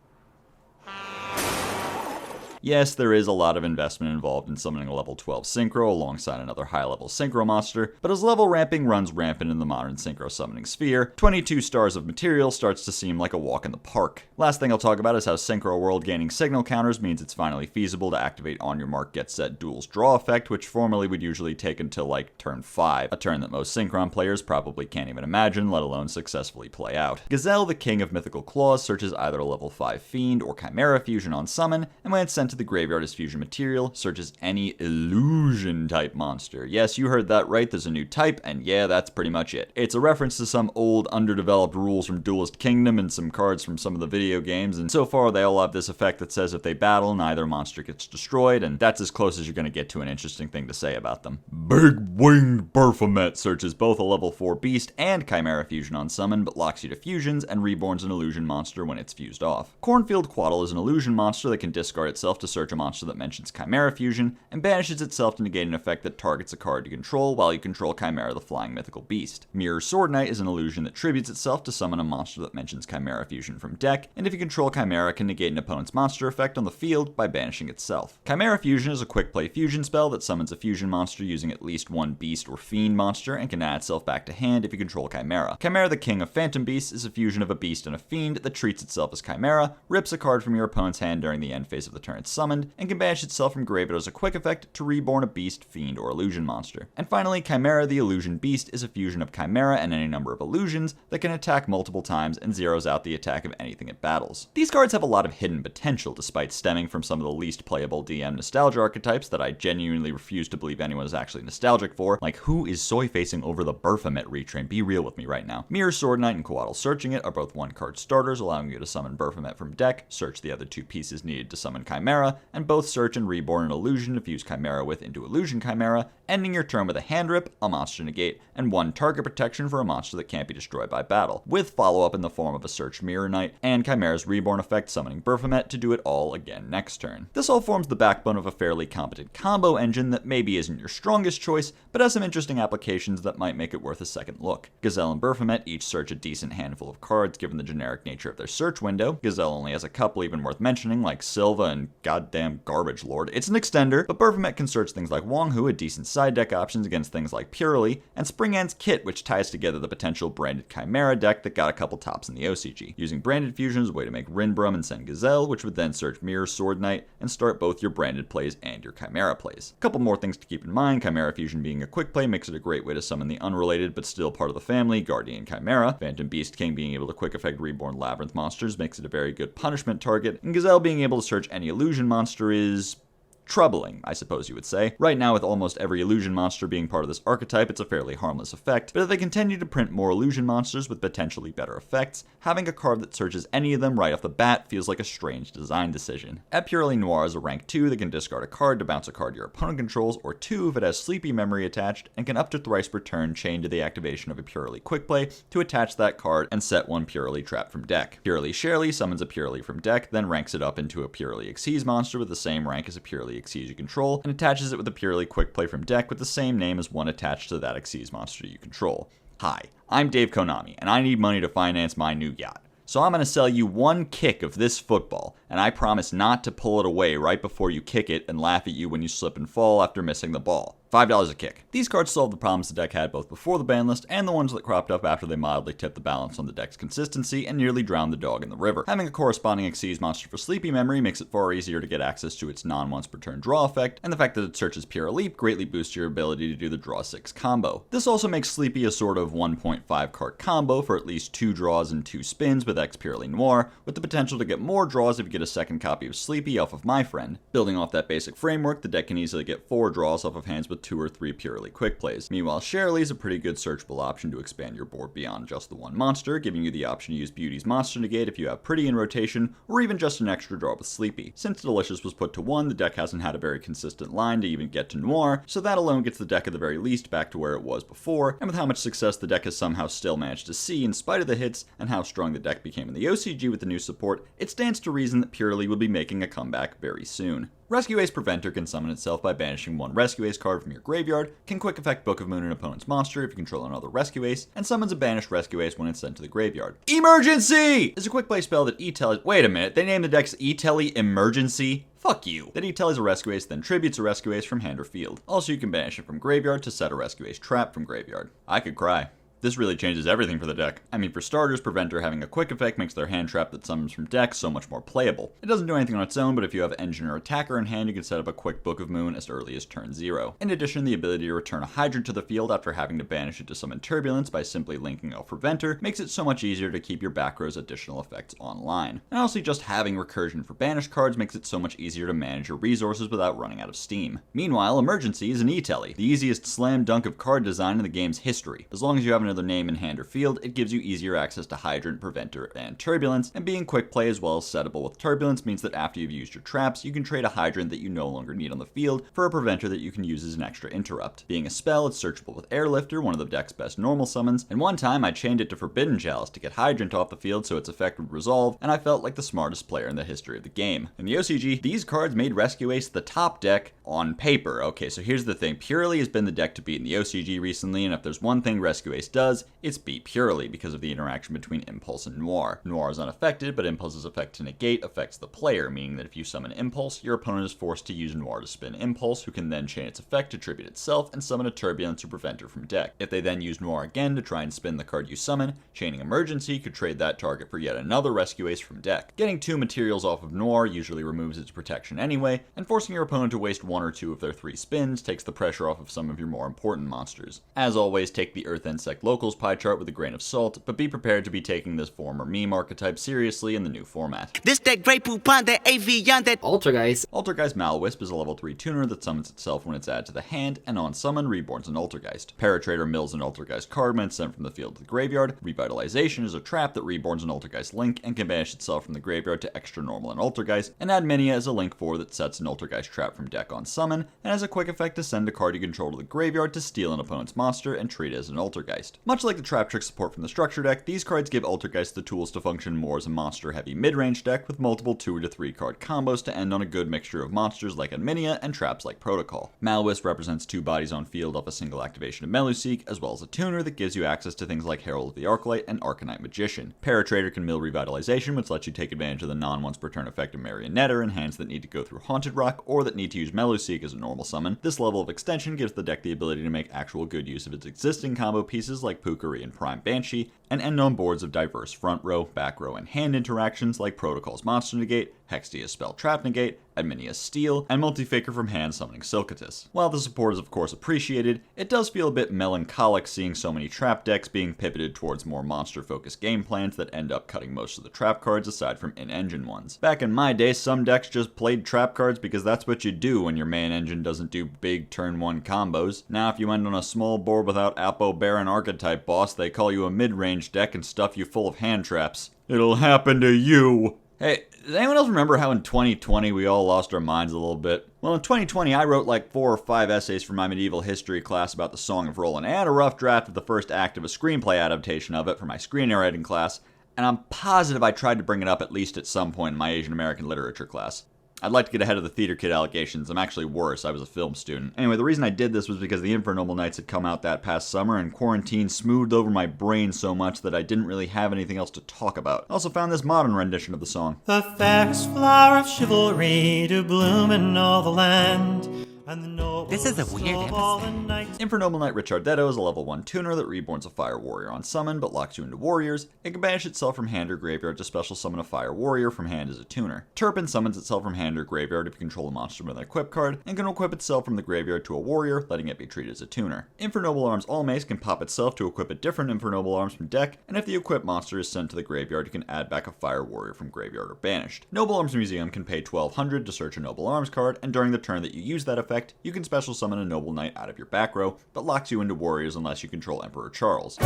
Yes, there is a lot of investment involved in summoning a level 12 Synchro alongside another high-level Synchro monster, but as level ramping runs rampant in the modern Synchro summoning sphere, 22 stars of material starts to seem like a walk in the park. Last thing I'll talk about is how Synchro World gaining signal counters means it's finally feasible to activate On Your Mark Get Set Duel's draw effect, which formerly would usually take until like turn 5, a turn that most Synchron players probably can't even imagine, let alone successfully play out. Gazelle, the king of mythical claws, searches either a level 5 Fiend or Chimera fusion on summon, and when it's sent to the graveyard as fusion material, searches any illusion type monster. Yes, you heard that right, there's a new type, and yeah, that's pretty much it. It's a reference to some old underdeveloped rules from Duelist Kingdom and some cards from some of the video games, and so far they all have this effect that says if they battle, neither monster gets destroyed, and that's as close as you're going to get to an interesting thing to say about them. Big Winged Baphomet searches both a level 4 beast and Chimera fusion on summon, but locks you to fusions and reborns an illusion monster when it's fused off. Cornfield Quaddle is an illusion monster that can discard itself to search a monster that mentions Chimera fusion, and banishes itself to negate an effect that targets a card you control while you control Chimera the flying mythical beast. Mirror Sword Knight is an illusion that tributes itself to summon a monster that mentions Chimera fusion from deck, and if you control Chimera, can negate an opponent's monster effect on the field by banishing itself. Chimera fusion is a quick play fusion spell that summons a fusion monster using at least one beast or fiend monster and can add itself back to hand if you control Chimera. Chimera the king of phantom beasts is a fusion of a beast and a fiend that treats itself as Chimera, rips a card from your opponent's hand during the end phase of the turn it's summoned, and can banish itself from graveyard as a quick effect to reborn a beast, fiend, or illusion monster. And finally, Chimera the illusion beast is a fusion of Chimera and any number of illusions that can attack multiple times and zeroes out the attack of anything it battles. These cards have a lot of hidden potential despite stemming from some of the least playable DM nostalgia archetypes that I genuinely refuse to believe anyone is actually nostalgic for, like who is soy facing over the Baphomet retrain? Be real with me right now. Mirror Sword Knight and Quaddle Searching It are both one card starters, allowing you to summon Baphomet from deck, search the other two pieces needed to summon Chimera, and both search and reborn an illusion to fuse Chimera with into Illusion Chimera, ending your turn with a hand rip, a monster negate, and one target protection for a monster that can't be destroyed by battle, with follow-up in the form of a searched Mirror Knight, and Chimera's reborn effect summoning Baphomet to do it all again next turn. This all forms the backbone of a fairly competent combo engine that maybe isn't your strongest choice, but has some interesting applications that might make it worth a second look. Gazelle and Baphomet each search a decent handful of cards given the generic nature of their search window. Gazelle only has a couple even worth mentioning, like Silva and goddamn Garbage Lord. It's an extender, but Baphomet can search things like Wong Hu, a decent side deck options against things like Purely, and Spring Ant's Kit, which ties together the potential branded Chimera deck that got a couple tops in the OCG. Using branded fusion as a way to make Rinbrum and send Gazelle, which would then search Mirror Sword Knight and start both your branded plays and your Chimera plays. A couple more things to keep in mind: Chimera fusion being a quick play makes it a great way to summon the unrelated but still part of the family Guardian Chimera. Phantom Beast King being able to quick effect reborn Labyrinth monsters makes it a very good punishment target, and Gazelle being able to search any illusion monster is troubling, I suppose you would say. Right now, with almost every illusion monster being part of this archetype, it's a fairly harmless effect, but if they continue to print more illusion monsters with potentially better effects, having a card that searches any of them right off the bat feels like a strange design decision. At Purely Noir is a rank 2 that can discard a card to bounce a card your opponent controls, or 2 if it has Sleepy Memory attached, and can up to thrice per turn chain to the activation of a Purely Quick Play to attach that card and set one Purely trap from deck. Purely Sharely summons a Purely from deck, then ranks it up into a Purely Xyz monster with the same rank as a Purely Xyz you control, and attaches it with a Purely Quick Play from deck with the same name as one attached to that Xyz monster you control. Hi, I'm Dave Konami, and I need money to finance my new yacht. So I'm going to sell you one kick of this football, and I promise not to pull it away right before you kick it and laugh at you when you slip and fall after missing the ball. $5 a kick. These cards solve the problems the deck had both before the ban list and the ones that cropped up after they mildly tipped the balance on the deck's consistency and nearly drowned the dog in the river. Having a corresponding Xyz monster for Sleepy Memory makes it far easier to get access to its non-once per turn draw effect, and the fact that it searches Pure Leap greatly boosts your ability to do the draw 6 combo. This also makes Sleepy a sort of 1.5 card combo for at least 2 draws and 2 spins with X Purely Noir, with the potential to get more draws if you get a second copy of Sleepy off of My Friend. Building off that basic framework, the deck can easily get 4 draws off of hands with 2 or 3 Purely Quick Plays. Meanwhile, Sharely is a pretty good searchable option to expand your board beyond just the one monster, giving you the option to use Beauty's Monster Negate if you have Pretty in rotation, or even just an extra draw with Sleepy. Since Delicious was put to 1, the deck hasn't had a very consistent line to even get to Noir, so that alone gets the deck at the very least back to where it was before, and with how much success the deck has somehow still managed to see in spite of the hits, and how strong the deck became in the OCG with the new support, it stands to reason that Purely will be making a comeback very soon. Rescue Ace Preventer can summon itself by banishing one Rescue Ace card from your graveyard, can quick effect Book of Moon an opponent's monster if you control another Rescue Ace, and summons a banished Rescue Ace when it's sent to the graveyard. Emergency! Is a quick play spell that E-Telly— wait a minute, they named the deck's E-Telly Emergency? Fuck you. That E-Telly's a Rescue Ace, then tributes a Rescue Ace from hand or field. Also, you can banish it from graveyard to set a Rescue Ace trap from graveyard. I could cry. This really changes everything for the deck. I mean, for starters, Preventer having a quick effect makes their hand trap that summons from deck so much more playable. It doesn't do anything on its own, but if you have Engine or Attacker in hand, you can set up a quick Book of Moon as early as turn 0. In addition, the ability to return a Hydrant to the field after having to banish it to summon Turbulence by simply linking off Preventer makes it so much easier to keep your back row's additional effects online. And honestly, just having Recursion for banished cards makes it so much easier to manage your resources without running out of steam. Meanwhile, Emergency is an E-Telly, the easiest slam dunk of card design in the game's history. As long as you have another name in hand or field, it gives you easier access to Hydrant, Preventer, and Turbulence, and being quick play as well as settable with Turbulence means that after you've used your traps, you can trade a Hydrant that you no longer need on the field for a Preventer that you can use as an extra interrupt. Being a spell, it's searchable with Airlifter, one of the deck's best normal summons, and one time I chained it to Forbidden Chalice to get Hydrant off the field so its effect would resolve, and I felt like the smartest player in the history of the game. In the OCG, these cards made Rescue Ace the top deck on paper. Okay, so here's the thing. Purely has been the deck to beat in the OCG recently, and if there's one thing Rescue Ace does, it's beat Purely because of the interaction between Impulse and Noir. Noir is unaffected, but Impulse's effect to negate affects the player, meaning that if you summon Impulse, your opponent is forced to use Noir to spin Impulse, who can then chain its effect to tribute itself and summon a Turbulence or Preventer from deck. If they then use Noir again to try and spin the card you summon, chaining Emergency could trade that target for yet another Rescue Ace from deck. Getting 2 materials off of Noir usually removes its protection anyway, and forcing your opponent to waste 1 or 2 of their 3 spins takes the pressure off of some of your more important monsters. As always, take the Earth Insect Locals pie chart with a grain of salt, but be prepared to be taking this former meme archetype seriously in the new format. This deck great poupon that AV on that Altergeist. Altergeist Malwisp is a level 3 tuner that summons itself when it's added to the hand, and on summon, reborns an Altergeist. Paratrader mills an Altergeist card when it's sent from the field to the graveyard. Revitalization is a trap that reborns an Altergeist link and can banish itself from the graveyard to extra normal an Altergeist, and Adminia is a link 4 that sets an Altergeist trap from deck on summon, and has a quick effect to send a card you control to the graveyard to steal an opponent's monster and treat it as an Altergeist. Much like the Trap Trick support from the Structure deck, these cards give Altergeist the tools to function more as a monster-heavy mid-range deck with multiple 2 to 3 card combos to end on a good mixture of monsters like Adminia and traps like Protocol. Malwisp represents 2 bodies on field off a single activation of Meluseek, as well as a tuner that gives you access to things like Herald of the Arclight and Arcanite Magician. Paratrader can mill Revitalization, which lets you take advantage of the non-once per turn effect of Marionetta in hands that need to go through Haunted Rock or that need to use Meluseek as a normal summon. This level of extension gives the deck the ability to make actual good use of its existing combo pieces like Pukari and Prime Banshee, and end on boards of diverse front row, back row, and hand interactions like Protocol's Monster Negate, Hextia's Spell Trap Negate, Adminia's Steal, and Multifaker from hand summoning Silcatus. While the support is of course appreciated, it does feel a bit melancholic seeing so many trap decks being pivoted towards more monster-focused game plans that end up cutting most of the trap cards aside from in-engine ones. Back in my day, some decks just played trap cards because that's what you do when your main engine doesn't do big turn 1 combos. Now if you end on a small board without Apo Baron Archetype Boss, they call you a mid-range deck and stuff you full of hand traps. It'll happen to you! Hey, does anyone else remember how in 2020 we all lost our minds a little bit? Well, in 2020 I wrote like 4 or 5 essays for my medieval history class about the Song of Roland, and I had a rough draft of the first act of a screenplay adaptation of it for my screenwriting class, and I'm positive I tried to bring it up at least at some point in my Asian American literature class. I'd like to get ahead of the theater kid allegations. I'm actually worse. I was a film student. Anyway, the reason I did this was because the Infernoble Knights had come out that past summer, and quarantine smoothed over my brain so much that I didn't really have anything else to talk about. I also found this modern rendition of the song. The fairest flower of chivalry to bloom in all the land. This is a weird episode. Infernoble Knight Richardetto is a level 1 tuner that reborns a Fire Warrior on summon, but locks you into warriors. It can banish itself from hand or graveyard to special summon a Fire Warrior from hand as a tuner. Turpin summons itself from hand or graveyard if you control a monster with an equip card, and can equip itself from the graveyard to a warrior, letting it be treated as a tuner. Infernoble Arms Almace can pop itself to equip a different Infernoble Arms from deck, and if the equipped monster is sent to the graveyard, you can add back a Fire Warrior from graveyard or banished. Noble Arms Museum can pay 1200 to search a Noble Arms card, and during the turn that you use that effect, you can special summon a Noble Knight out of your back row, but locks you into warriors unless you control Emperor Charles.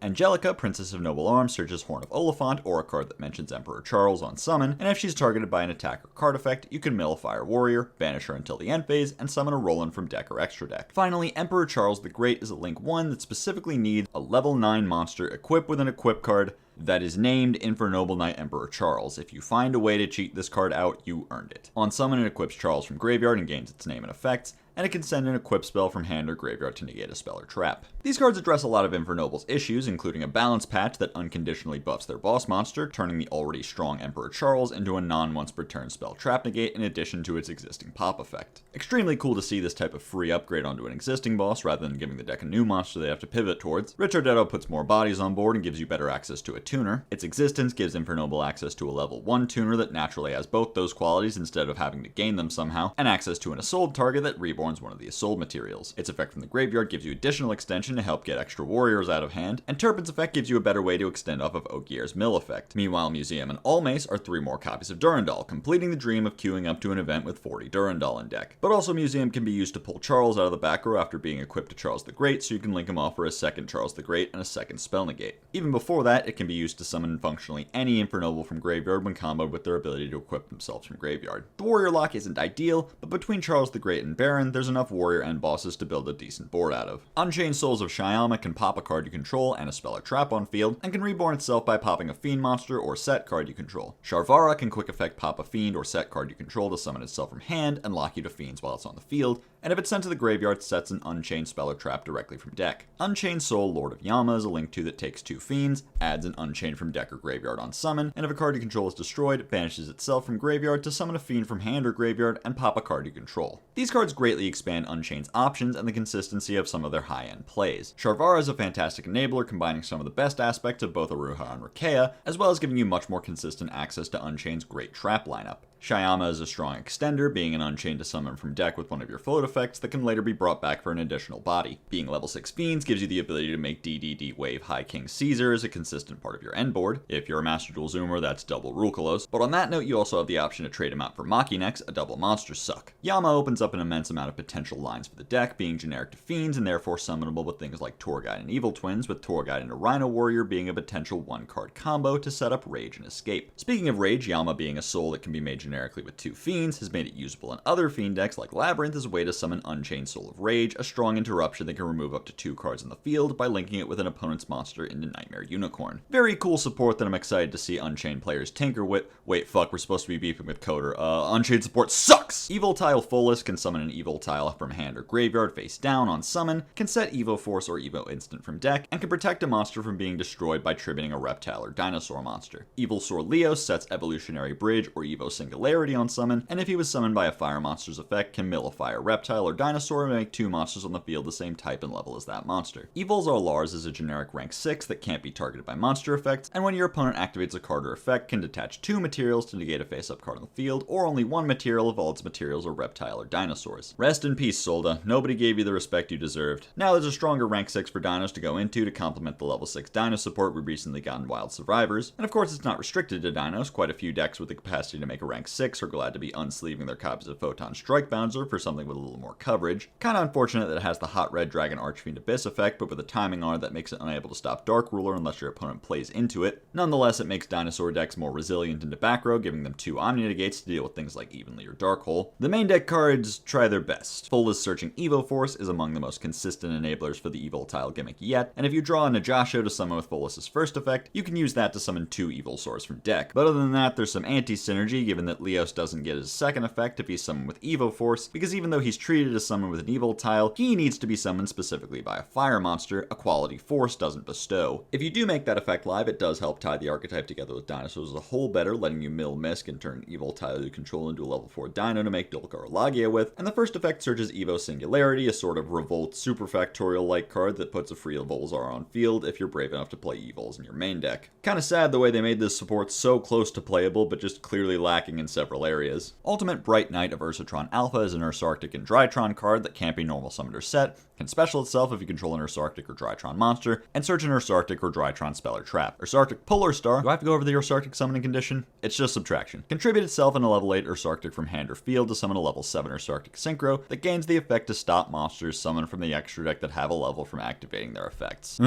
Angelica, Princess of Noble Arms, searches Horn of Oliphant or a card that mentions Emperor Charles on summon, and if she's targeted by an attack or card effect, you can mill a Fire Warrior, banish her until the end phase, and summon a Roland from deck or extra deck. Finally, Emperor Charles the Great is a Link 1 that specifically needs a level 9 monster equipped with an equip card that is named Infernoble Knight Emperor Charles. If you find a way to cheat this card out, you earned it. On summon, it equips Charles from graveyard and gains its name and effects, and it can send an equip spell from hand or graveyard to negate a spell or trap. These cards address a lot of Infernoble's issues, including a balance patch that unconditionally buffs their boss monster, turning the already strong Emperor Charles into a non-once per turn spell trap negate in addition to its existing pop effect. Extremely cool to see this type of free upgrade onto an existing boss rather than giving the deck a new monster they have to pivot towards. Richardetto puts more bodies on board and gives you better access to a tuner. Its existence gives Infernoble access to a level 1 tuner that naturally has both those qualities instead of having to gain them somehow, and access to an Assault target that reborns one of the Assault materials. Its effect from the graveyard gives you additional extension to help get extra warriors out of hand, and Turpin's effect gives you a better way to extend off of Ogier's mill effect. Meanwhile, Museum and Almace are 3 more copies of Durandal, completing the dream of queuing up to an event with 40 Durandal in deck. But also Museum can be used to pull Charles out of the back row after being equipped to Charles the Great, so you can link him off for a second Charles the Great and a second spell negate. Even before that, it can be used to summon functionally any Infernoble from graveyard when comboed with their ability to equip themselves from graveyard. The warrior lock isn't ideal, but between Charles the Great and Baron, there's enough warrior and bosses to build a decent board out of. Unchained Souls of Shyama can pop a card you control and a spell or trap on field, and can reborn itself by popping a fiend monster or set card you control. Sharvara can quick effect pop a fiend or set card you control to summon itself from hand and lock you to fiends while it's on the field, and if it's sent to the graveyard, sets an Unchained spell or trap directly from deck. Unchained Soul Lord of Yama is a link 2 that takes 2 fiends, adds an Unchained from deck or graveyard on summon, and if a card you control is destroyed, banishes itself from graveyard to summon a fiend from hand or graveyard and pop a card you control. These cards greatly expand Unchained's options and the consistency of some of their high-end plays. Sharvara is a fantastic enabler, combining some of the best aspects of both Aruha and Rakea, as well as giving you much more consistent access to Unchained's great trap lineup. Shyama is a strong extender, being an Unchained to summon from deck with one of your float effects that can later be brought back for an additional body. Being level 6 Fiends gives you the ability to make DDD Wave High King Caesar as a consistent part of your end board. If you're a Master Duel Zoomer, that's double Rukalos. But on that note, you also have the option to trade him out for Machinex, a double monster suck. Yama opens up an immense amount of potential lines for the deck, being generic to Fiends and therefore summonable with things like Torguide and Evil Twins, with Torguide and a Rhino Warrior being a potential 1-card combo to set up Rage and Escape. Speaking of Rage, Yama being a soul that can be made generically with 2 Fiends has made it usable in other Fiend decks like Labyrinth as a way to summon Unchained Soul of Rage, a strong interruption that can remove up to 2 cards on the field by linking it with an opponent's monster into Nightmare Unicorn. Very cool support that I'm excited to see Unchained players tinker with. Wait, fuck, we're supposed to be beefing with Coder. Unchained support sucks! Evil Tile Fullest can summon an Evil Tile from hand or graveyard face down on summon, can set Evo Force or Evo Instant from deck, and can protect a monster from being destroyed by tributing a reptile or dinosaur monster. Evil Sword Leos sets Evolutionary Bridge or Evo Singularity on summon, and if he was summoned by a fire monster's effect, can mill a fire reptile or dinosaur and make 2 monsters on the field the same type and level as that monster. Evil Zarlars is a generic rank 6 that can't be targeted by monster effects, and when your opponent activates a card or effect, can detach 2 materials to negate a face-up card on the field, or only 1 material if all its materials are reptile or dinosaurs. Rest in peace, Solda. Nobody gave you the respect you deserved. Now there's a stronger rank 6 for dinos to go into to complement the level 6 dino support we recently got in Wild Survivors, and of course it's not restricted to dinos. Quite a few decks with the capacity to make a rank 6 are glad to be unsleeving their copies of Photon Strike Bouncer for something with a little more coverage. Kinda unfortunate that it has the Hot Red Dragon Archfiend Abyss effect, but with a timing R that makes it unable to stop Dark Ruler unless your opponent plays into it. Nonetheless, it makes dinosaur decks more resilient into back row, giving them 2 Omni Negates to deal with things like Evenly or Dark Hole. The main deck cards try their best. Fullest Searching Evo Force is among the most consistent enablers for the Evil Tile gimmick yet, and if you draw a Najasho to summon with Fullest's first effect, you can use that to summon 2 Evil Swords from deck. But other than that, there's some anti-synergy, given that Leos doesn't get his second effect if he's summoned with Evo Force, because even though he's treated as summoned with an Evil Tile, he needs to be summoned specifically by a fire monster, a quality Force doesn't bestow. If you do make that effect live, it does help tie the archetype together with dinosaurs as a whole better, letting you mill Misk and turn Evil Tile you control into a level 4 dino to make Dulcar Lagia with, and the first effect searches Evo Singularity, a sort of Revolt Superfactorial-like card that puts a free Volzar on field if you're brave enough to play Evils in your main deck. Kinda sad the way they made this support so close to playable, but just clearly lacking in several areas. Ultimate Bright Knight of Ursatron Alpha is an Ursarctic and Drytron card that can't be normal summoned or set, can special itself if you control an Ursarctic or Drytron monster, and search an Ursarctic or Drytron spell or trap. Ursarctic Polar Star, do I have to go over the Ursarctic summoning condition? It's just subtraction. Contribute itself in a level 8 Ursarctic from hand or field to summon a level 7 Ursarctic Synchro that gains the effect to stop monsters summoned from the extra deck that have a level from activating their effects.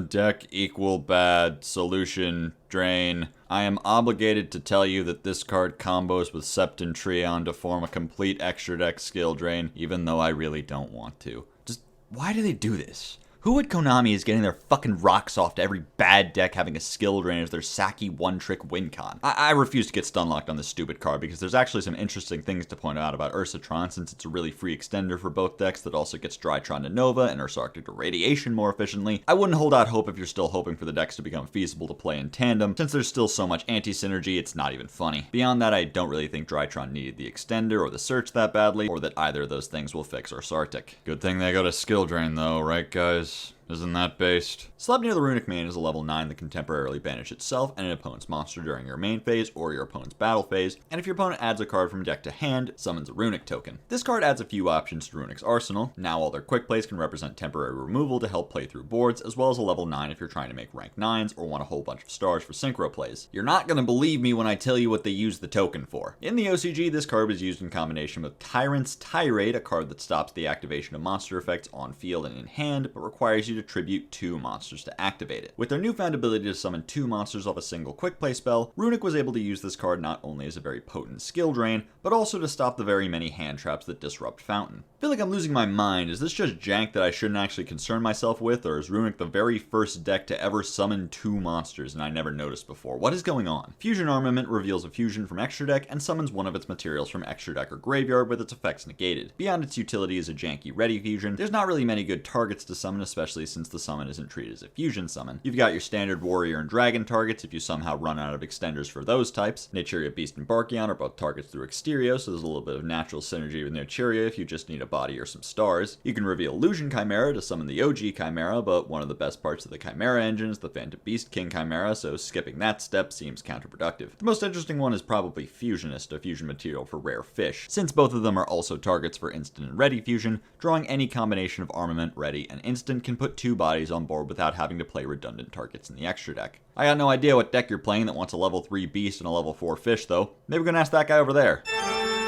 Deck equal bad. Solution drain. I am obligated to tell you that this card combos with Septentreon to form a complete extra deck skill drain, even though I really don't want to. Just, why do they do this? Who at Konami is getting their fucking rocks off to every bad deck having a skill drain as their Saki one-trick win con? I refuse to get stun-locked on this stupid card because there's actually some interesting things to point out about Ursatron, since it's a really free extender for both decks that also gets Drytron to Nova and Ursa Arctic to Radiation more efficiently. I wouldn't hold out hope if you're still hoping for the decks to become feasible to play in tandem, since there's still so much anti-synergy it's not even funny. Beyond that, I don't really think Drytron needed the extender or the search that badly, or that either of those things will fix Ursa Arctic. Good thing they got a skill drain though, right guys? Isn't that based? Sleipnir the Runic Main is a level 9 that can temporarily banish itself and an opponent's monster during your main phase or your opponent's battle phase, and if your opponent adds a card from deck to hand, summons a Runic token. This card adds a few options to Runic's arsenal. Now all their quick plays can represent temporary removal to help play through boards, as well as a level 9 if you're trying to make rank 9s or want a whole bunch of stars for synchro plays. You're not gonna believe me when I tell you what they use the token for. In the OCG, this card was used in combination with Tyrant's Tirade, a card that stops the activation of monster effects on field and in hand, but requires you to tribute 2 monsters to activate it. With their newfound ability to summon 2 monsters off a single quick play spell, Runic was able to use this card not only as a very potent skill drain, but also to stop the very many hand traps that disrupt Fountain. I feel like I'm losing my mind. Is this just jank that I shouldn't actually concern myself with, or is Runic the very first deck to ever summon 2 monsters and I never noticed before? What is going on? Fusion Armament reveals a fusion from extra deck and summons one of its materials from extra deck or graveyard with its effects negated. Beyond its utility as a janky ready fusion, there's not really many good targets to summon, especially since the summon isn't treated as a fusion summon. You've got your standard warrior and dragon targets if you somehow run out of extenders for those types. Naturia Beast and Barkion are both targets through Exterio, so there's a little bit of natural synergy with Naturia if you just need a body or some stars. You can reveal Illusion Chimera to summon the OG Chimera, but one of the best parts of the Chimera engine is the Phantom Beast King Chimera, so skipping that step seems counterproductive. The most interesting one is probably Fusionist, a fusion material for rare fish, since both of them are also targets for instant and ready fusion. Drawing any combination of armament, ready, and instant can put 2 bodies on board without having to play redundant targets in the extra deck. I got no idea what deck you're playing that wants a level 3 beast and a level 4 fish though. Maybe we're gonna ask that guy over there.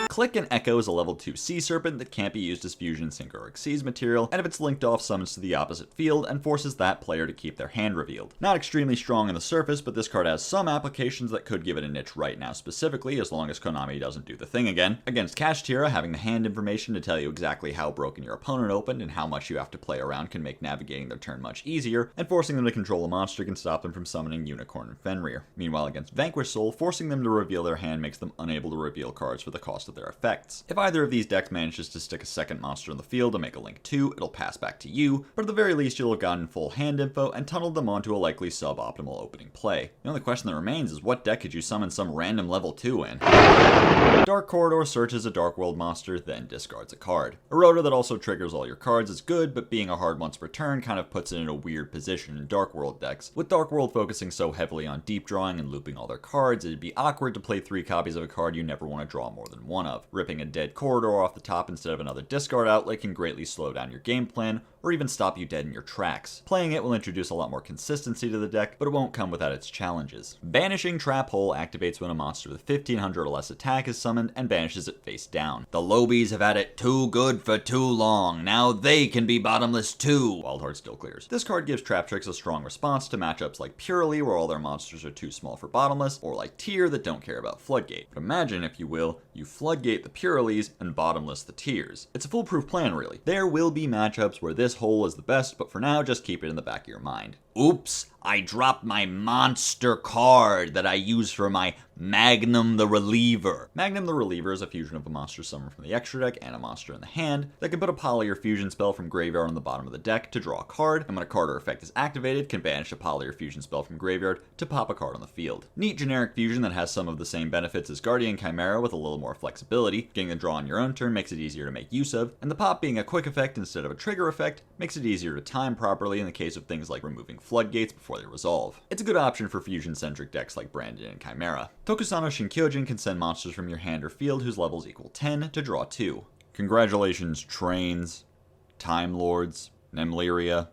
Click and Echo is a level 2 Sea Serpent that can't be used as Fusion, Synchro, or Xyz material, and if it's linked off, summons to the opposite field and forces that player to keep their hand revealed. Not extremely strong on the surface, but this card has some applications that could give it a niche right now specifically, as long as Konami doesn't do the thing again. Against Kashtira, having the hand information to tell you exactly how broken your opponent opened and how much you have to play around can make navigating their turn much easier, and forcing them to control a monster can stop them from summoning Unicorn and Fenrir. Meanwhile, against Vanquish Soul, forcing them to reveal their hand makes them unable to reveal cards for the cost of their effects. If either of these decks manages to stick a second monster in the field to make a link 2, it'll pass back to you, but at the very least you'll have gotten full hand info and tunneled them onto a likely suboptimal opening play. The only question that remains is what deck could you summon some random level 2 in? Dark Corridor searches a Dark World monster, then discards a card. A Rota that also triggers all your cards is good, but being a hard once per turn kind of puts it in a weird position in Dark World decks. With Dark World focusing so heavily on deep drawing and looping all their cards, it'd be awkward to play 3 copies of a card you never want to draw more than 1 of. Ripping a dead corridor off the top instead of another discard outlet can greatly slow down your game plan, or even stop you dead in your tracks. Playing it will introduce a lot more consistency to the deck, but it won't come without its challenges. Banishing Trap Hole activates when a monster with 1500 or less attack is summoned and banishes it face down. The Lobies have had it too good for too long, now they can be bottomless too! Wildheart still clears. This card gives Traptrix a strong response to matchups like Purely, where all their monsters are too small for bottomless, or like Tyr that don't care about Floodgate. But imagine, if you will, you Floodgate the Purelies and bottomless the Tyrs. It's a foolproof plan really. There will be matchups where this hole is the best, but for now just keep it in the back of your mind. Oops, I dropped my monster card that I use for my Magnum the Reliever. Magnum the Reliever is a fusion of a monster summoned from the extra deck and a monster in the hand that can put a poly or fusion spell from graveyard on the bottom of the deck to draw a card, and when a card or effect is activated, can banish a poly or fusion spell from graveyard to pop a card on the field. Neat generic fusion that has some of the same benefits as Guardian Chimera with a little more flexibility. Getting the draw on your own turn makes it easier to make use of, and the pop being a quick effect instead of a trigger effect makes it easier to time properly in the case of things like removing floodgates before they resolve. It's a good option for fusion-centric decks like Brandon and Chimera. Tokusano Shinkyojin can send monsters from your hand or field whose levels equal 10 to draw 2. Congratulations, Trains, Time Lords, Nemlyria,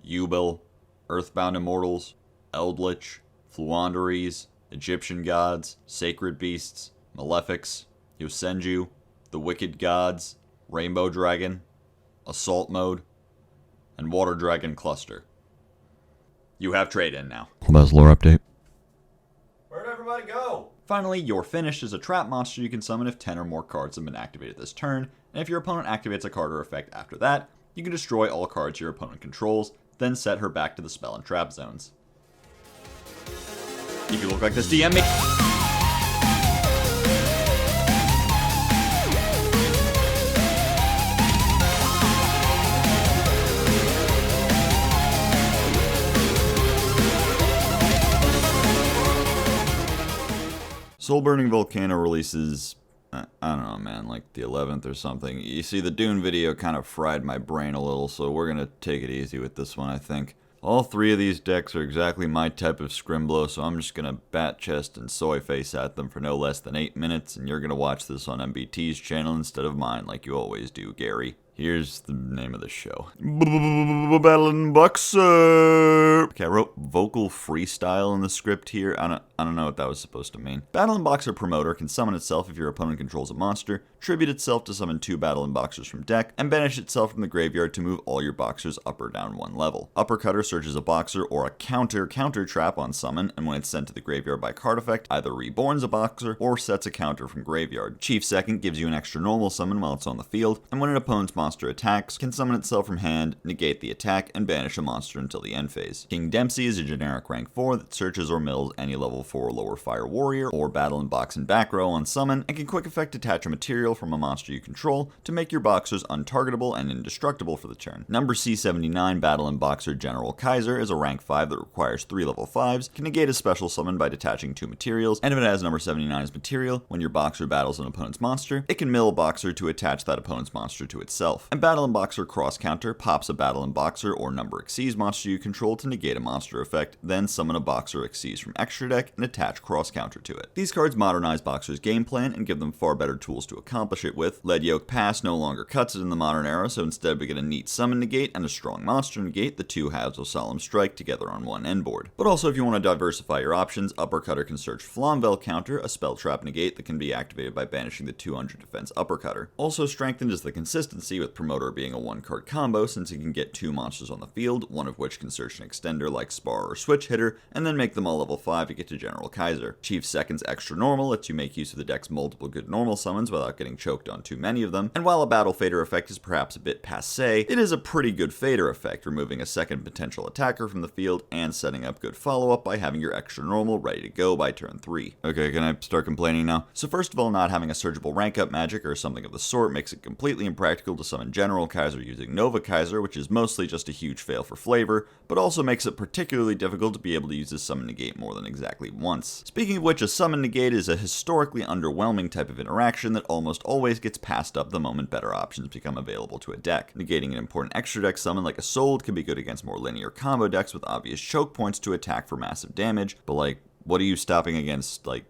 Yubil, Earthbound Immortals, Eldritch, Fluanderies, Egyptian Gods, Sacred Beasts, Malefics, Yosenju, the Wicked Gods, Rainbow Dragon, Assault Mode, and Water Dragon Cluster. You have trade-in now. Clubhouse lore update. Where'd everybody go? Finally, Your Finished is a trap monster you can summon if 10 or more cards have been activated this turn, and if your opponent activates a card or effect after that, you can destroy all cards your opponent controls, then set her back to the spell and trap zones. If you look like this, DM me. Soul Burning Volcano releases, I don't know, man, like the 11th or something. You see, the Dune video kind of fried my brain a little, so we're going to take it easy with this one, I think. All three of these decks are exactly my type of Scrimblow, so I'm just going to bat chest and soy face at them for no less than 8 minutes, and you're going to watch this on MBT's channel instead of mine, like you always do, Gary. Here's the name of the show. Battling Boxer. Okay, I wrote vocal freestyle in the script here. I don't know what that was supposed to mean. Battling Boxer Promoter can summon itself if your opponent controls a monster, tribute itself to summon 2 Battling Boxers from deck, and banish itself from the graveyard to move all your boxers up or down 1 level. Uppercutter searches a boxer or a counter trap on summon, and when it's sent to the graveyard by card effect, either reborns a boxer or sets a counter from graveyard. Chief Second gives you an extra normal summon while it's on the field, and when an opponent's monster attacks, can summon itself from hand, negate the attack, and banish a monster until the end phase. King Dempsey is a generic rank 4 that searches or mills any level 4 or lower fire warrior or battle and box and back row on summon, and can quick effect detach a material from a monster you control to make your boxers untargetable and indestructible for the turn. Number C79 Battle and Boxer General Kaiser is a rank 5 that requires 3 level 5s, can negate a special summon by detaching 2 materials, and if it has number 79's material, when your boxer battles an opponent's monster, it can mill a boxer to attach that opponent's monster to itself. And Battle and Boxer Cross Counter pops a Battle and Boxer or number Xyz monster you control to negate a monster effect, then summon a Boxer Xyz from extra deck and attach Cross Counter to it. These cards modernize Boxer's game plan and give them far better tools to accomplish it with. Lead Yoke Pass no longer cuts it in the modern era, so instead we get a neat summon negate and a strong monster negate, the 2 halves of Solemn Strike together on one end board. But also if you want to diversify your options, Uppercutter can search Flamvel Counter, a spell trap negate that can be activated by banishing the 200 defense Uppercutter. Also strengthened is the consistency, with Promoter being a 1-card combo since it can get 2 monsters on the field, one of which can search an extender like Spar or Switch Hitter, and then make them all level 5 to get to General Kaiser. Chief Second's Extra Normal lets you make use of the deck's multiple good normal summons without getting choked on too many of them, and while a Battle Fader effect is perhaps a bit passé, it is a pretty good Fader effect, removing a second potential attacker from the field and setting up good follow-up by having your Extra Normal ready to go by turn 3. Okay, can I start complaining now? So first of all, not having a searchable rank up magic or something of the sort makes it completely impractical to summon General Kaiser using Nova Kaiser, which is mostly just a huge fail for flavor, but also makes it particularly difficult to be able to use this summon negate more than exactly once. Speaking of which, a summon negate is a historically underwhelming type of interaction that almost always gets passed up the moment better options become available to a deck. Negating an important extra deck summon like a Sold can be good against more linear combo decks with obvious choke points to attack for massive damage, but like, what are you stopping against, like,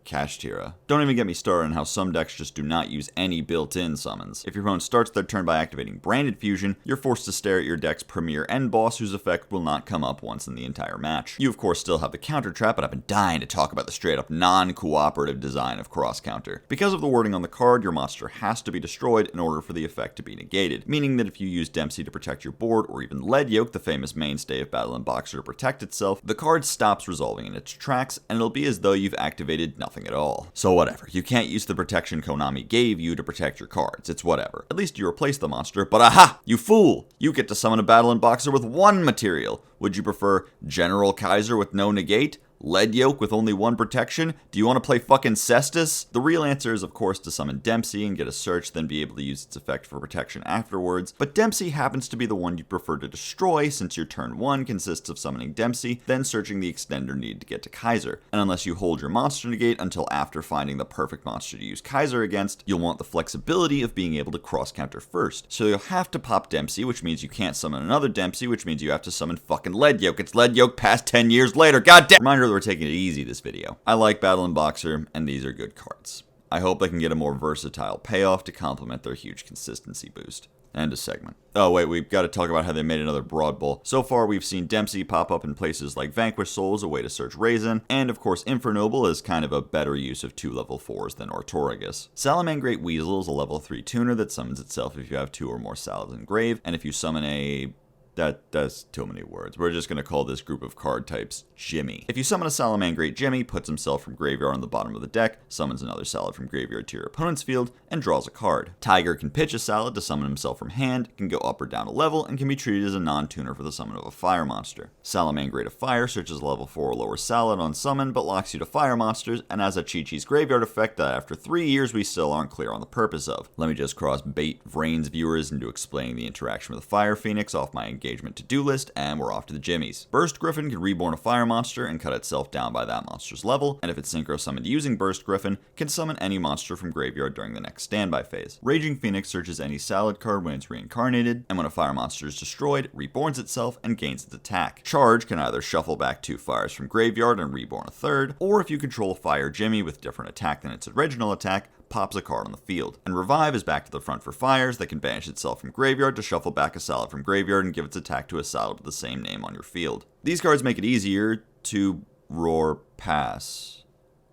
Kashtira? Don't even get me started on how some decks just do not use any built-in summons. If your opponent starts their turn by activating Branded Fusion, you're forced to stare at your deck's premier end boss whose effect will not come up once in the entire match. You of course still have the counter trap, but I've been dying to talk about the straight up non-cooperative design of Cross Counter. Because of the wording on the card, your monster has to be destroyed in order for the effect to be negated, meaning that if you use Dempsey to protect your board, or even Lead Yoke, the famous mainstay of Battle and Boxer, to protect itself, the card stops resolving in its tracks, and it'll be as though you've activated nothing at all. So whatever, you can't use the protection Konami gave you to protect your cards, it's whatever. At least you replace the monster, but aha! You fool! You get to summon a Battle and Boxer with 1 material. Would you prefer General Kaiser with no negate? Lead Yoke with only 1 protection? Do you want to play fucking Cestus? The real answer is of course to summon Dempsey and get a search, then be able to use its effect for protection afterwards, but Dempsey happens to be the one you'd prefer to destroy since your turn 1 consists of summoning Dempsey, then searching the extender needed to get to Kaiser. And unless you hold your monster negate until after finding the perfect monster to use Kaiser against, you'll want the flexibility of being able to cross counter first. So you'll have to pop Dempsey, which means you can't summon another Dempsey, which means you have to summon fucking Lead Yoke. It's Lead Yoke past 10 years later, goddamn! Reminder, we're taking it easy this video. I like Battle and Boxer, and these are good cards. I hope they can get a more versatile payoff to complement their huge consistency boost. End of segment. Oh wait, we've got to talk about how they made another Broad Bull. So far we've seen Dempsey pop up in places like Vanquish Soul as a way to search Raisin, and of course Infernoble is kind of a better use of 2 level 4s than Ortoragus. Salamangreat Weasel is a level 3 tuner that summons itself if you have 2 or more Saladin Grave, and if you summon a That's too many words. We're just going to call this group of card types Jimmy. If you summon a Salamangreat Jimmy, puts himself from graveyard on the bottom of the deck, summons another salad from graveyard to your opponent's field, and draws a card. Tiger can pitch a salad to summon himself from hand, can go up or down a level, and can be treated as a non-tuner for the summon of a fire monster. Salamangreat of Fire searches a level 4 or lower salad on summon, but locks you to fire monsters, and has a Chi-Chi's graveyard effect that after 3 years we still aren't clear on the purpose of. Let me just cross bait Vrain's viewers into explaining the interaction with the Fire Phoenix off my engagement to-do list, and we're off to the Jimmies. Burst Griffin can reborn a fire monster and cut itself down by that monster's level, and if it's synchro summoned using Burst Griffin, can summon any monster from graveyard during the next standby phase. Raging Phoenix searches any salad card when it's reincarnated, and when a fire monster is destroyed, reborns itself and gains its attack. Charge can either shuffle back 2 fires from graveyard and reborn a third, or if you control a fire Jimmy with different attack than its original attack, pops a card on the field. And Revive is back to the front for fires that can banish itself from graveyard to shuffle back a salad from graveyard and give its attack to a salad with the same name on your field. These cards make it easier to roar pass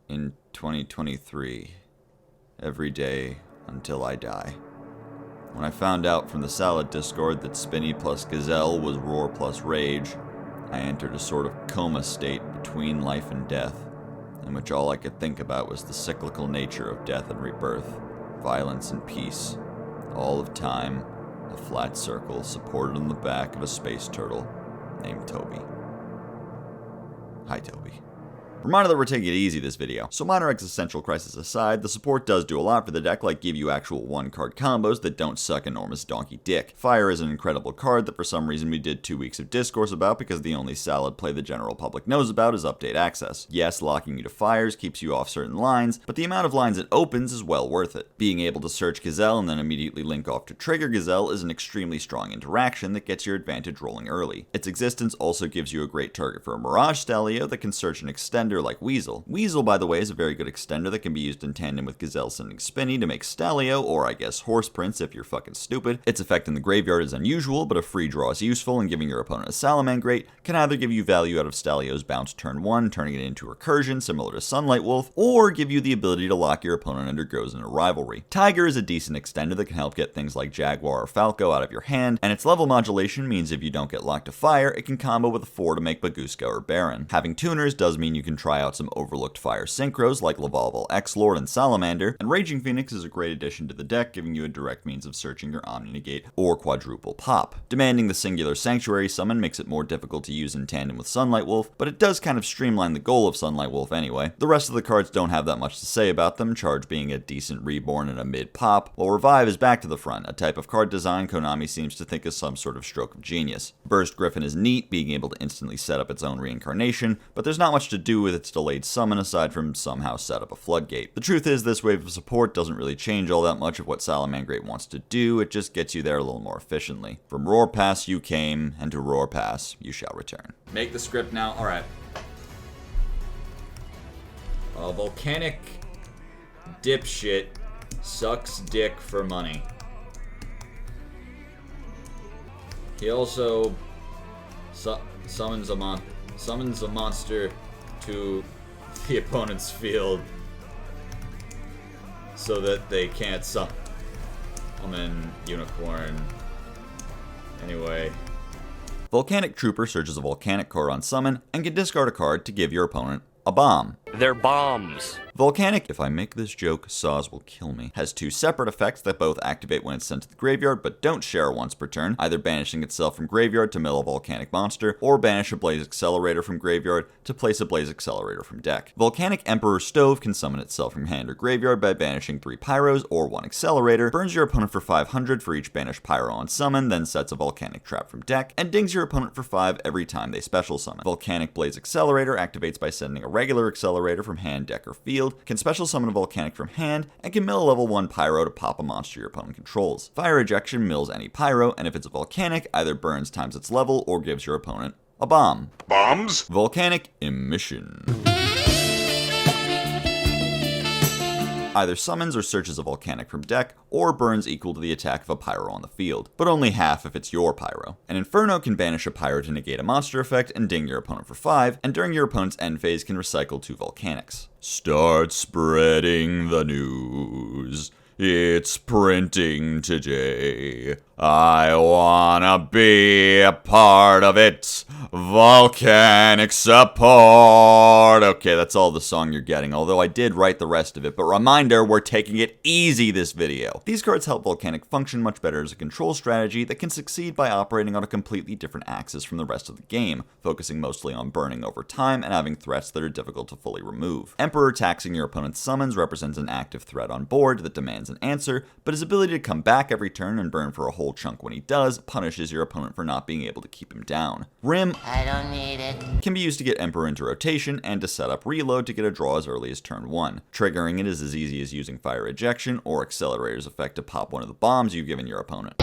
in 2023 every day until I die. When I found out from the Salad Discord that Spinny plus Gazelle was Roar plus Rage, I entered a sort of coma state between life and death, in which all I could think about was the cyclical nature of death and rebirth, violence and peace, all of time, a flat circle supported on the back of a space turtle named Toby. Hi, Toby. Reminder that we're taking it easy this video. So minor existential crisis aside, the support does do a lot for the deck, like give you actual 1-card combos that don't suck enormous donkey dick. Fire is an incredible card that for some reason we did 2 weeks of discourse about because the only salad play the general public knows about is update access. Yes, locking you to fires keeps you off certain lines, but the amount of lines it opens is well worth it. Being able to search Gazelle and then immediately link off to trigger Gazelle is an extremely strong interaction that gets your advantage rolling early. Its existence also gives you a great target for a Mirage Stalio that can search an extender like Weasel. Weasel, by the way, is a very good extender that can be used in tandem with Gazelle sending Spinny to make Stalio, or I guess Horse Prince if you're fucking stupid. Its effect in the graveyard is unusual, but a free draw is useful, and giving your opponent a Salamangreat can either give you value out of Stalio's bounce turn 1, turning it into Recursion similar to Sunlight Wolf, or give you the ability to lock your opponent under Goes into Rivalry. Tiger is a decent extender that can help get things like Jaguar or Falco out of your hand, and its level modulation means if you don't get locked to fire, it can combo with a 4 to make Baguska or Baron. Having tuners does mean you can try out some overlooked fire synchros like Loubob, X-Lord, and Salamander, and Raging Phoenix is a great addition to the deck, giving you a direct means of searching your Omni-Negate or Quadruple Pop. Demanding the singular Sanctuary summon makes it more difficult to use in tandem with Sunlight Wolf, but it does kind of streamline the goal of Sunlight Wolf anyway. The rest of the cards don't have that much to say about them, Charge being a decent reborn and a mid-pop, while Revive is back to the front, a type of card design Konami seems to think is some sort of stroke of genius. Burst Griffin is neat, being able to instantly set up its own reincarnation, but there's not much to do with its delayed summon aside from somehow set up a floodgate. The truth is, this wave of support doesn't really change all that much of what Salamangreat wants to do, it just gets you there a little more efficiently. From Roar Pass you came, and to Roar Pass you shall return. Make the script now, alright. Volcanic dipshit sucks dick for money. He also summons a monster to the opponent's field so that they can't summon Unicorn. Anyway. Volcanic Trooper searches a volcanic card on summon and can discard a card to give your opponent a bomb. They're bombs. Volcanic, if I make this joke, Saws will kill me, has 2 separate effects that both activate when it's sent to the graveyard but don't share once per turn, either banishing itself from graveyard to mill a volcanic monster, or banish a Blaze Accelerator from graveyard to place a Blaze Accelerator from deck. Volcanic Emperor Stove can summon itself from hand or graveyard by banishing 3 Pyros or 1 Accelerator, burns your opponent for 500 for each banished Pyro on summon, then sets a Volcanic Trap from deck, and dings your opponent for 5 every time they special summon. Volcanic Blaze Accelerator activates by sending a regular Accelerator from hand, deck, or field, can special summon a Volcanic from hand, and can mill a level 1 Pyro to pop a monster your opponent controls. Fire Ejection mills any Pyro, and if it's a Volcanic, either burns times its level or gives your opponent a bomb. Bombs? Volcanic Emission. Either summons or searches a Volcanic from deck, or burns equal to the attack of a Pyro on the field, but only half if it's your Pyro. An Inferno can banish a Pyro to negate a monster effect and ding your opponent for 5, and during your opponent's end phase can recycle 2 Volcanics. Start spreading the news. It's printing today. I wanna be a part of it. Volcanic support. Okay, that's all the song you're getting, although I did write the rest of it. But reminder, we're taking it easy this video. These cards help Volcanic function much better as a control strategy that can succeed by operating on a completely different axis from the rest of the game, focusing mostly on burning over time and having threats that are difficult to fully remove. Emperor taxing your opponent's summons represents an active threat on board that demands an answer, but his ability to come back every turn and burn for a whole chunk when he does punishes your opponent for not being able to keep him down. Rim, I don't need it, can be used to get Emperor into rotation and to set up reload to get a draw as early as turn 1. Triggering it is as easy as using Fire Ejection or Accelerator's effect to pop one of the bombs you've given your opponent.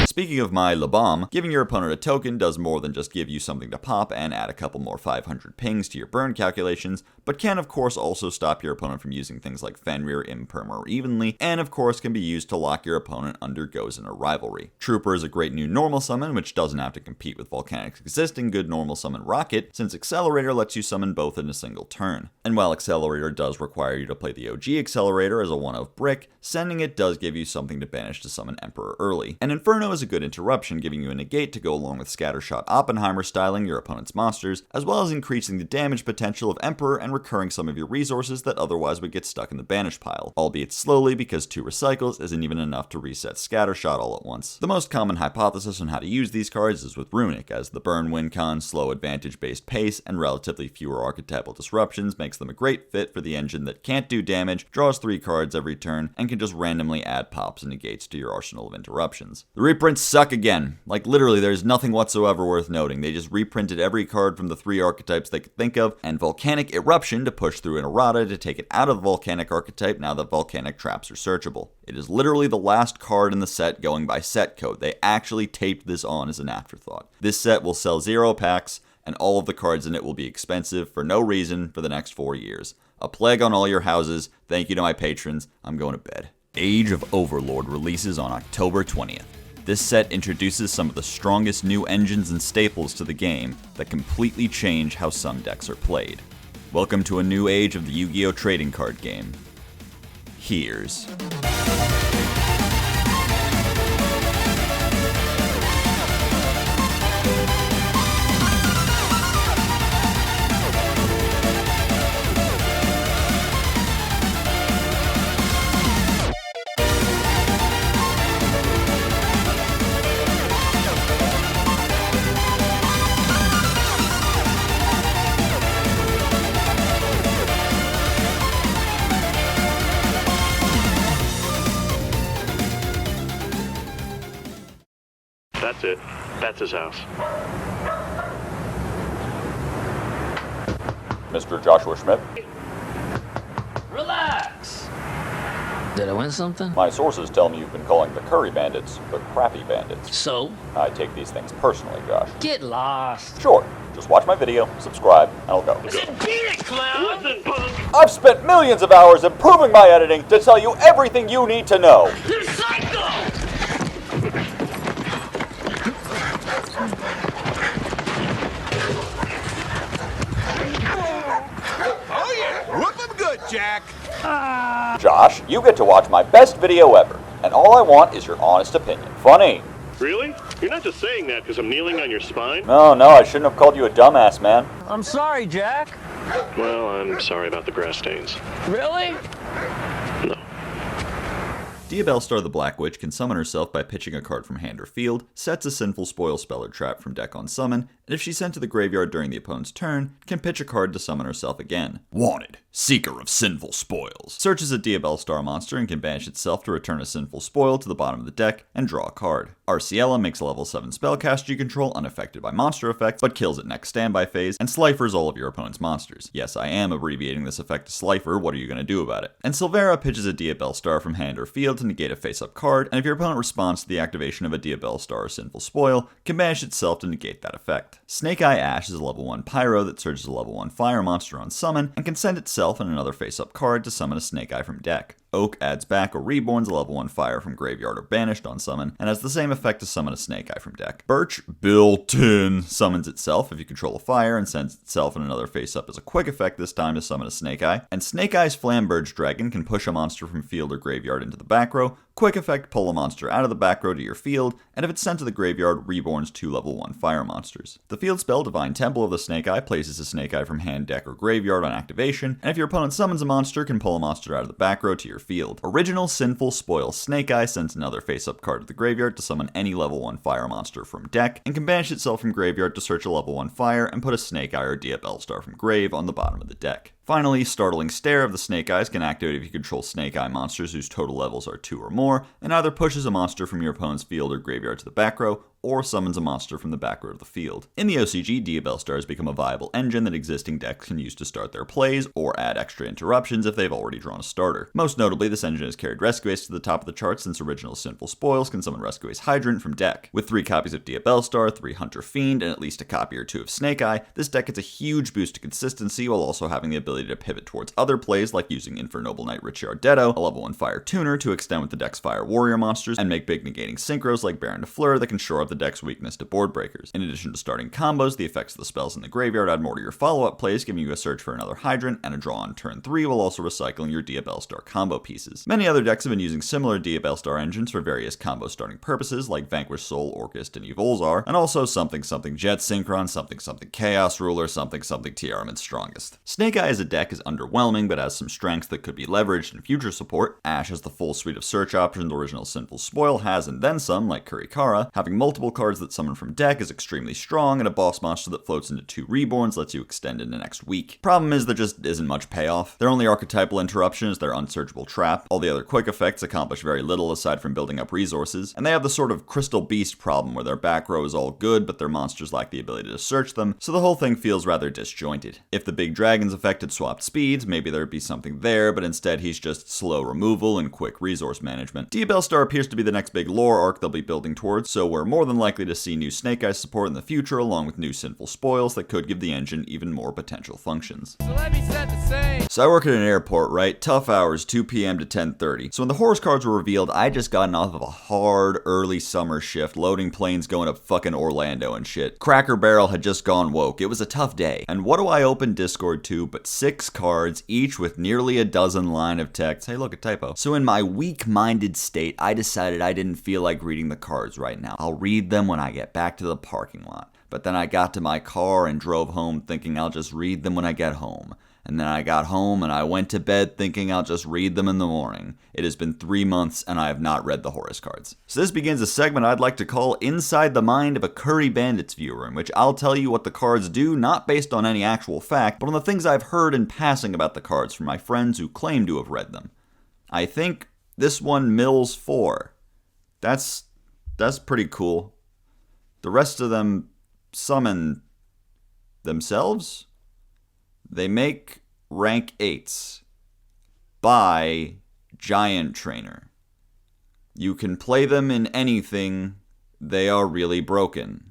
Speaking of my Loubob, giving your opponent a token does more than just give you something to pop and add a couple more 500 pings to your burn calculations, but can of course also stop your opponent from using things like Fenrir, Imperm, or Evenly, and of course can be used to lock your opponent under Goes in a rivalry. Trooper is a great new normal summon which doesn't have to compete with Volcanic's existing good normal summon Rocket, since Accelerator lets you summon both in a single turn. And while Accelerator does require you to play the OG Accelerator as a 1-of Brick, sending it does give you something to banish to summon Emperor early. And Inferno is a good interruption, giving you a negate to go along with Scattershot Oppenheimer styling your opponent's monsters, as well as increasing the damage potential of Emperor and recurring some of your resources that otherwise would get stuck in the banish pile, albeit slowly because 2 recycles isn't even enough to reset Scattershot all at once. The most common hypothesis on how to use these cards is with Runic, as the burn win con, slow advantage based pace, and relatively fewer archetypal disruptions makes them a great fit for the engine that can't do damage, draws 3 cards every turn, and can just randomly add pops and negates to your arsenal of interruptions. The reprints suck again. Like literally there's nothing whatsoever worth noting. They just reprinted every card from the 3 archetypes they could think of, and Volcanic Eruption to push through an errata to take it out of the Volcanic archetype now that Volcanic traps are searchable. It is literally the last card in the set going by set code. They actually taped this on as an afterthought. This set will sell 0 packs, and all of the cards in it will be expensive for no reason for the next 4 years. A plague on all your houses. Thank you to my patrons. I'm going to bed. Age of Overlord releases on October 20th. This set introduces some of the strongest new engines and staples to the game that completely change how some decks are played. Welcome to a new age of the Yu-Gi-Oh! Trading card game. Here's... That's it. That's his house. Mr. Joshua Schmidt? Relax. Did I win something? My sources tell me you've been calling the Curry Bandits the Crappy Bandits. So? I take these things personally, Josh. Get lost. Sure. Just watch my video, subscribe, and I'll go. Beat it, clown! Listen, punk! I've spent millions of hours improving my editing to tell you everything you need to know. You're psycho! Oh yeah, whoop 'em good, Jack. Josh, you get to watch my best video ever, and all I want is your honest opinion. Funny. Really? You're not just saying that because I'm kneeling on your spine? No, I shouldn't have called you a dumbass, man. I'm sorry, Jack. Well, I'm sorry about the grass stains. Really? No. Diabellstar the Black Witch can summon herself by pitching a card from hand or field, sets a Sinful Spoil spell or trap from deck on summon, and if she's sent to the graveyard during the opponent's turn, can pitch a card to summon herself again. Wanted, Seeker of Sinful Spoils. Searches a Diabellstar monster and can banish itself to return a Sinful Spoil to the bottom of the deck and draw a card. Arciella makes a level 7 spellcaster you control unaffected by monster effects, but kills it next standby phase, and Slifer's all of your opponent's monsters. Yes, I am abbreviating this effect to Slifer, what are you going to do about it? And Silvera pitches a Diabellstar from hand or field to negate a face-up card, and if your opponent responds to the activation of a Diabellstar or Sinful Spoil, can banish itself to negate that effect. Snake Eye Ash is a level 1 Pyro that searches a level 1 fire monster on summon, and can send itself and another face-up card to summon a Snake Eye from deck. Oak adds back or reborns a level 1 fire from graveyard or banished on summon, and has the same effect effect to summon a Snake Eye from deck. Birch, built-in, summons itself if you control a fire and sends itself and another face-up as a quick effect this time to summon a Snake Eye. And Snake Eye's Flamberge Dragon can push a monster from field or graveyard into the back row, quick effect pull a monster out of the back row to your field, and if it's sent to the graveyard, reborns 2 level 1 fire monsters. The field spell Divine Temple of the Snake Eye places a Snake Eye from hand, deck, or graveyard on activation, and if your opponent summons a monster, can pull a monster out of the back row to your field. Original Sinful Spoil Snake Eye sends another face-up card to the graveyard to summon any level 1 fire monster from deck, and can banish itself from graveyard to search a level 1 fire and put a Snake Eye or Diabellstar from grave on the bottom of the deck. Finally, Startling Stare of the Snake Eyes can activate if you control Snake Eye monsters whose total levels are 2 or more, and either pushes a monster from your opponent's field or graveyard to the back row, or summons a monster from the back row of the field. In the OCG, Diabellstars become a viable engine that existing decks can use to start their plays, or add extra interruptions if they've already drawn a starter. Most notably, this engine has carried Rescue Ace to the top of the charts since original Sinful Spoils can summon Rescue Ace Hydrant from deck. With 3 copies of Diabellstar, 3 Hunter Fiend, and at least a copy or 2 of Snake Eye, this deck gets a huge boost to consistency while also having the ability to pivot towards other plays like using Infernoble Knight Ricciardetto, a level 1 Fire Tuner, to extend with the deck's Fire Warrior monsters, and make big negating synchros like Baron de Fleur that can shore up the deck's weakness to board breakers. In addition to starting combos, the effects of the spells in the graveyard add more to your follow-up plays, giving you a search for another Hydrant and a draw on turn 3 while also recycling your Diabellstar combo pieces. Many other decks have been using similar Diabellstar engines for various combo starting purposes like Vanquish Soul, Orchist, and Evolzar, and also something Jet Synchron, something Chaos Ruler, something Tiaramon's Strongest. Snake Eye as a deck is underwhelming but has some strengths that could be leveraged in future support. Ash has the full suite of search options original Sinful Spoil has and then some, like Kurikara. Having multiple cards that summon from deck is extremely strong, and a boss monster that floats into 2 reborns lets you extend into next week. Problem is there just isn't much payoff. Their only archetypal interruption is their Unsearchable Trap. All the other quick effects accomplish very little aside from building up resources, and they have the sort of Crystal Beast problem where their back row is all good but their monsters lack the ability to search them, so the whole thing feels rather disjointed. If the big dragon's effect had swapped speeds, maybe there'd be something there, but instead he's just slow removal and quick resource management. Diabellstar appears to be the next big lore arc they'll be building towards, so we're more than likely to see new Snake Eye support in the future along with new Sinful Spoils that could give the engine even more potential functions. So let me set the scene. So I work at an airport, right? Tough hours, 2 p.m. to 10:30. So when the horse cards were revealed, I just gotten off of a hard early summer shift, loading planes going up fucking Orlando and shit. Cracker Barrel had just gone woke. It was a tough day. And what do I open Discord to but 6 cards, each with nearly a dozen line of text. Hey, look, a typo. So in my weak-minded state, I decided I didn't feel like reading the cards right now. I'll read them when I get back to the parking lot. But then I got to my car and drove home thinking I'll just read them when I get home. And then I got home and I went to bed thinking I'll just read them in the morning. It has been 3 months and I have not read the Horus cards. So this begins a segment I'd like to call Inside the Mind of a Curry Bandits viewer, in which I'll tell you what the cards do, not based on any actual fact, but on the things I've heard in passing about the cards from my friends who claim to have read them. I think this one mills 4. That's pretty cool. The rest of them summon themselves? They make rank 8s by Giant Trainer. You can play them in anything. They are really broken.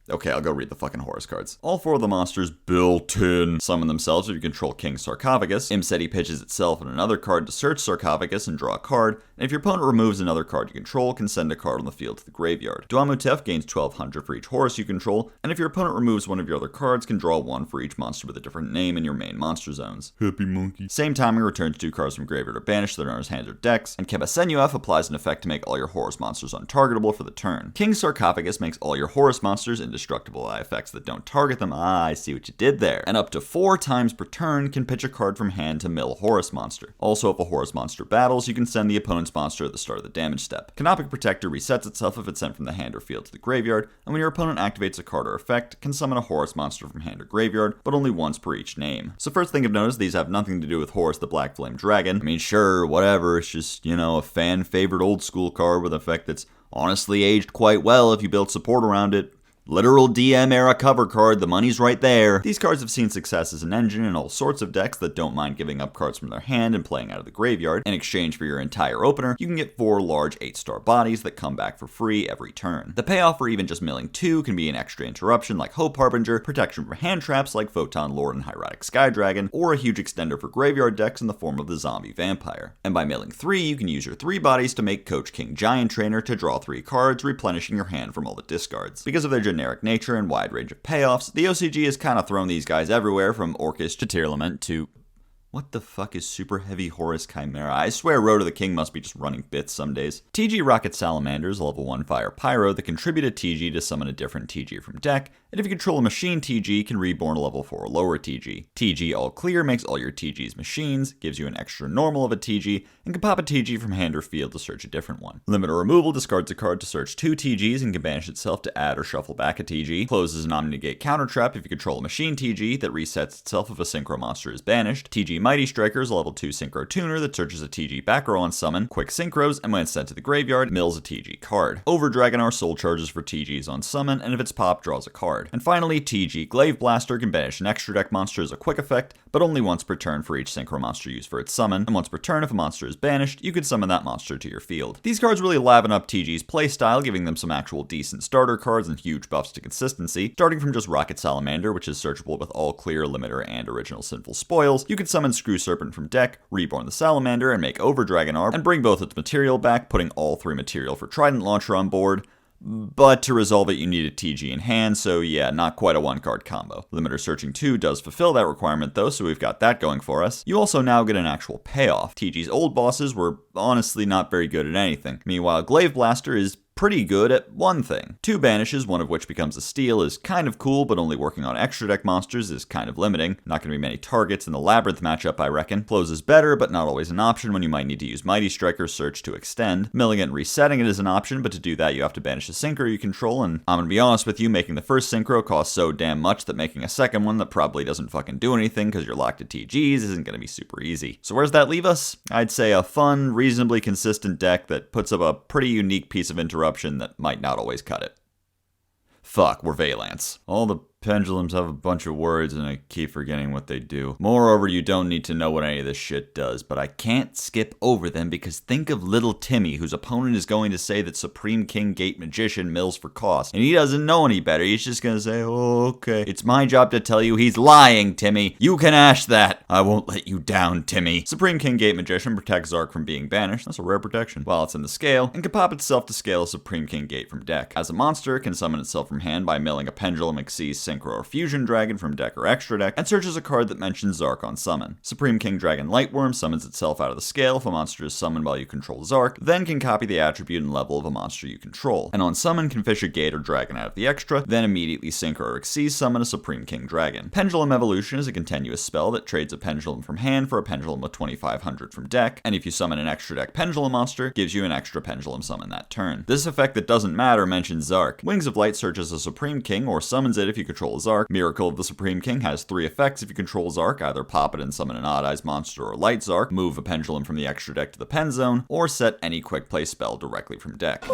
Okay, I'll go read the fucking Horus cards. All 4 of the monsters built-in summon themselves if you control King Sarcophagus. Imseti pitches itself and another card to search Sarcophagus and draw a card, and if your opponent removes another card you control, can send a card on the field to the graveyard. Duamutef gains 1200 for each Horus you control, and if your opponent removes one of your other cards, can draw 1 for each monster with a different name in your main monster zones. Happy monkey. Same timing returns 2 cards from graveyard or banished to their owner's hands or decks, and Kebasenuef applies an effect to make all your Horus monsters untargetable for the turn. King Sarcophagus makes all your Horus monsters indestructible eye effects that don't target them. I see what you did there. And up to 4 times per turn can pitch a card from hand to mill a Horus monster. Also, if a Horus monster battles, you can send the opponent's monster at the start of the damage step. Canopic Protector resets itself if it's sent from the hand or field to the graveyard, and when your opponent activates a card or effect, can summon a Horus monster from hand or graveyard, but only once per each name. So first thing of note is these have nothing to do with Horus the Black Flame Dragon. I mean, sure, whatever, it's just, a fan-favorite old school card with an effect that's honestly aged quite well if you build support around it. Literal DM era cover card, the money's right there. These cards have seen success as an engine in all sorts of decks that don't mind giving up cards from their hand and playing out of the graveyard. In exchange for your entire opener, you can get 4 large 8-star bodies that come back for free every turn. The payoff for even just milling 2 can be an extra interruption like Hope Harbinger, protection from hand traps like Photon Lord and Hieratic Sky Dragon, or a huge extender for graveyard decks in the form of the Zombie Vampire. And by milling 3, you can use your 3 bodies to make Coach King Giant Trainer to draw 3 cards, replenishing your hand from all the discards. Because of their generic nature and wide range of payoffs, the OCG has kind of thrown these guys everywhere from Orcish to Tearlament to... What the fuck is Super Heavy Horus Chimera? I swear Road to the King must be just running bits some days. TG Rocket Salamander is a level 1 Fire Pyro that contribute a TG to summon a different TG from deck, and if you control a machine TG, can reborn a level 4 lower TG. TG All Clear makes all your TGs machines, gives you an extra normal of a TG, and can pop a TG from hand or field to search a different one. Limit or Removal discards a card to search 2 TGs and can banish itself to add or shuffle back a TG. Closes an Omni-Negate Counter Trap if you control a machine TG that resets itself if a Synchro monster is banished. TG Mighty Striker is a level 2 Synchro Tuner that searches a TG back row on summon, quick synchros, and when it's sent to the graveyard, mills a TG card. Over Dragonar Soul charges for TGs on summon, and if it's popped, draws a card. And finally, TG Glaive Blaster can banish an extra deck monster as a quick effect, but only once per turn for each Synchro monster used for its summon, and once per turn if a monster is banished, you can summon that monster to your field. These cards really liven up TG's playstyle, giving them some actual decent starter cards and huge buffs to consistency. Starting from just Rocket Salamander, which is searchable with All Clear, Limiter, and Original Sinful Spoils, you can summon Screw Serpent from deck, reborn the Salamander, and make Over Dragonar, and bring both its material back, putting all 3 material for Trident Launcher on board. But to resolve it, you need a TG in hand, so yeah, not quite a 1-card combo. Limiter Searching 2 does fulfill that requirement though, so we've got that going for us. You also now get an actual payoff. TG's old bosses were honestly not very good at anything. Meanwhile, Glaive Blaster is pretty good at one thing. 2 banishes, one of which becomes a steal, is kind of cool, but only working on extra deck monsters is kind of limiting. Not going to be many targets in the Labyrinth matchup, I reckon. Close is better, but not always an option when you might need to use Mighty Striker's Search to extend. Milling it and resetting it is an option, but to do that you have to banish a Synchro you control, and I'm gonna be honest with you, making the first Synchro costs so damn much that making a second one that probably doesn't fucking do anything because you're locked to TGs isn't gonna be super easy. So where's that leave us? I'd say a fun, reasonably consistent deck that puts up a pretty unique piece of interruption that might not always cut it. Fuck, we're Valance. All the pendulums have a bunch of words and I keep forgetting what they do. Moreover, you don't need to know what any of this shit does, but I can't skip over them because think of little Timmy, whose opponent is going to say that Supreme King Gate Magician mills for cost, and he doesn't know any better. He's just gonna say, oh, okay. It's my job to tell you he's lying, Timmy. You can ash that. I won't let you down, Timmy. Supreme King Gate Magician protects Zark from being banished. That's a rare protection. While it's in the scale, and can pop itself to scale a Supreme King Gate from deck. As a monster, it can summon itself from hand by milling a Pendulum, Xyz, Synchro, or Fusion Dragon from deck or extra deck, and searches a card that mentions Zark on summon. Supreme King Dragon Lightworm summons itself out of the scale if a monster is summoned while you control Zark, then can copy the attribute and level of a monster you control. And on summon, can fish a Gate or Dragon out of the extra, then immediately Synchro or Xyz summon a Supreme King Dragon. Pendulum Evolution is a continuous spell that trades a Pendulum from hand for a Pendulum with 2500 from deck, and if you summon an extra deck Pendulum monster, gives you an extra Pendulum summon that turn. This effect that doesn't matter mentions Zark. Wings of Light searches a Supreme King or summons it if you control Zark. Miracle of the Supreme King has 3 effects if you control Zark, either pop it and summon an Odd Eyes monster or Light Zark, move a Pendulum from the extra deck to the pen zone, or set any quick play spell directly from deck.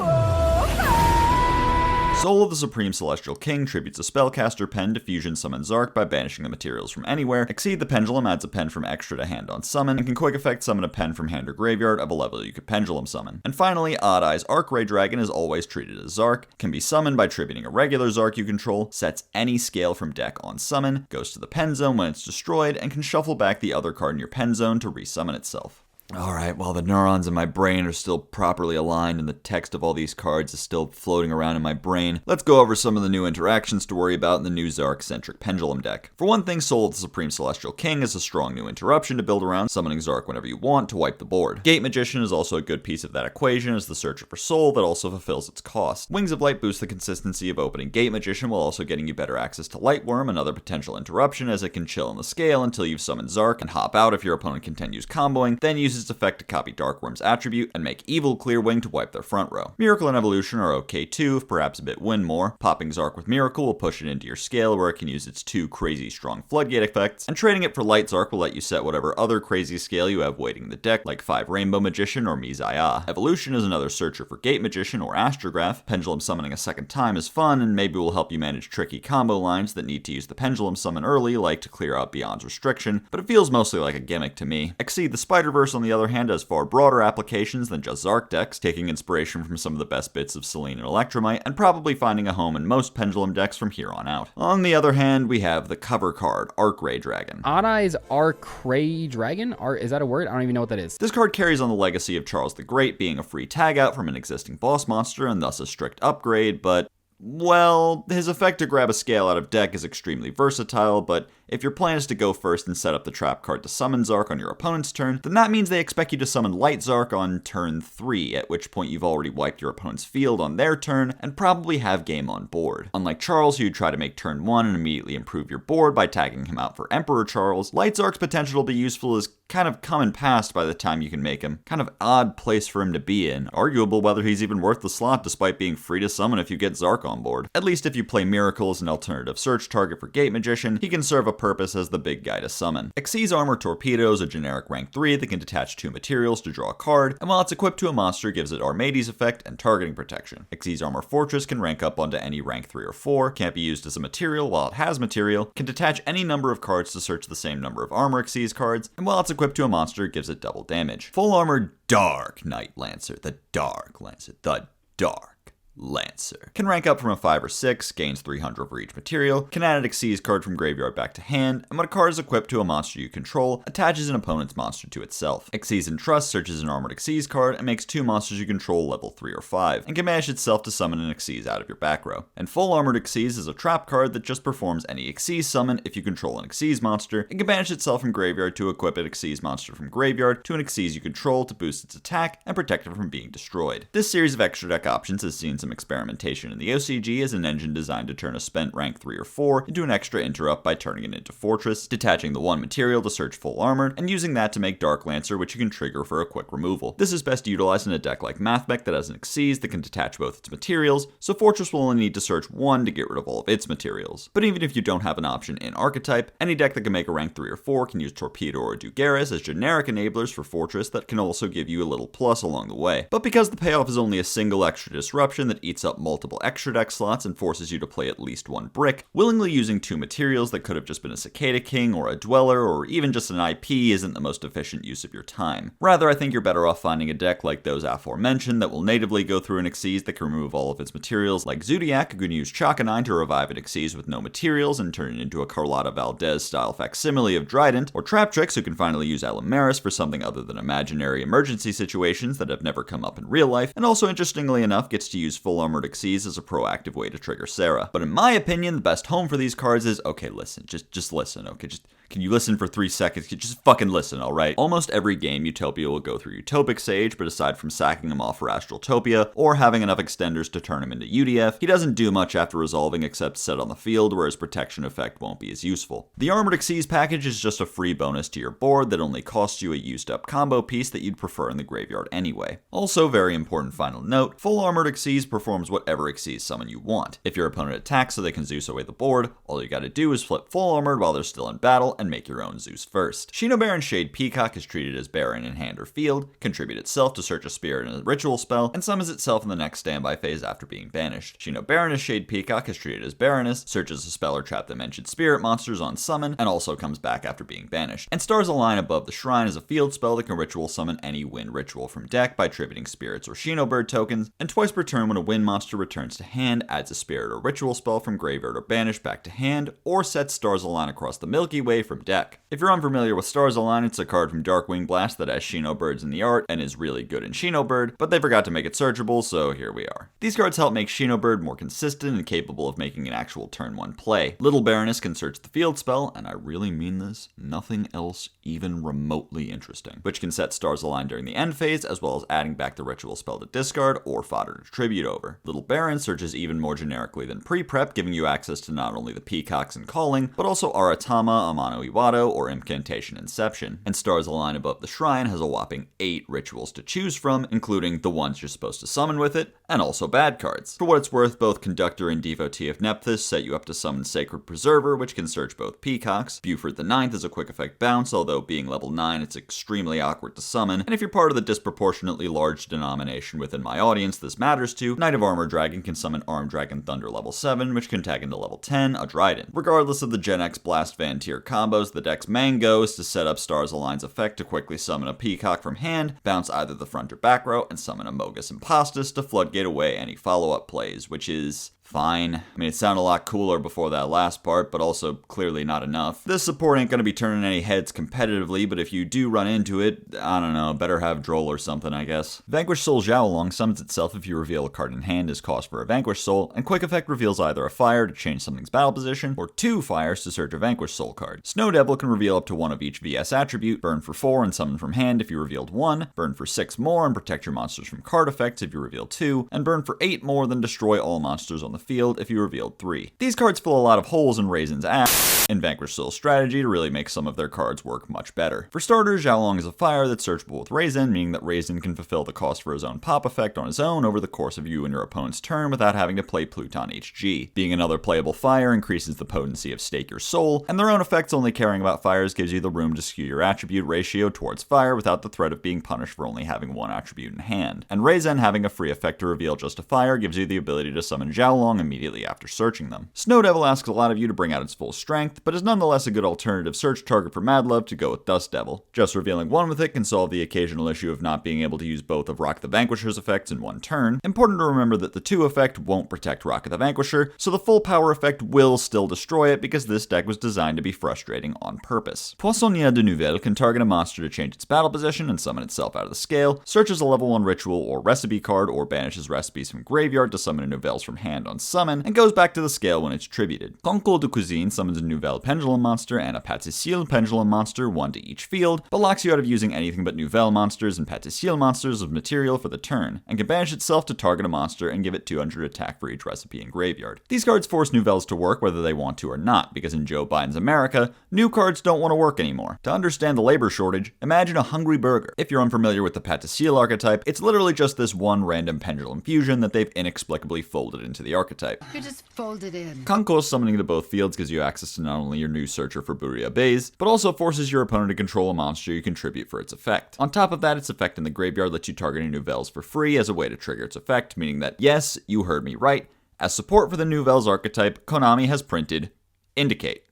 Soul of the Supreme Celestial King tributes a spellcaster pen to fusion summon Zark by banishing the materials from anywhere. Exceed the Pendulum adds a pen from extra to hand on summon, and can quick effect summon a pen from hand or graveyard of a level you could Pendulum summon. And finally, Odd Eyes Arcray Dragon is always treated as Zark, can be summoned by tributing a regular Zark you control, sets any scale from deck on summon, goes to the pen zone when it's destroyed, and can shuffle back the other card in your pen zone to resummon itself. Alright, while the neurons in my brain are still properly aligned and the text of all these cards is still floating around in my brain, let's go over some of the new interactions to worry about in the new Zark-centric Pendulum deck. For one thing, Soul of the Supreme Celestial King is a strong new interruption to build around, summoning Zark whenever you want to wipe the board. Gate Magician is also a good piece of that equation as the searcher for Soul that also fulfills its cost. Wings of Light boosts the consistency of opening Gate Magician while also getting you better access to Lightworm, another potential interruption, as it can chill on the scale until you've summoned Zark and hop out if your opponent continues comboing, then uses its effect to copy Darkworm's attribute and make Evil Clearwing to wipe their front row. Miracle and Evolution are okay too, if perhaps a bit win more. Popping Zark with Miracle will push it into your scale where it can use its 2 crazy strong Floodgate effects, and trading it for Light Zark will let you set whatever other crazy scale you have waiting in the deck, like 5 Rainbow Magician or Mizaya. Evolution is another searcher for Gate Magician or Astrograph. Pendulum summoning a second time is fun and maybe will help you manage tricky combo lines that need to use the Pendulum summon early, like to clear out Beyond's restriction, but it feels mostly like a gimmick to me. Exceed the Spider-Verse, on the other hand, has far broader applications than just Zark decks, taking inspiration from some of the best bits of Selene and Electromite, and probably finding a home in most Pendulum decks from here on out. On the other hand, we have the cover card, Arcray Dragon. Odd Eyes Arcray Dragon? Is that a word? I don't even know what that is. This card carries on the legacy of Charles the Great being a free tag out from an existing boss monster and thus a strict upgrade, but well, his effect to grab a scale out of deck is extremely versatile, but if your plan is to go first and set up the trap card to summon Zark on your opponent's turn, then that means they expect you to summon Light Zark on turn 3, at which point you've already wiped your opponent's field on their turn and probably have game on board. Unlike Charles, who you'd try to make turn 1 and immediately improve your board by tagging him out for Emperor Charles, Light Zark's potential to be useful is kind of come and past by the time you can make him. Kind of odd place for him to be in. Arguable whether he's even worth the slot despite being free to summon if you get Zark on board. At least if you play Miracle as an alternative search target for Gate Magician, he can serve a purpose as the big guy to summon. Xyz Armor Torpedo is a generic rank 3 that can detach 2 materials to draw a card, and while it's equipped to a monster, gives it Armades effect and targeting protection. Xyz Armor Fortress can rank up onto any rank 3 or 4, can't be used as a material while it has material, can detach any number of cards to search the same number of Armor Xyz cards, and while it's equipped to a monster, it gives it double damage. Full Armor Dark Knight Lancer, the Dark Lancer, the Dark Lancer. Can rank up from a 5 or 6, gains 300 for each material, can add an Xyz card from graveyard back to hand, and when a card is equipped to a monster you control, attaches an opponent's monster to itself. Xyz Entrust searches an armored Xyz card and makes 2 monsters you control level 3 or 5, and can manage itself to summon an Xyz out of your back row. And Full Armored Xyz is a trap card that just performs any Xyz summon if you control an Xyz monster, and can banish itself from graveyard to equip an Xyz monster from graveyard to an Xyz you control to boost its attack and protect it from being destroyed. This series of extra deck options has seen some experimentation in the OCG as an engine designed to turn a spent rank 3 or 4 into an extra interrupt by turning it into Fortress, detaching the 1 material to search Full Armored, and using that to make Dark Lancer, which you can trigger for a quick removal. This is best utilized in a deck like Mathmech that has an Xyz that can detach both its materials, so Fortress will only need to search 1 to get rid of all of its materials. But even if you don't have an option in Archetype, any deck that can make a rank 3 or 4 can use Torpedo or Dugaris as generic enablers for Fortress that can also give you a little plus along the way. But because the payoff is only a single extra disruption that eats up multiple extra deck slots and forces you to play at least 1 brick, willingly using 2 materials that could have just been a Cicada King or a Dweller or even just an IP isn't the most efficient use of your time. Rather, I think you're better off finding a deck like those aforementioned that will natively go through an Xyz that can remove all of its materials, like Zodiac, who can use Chakanine to revive an Xyz with no materials and turn it into a Carlotta Valdez style facsimile of Trident, or Traptrix, who can finally use Alameris for something other than imaginary emergency situations that have never come up in real life, and also interestingly enough gets to use Full Armored Xyz as a proactive way to trigger Sarah. But in my opinion, the best home for these cards is, okay, listen, just listen, okay, can you listen for 3 seconds? Just fucking listen, alright? Almost every game, Utopia will go through Utopic Sage, but aside from sacking him off for Astraltopia, or having enough extenders to turn him into UDF, he doesn't do much after resolving except set on the field, where his protection effect won't be as useful. The Armored Xyz package is just a free bonus to your board that only costs you a used up combo piece that you'd prefer in the graveyard anyway. Also, very important final note, Full Armored Xyz performs whatever Xyz summon you want. If your opponent attacks so they can Zeus away the board, all you gotta do is flip Full Armored while they're still in battle and make your own Zeus first. Shino Baron Shade Peacock is treated as Baron in hand or field, contribute itself to search a spirit in a ritual spell, and summons itself in the next standby phase after being banished. Shino Baroness Shade Peacock is treated as Baroness, searches a spell or trap that mentions spirit monsters on summon, and also comes back after being banished. And Stars Align Above the Shrine is a field spell that can ritual summon any wind ritual from deck by tributing spirits or Shino Bird tokens, and twice per turn when a wind monster returns to hand, adds a spirit or ritual spell from graveyard or banished back to hand, or sets Stars Align across the Milky Way from deck. If you're unfamiliar with Stars Align, it's a card from Darkwing Blast that has Shino Birds in the art and is really good in Shino Bird, but they forgot to make it searchable, so here we are. These cards help make Shino Bird more consistent and capable of making an actual turn 1 play. Little Baroness can search the field spell, and I really mean this, nothing else even remotely interesting, which can set Stars Align during the end phase, as well as adding back the ritual spell to discard or fodder to tribute over. Little Baron searches even more generically than pre-prep, giving you access to not only the Peacocks and Calling, but also Aratama, Amon Wano Iwado or Incantation Inception. And Stars Align above the shrine has a whopping 8 rituals to choose from, including the ones you're supposed to summon with it, and also bad cards. For what it's worth, both Conductor and Devotee of Nephthys set you up to summon Sacred Preserver, which can search both peacocks. Buford the Ninth is a quick effect bounce, although being level 9, it's extremely awkward to summon. And if you're part of the disproportionately large denomination within my audience this matters to, Knight of Armor Dragon can summon Arm Dragon Thunder level 7, which can tag into level 10, a Dryden. Regardless of the Gen X Blast Van tier combos, the deck's main go is to set up Stars Align's effect to quickly summon a peacock from hand, bounce either the front or back row, and summon a Mogus Impostus to floodgate away any follow-up plays, which is fine. I mean, it sounded a lot cooler before that last part, but also clearly not enough. This support ain't gonna be turning any heads competitively, but if you do run into it, I don't know, better have Droll or something, I guess. Vanquished Soul Xiaolong summons itself if you reveal a card in hand as cost for a Vanquished Soul, and Quick Effect reveals either a fire to change something's battle position, or 2 fires to search a Vanquished Soul card. Snow Devil can reveal up to 1 of each VS attribute, burn for 4 and summon from hand if you revealed 1, burn for 6 more and protect your monsters from card effects if you reveal 2, and burn for 8 more than destroy all monsters on the field if you revealed 3. These cards fill a lot of holes in Raisin's ass in Vanquished Soul's strategy to really make some of their cards work much better. For starters, Xiaolong is a fire that's searchable with Raisin, meaning that Raisin can fulfill the cost for his own pop effect on his own over the course of you and your opponent's turn without having to play Pluton HG. Being another playable fire increases the potency of Stake Your Soul, and their own effects only caring about fires gives you the room to skew your attribute ratio towards fire without the threat of being punished for only having 1 attribute in hand. And Raisin having a free effect to reveal just a fire gives you the ability to summon Xiaolong immediately after searching them. Snow Devil asks a lot of you to bring out its full strength, but is nonetheless a good alternative search target for Mad Love to go with Dust Devil. Just revealing 1 with it can solve the occasional issue of not being able to use both of Rock the Vanquisher's effects in 1 turn. Important to remember that the 2 effect won't protect Rock the Vanquisher, so the full power effect will still destroy it because this deck was designed to be frustrating on purpose. Poissonnière de Nouvelle can target a monster to change its battle position and summon itself out of the scale, searches a level 1 ritual or recipe card, or banishes recipes from graveyard to summon a Nouvelles from hand on summon, and goes back to the scale when it's tributed. Concours de Cuisine summons a Nouvelle Pendulum monster and a Pâtisserie Pendulum monster, 1 to each field, but locks you out of using anything but Nouvelle monsters and Pâtisserie monsters of material for the turn, and can banish itself to target a monster and give it 200 attack for each recipe in graveyard. These cards force Nouvelles to work whether they want to or not, because in Joe Biden's America, new cards don't want to work anymore. To understand the labor shortage, imagine a hungry burger. If you're unfamiliar with the Pâtisserie archetype, it's literally just this one random pendulum fusion that they've inexplicably folded into the archetype. You just fold it in. Concours summoning to both fields gives you access to not only your new searcher for Buria Bays, but also forces your opponent to control a monster you contribute for its effect. On top of that, its effect in the graveyard lets you target a Nouvelles for free as a way to trigger its effect, meaning that, yes, you heard me right, as support for the Nouvelles archetype, Konami has printed Indicate.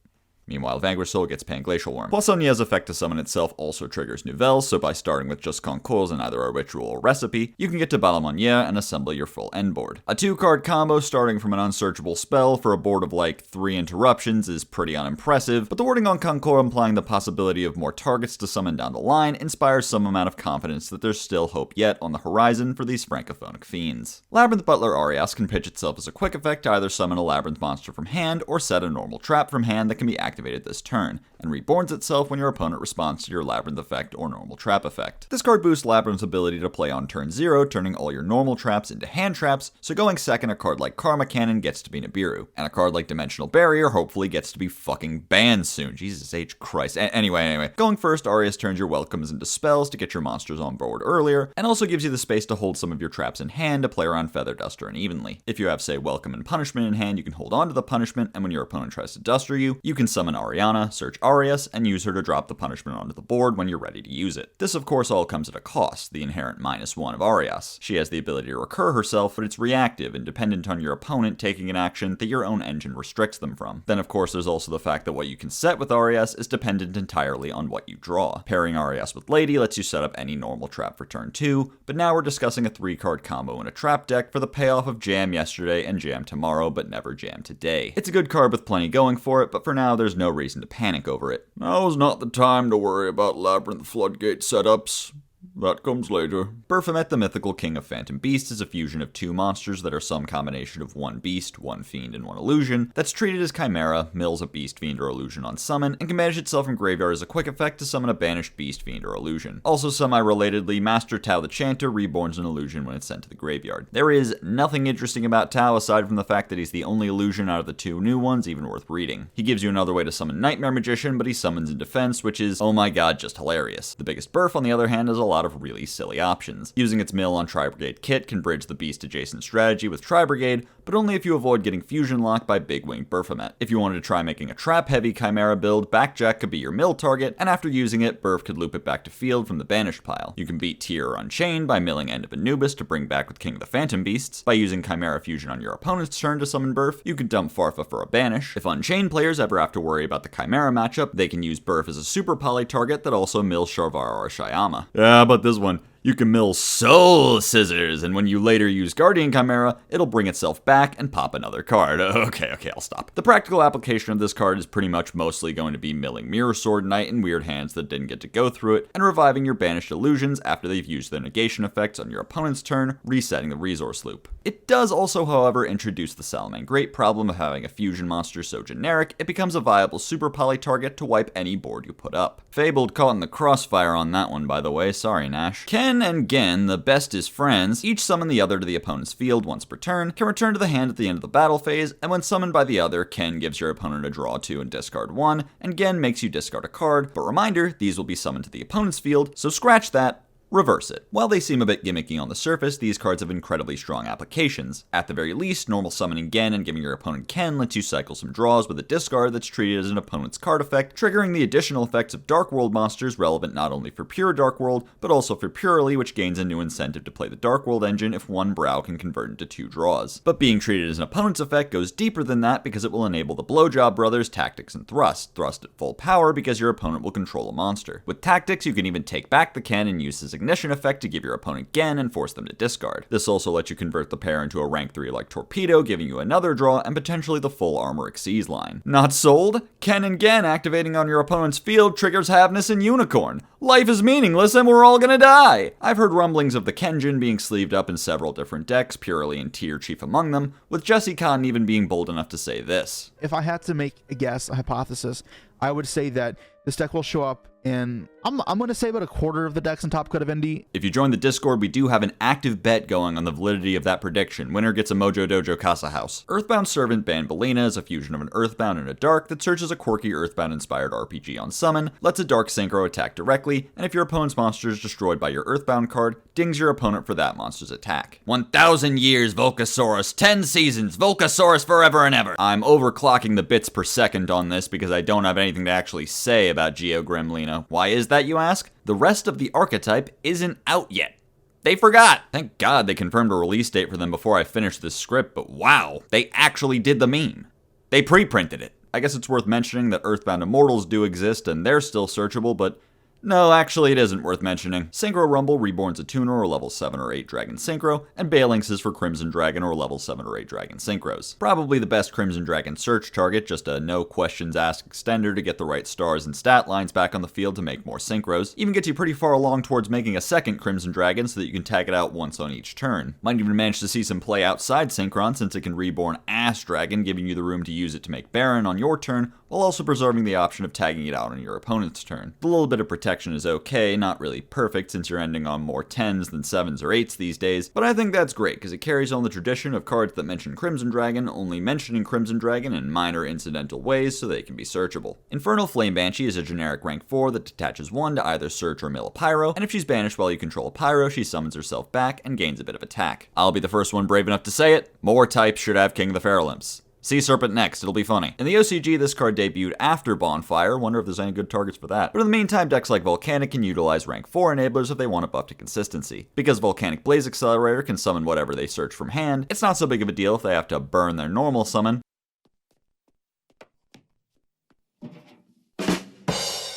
Meanwhile, Vanquished Soul gets Panglacial Worm. Poissonnière's effect to summon itself also triggers Nouvelles, so by starting with just Concours and either a ritual or recipe, you can get to Balamonière and assemble your full end board. A 2-card combo starting from an unsearchable spell for a board of like 3 interruptions is pretty unimpressive, but the wording on Concours implying the possibility of more targets to summon down the line inspires some amount of confidence that there's still hope yet on the horizon for these francophonic fiends. Labyrinth Butler Arias can pitch itself as a quick effect to either summon a Labyrinth monster from hand or set a normal trap from hand that can be activated this turn, and reborns itself when your opponent responds to your Labyrinth effect or normal trap effect. This card boosts Labyrinth's ability to play on turn 0, turning all your normal traps into hand traps, so going second a card like Karma Cannon gets to be Nibiru, and a card like Dimensional Barrier hopefully gets to be fucking banned soon. Jesus H. Christ. Anyway. Going first, Arias turns your welcomes into spells to get your monsters on board earlier, and also gives you the space to hold some of your traps in hand to play around Feather Duster unevenly. If you have, say, Welcome and Punishment in hand, you can hold on to the punishment, and when your opponent tries to duster you can summon Ariana, search Arias, and use her to drop the punishment onto the board when you're ready to use it. This of course all comes at a cost, the inherent -1 of Arias. She has the ability to recur herself, but it's reactive and dependent on your opponent taking an action that your own engine restricts them from. Then of course there's also the fact that what you can set with Arias is dependent entirely on what you draw. Pairing Arias with Lady lets you set up any normal trap for turn 2, but now we're discussing a 3-card combo in a trap deck for the payoff of Jam yesterday and Jam tomorrow, but never Jam today. It's a good card with plenty going for it, but for now there's no reason to panic over it. Now's not the time to worry about Labyrinth Floodgate setups. That comes later. Baphomet, the mythical king of phantom beasts, is a fusion of two monsters that are some combination of one beast, one fiend, and one illusion, that's treated as chimera, mills a beast, fiend, or illusion on summon, and can banish itself from graveyard as a quick effect to summon a banished beast, fiend, or illusion. Also, semi-relatedly, Master Tau the Chanter reborns an illusion when it's sent to the graveyard. There is nothing interesting about Tau aside from the fact that he's the only illusion out of the two new ones even worth reading. He gives you another way to summon Nightmare Magician, but he summons in defense, which is, oh my god, just hilarious. The biggest burf, on the other hand, has a lot of really silly options. Using its mill on Tri-Brigade Kit can bridge the beast adjacent strategy with Tri-Brigade, but only if you avoid getting fusion locked by Big Wing Baphomet. If you wanted to try making a trap-heavy Chimera build, Backjack could be your mill target, and after using it, Burf could loop it back to field from the banished pile. You can beat Tyr or Unchained by milling End of Anubis to bring back with King of the Phantom Beasts. By using Chimera Fusion on your opponent's turn to summon Burf, you can dump Farfa for a banish. If Unchained players ever have to worry about the Chimera matchup, they can use Burf as a super poly target that also mills Sharvar or Shyama. Yeah, but this one, you can mill Soul Scissors, and when you later use Guardian Chimera, it'll bring itself back and pop another card. Okay, I'll stop. The practical application of this card is pretty much mostly going to be milling Mirror Sword Knight in weird hands that didn't get to go through it, and reviving your banished illusions after they've used their negation effects on your opponent's turn, resetting the resource loop. It does also, however, introduce the Salamangreat problem of having a fusion monster so generic, it becomes a viable super poly target to wipe any board you put up. Fabled caught in the crossfire on that one, by the way, sorry Nash. Ken and Gen, the bestest friends, each summon the other to the opponent's field once per turn, can return to the hand at the end of the battle phase, and when summoned by the other, Ken gives your opponent a draw 2 and discard 1, and Gen makes you discard a card, but reminder, these will be summoned to the opponent's field, so scratch that. Reverse it. While they seem a bit gimmicky on the surface, these cards have incredibly strong applications. At the very least, normal summoning Gen and giving your opponent Ken lets you cycle some draws with a discard that's treated as an opponent's card effect, triggering the additional effects of Dark World monsters relevant not only for pure Dark World, but also for Purely, which gains a new incentive to play the Dark World engine if one brow can convert into 2 draws. But being treated as an opponent's effect goes deeper than that because it will enable the Blowjob Brothers Tactics and Thrust at full power because your opponent will control a monster. With Tactics, you can even take back the Ken and use his ignition effect to give your opponent Gen and force them to discard. This also lets you convert the pair into a rank 3 like Torpedo, giving you another draw and potentially the full Armor Xyz line. Not sold? Ken and Gen activating on your opponent's field triggers Havness and Unicorn. Life is meaningless and we're all gonna die! I've heard rumblings of the Kenjin being sleeved up in several different decks, Purely and Tyr chief among them, with Jesse Cotton even being bold enough to say this. If I had to make a guess, a hypothesis, I would say that this deck will show up in, I'm going to say about a quarter of the decks in Top Cut of Indy. If you join the Discord, we do have an active bet going on the validity of that prediction. Winner gets a Mojo Dojo Casa House. Earthbound Servant Ban Belina is a fusion of an Earthbound and a Dark that searches a quirky Earthbound-inspired RPG on summon, lets a Dark Synchro attack directly, and if your opponent's monster is destroyed by your Earthbound card, dings your opponent for that monster's attack. 1,000 years, Volcasaurus. 10 seasons, Volcasaurus forever and ever. I'm overclocking the bits per second on this because I don't have anything to actually say about Geo Gremlina. Why is that, you ask? The rest of the archetype isn't out yet. They forgot. Thank God they confirmed a release date for them before I finished this script, but wow, they actually did the meme. They pre-printed it. I guess it's worth mentioning that Earthbound Immortals do exist and they're still searchable, but no, actually it isn't worth mentioning. Synchro Rumble reborns a tuner or level 7 or 8 Dragon Synchro, and Balinx is for Crimson Dragon or level 7 or 8 Dragon Synchros. Probably the best Crimson Dragon search target, just a no questions asked extender to get the right stars and stat lines back on the field to make more Synchros. Even gets you pretty far along towards making a second Crimson Dragon so that you can tag it out once on each turn. Might even manage to see some play outside Synchron since it can reborn Ass Dragon, giving you the room to use it to make Baron on your turn, while also preserving the option of tagging it out on your opponent's turn. The little bit of protection is okay, not really perfect since you're ending on more 10s than 7s or 8s these days, but I think that's great because it carries on the tradition of cards that mention Crimson Dragon only mentioning Crimson Dragon in minor incidental ways so they can be searchable. Infernal Flame Banshee is a generic rank 4 that detaches 1 to either search or mill a Pyro, and if she's banished while you control a Pyro, she summons herself back and gains a bit of attack. I'll be the first one brave enough to say it, more types should have King of the Feral Imps. Sea Serpent next, it'll be funny. In the OCG, this card debuted after Bonfire, wonder if there's any good targets for that. But in the meantime, decks like Volcanic can utilize rank 4 enablers if they want a buff to consistency. Because Volcanic Blaze Accelerator can summon whatever they search from hand, it's not so big of a deal if they have to burn their normal summon.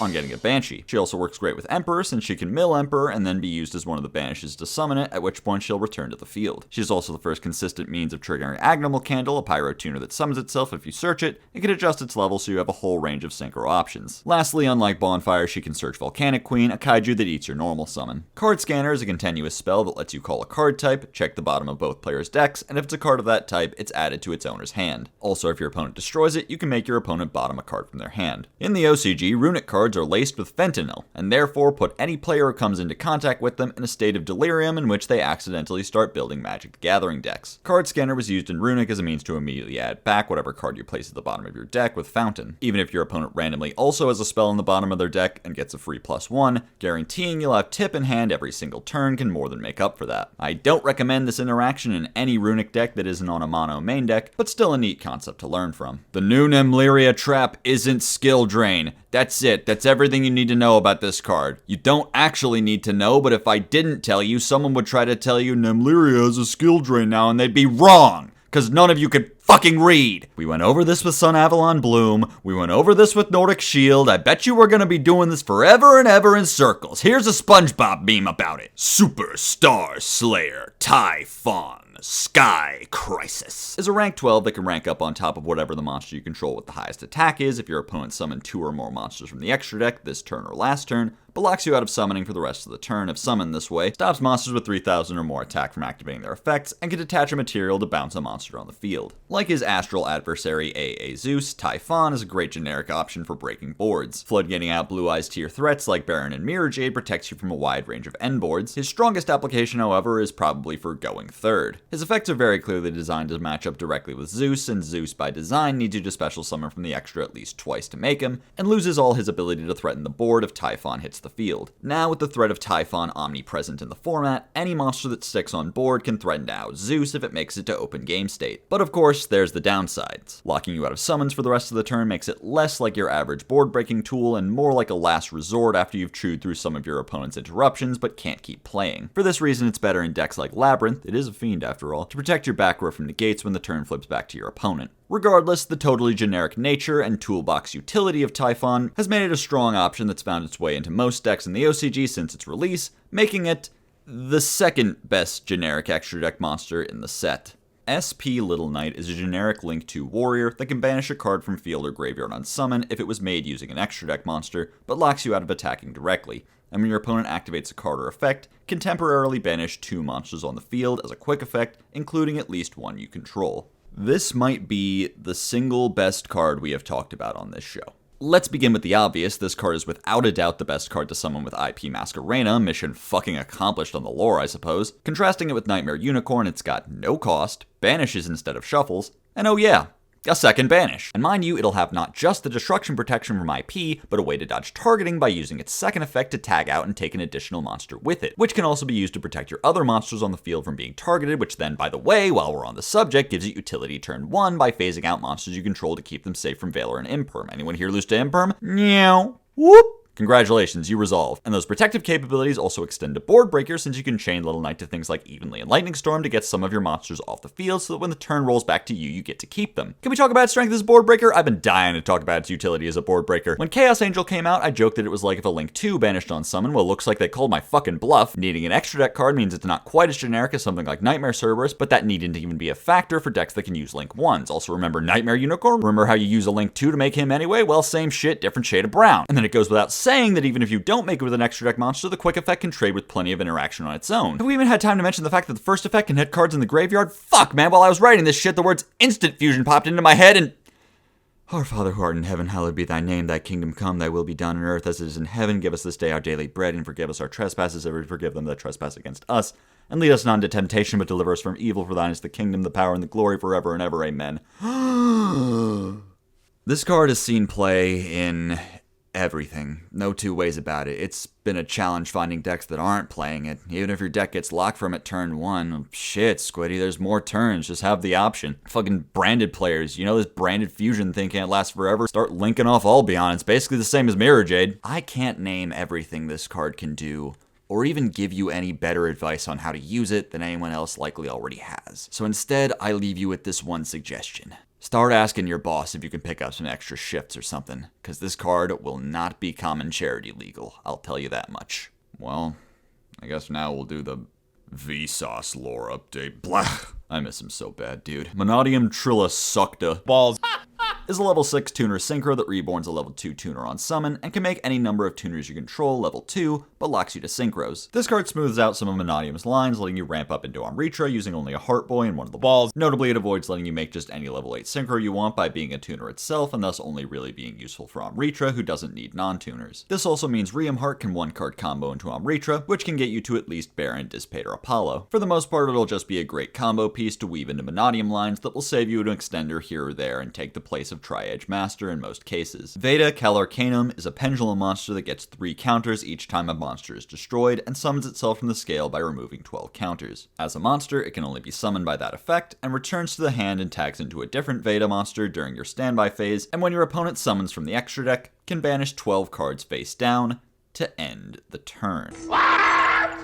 on getting a Banshee. She also works great with Emperor since she can mill Emperor and then be used as one of the banishes to summon it, at which point she'll return to the field. She's also the first consistent means of triggering Agnimal Candle, a pyro tuner that summons itself if you search it. It can adjust its level so you have a whole range of synchro options. Lastly, unlike Bonfire, she can search Volcanic Queen, a kaiju that eats your normal summon. Card Scanner is a continuous spell that lets you call a card type, check the bottom of both players' decks, and if it's a card of that type, it's added to its owner's hand. Also, if your opponent destroys it, you can make your opponent bottom a card from their hand. In the OCG, runic cards are laced with fentanyl, and therefore put any player who comes into contact with them in a state of delirium in which they accidentally start building Magic the Gathering decks. Card Scanner was used in Runic as a means to immediately add back whatever card you place at the bottom of your deck with Fountain, even if your opponent randomly also has a spell in the bottom of their deck and gets a free +1, guaranteeing you'll have tip in hand every single turn can more than make up for that. I don't recommend this interaction in any Runic deck that isn't on a mono main deck, but still a neat concept to learn from. The new Nemlyria trap isn't skill drain. That's it. That's everything you need to know about this card. You don't actually need to know, but if I didn't tell you, someone would try to tell you Nemlyria is a skill drain now, and they'd be wrong, because none of you could fucking read. We went over this with Sun Avalon Bloom. We went over this with Nordic Shield. I bet you we're gonna be doing this forever and ever in circles. Here's a SpongeBob meme about it. Superstar Slayer Typhon Sky Crisis is a rank 12 that can rank up on top of whatever the monster you control with the highest attack is if your opponent summoned 2 or more monsters from the extra deck this turn or last turn, but locks you out of summoning for the rest of the turn if summoned this way, stops monsters with 3,000 or more attack from activating their effects, and can detach a material to bounce a monster on the field. Like his astral adversary AA Zeus, Typhon is a great generic option for breaking boards. Floodgating out Blue Eyes tier threats like Baron and Mirror Jade protects you from a wide range of end boards. His strongest application, however, is probably for going third. His effects are very clearly designed to match up directly with Zeus, and Zeus by design needs you to special summon from the extra at least twice to make him, and loses all his ability to threaten the board if Typhon hits the field. Now, with the threat of Typhon omnipresent in the format, any monster that sticks on board can threaten to out Zeus if it makes it to open game state. But of course, there's the downsides. Locking you out of summons for the rest of the turn makes it less like your average board breaking tool and more like a last resort after you've chewed through some of your opponent's interruptions but can't keep playing. For this reason, it's better in decks like Labyrinth, it is a fiend after all, to protect your back row from negates when the turn flips back to your opponent. Regardless, the totally generic nature and toolbox utility of Typhon has made it a strong option that's found its way into most decks in the OCG since its release, making it the second best generic extra deck monster in the set. SP Little Knight is a generic Link 2 warrior that can banish a card from field or graveyard on summon if it was made using an extra deck monster, but locks you out of attacking directly. And when your opponent activates a card or effect, can temporarily banish 2 monsters on the field as a quick effect, including at least one you control. This might be the single best card we have talked about on this show. Let's begin with the obvious. This card is without a doubt the best card to summon with IP Masquerena, mission fucking accomplished on the lore, I suppose. Contrasting it with Nightmare Unicorn, it's got no cost, banishes instead of shuffles, and oh yeah, a second banish. And mind you, it'll have not just the destruction protection from IP, but a way to dodge targeting by using its second effect to tag out and take an additional monster with it, which can also be used to protect your other monsters on the field from being targeted, which then, by the way, while we're on the subject, gives you utility turn 1 by phasing out monsters you control to keep them safe from Valor and Imperm. Anyone here lose to Imperm? Meow. Whoop. Congratulations, you resolved. And those protective capabilities also extend to Board Breaker since you can chain Little Knight to things like Evenly and Lightning Storm to get some of your monsters off the field so that when the turn rolls back to you, you get to keep them. Can we talk about its strength as a Board Breaker? I've been dying to talk about its utility as a Board Breaker. When Chaos Angel came out, I joked that it was like if a Link 2 banished on summon. Well, it looks like they called my fucking bluff. Needing an extra deck card means it's not quite as generic as something like Nightmare Cerberus, but that needn't even be a factor for decks that can use Link 1s. Also remember Nightmare Unicorn? Remember how you use a Link 2 to make him anyway? Well, same shit, different shade of brown. And then it goes without saying that even if you don't make it with an extra deck monster, the quick effect can trade with plenty of interaction on its own. Have we even had time to mention the fact that the first effect can hit cards in the graveyard? Fuck, man, while I was writing this shit, the words instant fusion popped into my head and... Our Father who art in heaven, hallowed be thy name, thy kingdom come, thy will be done on earth as it is in heaven. Give us this day our daily bread, and forgive us our trespasses, as we forgive them that trespass against us. And lead us not into temptation, but deliver us from evil, for thine is the kingdom, the power, and the glory forever and ever. Amen. This card has seen play in everything. No two ways about it. It's been a challenge finding decks that aren't playing it. Even if your deck gets locked from it turn 1, shit, Squiddy, there's more turns. Just have the option. Fucking branded players. You know this branded fusion thing can't last forever? Start linking off Albion. It's basically the same as Mirror Jade. I can't name everything this card can do, or even give you any better advice on how to use it than anyone else likely already has. So instead, I leave you with this one suggestion. Start asking your boss if you can pick up some extra shifts or something, because this card will not be common charity legal, I'll tell you that much. Well, I guess now we'll do the Vsauce lore update. Blah. I miss him so bad, dude. Monodium Trillisucta balls is a level 6 tuner synchro that reborns a level 2 tuner on summon and can make any number of tuners you control level 2, but locks you to synchros. This card smooths out some of Monodium's lines, letting you ramp up into Amritra using only a Heart Boy and one of the balls. Notably, it avoids letting you make just any level 8 synchro you want by being a tuner itself, and thus only really being useful for Amritra, who doesn't need non-tuners. This also means Riem Heart can one-card combo into Amritra, which can get you to at least Baron, Dissipate, or Apollo. For the most part, it'll just be a great combo piece to weave into Monodium lines that will save you an extender here or there and take the place of Tri-Edge Master in most cases. Veda Calarcanum is a pendulum monster that gets 3 counters each time a monster is destroyed and summons itself from the scale by removing 12 counters. As a monster, it can only be summoned by that effect and returns to the hand and tags into a different Veda monster during your standby phase, and when your opponent summons from the extra deck, can banish 12 cards face down to end the turn.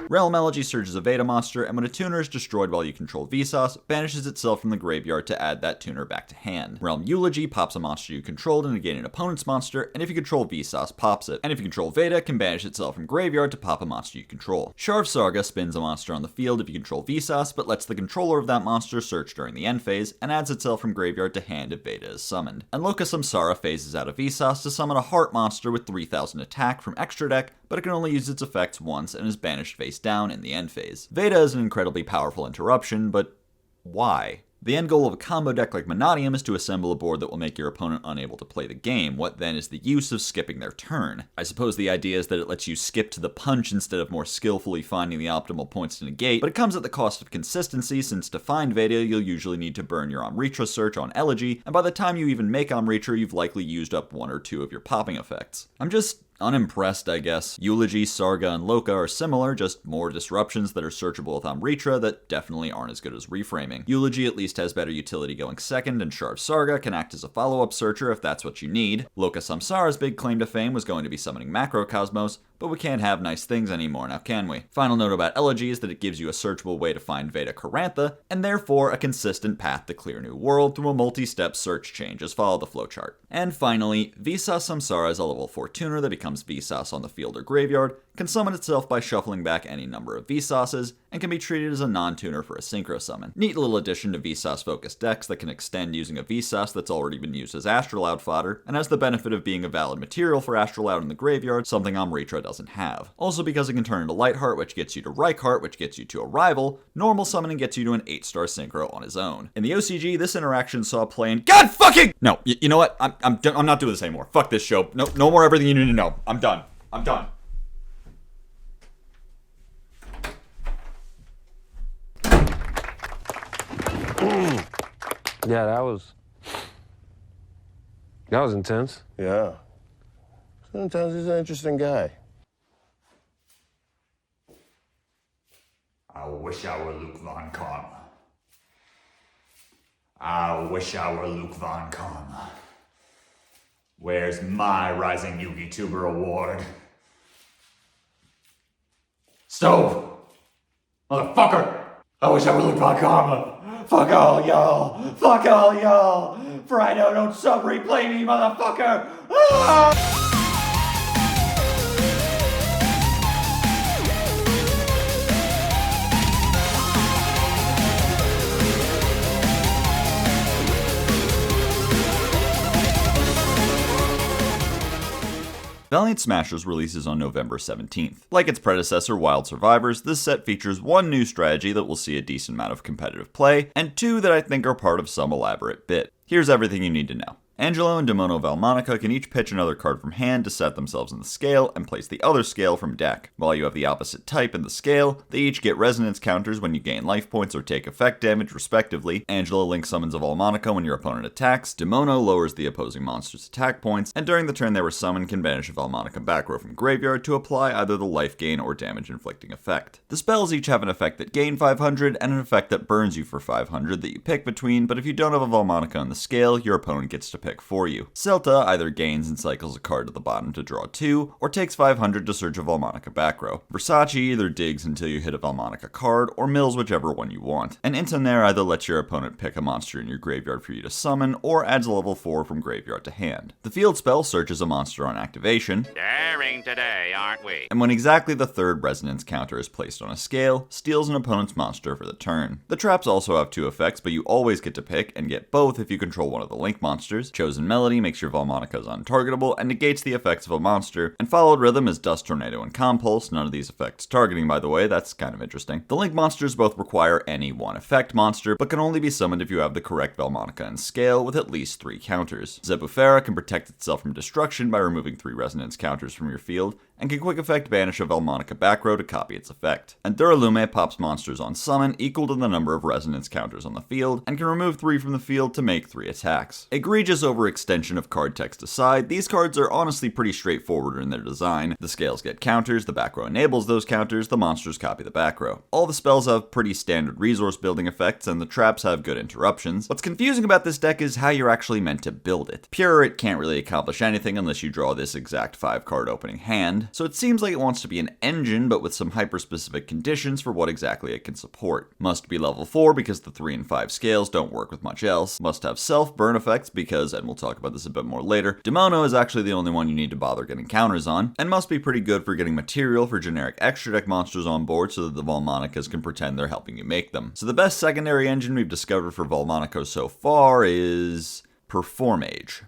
Realm Elegy Surge is a Veda monster, and when a tuner is destroyed while you control Vsauce, banishes itself from the graveyard to add that tuner back to hand. Realm Eulogy pops a monster you controlled and negate an opponent's monster, and if you control Vsauce, pops it. And if you control Veda, can banish itself from graveyard to pop a monster you control. Sharv Sarga spins a monster on the field if you control Vsauce, but lets the controller of that monster search during the end phase, and adds itself from graveyard to hand if Veda is summoned. And Loka Samsara phases out of Vsauce to summon a Heart monster with 3000 attack from extra deck, but it can only use its effects once and is banished face down in the end phase. Veda is an incredibly powerful interruption, but why? The end goal of a combo deck like Monodium is to assemble a board that will make your opponent unable to play the game. What then is the use of skipping their turn? I suppose the idea is that it lets you skip to the punch instead of more skillfully finding the optimal points to negate, but it comes at the cost of consistency, since to find Veda you'll usually need to burn your Amritra search on Elegy, and by the time you even make Amritra you've likely used up 1 or 2 of your popping effects. I'm just unimpressed, I guess. Eulogy, Sarga, and Loka are similar, just more disruptions that are searchable with Amritra that definitely aren't as good as reframing. Eulogy at least has better utility going second, and Sharv Sarga can act as a follow-up searcher if that's what you need. Loka Samsara's big claim to fame was going to be summoning Macrocosmos, but we can't have nice things anymore now, can we? Final note about Elegy is that it gives you a searchable way to find Veda Carantha, and therefore a consistent path to clear New World through a multi-step search chain. Just follow the flowchart. And finally, Vsauce Samsara is a level 4 tuner that becomes Vsauce on the field or graveyard, can summon itself by shuffling back any number of Vsauces, and can be treated as a non-tuner for a synchro summon. Neat little addition to Vsauce-focused decks that can extend using a Vsauce that's already been used as Astrolaud fodder, and has the benefit of being a valid material for Astrolaud in the graveyard, something Amritra doesn't have. Also, because it can turn into Lightheart, which gets you to Reichheart, which gets you to a rival, normal summoning gets you to an 8-star synchro on his own. In the OCG, this interaction saw play in God fucking— No, you know what? I'm not doing this anymore. Fuck this show. No more everything you need to know. I'm done. Yeah, that was intense. Yeah. Sometimes he's an interesting guy. I wish I were LukeVonKarma. I wish I were LukeVonKarma. Where's my Rising Yugi Tuber Award? Stove! Motherfucker! I wish I were LukeVonKarma. Fuck all y'all! Fuck all y'all! For I know don't sub-replay me, motherfucker! Ah! Valiant Smashers releases on November 17th. Like its predecessor, Wild Survivors, this set features 1 new strategy that will see a decent amount of competitive play, and 2 that I think are part of some elaborate bit. Here's everything you need to know. Angelo and Demono Valmonica can each pitch another card from hand to set themselves in the scale and place the other scale from deck. While you have the opposite type in the scale, they each get resonance counters when you gain life points or take effect damage respectively. Angelo link summons a Valmonica when your opponent attacks, Demono lowers the opposing monster's attack points, and during the turn they were summoned can banish a Valmonica back row from graveyard to apply either the life gain or damage inflicting effect. The spells each have an effect that gain 500 and an effect that burns you for 500 that you pick between, but if you don't have a Valmonica on the scale, your opponent gets to pick pick for you. Celta either gains and cycles a card to the bottom to draw 2, or takes 500 to search a Valmonica back row. Versace either digs until you hit a Valmonica card, or mills whichever one you want. And Intonaire either lets your opponent pick a monster in your graveyard for you to summon, or adds a level 4 from graveyard to hand. The field spell searches a monster on activation. Daring today, aren't we? And when exactly the third resonance counter is placed on a scale, steals an opponent's monster for the turn. The traps also have 2 effects, but you always get to pick, and get both if you control one of the link monsters. Chosen Melody makes your Valmonicas untargetable, and negates the effects of a monster, and Followed Rhythm is Dust Tornado and Compulse, none of these effects targeting by the way, that's kind of interesting. The link monsters both require any one effect monster, but can only be summoned if you have the correct Valmonica and scale with at least 3 counters. Zebufera can protect itself from destruction by removing 3 resonance counters from your field, and can quick effect banish a Valmonica back row to copy its effect. And Duralume pops monsters on summon equal to the number of resonance counters on the field, and can remove 3 from the field to make 3 attacks. Egregious overextension of card text aside, these cards are honestly pretty straightforward in their design. The scales get counters, the back row enables those counters, the monsters copy the back row. All the spells have pretty standard resource building effects, and the traps have good interruptions. What's confusing about this deck is how you're actually meant to build it. Pure, it can't really accomplish anything unless you draw this exact 5 card opening hand, so it seems like it wants to be an engine, but with some hyper-specific conditions for what exactly it can support. Must be level 4 because the 3 and 5 scales don't work with much else. Must have self-burn effects because, and we'll talk about this a bit more later, Demono is actually the only one you need to bother getting counters on, and must be pretty good for getting material for generic extra deck monsters on board so that the Valmonicas can pretend they're helping you make them. So the best secondary engine we've discovered for Valmonica so far is Performage.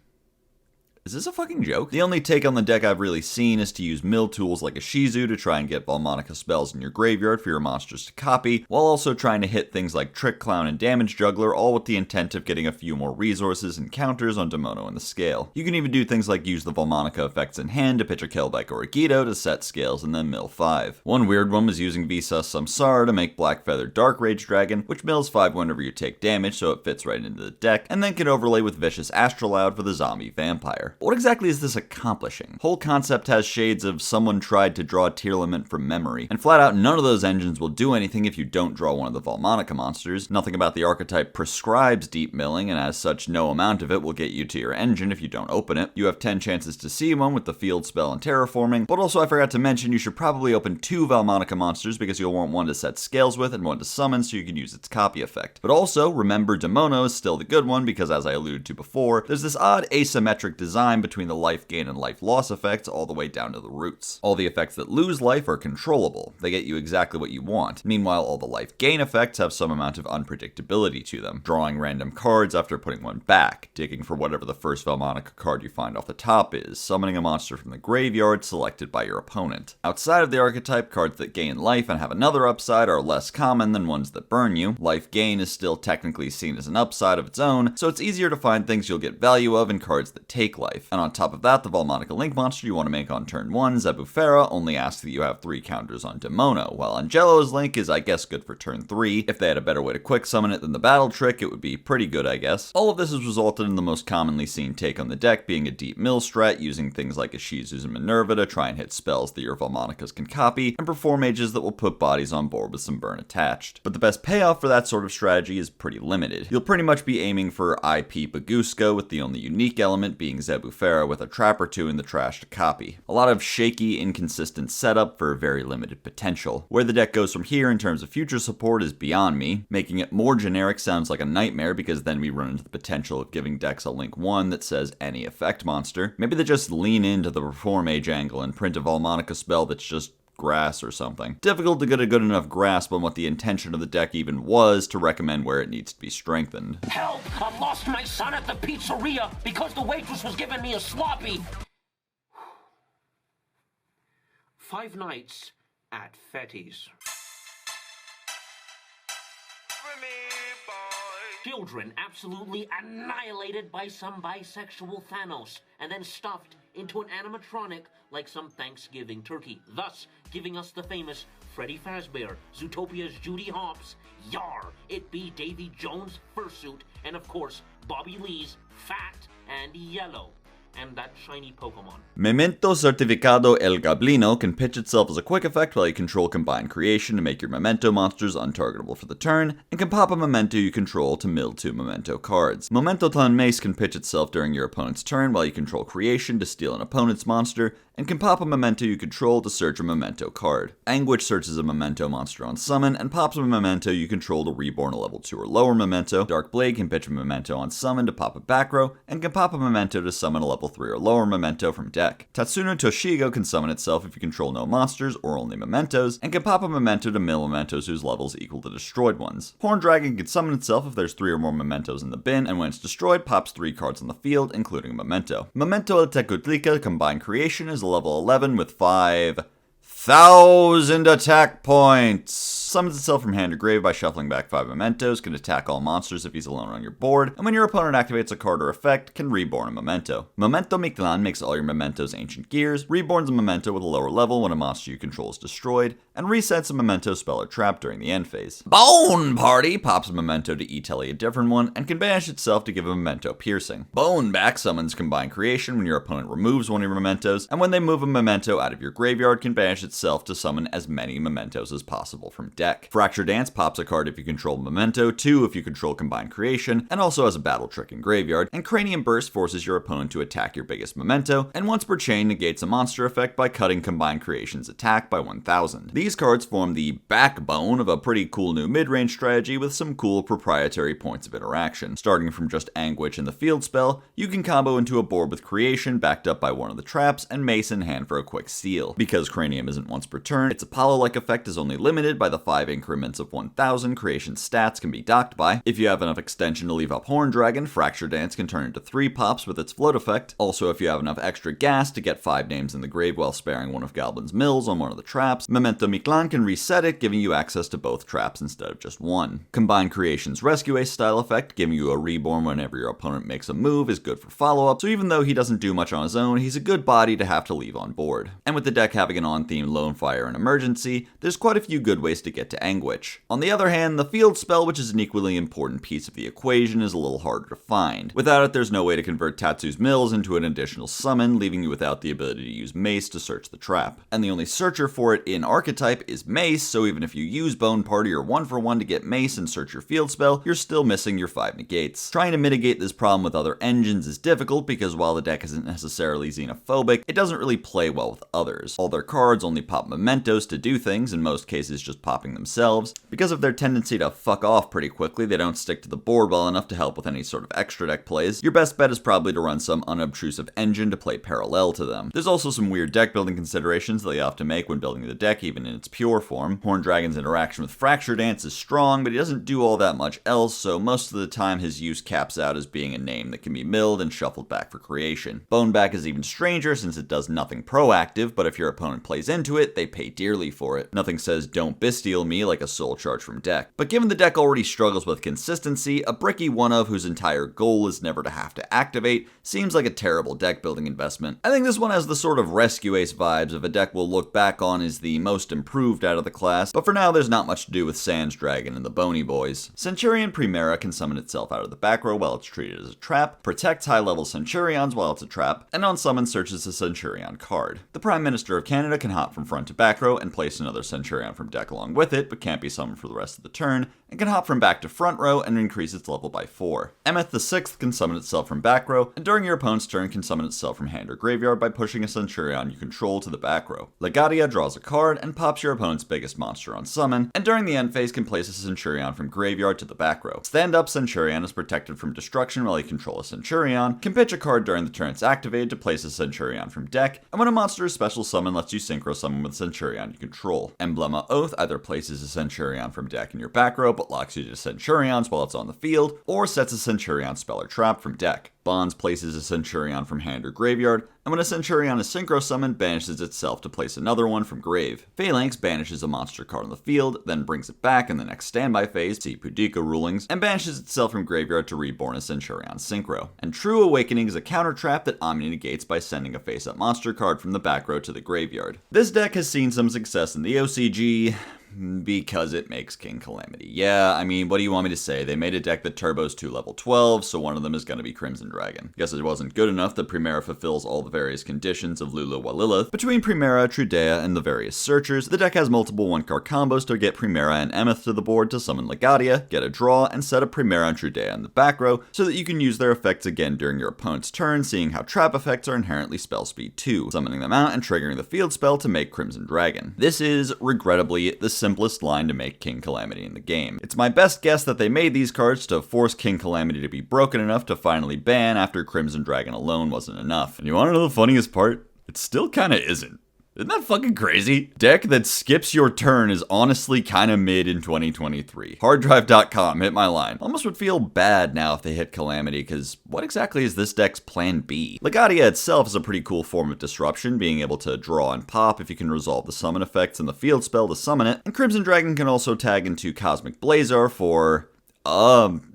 Is this a fucking joke? The only take on the deck I've really seen is to use mill tools like a Shizu to try and get Valmonica spells in your graveyard for your monsters to copy, while also trying to hit things like Trick Clown and Damage Juggler, all with the intent of getting a few more resources and counters on Demono and the scale. You can even do things like use the Valmonica effects in hand to pitch a Kelbeck or a Guido to set scales and then mill 5. One weird one was using Visa Samsara to make Black Feathered Dark Rage Dragon, which mills 5 whenever you take damage so it fits right into the deck, and then can overlay with Vicious Astrolaud for the zombie vampire. But what exactly is this accomplishing? Whole concept has shades of someone tried to draw Tearlament from memory, and flat out none of those engines will do anything if you don't draw one of the Valmonica monsters. Nothing about the archetype prescribes deep milling, and as such no amount of it will get you to your engine if you don't open it. You have 10 chances to see one with the field spell and terraforming, but also I forgot to mention you should probably open 2 Valmonica monsters because you'll want one to set scales with and one to summon so you can use its copy effect. But also remember Demono is still the good one because, as I alluded to before, there's this odd asymmetric design between the life gain and life loss effects all the way down to the roots. All the effects that lose life are controllable. They get you exactly what you want. Meanwhile, all the life gain effects have some amount of unpredictability to them. Drawing random cards after putting one back, digging for whatever the first Valmonica card you find off the top is, summoning a monster from the graveyard selected by your opponent. Outside of the archetype, cards that gain life and have another upside are less common than ones that burn you. Life gain is still technically seen as an upside of its own, so it's easier to find things you'll get value of in cards that take life. And on top of that, the Valmonica Link monster you want to make on turn 1, Zebufera, only asks that you have 3 counters on Demono, while Angelo's Link is I guess good for turn 3. If they had a better way to quick summon it than the battle trick, it would be pretty good I guess. All of this has resulted in the most commonly seen take on the deck being a deep mill strat, using things like Ishizus and Minerva to try and hit spells that your Valmonicas can copy, and Performages that will put bodies on board with some burn attached. But the best payoff for that sort of strategy is pretty limited. You'll pretty much be aiming for IP Bagusco, with the only unique element being Zebufera with a trap or 2 in the trash to copy. A lot of shaky, inconsistent setup for very limited potential. Where the deck goes from here in terms of future support is beyond me. Making it more generic sounds like a nightmare because then we run into the potential of giving decks a Link 1 that says any effect monster. Maybe they just lean into the Performage angle and print a Valmonica spell that's just grass or something. Difficult to get a good enough grasp on what the intention of the deck even was to recommend where it needs to be strengthened. Help! I lost my son at the pizzeria because the waitress was giving me a sloppy. 5 nights at Fetty's. Children absolutely annihilated by some bisexual Thanos and then stuffed into an animatronic like some Thanksgiving turkey, thus giving us the famous Freddy Fazbear, Zootopia's Judy Hopps, Yar, It Be Davy Jones' fursuit, and of course Bobby Lee's Fat and Yellow. and that shiny Pokemon. Memento Certificado El Gablino can pitch itself as a quick effect while you control Combined Creation to make your Memento monsters untargetable for the turn, and can pop a Memento you control to mill 2 Memento cards. Memento Clan Mace can pitch itself during your opponent's turn while you control Creation to steal an opponent's monster, and can pop a Memento you control to search a Memento card. Anguish searches a Memento monster on summon, and pops a Memento you control to reborn a level 2 or lower Memento. Dark Blade can pitch a Memento on summon to pop a back row, and can pop a Memento to summon a level 3 or lower Memento from deck. Tatsuno Toshigo can summon itself if you control no monsters or only Mementos, and can pop a Memento to mill Mementos whose levels equal the destroyed ones. Horn Dragon can summon itself if there's 3 or more Mementos in the bin, and when it's destroyed, pops 3 cards on the field, including a Memento. Memento El Tecutlica Combined Creation is a level 11 with 5,000 attack points. Summons itself from hand to grave by shuffling back 5 Mementos, can attack all monsters if he's alone on your board, and when your opponent activates a card or effect, can reborn a Memento. Memento Mictlan makes all your Mementos Ancient Gears, reborns a Memento with a lower level when a monster you control is destroyed, and resets a Memento spell or trap during the end phase. Bone Party pops a Memento to E-Telly a different one, and can banish itself to give a Memento piercing. Bone Back summons Combined Creation when your opponent removes one of your Mementos, and when they move a Memento out of your graveyard, can banish itself to summon as many Mementos as possible from deck. Fracture Dance pops a card if you control Memento, 2 if you control Combined Creation, and also has a battle trick in graveyard, and Cranium Burst forces your opponent to attack your biggest Memento, and once per chain negates a monster effect by cutting Combined Creation's attack by 1,000. These cards form the backbone of a pretty cool new mid-range strategy with some cool proprietary points of interaction. Starting from just Anguish and the field spell, you can combo into a board with Creation backed up by one of the traps, and Mace in hand for a quick steal. Because Cranium isn't once per turn, its Apollo-like effect is only limited by the 5 increments of 1,000 Creation stats can be docked by. If you have enough extension to leave up Horn Dragon, Fracture Dance can turn into 3 pops with its float effect. Also, if you have enough extra gas to get 5 names in the grave while sparing one of Goblin's mills on one of the traps, Memento Mictlan can reset it, giving you access to both traps instead of just one. Combined Creation's Rescue Ace style effect, giving you a reborn whenever your opponent makes a move, is good for follow-up, so even though he doesn't do much on his own, he's a good body to have to leave on board. And with the deck having an on-theme Lone Fire and Emergency, there's quite a few good ways to get to Anguish. On the other hand, the field spell, which is an equally important piece of the equation, is a little harder to find. Without it, there's no way to convert Tatsu's Mills into an additional summon, leaving you without the ability to use Mace to search the trap. And the only searcher for it in archetype is Mace, so even if you use Bone Party or 1-for-1 to get Mace and search your field spell, you're still missing your 5 negates. Trying to mitigate this problem with other engines is difficult because while the deck isn't necessarily xenophobic, it doesn't really play well with others. All their cards only pop Mementos to do things, in most cases just popping themselves. Because of their tendency to fuck off pretty quickly, they don't stick to the board well enough to help with any sort of extra deck plays. Your best bet is probably to run some unobtrusive engine to play parallel to them. There's also some weird deck building considerations that you have to make when building the deck, even in its pure form. Horn Dragon's interaction with Fracture Dance is strong, but he doesn't do all that much else, so most of the time his use caps out as being a name that can be milled and shuffled back for creation. Boneback is even stranger since it does nothing proactive, but if your opponent plays into it, they pay dearly for it. Nothing says don't Bestial me like a soul charge from deck. But given the deck already struggles with consistency, a bricky one-of whose entire goal is never to have to activate seems like a terrible deck building investment. I think this one has the sort of Rescue Ace vibes of a deck we'll look back on as the most improved out of the class, but for now there's not much to do with Sans Dragon and the Bony Boys. Centurion Primera can summon itself out of the back row while it's treated as a trap, protects high-level Centurions while it's a trap, and on summon searches a Centurion card. The Prime Minister of Canada can hop from front to back row and place another Centurion from deck along with it, but can't be summoned for the rest of the turn, and can hop from back to front row and increase its level by 4. Emeth the Sixth can summon itself from back row, and during your opponent's turn can summon itself from hand or graveyard by pushing a Centurion you control to the back row. Legadia draws a card and pops your opponent's biggest monster on summon, and during the end phase can place a Centurion from graveyard to the back row. Stand-up Centurion is protected from destruction while you control a Centurion, can pitch a card during the turn it's activated to place a Centurion from deck, and when a monster is special summon lets you synchro summon with Centurion you control. Emblema Oath either places a Centurion from deck in your back row but locks you to Centurions while it's on the field, or sets a Centurion spell or trap from deck. Bonds places a Centurion from hand or graveyard, and when a Centurion is synchro summoned, banishes itself to place another one from grave. Phalanx banishes a monster card on the field, then brings it back in the next standby phase, see Pudica rulings, and banishes itself from graveyard to reborn a Centurion synchro. And True Awakening is a counter trap that Omni negates by sending a face-up monster card from the back row to the graveyard. This deck has seen some success in the OCG, Because it makes King Calamity. Yeah, I mean, what do you want me to say? They made a deck that turbos to level 12, so one of them is going to be Crimson Dragon. Guess it wasn't good enough that Primera fulfills all the various conditions of Lulu Walilith. Between Primera, Trudea, and the various searchers, the deck has multiple 1-card combos to get Primera and Emeth to the board to summon Legadia, get a draw, and set up Primera and Trudea in the back row so that you can use their effects again during your opponent's turn, seeing how trap effects are inherently spell speed 2, summoning them out and triggering the field spell to make Crimson Dragon. This is, regrettably, the simplest line to make King Calamity in the game. It's my best guess that they made these cards to force King Calamity to be broken enough to finally ban after Crimson Dragon alone wasn't enough. And you wanna know the funniest part? It still kinda isn't. Isn't that fucking crazy? Deck that skips your turn is honestly kinda mid in 2023. Harddrive.com hit my line. Almost would feel bad now if they hit Calamity, cause what exactly is this deck's plan B? Legadia itself is a pretty cool form of disruption, being able to draw and pop if you can resolve the summon effects and the field spell to summon it, and Crimson Dragon can also tag into Cosmic Blazar for,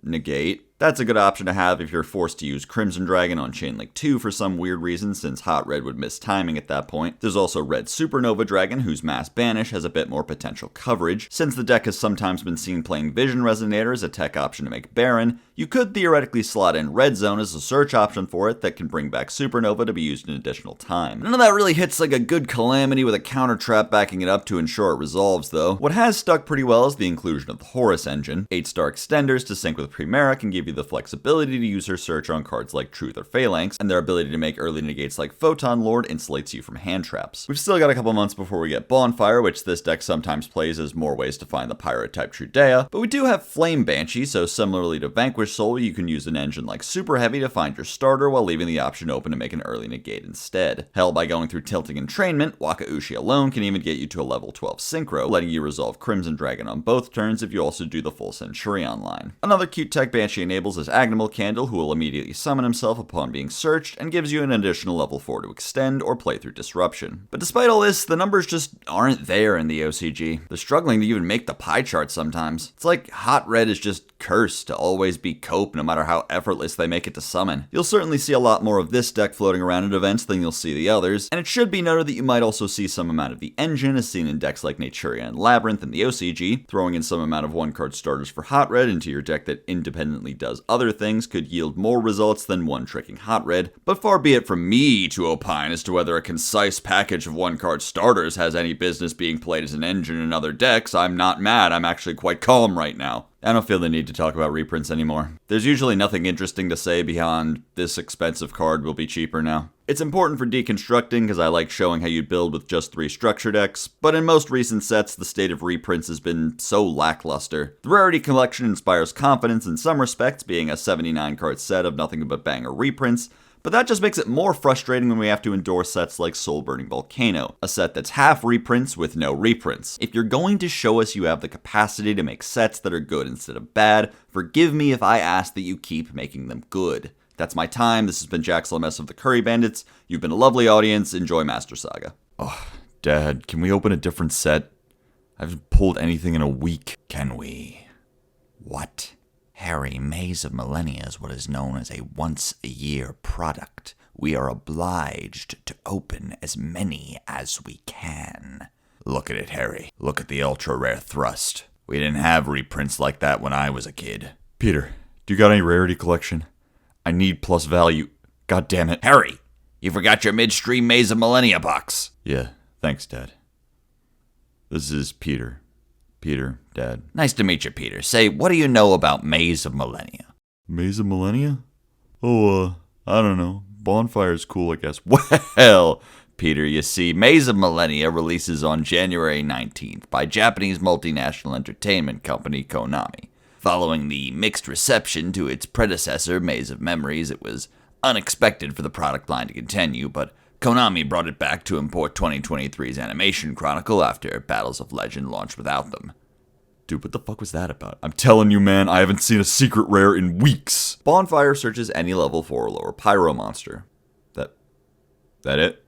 negate. That's a good option to have if you're forced to use Crimson Dragon on Chainlink 2 for some weird reason, since Hot Red would miss timing at that point. There's also Red Supernova Dragon, whose Mass Banish has a bit more potential coverage. Since the deck has sometimes been seen playing Vision Resonator as a tech option to make Baron, you could theoretically slot in Red Zone as a search option for it that can bring back Supernova to be used in additional time. None of that really hits like a good Calamity with a counter trap backing it up to ensure it resolves though. What has stuck pretty well is the inclusion of the Horus engine. 8-star extenders to sync with Primera can give you the flexibility to use her search on cards like Truth or Phalanx, and their ability to make early negates like Photon Lord insulates you from hand traps. We've still got a couple months before we get Bonfire, which this deck sometimes plays as more ways to find the Pirate type Trudea, but we do have Flame Banshee, so similarly to Vanquish Soul, you can use an engine like Super Heavy to find your starter while leaving the option open to make an early negate instead. Hell, by going through Tilting Entrainment, Wakaushi alone can even get you to a level 12 Synchro, letting you resolve Crimson Dragon on both turns if you also do the full Centurion line. Another cute tech Banshee enables is Agnimal Candle, who will immediately summon himself upon being searched, and gives you an additional level 4 to extend or play through Disruption. But despite all this, the numbers just aren't there in the OCG. They're struggling to even make the pie chart sometimes. It's like Hot Red is just cursed to always be Cope no matter how effortless they make it to summon. You'll certainly see a lot more of this deck floating around at events than you'll see the others, and it should be noted that you might also see some amount of the engine as seen in decks like Naturia and Labyrinth in the OCG. Throwing in some amount of 1-card starters for Hot Red into your deck that independently does other things could yield more results than one-tricking Hot Red, but far be it from me to opine as to whether a concise package of 1-card starters has any business being played as an engine in other decks. I'm not mad, I'm actually quite calm right now. I don't feel the need to talk about reprints anymore. There's usually nothing interesting to say beyond this expensive card will be cheaper now. It's important for deconstructing because I like showing how you'd build with just 3 structure decks, but in most recent sets, the state of reprints has been so lackluster. The Rarity Collection inspires confidence in some respects, being a 79-card set of nothing but banger reprints, but that just makes it more frustrating when we have to endorse sets like Soul Burning Volcano, a set that's half reprints with no reprints. If you're going to show us you have the capacity to make sets that are good instead of bad, forgive me if I ask that you keep making them good. That's my time. This has been Jax LMS of the Curry Bandits. You've been a lovely audience. Enjoy Master Saga. Oh, Dad, can we open a different set? I haven't pulled anything in a week. Can we? What? Harry, Maze of Millennia is what is known as a once-a-year product. We are obliged to open as many as we can. Look at it, Harry. Look at the ultra-rare thrust. We didn't have reprints like that when I was a kid. Peter, do you got any Rarity Collection? I need plus value. God damn it. Harry, you forgot your midstream Maze of Millennia box. Yeah, thanks, Dad. This is Peter. Peter, Dad. Nice to meet you, Peter. Say, what do you know about Maze of Millennia? Maze of Millennia? Oh, I don't know. Bonfire's cool, I guess. Well, Peter, you see, Maze of Millennia releases on January 19th by Japanese multinational entertainment company Konami. Following the mixed reception to its predecessor, Maze of Memories, it was unexpected for the product line to continue, but Konami brought it back to import 2023's Animation Chronicle after Battles of Legend launched without them. Dude, what the fuck was that about? I'm telling you, man, I haven't seen a secret rare in weeks. Bonfire searches any level 4 or lower Pyro monster. That it?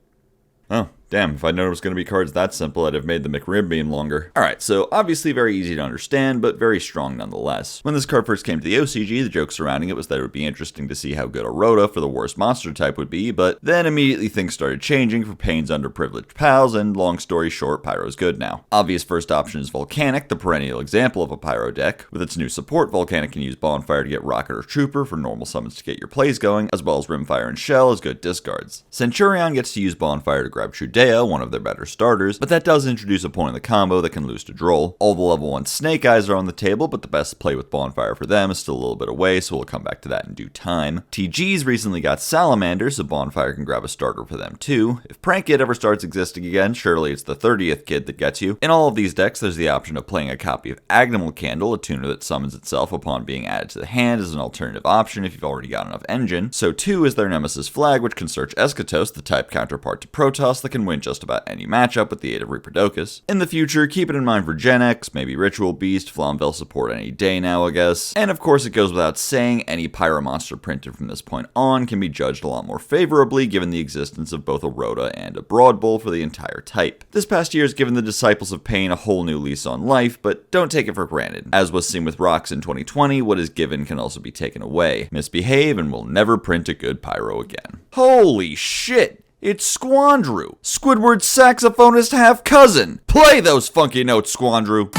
Oh, Damn, if I'd known it was going to be cards that simple, I'd have made the McRib beam longer. Alright, so obviously very easy to understand, but very strong nonetheless. When this card first came to the OCG, the joke surrounding it was that it would be interesting to see how good a Rhoda for the worst monster type would be, but then immediately things started changing for Payne's underprivileged pals, and long story short, Pyro's good now. Obvious first option is Volcanic, the perennial example of a Pyro deck. With its new support, Volcanic can use Bonfire to get Rocket or Trooper for normal summons to get your plays going, as well as Rimfire and Shell as good discards. Centurion gets to use Bonfire to grab Shoutout, one of their better starters, but that does introduce a point in the combo that can lose to Droll. All the level 1 Snake Eyes are on the table, but the best play with Bonfire for them is still a little bit away, so we'll come back to that in due time. TG's recently got Salamander, so Bonfire can grab a starter for them too. If Prank Kid ever starts existing again, surely it's the 30th kid that gets you. In all of these decks, there's the option of playing a copy of Agnimal Candle, a tuner that summons itself upon being added to the hand as an alternative option if you've already got enough engine. So too is their Nemesis Flag, which can search Eschatos, the type counterpart to Protoss that can win just about any matchup with the aid of Reproducus. In the future, keep it in mind for Gen X, maybe Ritual Beast, Flamvel support any day now, I guess. And of course, it goes without saying, any Pyro monster printed from this point on can be judged a lot more favorably given the existence of both a Rhoda and a Broad Bull for the entire type. This past year has given the Disciples of Pain a whole new lease on life, but don't take it for granted. As was seen with Rocks in 2020, what is given can also be taken away. Misbehave and we'll never print a good Pyro again. Holy shit! It's Squandrew, Squidward's saxophonist half-cousin. Play those funky notes, Squandrew.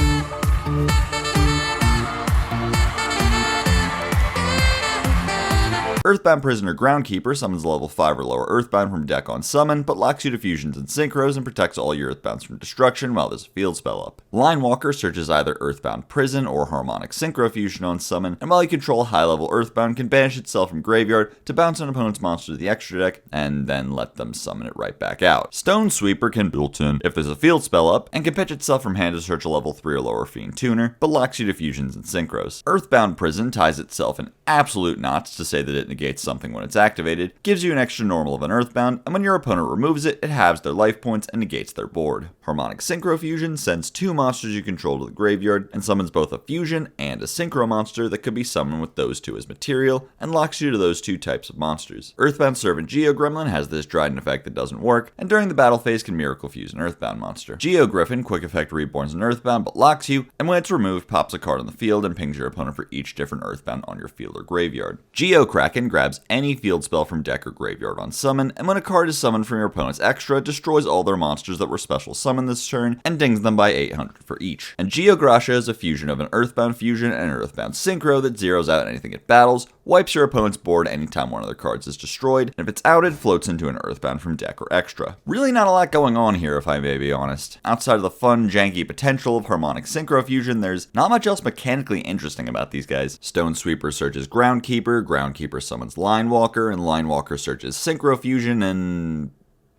Earthbound Prisoner Groundkeeper summons level 5 or lower Earthbound from deck on summon, but locks you to fusions and synchros and protects all your Earthbounds from destruction while there's a field spell up. Linewalker searches either Earthbound Prison or Harmonic Synchro Fusion on summon, and while you control high level Earthbound, can banish itself from graveyard to bounce an opponent's monster to the extra deck, and then let them summon it right back out. Stone Sweeper can built in if there's a field spell up, and can pitch itself from hand to search a level 3 or lower Fiend Tuner, but locks you to fusions and synchros. Earthbound Prison ties itself in absolute knots to say that it negates something when it's activated, gives you an extra normal of an Earthbound, and when your opponent removes it, it halves their life points and negates their board. Harmonic Synchro Fusion sends 2 monsters you control to the graveyard, and summons both a fusion and a synchro monster that could be summoned with those 2 as material, and locks you to those 2 types of monsters. Earthbound Servant Geo Gremlin has this Dryden effect that doesn't work, and during the battle phase can Miracle Fuse an Earthbound monster. Geo Griffin quick effect reborns an Earthbound but locks you, and when it's removed, pops a card on the field and pings your opponent for each different Earthbound on your field or graveyard. Geo Kraken grabs any field spell from deck or graveyard on summon, and when a card is summoned from your opponent's extra, destroys all their monsters that were special summoned this turn, and dings them by 800 for each. And Geo Gracia is a fusion of an Earthbound Fusion and an Earthbound Synchro that zeroes out anything it battles, wipes your opponent's board anytime one of their cards is destroyed, and if it's outed, floats into an Earthbound from deck or extra. Really not a lot going on here, if I may be honest. Outside of the fun, janky potential of Harmonic Synchro Fusion, there's not much else mechanically interesting about these guys. Stone Sweeper searches Groundkeeper, Groundkeeper summons Linewalker, and Linewalker searches Synchro Fusion, and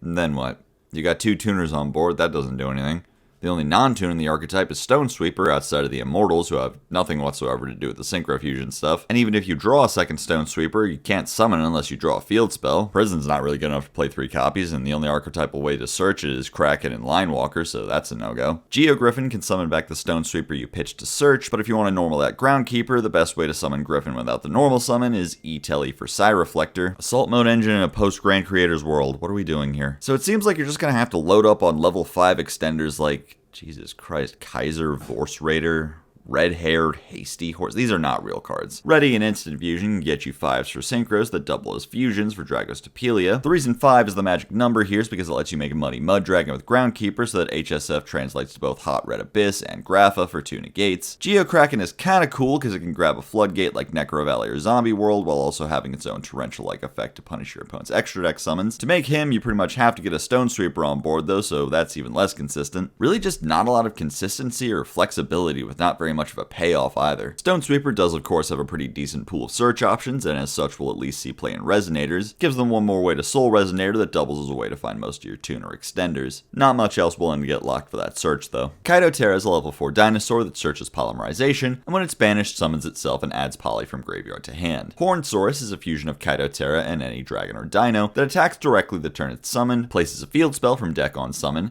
then what? You got 2 tuners on board, that doesn't do anything. The only non-tune in the archetype is Stone Sweeper outside of the Immortals, who have nothing whatsoever to do with the Synchro Fusion stuff. And even if you draw a second Stone Sweeper, you can't summon unless you draw a field spell. Prison's not really good enough to play 3 copies, and the only archetypal way to search it is Kraken and Linewalker, so that's a no-go. Geo Griffin can summon back the Stone Sweeper you pitched to search, but if you want to normal that Groundkeeper, the best way to summon Griffin without the normal summon is E-Telly for Psy-Reflector. Assault Mode Engine in a post-Grand Creator's world. What are we doing here? So it seems like you're just gonna have to load up on level 5 extenders like, Jesus Christ, Kaiser, Vorse Raider, Red-Haired, Hasty Horse. These are not real cards. Ready and Instant Fusion can get you 5s for Synchros that double as fusions for Dragostopelia. The reason 5 is the magic number here is because it lets you make a Muddy Mud Dragon with Groundkeeper so that HSF translates to both Hot Red Abyss and Grapha for 2 negates. Geo Kraken is kinda cool because it can grab a Floodgate like Necro Valley or Zombie World while also having its own Torrential-like effect to punish your opponent's extra deck summons. To make him, you pretty much have to get a Stone Sweeper on board though, so that's even less consistent. Really just not a lot of consistency or flexibility with not very much of a payoff either. Stone Sweeper does of course have a pretty decent pool of search options, and as such will at least see play in Resonators. Gives them one more way to Soul Resonator that doubles as a way to find most of your tuner extenders. Not much else willing to get locked for that search though. Kaido is a level 4 dinosaur that searches Polymerization, and when it's banished summons itself and adds Poly from graveyard to hand. Hornsaurus is a fusion of Kaido and any dragon or dino that attacks directly the turn it's summoned, places a field spell from deck on summon,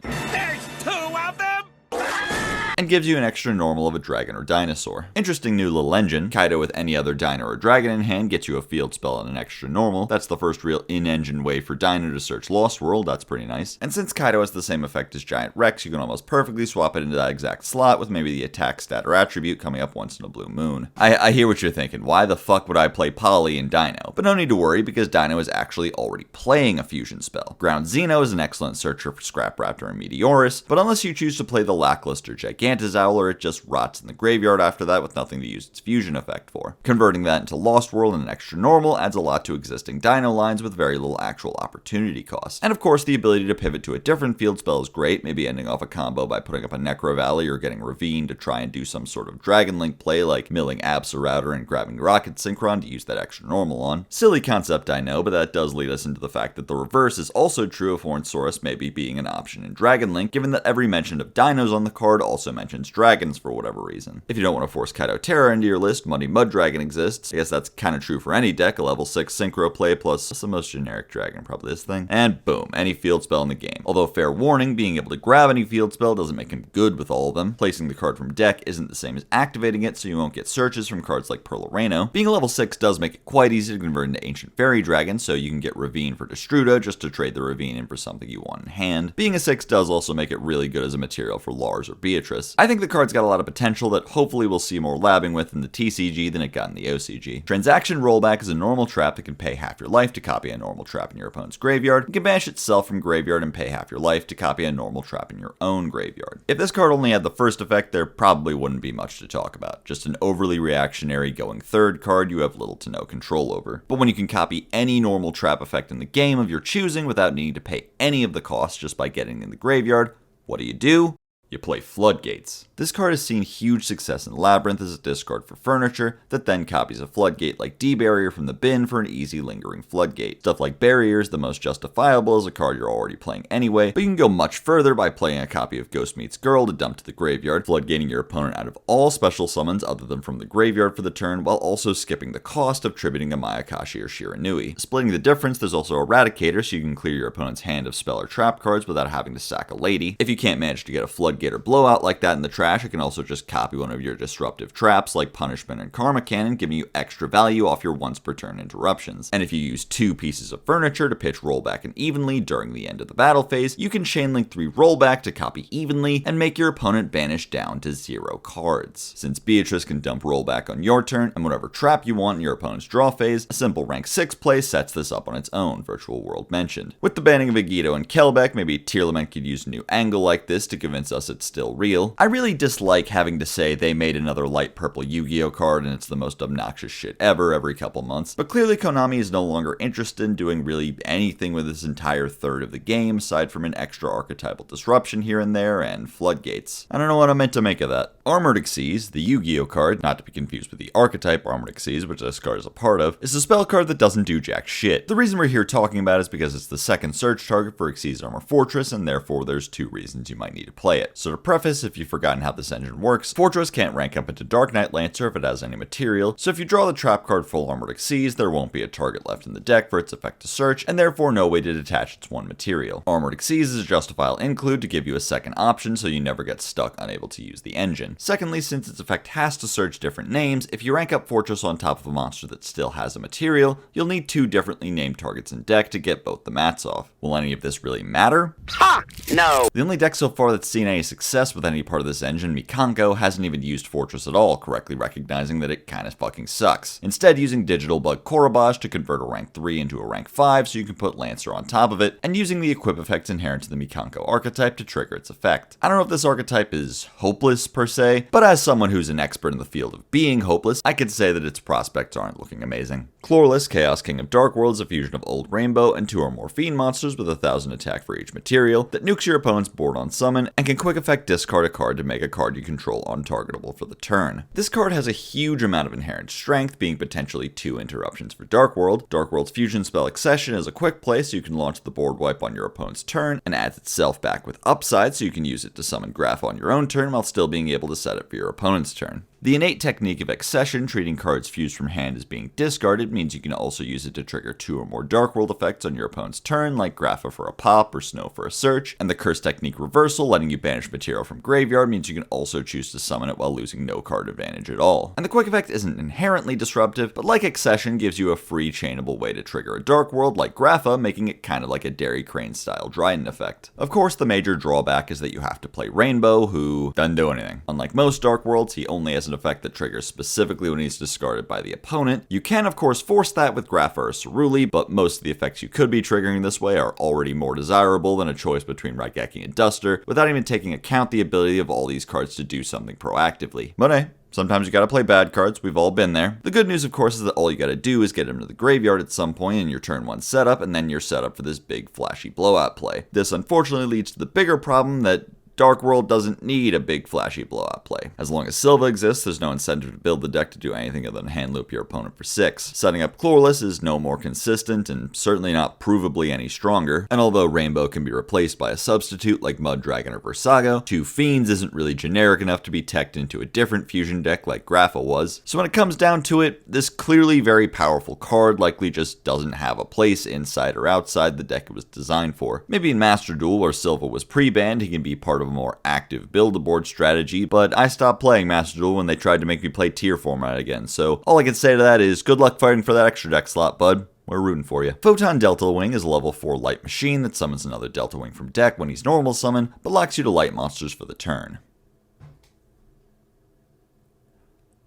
and gives you an extra normal of a dragon or dinosaur. Interesting new little engine. Kaido with any other dino or dragon in hand gets you a field spell and an extra normal. That's the first real in-engine way for Dino to search Lost World, that's pretty nice. And since Kaido has the same effect as Giant Rex, you can almost perfectly swap it into that exact slot with maybe the attack stat or attribute coming up once in a blue moon. I hear what you're thinking, why the fuck would I play Poly in Dino? But no need to worry because Dino is actually already playing a fusion spell. Ground Xeno is an excellent searcher for Scrap Raptor and Meteorus, but unless you choose to play the lackluster Gigantozowler, it just rots in the graveyard after that with nothing to use its fusion effect for. Converting that into Lost World and an extra normal adds a lot to existing Dino lines with very little actual opportunity cost. And of course, the ability to pivot to a different field spell is great, maybe ending off a combo by putting up a Necro Valley or getting Ravine to try and do some sort of Dragon Link play like milling Absa and grabbing Rocket Synchron to use that extra normal on. Silly concept, I know, but that does lead us into the fact that the reverse is also true of Hornsaurus maybe being an option in Dragon Link, given that every mention of dinos on the card also mentions dragons for whatever reason. If you don't want to force Kaido Terra into your list, Muddy Mud Dragon exists. I guess that's kind of true for any deck, a level 6 Synchro play plus the most generic dragon, probably this thing. And boom, any field spell in the game. Although fair warning, being able to grab any field spell doesn't make him good with all of them. Placing the card from deck isn't the same as activating it, so you won't get searches from cards like Perloreno. Being a level 6 does make it quite easy to convert into Ancient Fairy Dragon, so you can get Ravine for Destruda just to trade the Ravine in for something you want in hand. Being a 6 does also make it really good as a material for Lars or Beatrice. I think the card's got a lot of potential that hopefully we'll see more labbing with in the TCG than it got in the OCG. Transaction Rollback is a normal trap that can pay half your life to copy a normal trap in your opponent's graveyard. It can banish itself from graveyard and pay half your life to copy a normal trap in your own graveyard. If this card only had the first effect, there probably wouldn't be much to talk about. Just an overly reactionary going third card you have little to no control over. But when you can copy any normal trap effect in the game of your choosing without needing to pay any of the costs just by getting in the graveyard, what do? You play Floodgates. This card has seen huge success in Labyrinth as a discard for furniture that then copies a Floodgate like D-Barrier from the bin for an easy lingering Floodgate. Stuff like Barrier is the most justifiable as a card you're already playing anyway, but you can go much further by playing a copy of Ghost Meets Girl to dump to the graveyard, floodgating your opponent out of all special summons other than from the graveyard for the turn, while also skipping the cost of tributing a Mayakashi or Shiranui. Splitting the difference, there's also Eradicator, so you can clear your opponent's hand of spell or trap cards without having to sack a lady. If you can't manage to get a Floodgate or Blowout like that in the trash, it can also just copy one of your disruptive traps like Punishment and Karma Cannon, giving you extra value off your once per turn interruptions. And if you use 2 pieces of furniture to pitch Rollback and Evenly during the end of the battle phase, you can Chainlink 3 Rollback to copy Evenly and make your opponent banish down to 0 cards. Since Beatrice can dump Rollback on your turn and whatever trap you want in your opponent's draw phase, a simple rank 6 play sets this up on its own, Virtual World mentioned. With the banning of Agito and Kelbeck, maybe Tearlament could use a new angle like this to convince us it's still real. I really dislike having to say they made another light purple Yu-Gi-Oh card and it's the most obnoxious shit ever every couple months, but clearly Konami is no longer interested in doing really anything with this entire third of the game aside from an extra archetypal disruption here and there and Floodgates. I don't know what I'm meant to make of that. Armored Xyz, the Yu-Gi-Oh card, not to be confused with the archetype Armored Xyz, which this card is a part of, is a spell card that doesn't do jack shit. The reason we're here talking about it is because it's the second search target for Xyz Armor Fortress, and therefore there's 2 reasons you might need to play it. So to preface, if you've forgotten how this engine works, Fortress can't rank up into Dark Knight Lancer if it has any material, so if you draw the trap card Full Armored Xyz, there won't be a target left in the deck for its effect to search, and therefore no way to detach its one material. Armored Xyz is a justifiable include to give you a second option so you never get stuck unable to use the engine. Secondly, since its effect has to search different names, if you rank up Fortress on top of a monster that still has a material, you'll need 2 differently named targets in deck to get both the mats off. Will any of this really matter? Ha! No! The only deck so far that's seen any success with any part of this engine, Mikanko, hasn't even used Fortress at all, correctly recognizing that it kinda fucking sucks. Instead, using Digital Bug Korobage to convert a rank 3 into a rank 5 so you can put Lancer on top of it, and using the equip effects inherent to the Mikanko archetype to trigger its effect. I don't know if this archetype is hopeless per se, but as someone who's an expert in the field of being hopeless, I could say that its prospects aren't looking amazing. Chlorless, Chaos King of Dark World, is a fusion of Old Rainbow and 2 or more Fiend monsters with 1,000 attack for each material that nukes your opponent's board on summon and can quick effect discard a card to make a card you control untargetable for the turn. This card has a huge amount of inherent strength, being potentially 2 interruptions for Dark World. Dark World's fusion spell Accession is a quick play so you can launch the board wipe on your opponent's turn and adds itself back with upside so you can use it to summon Graph on your own turn while still being able to set it for your opponent's turn. The innate technique of accession, treating cards fused from hand as being discarded, means you can also use it to trigger 2 or more Dark World effects on your opponent's turn, like Grapha for a pop or Snow for a search. And the curse technique reversal, letting you banish material from graveyard, means you can also choose to summon it while losing no card advantage at all. And the quick effect isn't inherently disruptive, but like accession, gives you a free chainable way to trigger a Dark World like Grapha, making it kind of like a Dairy Crane style Dryden effect. Of course, the major drawback is that you have to play Rainbow, who doesn't do anything. Unlike most Dark Worlds, he only has an effect that triggers specifically when he's discarded by the opponent. You can of course force that with Grapha or Ceruli, but most of the effects you could be triggering this way are already more desirable than a choice between Raigeki and Duster, without even taking account the ability of all these cards to do something proactively. But hey, sometimes you gotta play bad cards, we've all been there. The good news of course is that all you gotta do is get him to the graveyard at some point in your turn 1 setup, and then you're set up for this big flashy blowout play. This unfortunately leads to the bigger problem that Dark World doesn't need a big flashy blowout play. As long as Silva exists, there's no incentive to build the deck to do anything other than hand loop your opponent for 6. Setting up Chlorless is no more consistent, and certainly not provably any stronger. And although Rainbow can be replaced by a substitute like Mud Dragon or Versago, 2 Fiends isn't really generic enough to be teched into a different fusion deck like Grapha was. So when it comes down to it, this clearly very powerful card likely just doesn't have a place inside or outside the deck it was designed for. Maybe in Master Duel, where Silva was pre-banned, he can be part of a more active build-a-board strategy, but I stopped playing Master Duel when they tried to make me play tier format again, so all I can say to that is good luck fighting for that extra deck slot, bud. We're rooting for you. Photon Delta Wing is a level 4 light machine that summons another Delta Wing from deck when he's normal summon, but locks you to light monsters for the turn.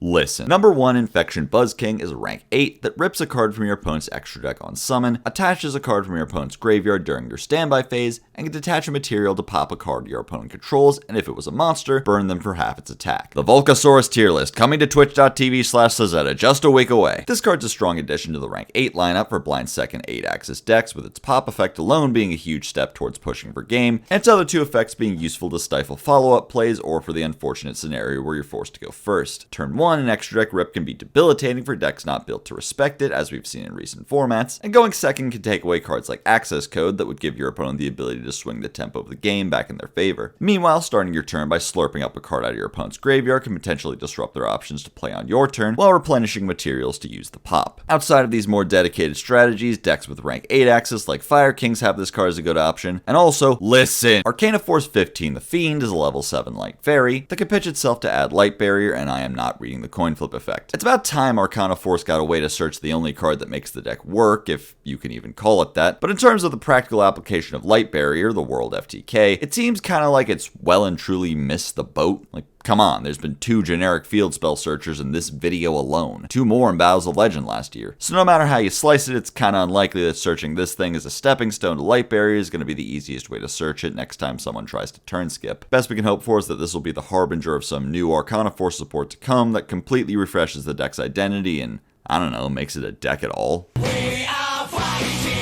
Listen. Number 1 Infection Buzz King is a rank 8 that rips a card from your opponent's extra deck on summon, attaches a card from your opponent's graveyard during your standby phase, and can detach a material to pop a card your opponent controls, and if it was a monster, burn them for half its attack. The Volcasaurus tier list, coming to twitch.tv/Sazetta just a week away. This card's a strong addition to the rank 8 lineup for blind second 8-axis decks, with its pop effect alone being a huge step towards pushing for game, and its other 2 effects being useful to stifle follow-up plays or for the unfortunate scenario where you're forced to go first. Turn 1, an extra deck rip can be debilitating for decks not built to respect it, as we've seen in recent formats, and going second can take away cards like Access Code that would give your opponent the ability to swing the tempo of the game back in their favor. Meanwhile, starting your turn by slurping up a card out of your opponent's graveyard can potentially disrupt their options to play on your turn, while replenishing materials to use the pop. Outside of these more dedicated strategies, decks with rank 8 axis like Fire Kings have this card as a good option, and also, listen! Arcana Force 15 the Fiend is a level 7 light fairy that can pitch itself to add Light Barrier, and I am not reading the coin flip effect. It's about time Arcana Force got a way to search the only card that makes the deck work, if you can even call it that, but in terms of the practical application of Light Barrier, the World FTK, it seems kinda like it's well and truly missed the boat. Like, come on, there's been 2 generic field spell searchers in this video alone, 2 more in Battles of Legend last year. So no matter how you slice it, it's kinda unlikely that searching this thing as a stepping stone to Light Barrier is gonna be the easiest way to search it next time someone tries to turn skip. Best we can hope for is that this will be the harbinger of some new Arcana Force support to come that completely refreshes the deck's identity and, I don't know, makes it a deck at all.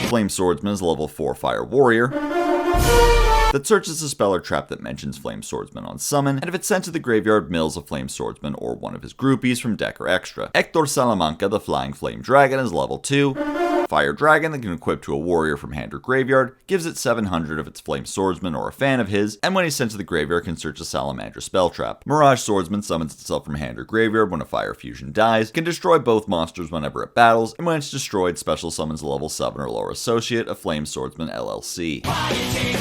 Flame Swordsman is a level 4 Fire Warrior that searches a spell or trap that mentions Flame Swordsman on summon, and if it's sent to the graveyard, mills a Flame Swordsman or one of his groupies from deck or extra. Hector Salamanca, the Flying Flame Dragon, is level 2 Fire Dragon that can equip to a warrior from hand or graveyard, gives it 700 of its Flame Swordsman or a fan of his, and when he's sent to the graveyard can search a Salamandra spell trap. Mirage Swordsman summons itself from hand or graveyard when a Fire Fusion dies, can destroy both monsters whenever it battles, and when it's destroyed, special summons a level 7 or lower associate, a Flame Swordsman LLC.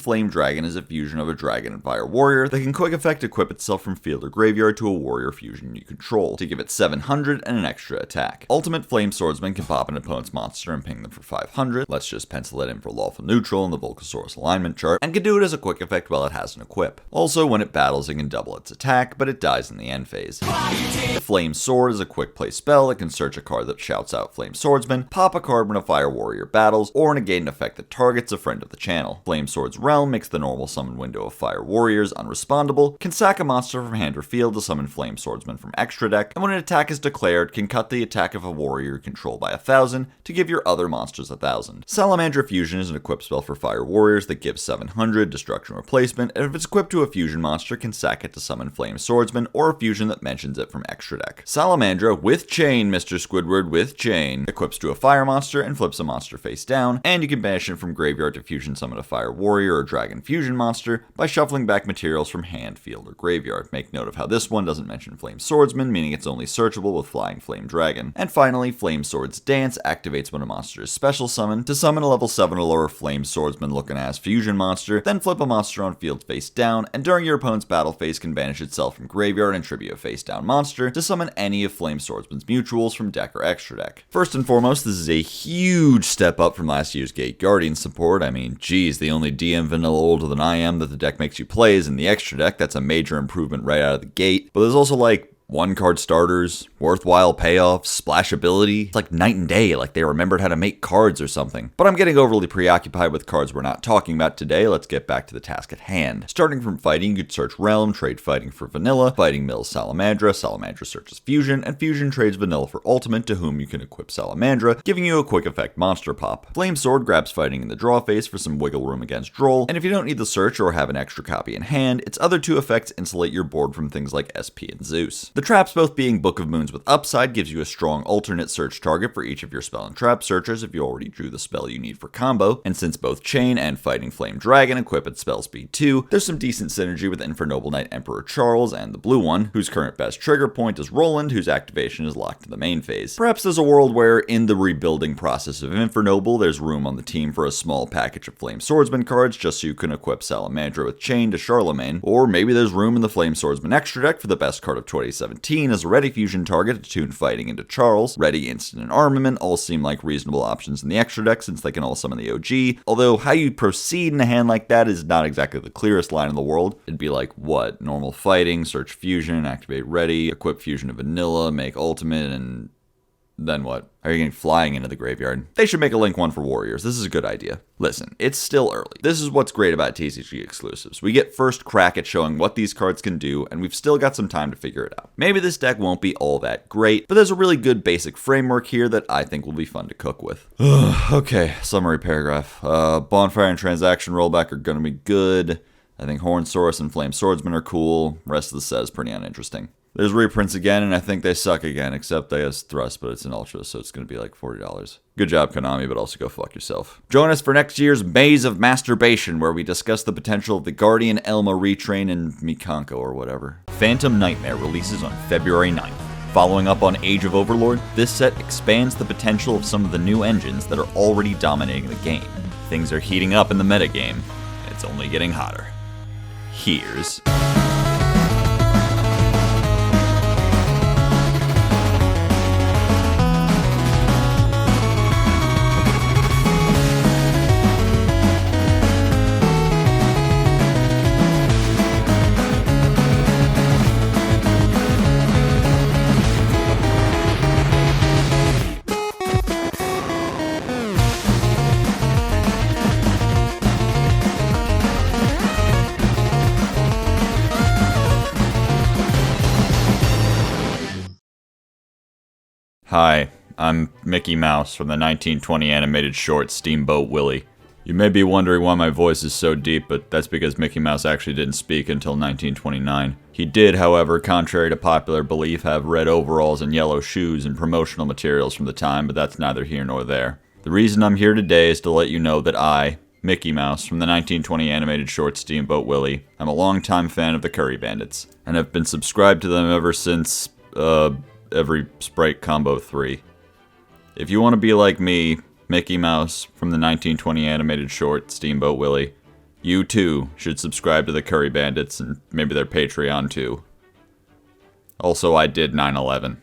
Flame Dragon is a fusion of a dragon and fire warrior that can quick effect equip itself from field or graveyard to a warrior fusion you control, to give it 700 and an extra attack. Ultimate Flame Swordsman can pop an opponent's monster and ping them for 500, let's just pencil it in for lawful neutral in the Volcasaurus alignment chart, and can do it as a quick effect while it has an equip. Also, when it battles it can double its attack, but it dies in the end phase. The Flame Sword is a quick play spell that can search a card that shouts out Flame Swordsman, pop a card when a fire warrior battles, or negate an effect that targets a friend of the channel. Flame Sword's Realm makes the normal summon window of fire warriors unrespondable, can sack a monster from hand or field to summon Flame Swordsman from extra deck, and when an attack is declared, can cut the attack of a warrior you control by 1,000 to give your other monsters 1,000. Salamandra Fusion is an equip spell for fire warriors that gives 700 destruction replacement, and if it's equipped to a fusion monster, can sack it to summon Flame Swordsman or a fusion that mentions it from extra deck. Salamandra with chain, Mr. Squidward, with chain, equips to a fire monster and flips a monster face down, and you can banish it from graveyard to fusion summon a fire warrior or dragon fusion monster by shuffling back materials from hand, field, or graveyard. Make note of how this one doesn't mention Flame Swordsman, meaning it's only searchable with Flying Flame Dragon. And finally, Flame Sword's Dance activates when a monster is special summoned to summon a level 7 or lower Flame Swordsman looking ass fusion monster, then flip a monster on field face down, and during your opponent's battle phase can banish itself from graveyard and tribute a face down monster to summon any of Flame Swordsman's mutuals from deck or extra deck. First and foremost, this is a huge step up from last year's Gate Guardian support. I mean, geez, the only DM vanilla older than I am that the deck makes you play is in the extra deck. That's a major improvement right out of the gate. But there's also like 1-card starters, worthwhile payoffs, splashability. It's like night and day, like they remembered how to make cards or something. But I'm getting overly preoccupied with cards we're not talking about today. Let's get back to the task at hand. Starting from fighting, you could search Realm, trade fighting for vanilla, fighting mills Salamandra, Salamandra searches fusion, and fusion trades vanilla for ultimate, to whom you can equip Salamandra, giving you a quick effect monster pop. Flame Sword grabs fighting in the draw phase for some wiggle room against Droll, and if you don't need the search or have an extra copy in hand, its other 2 effects insulate your board from things like SP and Zeus. The traps, both being Book of Moons with upside, gives you a strong alternate search target for each of your spell and trap searchers if you already drew the spell you need for combo, and since both Chain and Fighting Flame Dragon equip at spell speed 2, there's some decent synergy with Infernoble Knight Emperor Charles and the blue one, whose current best trigger point is Roland, whose activation is locked to the main phase. Perhaps there's a world where, in the rebuilding process of Infernoble, there's room on the team for a small package of Flame Swordsman cards just so you can equip Salamandra with Chain to Charlemagne, or maybe there's room in the Flame Swordsman extra deck for the best card of 2017 as a ready fusion target to tune fighting into Charles. Ready, instant, and armament all seem like reasonable options in the extra deck since they can all summon the OG, although how you proceed in a hand like that is not exactly the clearest line in the world. It'd be like, what? Normal fighting, search fusion, activate ready, equip fusion to vanilla, make ultimate, and then what? Are you getting flying into the graveyard? They should make a Link 1 for Warriors. This is a good idea. Listen, it's still early. This is what's great about TCG exclusives. We get first crack at showing what these cards can do, and we've still got some time to figure it out. Maybe this deck won't be all that great, but there's a really good basic framework here that I think will be fun to cook with. Okay, summary paragraph. Bonfire and Transaction rollback are gonna be good. I think Hornsaurus and Flame Swordsman are cool. Rest of the set is pretty uninteresting. There's reprints again, and I think they suck again, except they has Thrust, but it's an Ultra, so it's going to be like $40. Good job, Konami, but also go fuck yourself. Join us for next year's Maze of Masturbation, where we discuss the potential of the Guardian Elma retrain and Mikanko or whatever. Phantom Nightmare releases on February 9th. Following up on Age of Overlord, this set expands the potential of some of the new engines that are already dominating the game. Things are heating up in the metagame, and it's only getting hotter. Here's... Hi, I'm Mickey Mouse from the 1920 animated short Steamboat Willie. You may be wondering why my voice is so deep, but that's because Mickey Mouse actually didn't speak until 1929. He did, however, contrary to popular belief, have red overalls and yellow shoes and promotional materials from the time, but that's neither here nor there. The reason I'm here today is to let you know that I, Mickey Mouse from the 1920 animated short Steamboat Willie, am a longtime fan of the Curry Bandits, and have been subscribed to them ever since, every Sprite Combo 3. If you want to be like me, Mickey Mouse from the 1920 animated short Steamboat Willie, you too should subscribe to the Curry Bandits and maybe their Patreon too. Also, I did 9/11.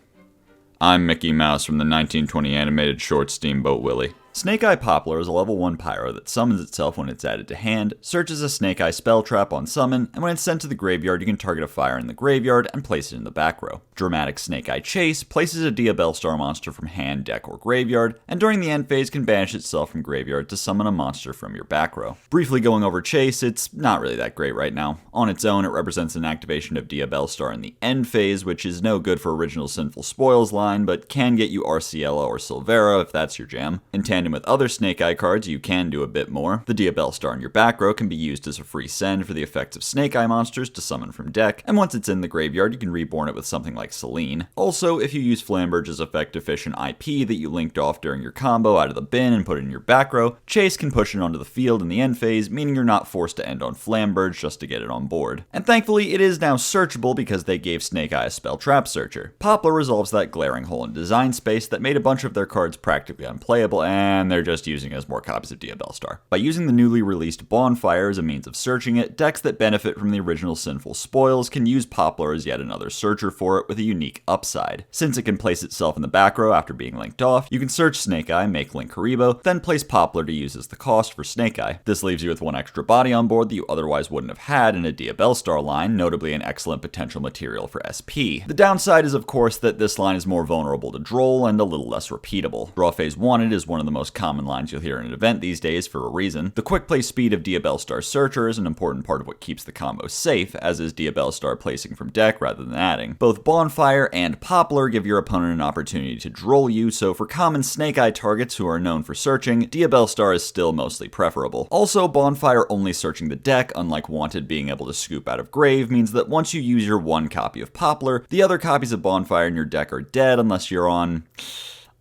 I'm Mickey Mouse from the 1920 animated short Steamboat Willie. Snake Eye Poplar is a level 1 pyro that summons itself when it's added to hand, searches a Snake Eye spell trap on summon, and when it's sent to the graveyard you can target a fire in the graveyard and place it in the back row. Dramatic Snake Eye Chase places a Diabellstar monster from hand, deck, or graveyard, and during the end phase can banish itself from graveyard to summon a monster from your back row. Briefly going over Chase, it's not really that great right now. On its own, it represents an activation of Diabellstar in the end phase, which is no good for original Sinful Spoils line, but can get you Arciella or Silvera if that's your jam. In tandem in with other Snake Eye cards, you can do a bit more. The Diabell Star in your back row can be used as a free send for the effects of Snake Eye monsters to summon from deck, and once it's in the graveyard, you can reborn it with something like Selene. Also, if you use Flamberge's effect-efficient IP that you linked off during your combo out of the bin and put it in your back row, Chase can push it onto the field in the end phase, meaning you're not forced to end on Flamberge just to get it on board. And thankfully, it is now searchable because they gave Snake Eye a spell trap searcher. Poplar resolves that glaring hole in design space that made a bunch of their cards practically unplayable, and they're just using it as more copies of Diabell Star. By using the newly released Bonfire as a means of searching it, decks that benefit from the original Sinful Spoils can use Poplar as yet another searcher for it with a unique upside. Since it can place itself in the back row after being linked off, you can search Snake Eye, make Link Karibo, then place Poplar to use as the cost for Snake Eye. This leaves you with one extra body on board that you otherwise wouldn't have had in a Diabell Star line, notably an excellent potential material for SP. The downside is of course that this line is more vulnerable to droll and a little less repeatable. Draw Phase Wanted is one of the most common lines you'll hear in an event these days for a reason. The quick play speed of Diabell Star Searcher is an important part of what keeps the combo safe, as is Diabell Star placing from deck rather than adding. Both Bonfire and Poplar give your opponent an opportunity to droll you, so for common Snake Eye targets who are known for searching, Diabell Star is still mostly preferable. Also, Bonfire only searching the deck, unlike Wanted being able to scoop out of grave, means that once you use your one copy of Poplar, the other copies of Bonfire in your deck are dead unless you're on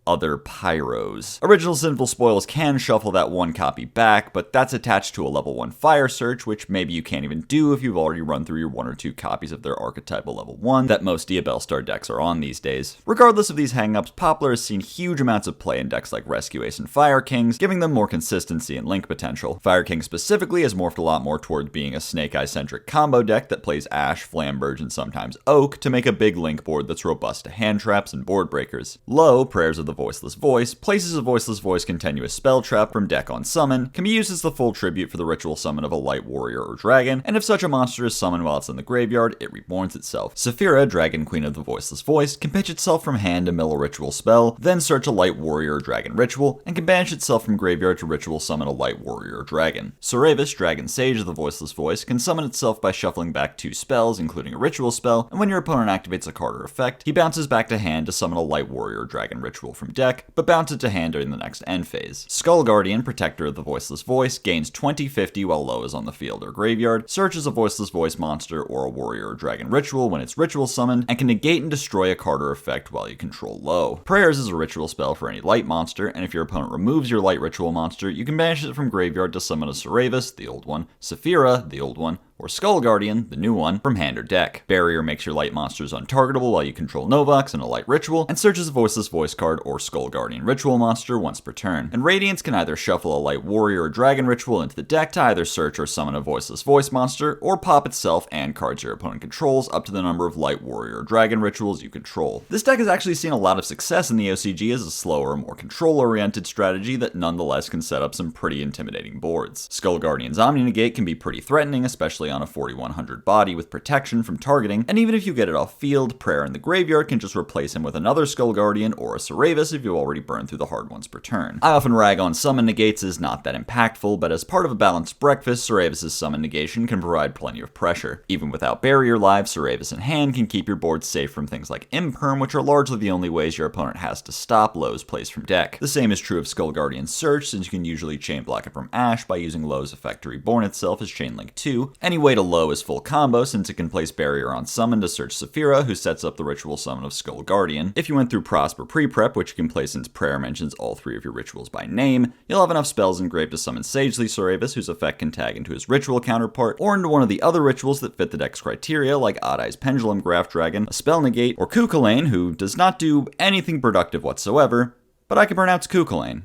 other pyros. Original Sinful Spoils can shuffle that one copy back, but that's attached to a level 1 fire search, which maybe you can't even do if you've already run through your 1 or 2 copies of their archetypal level 1 that most Diabell Star decks are on these days. Regardless of these hangups, Poplar has seen huge amounts of play in decks like Rescue Ace and Fire Kings, giving them more consistency and link potential. Fire King specifically has morphed a lot more toward being a Snake Eye-centric combo deck that plays Ash, Flamberge, and sometimes Oak to make a big link board that's robust to hand traps and board breakers. Low, Prayers of the Voiceless Voice, places a Voiceless Voice continuous spell trap from deck on summon, can be used as the full tribute for the ritual summon of a light warrior or dragon, and if such a monster is summoned while it's in the graveyard, it reborns itself. Saphira, Dragon Queen of the Voiceless Voice, can pitch itself from hand to mill a ritual spell, then search a light warrior or dragon ritual, and can banish itself from graveyard to ritual summon a light warrior or dragon. Soravis, Dragon Sage of the Voiceless Voice, can summon itself by shuffling back 2 spells, including a ritual spell, and when your opponent activates a card or effect, he bounces back to hand to summon a light warrior or dragon ritual from deck, but bounce it to hand during the next end phase. Skull Guardian, Protector of the Voiceless Voice, gains 20/50 while Low is on the field or graveyard, searches a Voiceless Voice monster or a warrior or dragon ritual when it's ritual summoned, and can negate and destroy a card or effect while you control Low. Prayers is a ritual spell for any light monster, and if your opponent removes your light ritual monster, you can banish it from graveyard to summon a Soravis, the old one, Saphira, the old one, or Skull Guardian, the new one, from hand or deck. Barrier makes your light monsters untargetable while you control Novox and a light ritual, and searches a Voiceless Voice card or Skull Guardian ritual monster once per turn. And Radiance can either shuffle a light warrior or dragon ritual into the deck to either search or summon a Voiceless Voice monster, or pop itself and cards your opponent controls up to the number of light warrior or dragon rituals you control. This deck has actually seen a lot of success in the OCG as a slower, more control-oriented strategy that nonetheless can set up some pretty intimidating boards. Skull Guardian's Omni Negate can be pretty threatening, especially on a 4100 body with protection from targeting, and even if you get it off field, Prayer in the graveyard can just replace him with another Skull Guardian or a Soravis if you already burned through the hard ones per turn. I often rag on summon negates as not that impactful, but as part of a balanced breakfast, Soravis' summon negation can provide plenty of pressure. Even without barrier live, Soravis in hand can keep your board safe from things like Imperm, which are largely the only ways your opponent has to stop Low's plays from deck. The same is true of Skull Guardian's Search, since you can usually chain block it from Ash by using Low's effect to reborn itself as Chain Link 2. Any way to Low is full combo, since it can place barrier on summon to search Saphira, who sets up the ritual summon of Skull Guardian. If you went through Prosper pre-prep, which you can play since Prayer mentions all 3 of your rituals by name, you'll have enough spells engraved to summon Sagely Soravis, whose effect can tag into his ritual counterpart, or into one of the other rituals that fit the deck's criteria, like Odd Eye's Pendulum Graft Dragon, a Spell Negate, or Kukulane, who does not do anything productive whatsoever, but I can pronounce Kukulane.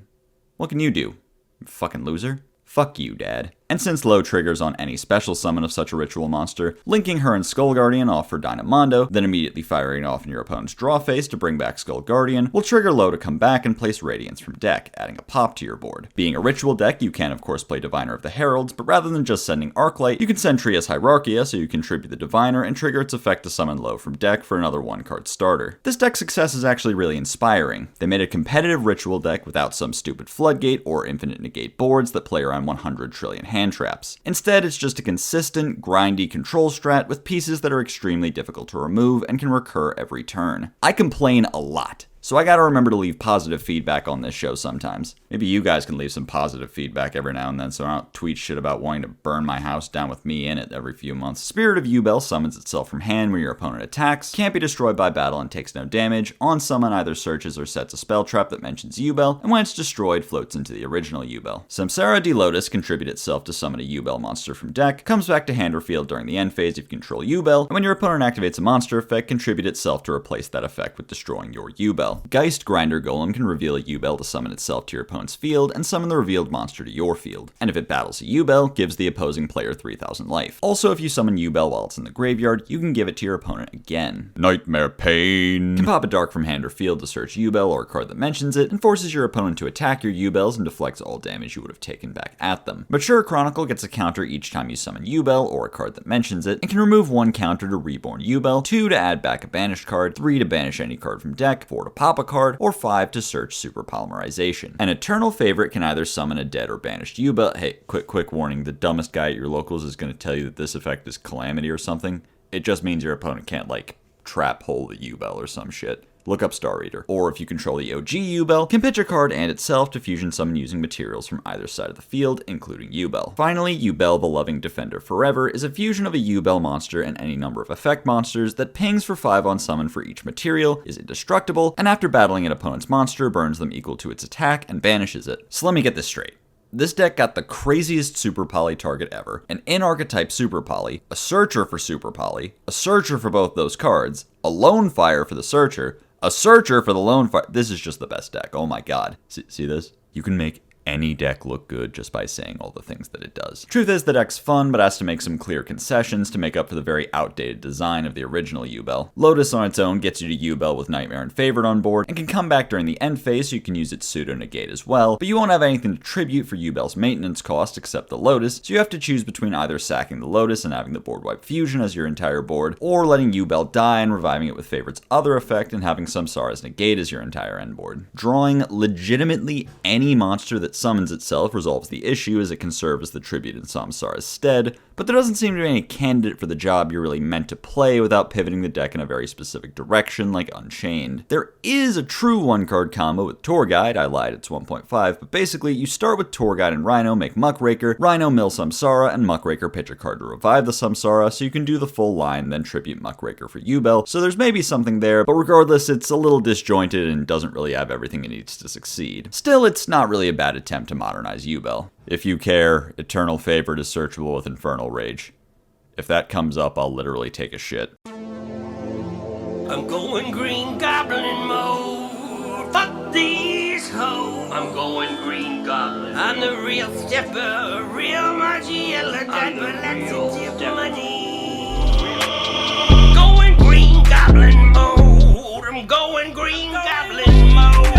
What can you do, you fucking loser? Fuck you, Dad. And since Low triggers on any special summon of such a ritual monster, linking her and Skull Guardian off for Dynamondo, then immediately firing off in your opponent's draw phase to bring back Skull Guardian, will trigger Low to come back and place Radiance from deck, adding a pop to your board. Being a ritual deck, you can of course play Diviner of the Heralds, but rather than just sending Arclight, you can send Trias Hierarchia so you can tribute the Diviner and trigger its effect to summon Low from deck for another 1-card starter. This deck's success is actually really inspiring. They made a competitive ritual deck without some stupid Floodgate or Infinite Negate boards that play around 100 trillion hand traps. Instead, it's just a consistent, grindy control strat with pieces that are extremely difficult to remove and can recur every turn. I complain a lot So I gotta remember to leave positive feedback on this show sometimes. Maybe you guys can leave some positive feedback every now and then so I don't tweet shit about wanting to burn my house down with me in it every few months. Spirit of Yubel summons itself from hand when your opponent attacks, can't be destroyed by battle and takes no damage. On summon either searches or sets a spell trap that mentions Yubel, and when it's destroyed, floats into the original Yubel. Samsara de Lotus contribute itself to summon a Yubel monster from deck, comes back to hand or field during the end phase if you control Yubel, and when your opponent activates a monster effect, contribute itself to replace that effect with destroying your Yubel. Geist Grinder Golem can reveal a Yubel to summon itself to your opponent's field and summon the revealed monster to your field. And if it battles a Yubel, gives the opposing player 3000 life. Also, if you summon Yubel while it's in the graveyard, you can give it to your opponent again. Nightmare Pain can pop a Dark from hand or field to search Yubel or a card that mentions it, and forces your opponent to attack your Yubels and deflects all damage you would have taken back at them. Mature Chronicle gets a counter each time you summon Yubel or a card that mentions it, and can remove 1 counter to reborn Yubel, 2 to add back a banished card, 3 to banish any card from deck, 4 to pop a card, or 5 to search Super Polymerization. An Eternal Favorite can either summon a dead or banished Yubel. Hey, quick warning, the dumbest guy at your locals is going to tell you that this effect is Calamity or something. It just means your opponent can't, like, trap hole the Yubel or some shit. Look up Star Reader. Or if you control the OG Yubel, can pitch a card and itself to fusion summon using materials from either side of the field, including Yubel. Finally, Yubel the Loving Defender Forever is a fusion of a Yubel monster and any number of effect monsters that pings for 5 on summon for each material, is indestructible, and after battling an opponent's monster, burns them equal to its attack and banishes it. So let me get this straight. This deck got the craziest Super Poly target ever, an in-archetype Super Poly, a Searcher for Super Poly, a Searcher for both those cards, a Lone Fire for the Searcher, a Searcher for the Lone Fire. This is just the best deck. Oh my god. See this? You can make any deck look good just by saying all the things that it does. Truth is, the deck's fun, but has to make some clear concessions to make up for the very outdated design of the original Yubel. Lotus on its own gets you to Yubel with Nightmare and Favorite on board, and can come back during the end phase so you can use its pseudo-negate as well, but you won't have anything to tribute for Yubel's maintenance cost except the Lotus, so you have to choose between either sacking the Lotus and having the board wipe fusion as your entire board, or letting Yubel die and reviving it with Favorite's other effect and having Samsara's negate as your entire end board. Drawing legitimately any monster that summons itself resolves the issue as it can serve as the tribute in Samsara's stead, but there doesn't seem to be any candidate for the job you're really meant to play without pivoting the deck in a very specific direction like Unchained. There is a true 1-card combo with Tour Guide, I lied, it's 1.5, but basically you start with Tour Guide and Rhino, make Muckraker, Rhino mill Samsara, and Muckraker pitch a card to revive the Samsara so you can do the full line, then tribute Muckraker for Yubel, so there's maybe something there, but regardless it's a little disjointed and doesn't really have everything it needs to succeed. Still, it's not really a bad attempt to modernize Yubel. If you care, Eternal Favorite is searchable with Infernal Rage. If that comes up, I'll literally take a shit. I'm going Green Goblin mode. Fuck these hoes. I'm going Green Goblin. I'm the real stepper, real Margiela type of Latin money. Going Green Goblin mode. I'm going Green Goblin mode.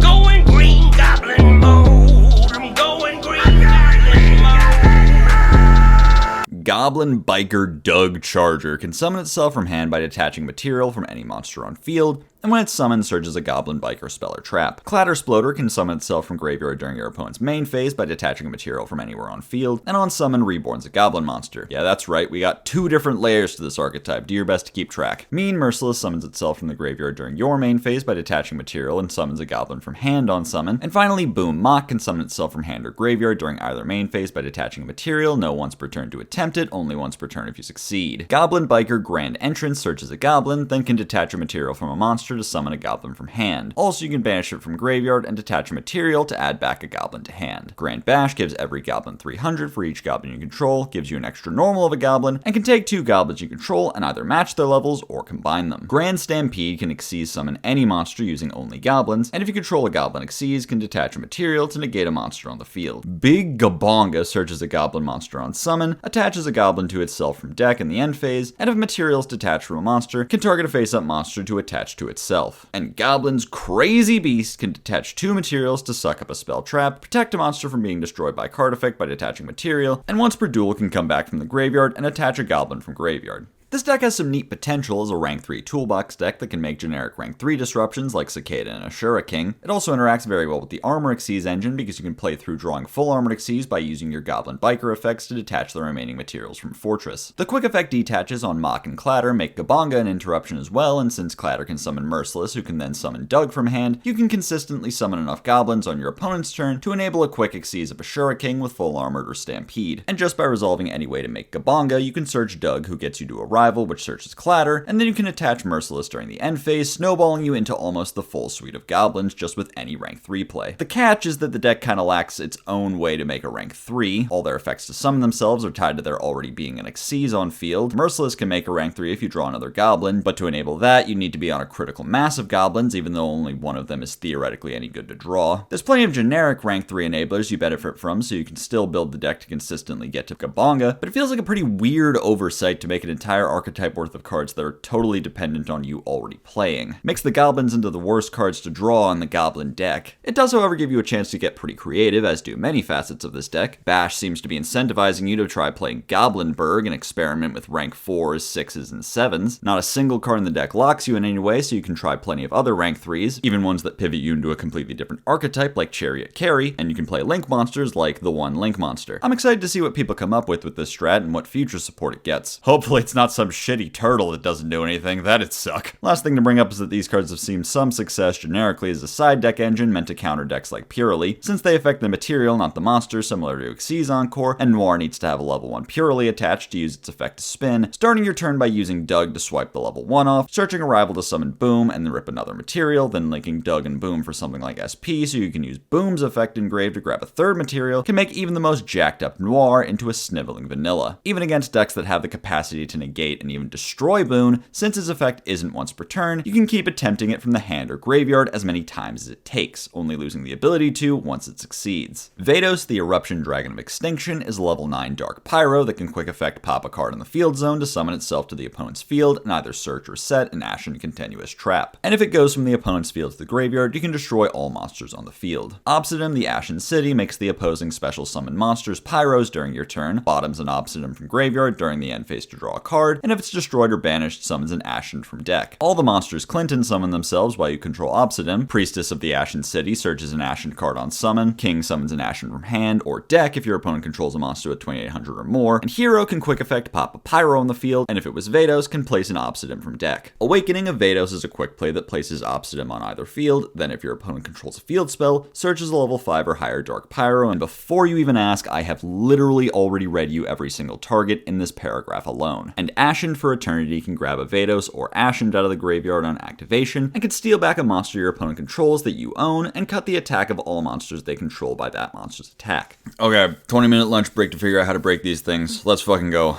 Going Green Goblin mode. I'm going Green Goblin mode. Goblin Biker Doug Charger can summon itself from hand by detaching material from any monster on field, and when it's summoned, searches a Goblin Biker spell or trap. Clattersploder can summon itself from graveyard during your opponent's main phase by detaching a material from anywhere on field, and on summon, reborns a Goblin monster. Yeah, that's right, we got 2 different layers to this archetype, do your best to keep track. Mean Merciless summons itself from the graveyard during your main phase by detaching material and summons a Goblin from hand on summon, and finally, Boom Mock can summon itself from hand or graveyard during either main phase by detaching a material, no once per turn to attempt it, only once per turn if you succeed. Goblin Biker Grand Entrance searches a Goblin, then can detach a material from a monster to summon a Goblin from hand. Also, you can banish it from graveyard and detach a material to add back a Goblin to hand. Grand Bash gives every Goblin 300 for each Goblin you control, gives you an extra normal of a Goblin, and can take 2 Goblins you control and either match their levels or combine them. Grand Stampede can Xyz summon any monster using only Goblins, and if you control a Goblin Xyz, can detach a material to negate a monster on the field. Big Gabonga searches a Goblin monster on summon, attaches a Goblin to itself from deck in the end phase, and if materials detached from a monster, can target a face-up monster to attach to itself. And Goblin's Crazy Beast can detach 2 materials to suck up a spell trap, protect a monster from being destroyed by card effect by detaching material, and once per duel can come back from the graveyard and attach a Goblin from graveyard. This deck has some neat potential as a rank 3 toolbox deck that can make generic rank 3 disruptions like Cicada and Ashura King. It also interacts very well with the Armor Exceeds engine because you can play through drawing full Armored Exceeds by using your Goblin Biker effects to detach the remaining materials from Fortress. The quick effect detaches on Mock and Clatter make Gabonga an interruption as well, and since Clatter can summon Merciless, who can then summon Doug from hand, you can consistently summon enough goblins on your opponent's turn to enable a quick Exceeds of Ashura King with full armored or Stampede. And just by resolving any way to make Gabonga, you can search Doug, who gets you to a rival, which searches Clatter, and then you can attach Merciless during the end phase, snowballing you into almost the full suite of goblins just with any rank 3 play. The catch is that the deck kinda lacks its own way to make a rank 3. All their effects to summon themselves are tied to there already being an Exceeds on field. Merciless can make a rank 3 if you draw another goblin, but to enable that, you need to be on a critical mass of goblins, even though only one of them is theoretically any good to draw. There's plenty of generic rank 3 enablers you benefit from, so you can still build the deck to consistently get to Gabonga, but it feels like a pretty weird oversight to make an entire archetype worth of cards that are totally dependent on you already playing. Makes the goblins into the worst cards to draw on the goblin deck. It does, however, give you a chance to get pretty creative, as do many facets of this deck. Bash seems to be incentivizing you to try playing Goblinburg and experiment with rank 4s, 6s, and 7s. Not a single card in the deck locks you in any way, so you can try plenty of other rank 3s, even ones that pivot you into a completely different archetype like Chariot Carry, and you can play Link monsters like the one Link monster. I'm excited to see what people come up with this strat and what future support it gets. Hopefully it's not some shitty turtle that doesn't do anything, that'd suck. Last thing to bring up is that these cards have seen some success generically as a side deck engine meant to counter decks like Purely, since they affect the material, not the monster, similar to Xyz Encore, and Noir needs to have a level 1 Purely attached to use its effect to spin, starting your turn by using Doug to swipe the level 1 off, searching a rival to summon Boom and then rip another material, then linking Doug and Boom for something like SP so you can use Boom's effect engraved to grab a third material, can make even the most jacked up Noir into a sniveling vanilla. Even against decks that have the capacity to negate and even destroy Boon, since his effect isn't once per turn, you can keep attempting it from the hand or graveyard as many times as it takes, only losing the ability to once it succeeds. Vados, the Eruption Dragon of Extinction, is a level 9 Dark Pyro that can quick effect pop a card in the field zone to summon itself to the opponent's field and either search or set an Ashen Continuous Trap. And if it goes from the opponent's field to the graveyard, you can destroy all monsters on the field. Obsidian, the Ashen City, makes the opposing special summon monsters Pyros during your turn, bottoms an Obsidian from graveyard during the end phase to draw a card, and if it's destroyed or banished, summons an Ashen from deck. All the monsters Clinton summon themselves while you control Obsidian. Priestess of the Ashen City searches an Ashen card on summon, King summons an Ashen from hand or deck if your opponent controls a monster with 2800 or more, and Hero can quick effect pop a Pyro on the field, and if it was Vados, can place an Obsidian from deck. Awakening of Vados is a quick play that places Obsidian on either field, then if your opponent controls a field spell, searches a level 5 or higher Dark Pyro, and before you even ask, I have literally already read you every single target in this paragraph alone. And Ashen for Eternity can grab a Vados or Ashen out of the graveyard on activation, and can steal back a monster your opponent controls that you own, and cut the attack of all monsters they control by that monster's attack. Okay, 20-minute lunch break to figure out how to break these things. Let's fucking go.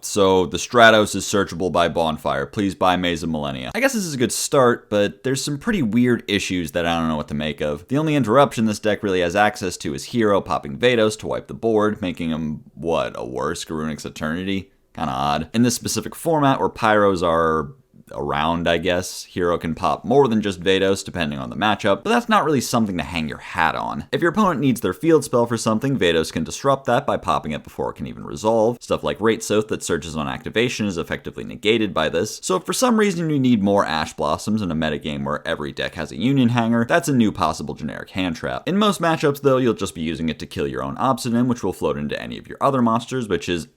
So the Stratos is searchable by Bonfire. Please buy Maze of Millennia. I guess this is a good start, but there's some pretty weird issues that I don't know what to make of. The only interruption this deck really has access to is Hero popping Vados to wipe the board, making him, what, a worse Garunix Eternity? Kinda odd. In this specific format where Pyros are around, I guess, Hero can pop more than just Vados depending on the matchup, but that's not really something to hang your hat on. If your opponent needs their field spell for something, Vados can disrupt that by popping it before it can even resolve. Stuff like Rate Soth that searches on activation is effectively negated by this, so if for some reason you need more Ash Blossoms in a metagame where every deck has a Union Hanger, that's a new possible generic hand trap. In most matchups though, you'll just be using it to kill your own Obsidian, which will float into any of your other monsters, which is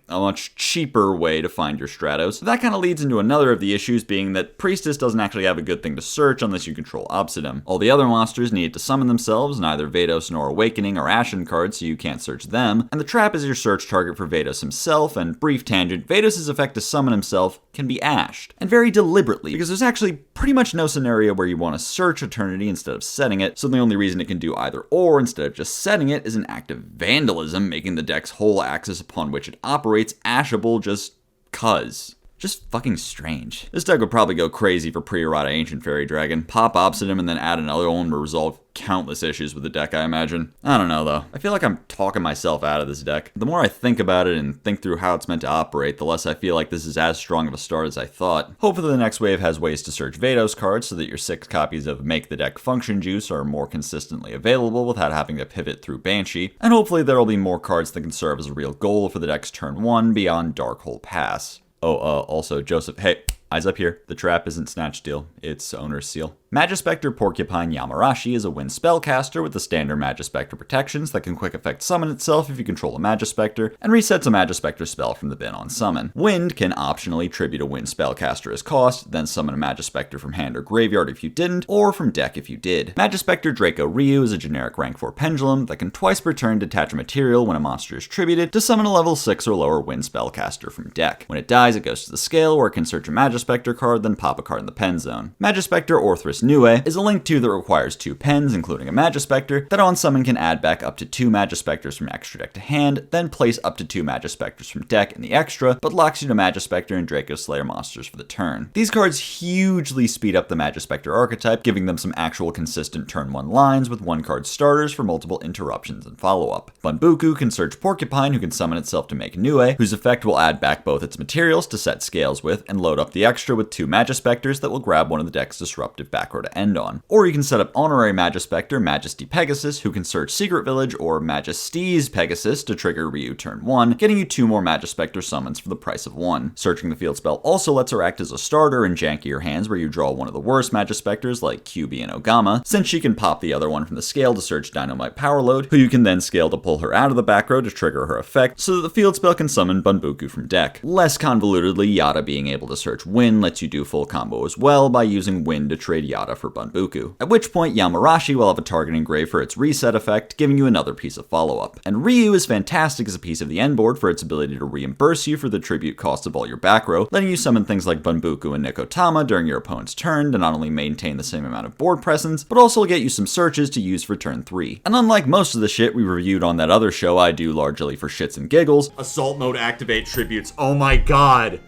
a much cheaper way to find your Stratos. That kind of leads into another of the issues being that Priestess doesn't actually have a good thing to search unless you control Obsidian. All the other monsters need to summon themselves, neither Vados nor Awakening or Ashen cards, so you can't search them, and the trap is your search target for Vados himself, and brief tangent, Vados' effect to summon himself can be ashed, and very deliberately, because there's actually pretty much no scenario where you want to search Eternity instead of setting it, so the only reason it can do either or instead of just setting it is an act of vandalism, making the deck's whole axis upon which it operates ashable just cuz. Just fucking strange. This deck would probably go crazy for pre-errata Ancient Fairy Dragon. Pop Obsidian and then add another one to resolve countless issues with the deck, I imagine. I don't know though. I feel like I'm talking myself out of this deck. The more I think about it and think through how it's meant to operate, the less I feel like this is as strong of a start as I thought. Hopefully the next wave has ways to search Vados cards so that your 6 copies of Make the Deck Function Juice are more consistently available without having to pivot through Banshee. And hopefully there will be more cards that can serve as a real goal for the deck's turn 1 beyond Dark Hole Pass. Also, Joseph, hey, eyes up here. The trap isn't Snatch Steal, it's Owner's Seal. Magispector Porcupine Yamarashi is a wind spellcaster with the standard Magispector protections that can quick effect summon itself if you control a Magispector, and resets a Magispector spell from the bin on summon. Wind can optionally tribute a wind spellcaster as cost, then summon a Magispector from hand or graveyard if you didn't, or from deck if you did. Magispector Draco Ryu is a generic rank 4 pendulum that can twice per turn detach a material when a monster is tributed to summon a level 6 or lower wind spellcaster from deck. When it dies, it goes to the scale where it can search a Magispector card, then pop a card in the pen zone. Magispector Orthrus Nue is a link 2 that requires 2 pens, including a Magispector, that on summon can add back up to 2 Magispectors from extra deck to hand, then place up to 2 Magispectors from deck in the extra, but locks you to Magispector and Draco Slayer monsters for the turn. These cards hugely speed up the Magispector archetype, giving them some actual consistent turn 1 lines with 1-card starters for multiple interruptions and follow-up. Bunbuku can search Porcupine, who can summon itself to make Nue, whose effect will add back both its materials to set scales with, and load up the extra with 2 Magispectors that will grab one of the deck's disruptive back row to end on. Or you can set up Honorary Magispector Majesty Pegasus, who can search Secret Village, or Majesty's Pegasus to trigger Ryu turn 1, getting you 2 more Magispector summons for the price of 1. Searching the field spell also lets her act as a starter in jankier hands where you draw one of the worst Magispectors like QB and Ogama, since she can pop the other one from the scale to search Dynamite Powerload, who you can then scale to pull her out of the back row to trigger her effect, so that the field spell can summon Bunbuku from deck. Less convolutedly, Yada being able to search Wind lets you do full combo as well by using Wind to trade Yada for Bunbuku. At which point, Yamarashi will have a target engraved for its reset effect, giving you another piece of follow-up. And Ryu is fantastic as a piece of the end board for its ability to reimburse you for the tribute cost of all your back row, letting you summon things like Bunbuku and Nikotama during your opponent's turn to not only maintain the same amount of board presence, but also get you some searches to use for turn 3. And unlike most of the shit we reviewed on that other show I do largely for shits and giggles, Assault Mode activate tributes, oh my god!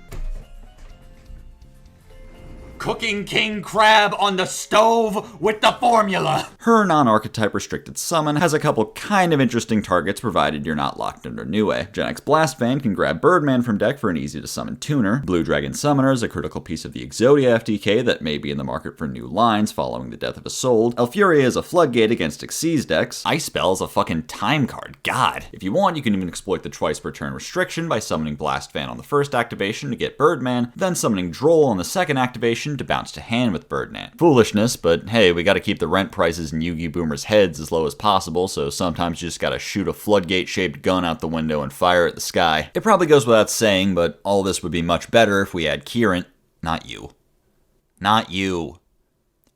Cooking king crab on the stove with the formula! her non-archetype restricted summon has a couple kind of interesting targets provided you're not locked under Nue. Gen X Blast Fan can grab Birdman from deck for an easy to summon tuner. Blue Dragon Summoner is a critical piece of the Exodia FTK that may be in the market for new lines following the death of Isolde. Elfuria is a floodgate against Xyz decks. Ice Spell is a fucking time card, god. If you want, you can even exploit the twice per turn restriction by summoning Blast Fan on the first activation to get Birdman, then summoning Droll on the second activation to bounce to hand with Birdman. Foolishness, but hey, we gotta keep the rent prices in Yu-Gi boomers' heads as low as possible, so sometimes you just gotta shoot a floodgate-shaped gun out the window and fire at the sky. It probably goes without saying, but all this would be much better if we had Kieran. Not you. Not you.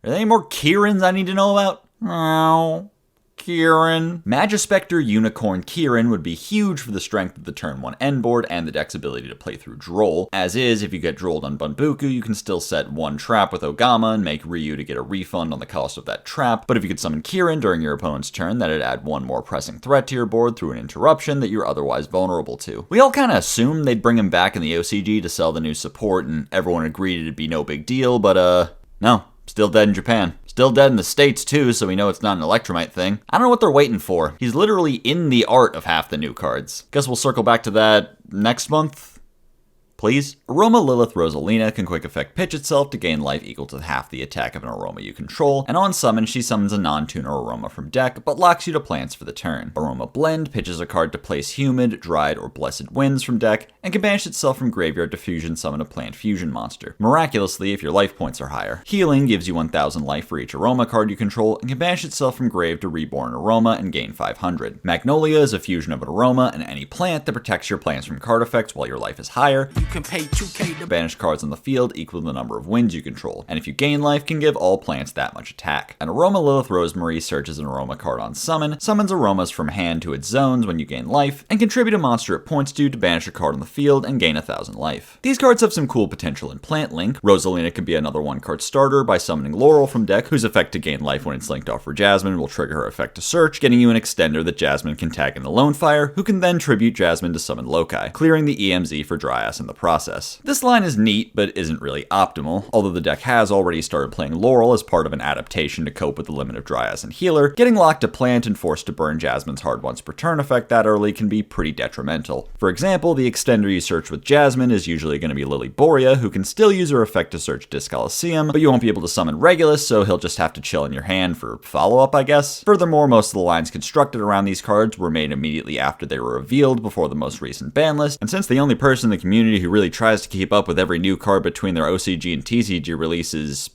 Are there any more Kierans I need to know about? No. Kieran. Magispector Unicorn Kieran would be huge for the strength of the turn 1 end board and the deck's ability to play through Droll. As is, if you get Drolled on Bunbuku, you can still set one trap with Ogama and make Ryu to get a refund on the cost of that trap, but if you could summon Kieran during your opponent's turn, that'd add one more pressing threat to your board through an interruption that you're otherwise vulnerable to. We all kinda assumed they'd bring him back in the OCG to sell the new support, and everyone agreed it'd be no big deal, but no. Still dead in Japan. Still dead in the States too, so we know it's not an Electromite thing. I don't know what they're waiting for. He's literally in the art of half the new cards. Guess we'll circle back to that next month? Please? Aroma Lilith Rosalina can quick effect pitch itself to gain life equal to half the attack of an Aroma you control, and on summon she summons a non-tuner Aroma from deck, but locks you to plants for the turn. Aroma Blend pitches a card to place Humid, Dried, or Blessed Winds from deck, and can banish itself from graveyard to fusion summon a plant fusion monster. Miraculously, if your life points are higher. Healing gives you 1000 life for each Aroma card you control, and can banish itself from grave to reborn Aroma and gain 500. Magnolia is a fusion of an Aroma and any plant that protects your plants from card effects while your life is higher. You can pay 2k to banish cards on the field equal to the number of winds you control, and if you gain life, can give all plants that much attack. An Aroma Lilith Rosemary searches an Aroma card on summon, summons Aromas from hand to its zones when you gain life, and contribute a monster it points to banish a card on the field and gain 1000 life. These cards have some cool potential in Plant Link. Rosalina can be another 1-card starter by summoning Laurel from deck, whose effect to gain life when it's linked off for Jasmine will trigger her effect to search, getting you an extender that Jasmine can tag in the Lone Fire, who can then tribute Jasmine to summon Lokai, clearing the EMZ for Dryas in the process. This line is neat, but isn't really optimal, although the deck has already started playing Laurel as part of an adaptation to cope with the limit of Dryas and Healer. Getting locked to plant and forced to burn Jasmine's hard once per turn effect that early can be pretty detrimental. For example, the extended extender you search with Jasmine is usually going to be Lily Borea, who can still use her effect to search Disc Coliseum, but you won't be able to summon Regulus, so he'll just have to chill in your hand for follow-up, I guess. Furthermore, most of the lines constructed around these cards were made immediately after they were revealed before the most recent ban list, and since the only person in the community who really tries to keep up with every new card between their OCG and TCG releases,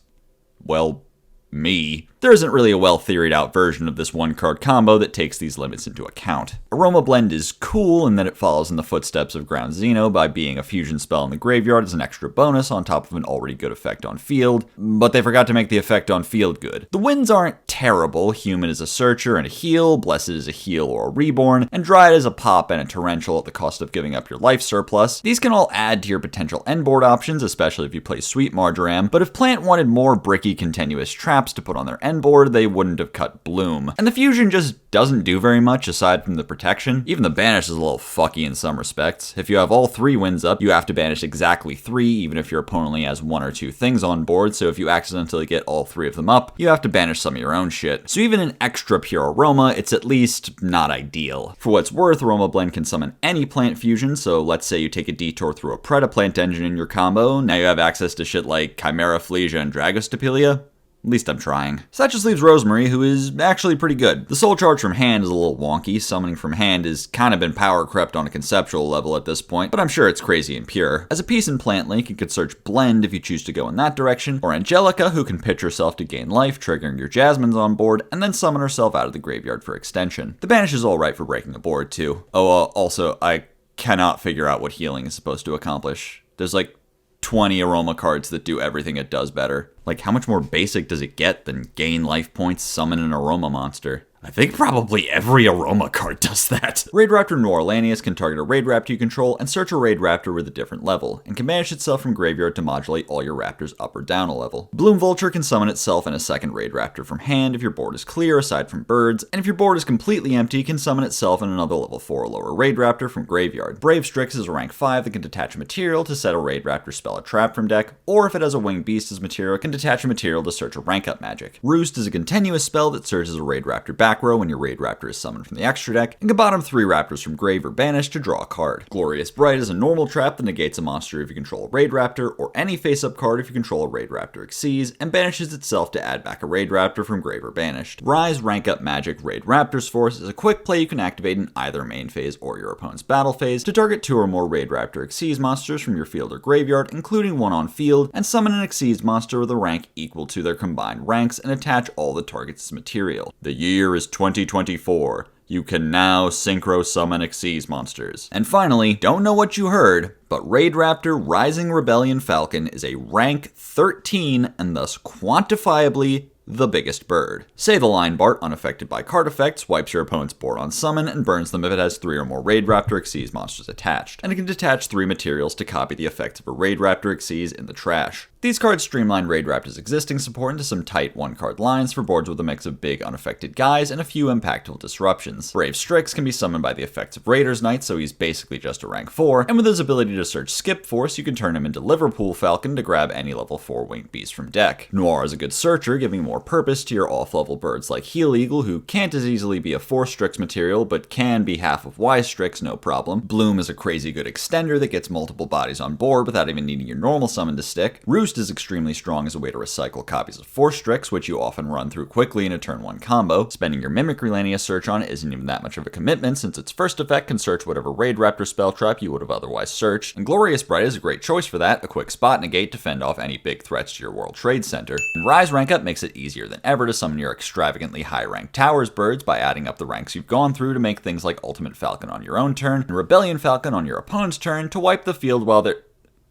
well, me, there isn't really a well theoried out version of this one card combo that takes these limits into account. Aroma Blend is cool in that it follows in the footsteps of Ground Xeno by being a fusion spell in the graveyard as an extra bonus on top of an already good effect on field, but they forgot to make the effect on field good. The wins aren't terrible. Human is a searcher and a heal, Blessed is a heal or a reborn, and Dryad is a pop and a torrential at the cost of giving up your life surplus. These can all add to your potential end board options, especially if you play Sweet Marjoram, but if Plant wanted more bricky continuous traps to put on their end board, they wouldn't have cut Bloom. And the fusion just doesn't do very much aside from the protection. Even the banish is a little fucky in some respects. If you have all 3 wins up, you have to banish exactly 3, even if your opponent only has 1 or 2 things on board, so if you accidentally get all 3 of them up, you have to banish some of your own shit. So even an extra pure Aroma, it's at least not ideal. For what's worth, Aroma Blend can summon any plant fusion, so let's say you take a detour through a Predaplant engine in your combo, now you have access to shit like Chimera Flesia and Dragostapelia. At least I'm trying. So that just leaves Rosemary, who is actually pretty good. The soul charge from hand is a little wonky. Summoning from hand has kind of been power crept on a conceptual level at this point, but I'm sure it's crazy and pure. As a piece in Plant Link, you could search Blend if you choose to go in that direction, or Angelica, who can pitch herself to gain life, triggering your Jasmines on board, and then summon herself out of the graveyard for extension. The banish is alright for breaking a board too. Also, I cannot figure out what healing is supposed to accomplish. There's like 20 Aroma cards that do everything it does better. Like, how much more basic does it get than gain life points, summon an Aroma monster? I think probably every Aroma card does that. Raid Raptor Norlanius can target a Raid Raptor you control and search a Raid Raptor with a different level, and can banish itself from graveyard to modulate all your Raptors up or down a level. Bloom Vulture can summon itself and a second Raid Raptor from hand if your board is clear aside from birds, and if your board is completely empty, can summon itself and another level 4 or lower Raid Raptor from graveyard. Brave Strix is a rank 5 that can detach a material to set a Raid Raptor spell or trap from deck, or if it has a Winged Beast as material, can detach a material to search a rank up magic. Roost is a continuous spell that searches a Raid Raptor back row when your Raid Raptor is summoned from the extra deck, and can bottom 3 Raptors from grave or banish to draw a card. Glorious Bright is a normal trap that negates a monster if you control a Raid Raptor, or any face-up card if you control a Raid Raptor Xyz, and banishes itself to add back a Raid Raptor from grave or banished. Rise Rank Up Magic Raid Raptor's Force is a quick play you can activate in either main phase or your opponent's battle phase to target 2 or more Raid Raptor Xyz monsters from your field or graveyard, including one on field, and summon an Xyz monster with a rank equal to their combined ranks and attach all the targets as material. The year is 2024. You can now synchro summon Xyz monsters. And finally, don't know what you heard, but Raid Raptor Rising Rebellion Falcon is a rank 13 and thus quantifiably the biggest bird. Say the line Bart, unaffected by card effects, wipes your opponent's board on summon and burns them if it has 3 or more Raid Raptor Xyz monsters attached, and it can detach 3 materials to copy the effects of a Raid Raptor Xyz in the trash. These cards streamline Raid Raptor's existing support into some tight 1-card lines for boards with a mix of big unaffected guys and a few impactful disruptions. Brave Strix can be summoned by the effects of Raider's Knight, so he's basically just a rank 4, and with his ability to search Skip Force, you can turn him into Liverpool Falcon to grab any level 4 Winged Beast from deck. Noir is a good searcher, giving more purpose to your off-level birds like Heel Eagle, who can't as easily be a 4 Strix material, but can be half of Y Strix, no problem. Bloom is a crazy good extender that gets multiple bodies on board without even needing your normal summon to stick. Roost is extremely strong as a way to recycle copies of 4 Strix, which you often run through quickly in a turn 1 combo. Spending your Mimicry Lania search on it isn't even that much of a commitment, since its first effect can search whatever Raid Raptor spell trap you would have otherwise searched. And Glorious Bright is a great choice for that, a quick spot negate to fend off any big threats to your World Trade Center. And Rise Rank Up makes it easier than ever to summon your extravagantly high-ranked Towers birds by adding up the ranks you've gone through to make things like Ultimate Falcon on your own turn, and Rebellion Falcon on your opponent's turn to wipe the field while they're...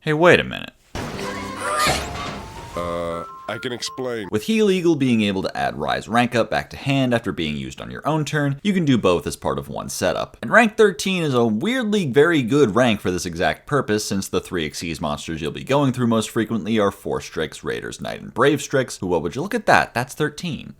Hey, wait a minute. I can explain. With Heel Eagle being able to add Rise Rank Up back to hand after being used on your own turn, you can do both as part of one setup. And rank 13 is a weirdly very good rank for this exact purpose, since the 3 Xyz monsters you'll be going through most frequently are 4 Strix, Raider's Knight, and Brave Strix, who, what would you look at that? That's 13.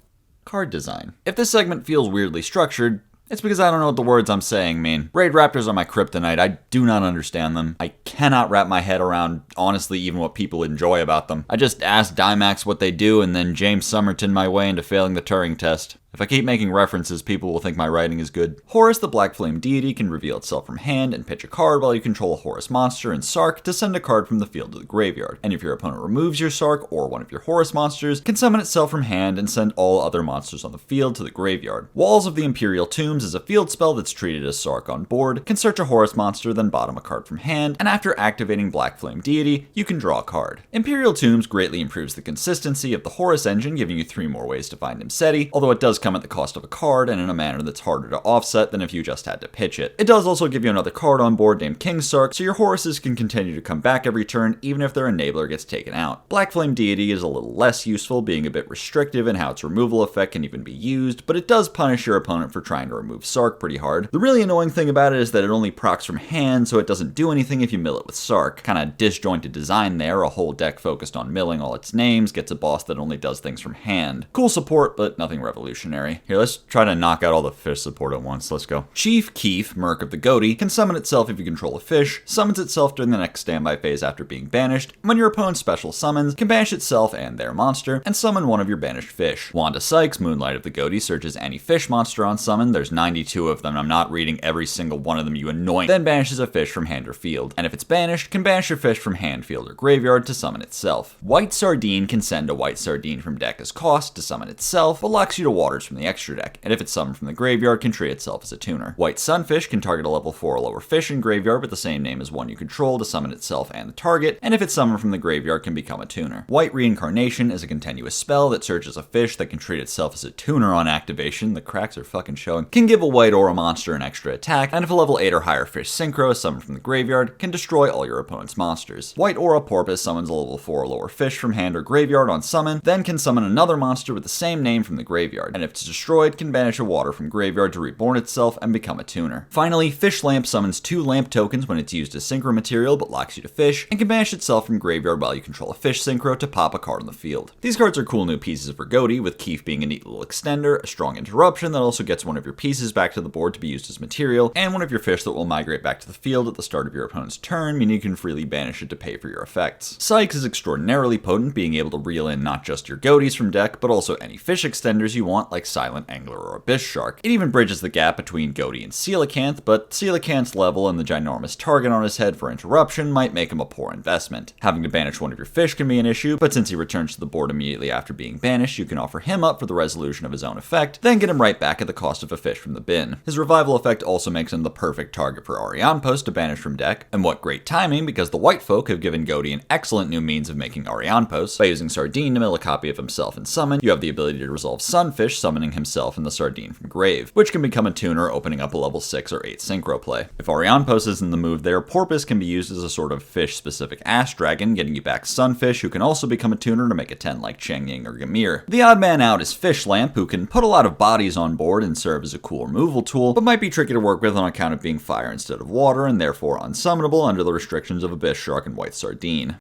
Card design. If this segment feels weirdly structured, it's because I don't know what the words I'm saying mean. Raid Raptors are my kryptonite. I do not understand them. I cannot wrap my head around, honestly, even what people enjoy about them. I just asked Dymax what they do and then James Somerton my way into failing the Turing test. If I keep making references, people will think my writing is good. Horus, the Black Flame deity, can reveal itself from hand and pitch a card while you control a Horus monster, and Sark to send a card from the field to the graveyard. And if your opponent removes your Sark or one of your Horus monsters, can summon itself from hand and send all other monsters on the field to the graveyard. Walls of the Imperial Tombs is a field spell that's treated as Sark on board, can search a Horus monster, then bottom a card from hand, and after activating Black Flame deity, you can draw a card. Imperial Tombs greatly improves the consistency of the Horus engine, giving you 3 more ways to find Imseti, although it does come at the cost of a card and in a manner that's harder to offset than if you just had to pitch it. It does also give you another card on board named King Sark, so your Horuses can continue to come back every turn even if their enabler gets taken out. Black Flame Deity is a little less useful, being a bit restrictive in how its removal effect can even be used, but it does punish your opponent for trying to remove Sark pretty hard. The really annoying thing about it is that it only procs from hand, so it doesn't do anything if you mill it with Sark. Kinda disjointed design there, a whole deck focused on milling all its names gets a boss that only does things from hand. Cool support, but nothing revolutionary. Here, let's try to knock out all the fish support at once. Let's go. Chief Keef, Merc of the Goatee, can summon itself if you control a fish, summons itself during the next standby phase after being banished. When your opponent's special summons, can banish itself and their monster, and summon one of your banished fish. Wanda Sykes, Moonlight of the Goatee, searches any fish monster on summon. There's 92 of them. I'm not reading every single one of them, you annoying. Then banishes a fish from hand or field. And if it's banished, can banish your fish from hand, field, or graveyard to summon itself. White Sardine can send a White Sardine from deck as cost to summon itself, but locks you to waters from the extra deck. And if it's summoned from the graveyard, can treat itself as a tuner. White Sunfish can target a level 4 or lower fish in graveyard with the same name as one you control to summon itself and the target, and if it's summoned from the graveyard, can become a tuner. White Reincarnation is a continuous spell that searches a fish that can treat itself as a tuner on activation. The cracks are fucking showing. Can give a white aura monster an extra attack, and if a level 8 or higher fish synchro is summoned from the graveyard, can destroy all your opponent's monsters. White Aura Porpoise summons a level 4 or lower fish from hand or graveyard on summon, then can summon another monster with the same name from the graveyard, and if it's destroyed, can banish a water from graveyard to reborn itself and become a tuner. Finally, Fish Lamp summons 2 lamp tokens when it's used as synchro material but locks you to fish, and can banish itself from graveyard while you control a fish synchro to pop a card on the field. These cards are cool new pieces for Goatee, with Keef being a neat little extender, a strong interruption that also gets one of your pieces back to the board to be used as material, and one of your fish that will migrate back to the field at the start of your opponent's turn, meaning you can freely banish it to pay for your effects. Sykes is extraordinarily potent, being able to reel in not just your Goatees from deck, but also any fish extenders you want, like Silent Angler or Abyss Shark. It even bridges the gap between Goatee and Coelacanth, but Coelacanth's level and the ginormous target on his head for interruption might make him a poor investment. Having to banish one of your fish can be an issue, but since he returns to the board immediately after being banished, you can offer him up for the resolution of his own effect, then get him right back at the cost of a fish from the bin. His revival effect also makes him the perfect target for Arianpos to banish from deck, and what great timing, because the white folk have given Goatee an excellent new means of making Arianpos. By using Sardine to mill a copy of himself and summon, you have the ability to resolve Sunfish, summoning himself and the Sardine from grave, which can become a tuner, opening up a level 6 or 8 synchro play. If Arianpos is in the move there, Porpoise can be used as a sort of fish-specific Ash Dragon, getting you back Sunfish, who can also become a tuner to make a 10 like Chengying or Gamir. The odd man out is Fish Lamp, who can put a lot of bodies on board and serve as a cool removal tool, but might be tricky to work with on account of being fire instead of water, and therefore unsummonable under the restrictions of Abyss Shark and White Sardine.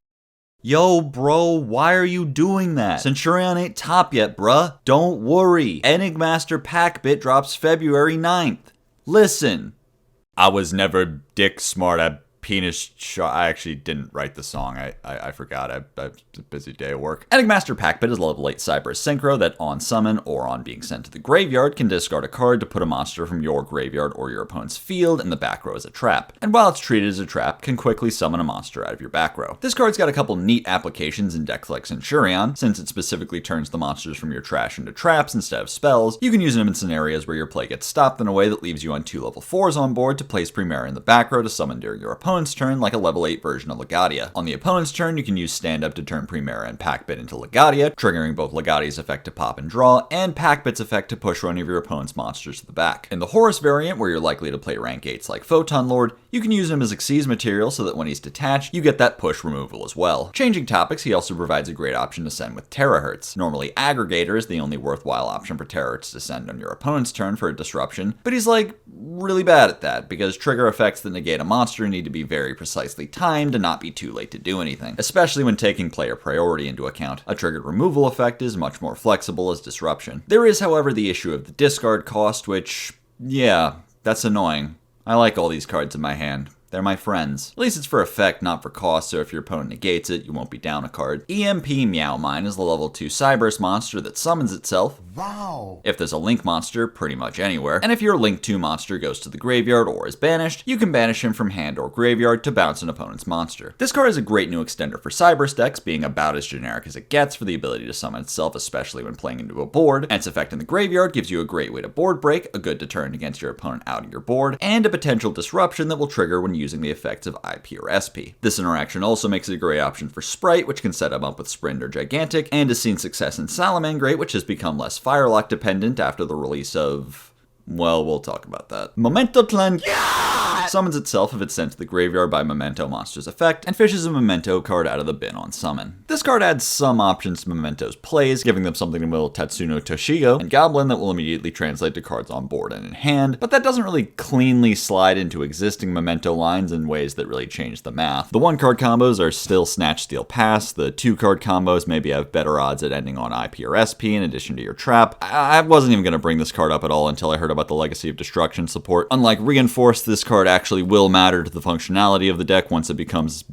Yo, bro, why are you doing that? Centurion ain't top yet, bruh. Don't worry. Enigmaster Packbit drops February 9th. Listen. I was never dick smart at penis shot. I actually didn't write the song. I forgot. I was a busy day at work. Enigmaster Packbit is a level 8 Cyberus Synchro that on summon or on being sent to the graveyard can discard a card to put a monster from your graveyard or your opponent's field in the back row as a trap. And while it's treated as a trap, can quickly summon a monster out of your back row. This card's got a couple neat applications in decks like Centurion, since it specifically turns the monsters from your trash into traps instead of spells. You can use them in scenarios where your play gets stopped in a way that leaves you on 2 level 4s on board to place Primera in the back row to summon during your opponent's turn, like a level 8 version of Legadia. On the opponent's turn, you can use Stand Up to turn Primera and Packbit into Legadia, triggering both Legadia's effect to pop and draw, and Packbit's effect to push one of your opponent's monsters to the back. In the Horus variant, where you're likely to play rank 8s like Photon Lord, you can use him as Xyz material so that when he's detached, you get that push removal as well. Changing topics, he also provides a great option to send with Terahertz. Normally, Aggregator is the only worthwhile option for Terahertz to send on your opponent's turn for a disruption, but he's like really bad at that, because trigger effects that negate a monster need to be very precisely timed and not be too late to do anything, especially when taking player priority into account. A triggered removal effect is much more flexible as disruption. There is, however, the issue of the discard cost, which, yeah, that's annoying. I like all these cards in my hand. They're my friends. At least it's for effect, not for cost, so if your opponent negates it, you won't be down a card. EMP Meow Mine is the level 2 Cyburst monster that summons itself. Wow. If there's a Link monster, pretty much anywhere. And if your Link 2 monster goes to the graveyard or is banished, you can banish him from hand or graveyard to bounce an opponent's monster. This card is a great new extender for Cyburst decks, being about as generic as it gets for the ability to summon itself, especially when playing into a board. And its effect in the graveyard gives you a great way to board break, a good deterrent against your opponent out of your board, and a potential disruption that will trigger when using the effects of IP or SP. This interaction also makes it a great option for Sprite, which can set him up with Sprint or Gigantic, and has seen success in Salamangreat, which has become less Firelock dependent after the release of... well, we'll talk about that. Memento Clan summons itself if it's sent to the graveyard by Memento Monster's effect, and fishes a Memento card out of the bin on summon. This card adds some options to Memento's plays, giving them something to mill Tatsuno Toshigo and Goblin that will immediately translate to cards on board and in hand, but that doesn't really cleanly slide into existing Memento lines in ways that really change the math. The 1-card combos are still Snatch, Steal, Pass. The 2-card combos maybe have better odds at ending on IP or SP in addition to your trap. I wasn't even going to bring this card up at all until I heard about the Legacy of Destruction support. Unlike Reinforced, this card actually will matter to the functionality of the deck once it becomes,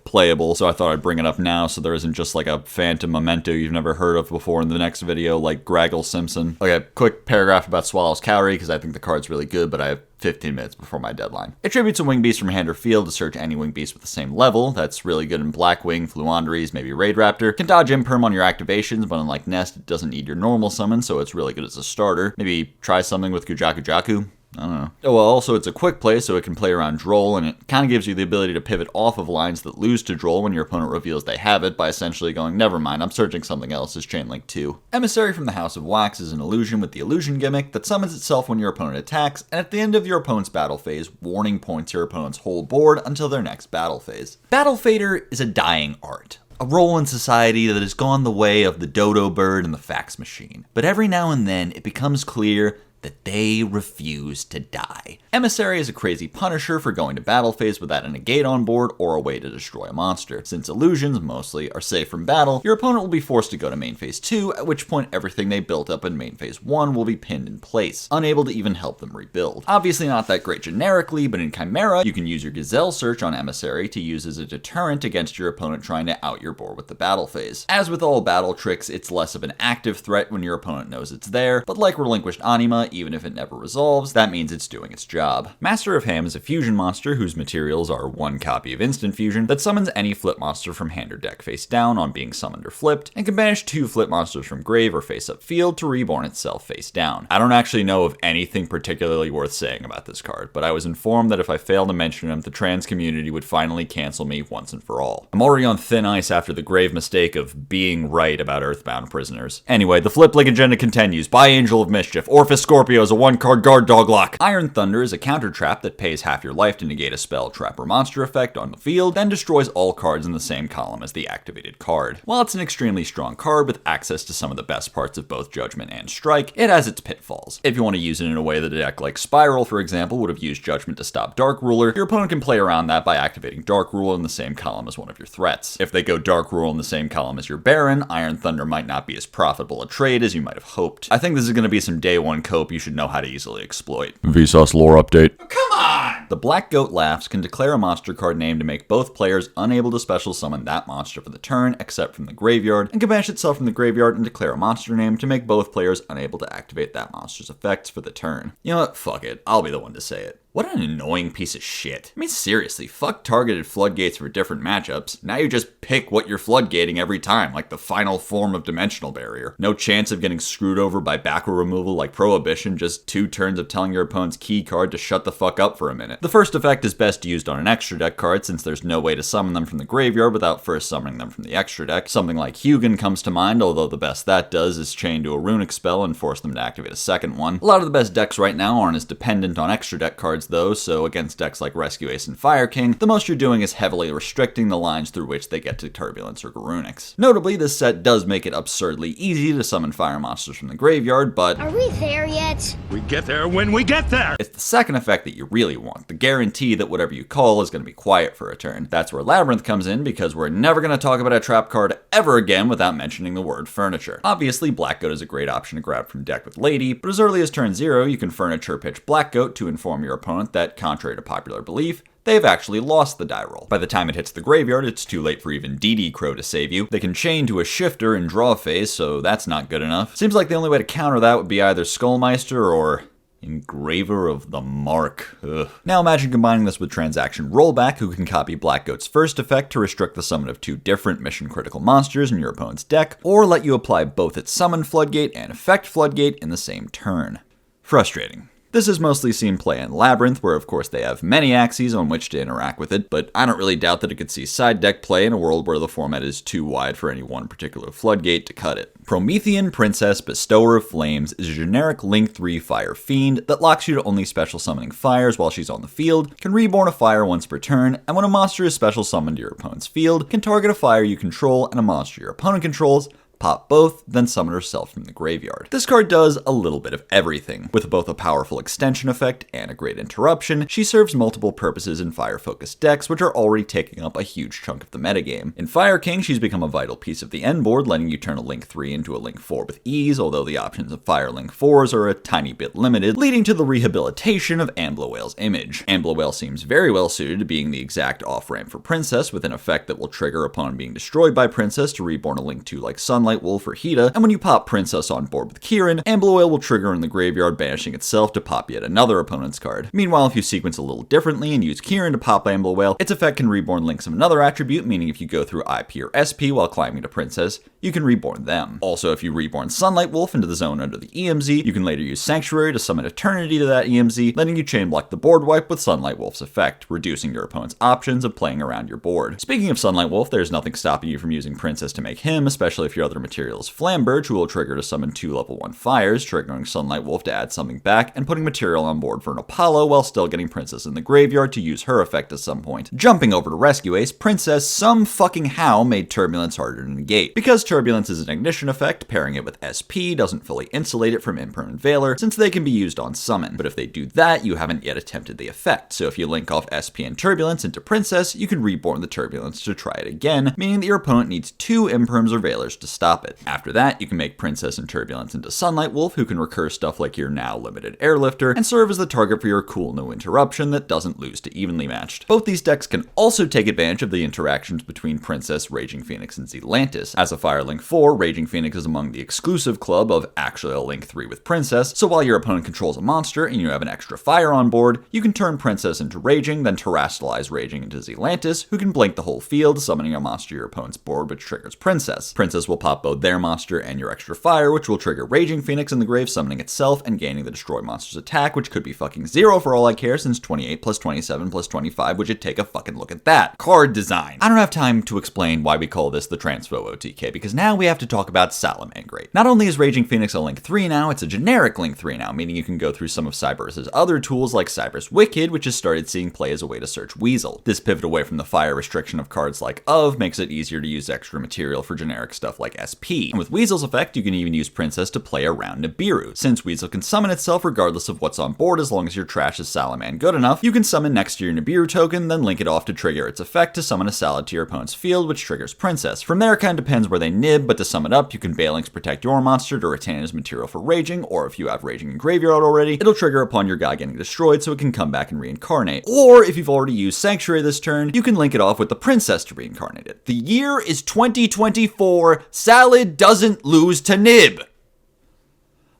playable, so I thought I'd bring it up now so there isn't just like a phantom Memento you've never heard of before in the next video like Graggle Simpson. Okay, quick paragraph about Swallow's Cowrie because I think the card's really good, but I have 15 minutes before my deadline. It tributes a Wing Beast from hand or field to search any Wing Beast with the same level. That's really good in Blackwing, Fluandries, maybe Raid Raptor. Can dodge Imperm on your activations, but unlike Nest, it doesn't need your normal summon, so it's really good as a starter. Maybe try something with Kujaku Jaku. I don't know. Oh, well, also it's a quick play, so it can play around Droll, and it kind of gives you the ability to pivot off of lines that lose to Droll when your opponent reveals they have it by essentially going, never mind, I'm searching something else as Chainlink 2. Emissary from the House of Wax is an illusion with the illusion gimmick that summons itself when your opponent attacks, and at the end of your opponent's battle phase, warning points your opponent's whole board until their next battle phase. Battle Fader is a dying art. A role in society that has gone the way of the dodo bird and the fax machine. But every now and then, it becomes clear that they refuse to die. Emissary is a crazy punisher for going to battle phase without a negate on board or a way to destroy a monster. Since illusions, mostly, are safe from battle, your opponent will be forced to go to main phase 2, at which point everything they built up in main phase 1 will be pinned in place, unable to even help them rebuild. Obviously not that great generically, but in Chimera, you can use your Gazelle search on Emissary to use as a deterrent against your opponent trying to out your board with the battle phase. As with all battle tricks, it's less of an active threat when your opponent knows it's there, but like Relinquished Anima, even if it never resolves, that means it's doing its job. Master of Ham is a fusion monster whose materials are 1 copy of Instant Fusion that summons any flip monster from hand or deck face down on being summoned or flipped, and can banish 2 flip monsters from grave or face up field to reborn itself face down. I don't actually know of anything particularly worth saying about this card, but I was informed that if I failed to mention him, the trans community would finally cancel me once and for all. I'm already on thin ice after the grave mistake of being right about Earthbound prisoners. Anyway, the flip link agenda continues. By Angel of Mischief, Orphis Scorpio is a 1-card guard doglock. Iron Thunder is a counter trap that pays half your life to negate a spell, trap, or monster effect on the field, then destroys all cards in the same column as the activated card. While it's an extremely strong card with access to some of the best parts of both Judgment and Strike, it has its pitfalls. If you want to use it in a way that a deck like Spiral, for example, would have used Judgment to stop Dark Ruler, your opponent can play around that by activating Dark Rule in the same column as one of your threats. If they go Dark Rule in the same column as your Baron, Iron Thunder might not be as profitable a trade as you might have hoped. I think this is going to be some day 1 cope you should know how to easily exploit. Vsauce lore update. Come on! The Black Goat Laughs can declare a monster card name to make both players unable to special summon that monster for the turn, except from the graveyard, and can banish itself from the graveyard and declare a monster name to make both players unable to activate that monster's effects for the turn. You know what? Fuck it. I'll be the one to say it. What an annoying piece of shit. I mean, seriously, fuck targeted floodgates for different matchups. Now you just pick what you're floodgating every time, like the final form of Dimensional Barrier. No chance of getting screwed over by back row removal like Prohibition, just 2 turns of telling your opponent's key card to shut the fuck up for a minute. The first effect is best used on an extra deck card since there's no way to summon them from the graveyard without first summoning them from the extra deck. Something like Hugin comes to mind, although the best that does is chain to a runic spell and force them to activate a second one. A lot of the best decks right now aren't as dependent on extra deck cards though, so against decks like Rescue Ace and Fire King, the most you're doing is heavily restricting the lines through which they get to Turbulence or Garunix. Notably, this set does make it absurdly easy to summon fire monsters from the graveyard, but are we there yet? We get there when we get there! It's the second effect that you really want, the guarantee that whatever you call is going to be quiet for a turn. That's where Labyrinth comes in, because we're never going to talk about a trap card ever again without mentioning the word furniture. Obviously, Black Goat is a great option to grab from deck with Lady, but as early as turn 0, you can furniture pitch Black Goat to inform your opponent opponent that, contrary to popular belief, they've actually lost the die roll. By the time it hits the graveyard, it's too late for even DD Crow to save you. They can chain to a shifter in draw phase, so that's not good enough. Seems like the only way to counter that would be either Skullmeister or Engraver of the Mark. Ugh. Now imagine combining this with Transaction Rollback, who can copy Black Goat's first effect to restrict the summon of 2 different mission-critical monsters in your opponent's deck, or let you apply both its Summon Floodgate and Effect Floodgate in the same turn. Frustrating. This is mostly seen play in Labyrinth, where of course they have many axes on which to interact with it, but I don't really doubt that it could see side deck play in a world where the format is too wide for any one particular floodgate to cut it. Promethean Princess Bestower of Flames is a generic Link 3 Fire Fiend that locks you to only special summoning fires while she's on the field, can reborn a fire once per turn, and when a monster is special summoned to your opponent's field, can target a fire you control and a monster your opponent controls, pop both, then summon herself from the graveyard. This card does a little bit of everything. With both a powerful extension effect and a great interruption, she serves multiple purposes in fire-focused decks, which are already taking up a huge chunk of the metagame. In Fire King, she's become a vital piece of the end board, letting you turn a Link 3 into a Link 4 with ease, although the options of Fire Link 4s are a tiny bit limited, leading to the rehabilitation of Amblowail's image. Amblowail seems very well suited to being the exact off-ramp for Princess, with an effect that will trigger upon being destroyed by Princess to reborn a Link 2 like Sunlight Wolf or Hida, and when you pop Princess on board with Kieran, Amblowail will trigger in the graveyard, banishing itself to pop yet another opponent's card. Meanwhile, if you sequence a little differently and use Kieran to pop Amblowail, its effect can reborn links of another attribute, meaning if you go through IP or SP while climbing to Princess, you can reborn them. Also, if you reborn Sunlight Wolf into the zone under the EMZ, you can later use Sanctuary to summon Eternity to that EMZ, letting you chain block the board wipe with Sunlight Wolf's effect, reducing your opponent's options of playing around your board. Speaking of Sunlight Wolf, there's nothing stopping you from using Princess to make him, especially if your other material is Flamberge, who will trigger to summon 2 level 1 fires, triggering Sunlight Wolf to add something back, and putting material on board for an Apollo while still getting Princess in the graveyard to use her effect at some point. Jumping over to Rescue Ace, Princess some fucking how made Turbulence harder to negate. Because Turbulence is an ignition effect, pairing it with SP doesn't fully insulate it from Impermanent Valor, since they can be used on summon. But if they do that, you haven't yet attempted the effect, so if you link off SP and Turbulence into Princess, you can reborn the Turbulence to try it again, meaning that your opponent needs 2 Imperms or Valors to stop it. After that, you can make Princess and Turbulence into Sunlight Wolf, who can recur stuff like your now limited Airlifter, and serve as the target for your cool new interruption that doesn't lose to evenly matched. Both these decks can also take advantage of the interactions between Princess, Raging Phoenix, and Zealantis. As a Fire Link 4, Raging Phoenix is among the exclusive club of actually a Link 3 with Princess, so while your opponent controls a monster and you have an extra fire on board, you can turn Princess into Raging, then terrestrialize Raging into Zealantis, who can blink the whole field, summoning a monster your opponent's board, which triggers Princess. Princess will pop both their monster and your extra fire, which will trigger Raging Phoenix in the grave, summoning itself and gaining the Destroy Monster's attack, which could be fucking 0 for all I care, since 28 plus 27 plus 25 would just take a fucking look at that. Card design. I don't have time to explain why we call this the Transfo OTK, because now we have to talk about Salamangreat. Not only is Raging Phoenix a Link 3 now, it's a generic Link 3 now, meaning you can go through some of Cyberus' other tools like Cyberus Wicked, which has started seeing play as a way to search Weasel. This pivot away from the fire restriction of cards like Of makes it easier to use extra material for generic stuff like SP. And with Weasel's effect, you can even use Princess to play around Nibiru. Since Weasel can summon itself regardless of what's on board as long as your trash is Salaman good enough, you can summon next to your Nibiru token, then link it off to trigger its effect to summon a Salad to your opponent's field, which triggers Princess. From there, it kind of depends where they nib, but to sum it up, you can Balinx protect your monster to retain as material for Raging, or if you have Raging in graveyard already, it'll trigger upon your guy getting destroyed so it can come back and reincarnate. Or if you've already used Sanctuary this turn, you can link it off with the Princess to reincarnate it. The year is 2024, Salad doesn't lose to Nib!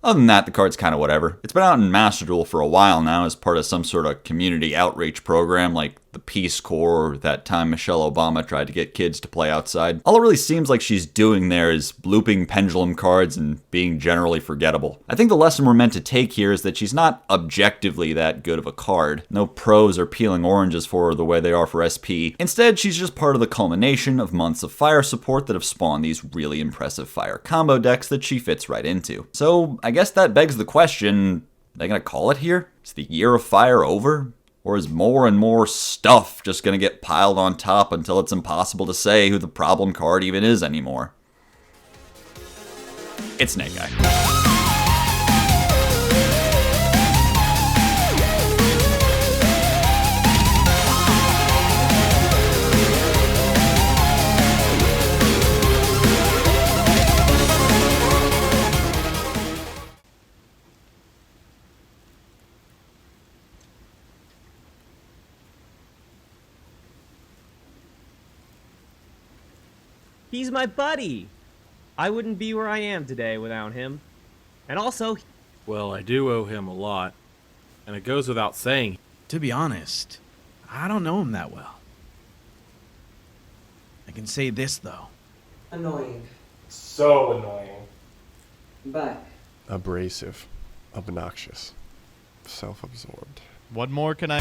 Other than that, the card's kind of whatever. It's been out in Master Duel for a while now as part of some sort of community outreach program like the Peace Corps, or that time Michelle Obama tried to get kids to play outside. All it really seems like she's doing there is blooping pendulum cards and being generally forgettable. I think the lesson we're meant to take here is that she's not objectively that good of a card. No pros are peeling oranges for her the way they are for SP. Instead, she's just part of the culmination of months of fire support that have spawned these really impressive fire combo decks that she fits right into. So I guess that begs the question, are they gonna call it here? Is the year of fire over? Or is more and more stuff just gonna get piled on top until it's impossible to say who the problem card even is anymore? It's Snake Eye. He's my buddy. I wouldn't be where I am today without him. And also... Well, I do owe him a lot. And it goes without saying. To be honest, I don't know him that well. I can say this, though. Annoying. So annoying. Back. Abrasive. Obnoxious. Self-absorbed. What more can I...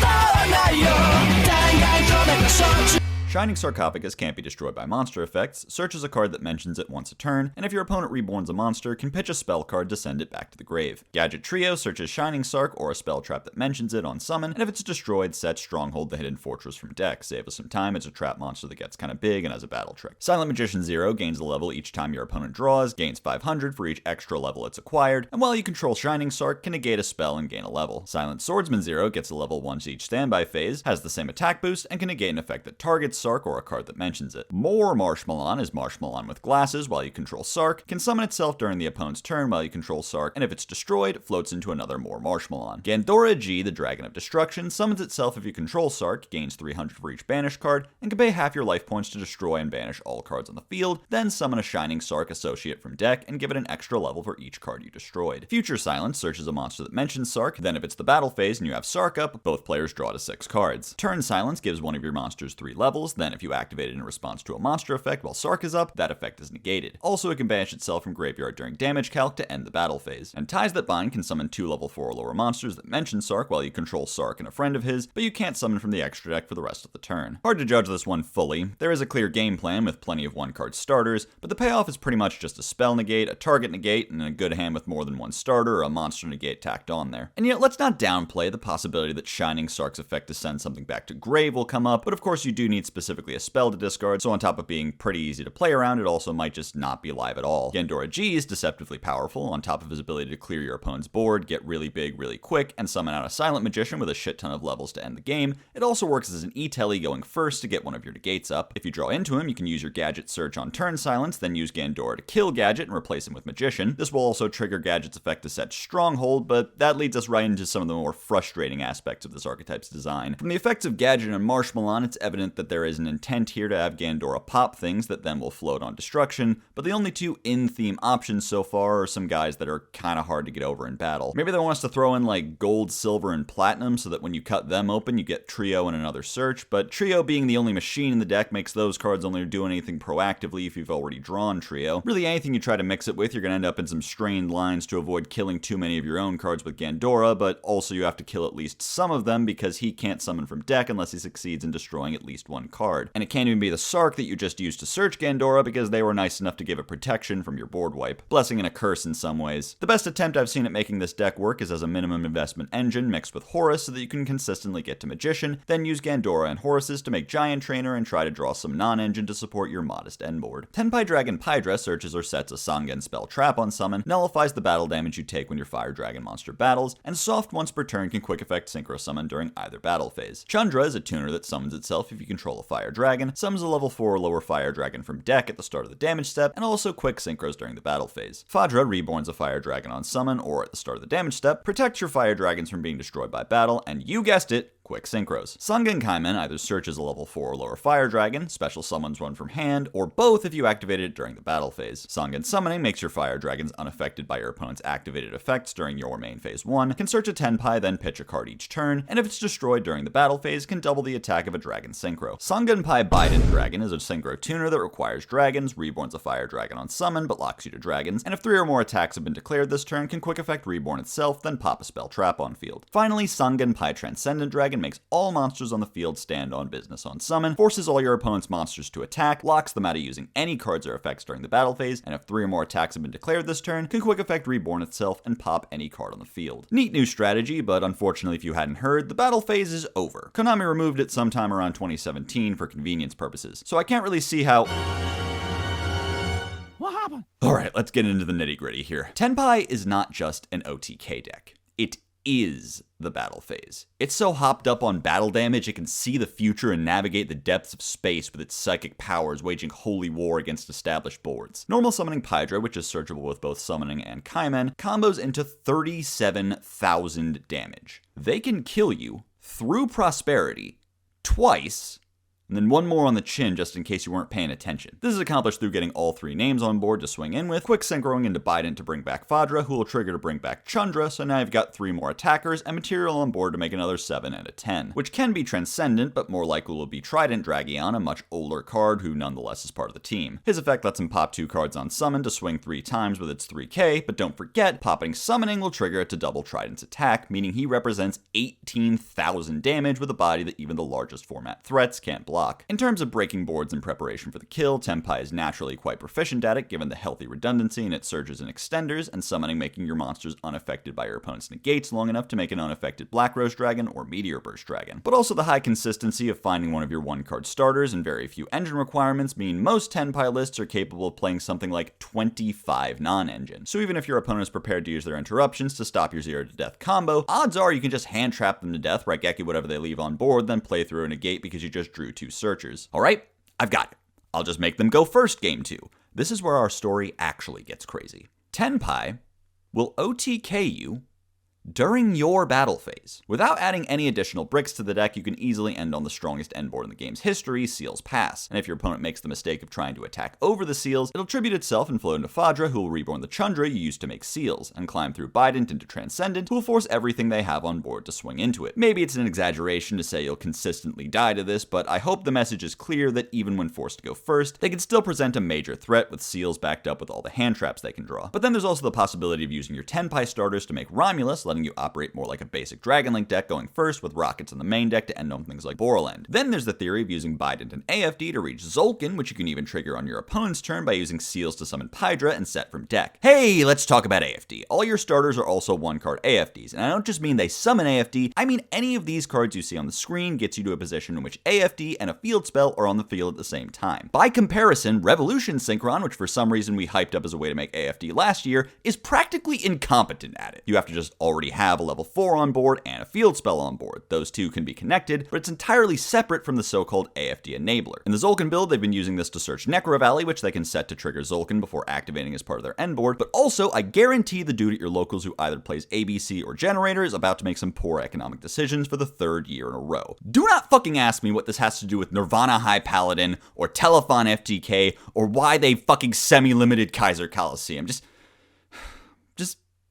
Shining Sarcophagus can't be destroyed by monster effects, searches a card that mentions it once a turn, and if your opponent reborns a monster, can pitch a spell card to send it back to the grave. Gadget Trio searches Shining Sarc or a spell trap that mentions it on summon, and if it's destroyed, set Stronghold the Hidden Fortress from deck. Save us some time, it's a trap monster that gets kinda big and has a battle trick. Silent Magician Zero gains a level each time your opponent draws, gains 500 for each extra level it's acquired, and while you control Shining Sarc, can negate a spell and gain a level. Silent Swordsman Zero gets a level once each standby phase, has the same attack boost, and can negate an effect that targets Sarc or a card that mentions it. More Marshmallow is Marshmallow with glasses while you control Sarc, can summon itself during the opponent's turn while you control Sarc, and if it's destroyed, floats into another More Marshmallow. Gandora G, the Dragon of Destruction, summons itself if you control Sarc, gains 300 for each banished card, and can pay half your life points to destroy and banish all cards on the field, then summon a Shining Sarc associate from deck and give it an extra level for each card you destroyed. Future Silence searches a monster that mentions Sarc, then if it's the battle phase and you have Sarc up, both players draw to 6 cards. Turn Silence gives one of your monsters 3 levels, then if you activate it in response to a monster effect while Sarc is up, that effect is negated. Also, it can banish itself from graveyard during damage calc to end the battle phase. And Ties That Bind can summon 2 level 4 or lower monsters that mention Sarc while you control Sarc and a friend of his, but you can't summon from the extra deck for the rest of the turn. Hard to judge this one fully. There is a clear game plan with plenty of 1-card starters, but the payoff is pretty much just a spell negate, a target negate, and a good hand with more than 1 starter or a monster negate tacked on there. And yet, let's not downplay the possibility that Shining Sarc's effect to send something back to grave will come up, but of course you do need specifically a spell to discard, so on top of being pretty easy to play around, it also might just not be live at all. Gandora G is deceptively powerful, on top of his ability to clear your opponent's board, get really big really quick, and summon out a Silent Magician with a shit ton of levels to end the game. It also works as an E-Telly going first to get one of your negates up. If you draw into him, you can use your Gadget Search on turn Silence, then use Gandora to kill Gadget and replace him with Magician. This will also trigger Gadget's effect to set Stronghold, but that leads us right into some of the more frustrating aspects of this archetype's design. From the effects of Gadget and Marshmallow, it's evident that there is an intent here to have Gandora pop things that then will float on destruction, but the only 2 in-theme options so far are some guys that are kinda hard to get over in battle. Maybe they want us to throw in like gold, silver, and platinum so that when you cut them open you get Trio and another search, but Trio being the only machine in the deck makes those cards only do anything proactively if you've already drawn Trio. Really anything you try to mix it with, you're gonna end up in some strained lines to avoid killing too many of your own cards with Gandora, but also you have to kill at least some of them because he can't summon from deck unless he succeeds in destroying at least 1 card. And it can't even be the Sarc that you just used to search Gandora because they were nice enough to give it protection from your board wipe. Blessing and a curse in some ways. The best attempt I've seen at making this deck work is as a minimum investment engine mixed with Horus so that you can consistently get to Magician, then use Gandora and Horuses to make Giant Trainer and try to draw some non-engine to support your modest end board. Tenpai Dragon Pydra searches or sets a Sangen spell trap on summon, nullifies the battle damage you take when your Fire Dragon monster battles, and soft once per turn can quick effect Synchro Summon during either battle phase. Chandra is a tuner that summons itself if you control a Fire Dragon, summons a level 4 or lower Fire Dragon from deck at the start of the damage step, and also quick synchros during the battle phase. Fadra reborns a Fire Dragon on summon or at the start of the damage step, protects your Fire Dragons from being destroyed by battle, and you guessed it, quick synchros. Sangen Kaimen either searches a level 4 or lower Fire Dragon, special summons one from hand, or both if you activate it during the battle phase. Sangen Summoning makes your Fire Dragons unaffected by your opponent's activated effects during your main phase 1, can search a Tenpai, then pitch a card each turn, and if it's destroyed during the battle phase, can double the attack of a Dragon Synchro. Sangenpai Biden Dragon is a Synchro tuner that requires dragons, reborns a Fire Dragon on summon, but locks you to dragons, and if 3 or more attacks have been declared this turn, can quick effect reborn itself, then pop a spell trap on field. Finally, Sangenpai Transcendent Dragon makes all monsters on the field stand on business on summon, forces all your opponent's monsters to attack, locks them out of using any cards or effects during the battle phase, and if 3 or more attacks have been declared this turn, can quick effect reborn itself and pop any card on the field. Neat new strategy, but unfortunately if you hadn't heard, the battle phase is over. Konami removed it sometime around 2017 for convenience purposes, so I can't really see how... What happened? Alright, let's get into the nitty-gritty here. Tenpai is not just an OTK deck. It is the battle phase. It's so hopped up on battle damage it can see the future and navigate the depths of space with its psychic powers, waging holy war against established boards. Normal summoning Pydra, which is searchable with both summoning and Kaimen, combos into 37,000 damage. They can kill you through prosperity twice And then one more on the chin just in case you weren't paying attention. This is accomplished through getting all 3 names on board to swing in with, quick synchroing into Bident to bring back Fadra, who will trigger to bring back Chandra, so now you've got 3 more attackers and material on board to make another 7 and a 10, which can be Transcendent, but more likely will be Trident Dragion, a much older card who nonetheless is part of the team. His effect lets him pop 2 cards on summon to swing 3 times with its 3k, but don't forget, popping Summoning will trigger it to double Trident's attack, meaning he represents 18,000 damage with a body that even the largest format threats can't block. In terms of breaking boards in preparation for the kill, Tenpai is naturally quite proficient at it, given the healthy redundancy in its surges and extenders, and summoning making your monsters unaffected by your opponent's negates long enough to make an unaffected Black Rose Dragon or Meteor Burst Dragon. But also the high consistency of finding one of your 1-card starters and very few engine requirements mean most Tenpai lists are capable of playing something like 25 non-engine. So even if your opponent is prepared to use their interruptions to stop your 0 to death combo, odds are you can just hand trap them to death, Raigeki whatever they leave on board, then play through a negate because you just drew 2 searchers. Alright, I've got it. I'll just make them go first game 2. This is where our story actually gets crazy. Tenpai will OTK you during your battle phase. Without adding any additional bricks to the deck, you can easily end on the strongest end board in the game's history, Seals Pass. And if your opponent makes the mistake of trying to attack over the seals, it'll tribute itself and float into Fadra, who will reborn the Chandra you used to make seals, and climb through Bident into Transcendent, who will force everything they have on board to swing into it. Maybe it's an exaggeration to say you'll consistently die to this, but I hope the message is clear that even when forced to go first, they can still present a major threat with seals backed up with all the hand traps they can draw. But then there's also the possibility of using your Tenpai starters to make Romulus, letting you operate more like a basic Dragon Link deck going first with rockets in the main deck to end on things like Borrowland. Then there's the theory of using Bident and AFD to reach Zolkin, which you can even trigger on your opponent's turn by using seals to summon Pydra and set from deck. Hey, let's talk about AFD. All your starters are also 1-card AFDs, and I don't just mean they summon AFD, I mean any of these cards you see on the screen gets you to a position in which AFD and a field spell are on the field at the same time. By comparison, Revolution Synchron, which for some reason we hyped up as a way to make AFD last year, is practically incompetent at it. You have to just already have a level 4 on board and a field spell on board. Those two can be connected, but it's entirely separate from the so-called AFD enabler. In the Zolkin build, they've been using this to search Necro Valley, which they can set to trigger Zolkin before activating as part of their end board, but also I guarantee the dude at your locals who either plays ABC or Generator is about to make some poor economic decisions for the 3rd year in a row. Do not fucking ask me what this has to do with Nirvana High Paladin or Telefon FTK or why they fucking semi-limited Kaiser Coliseum. Just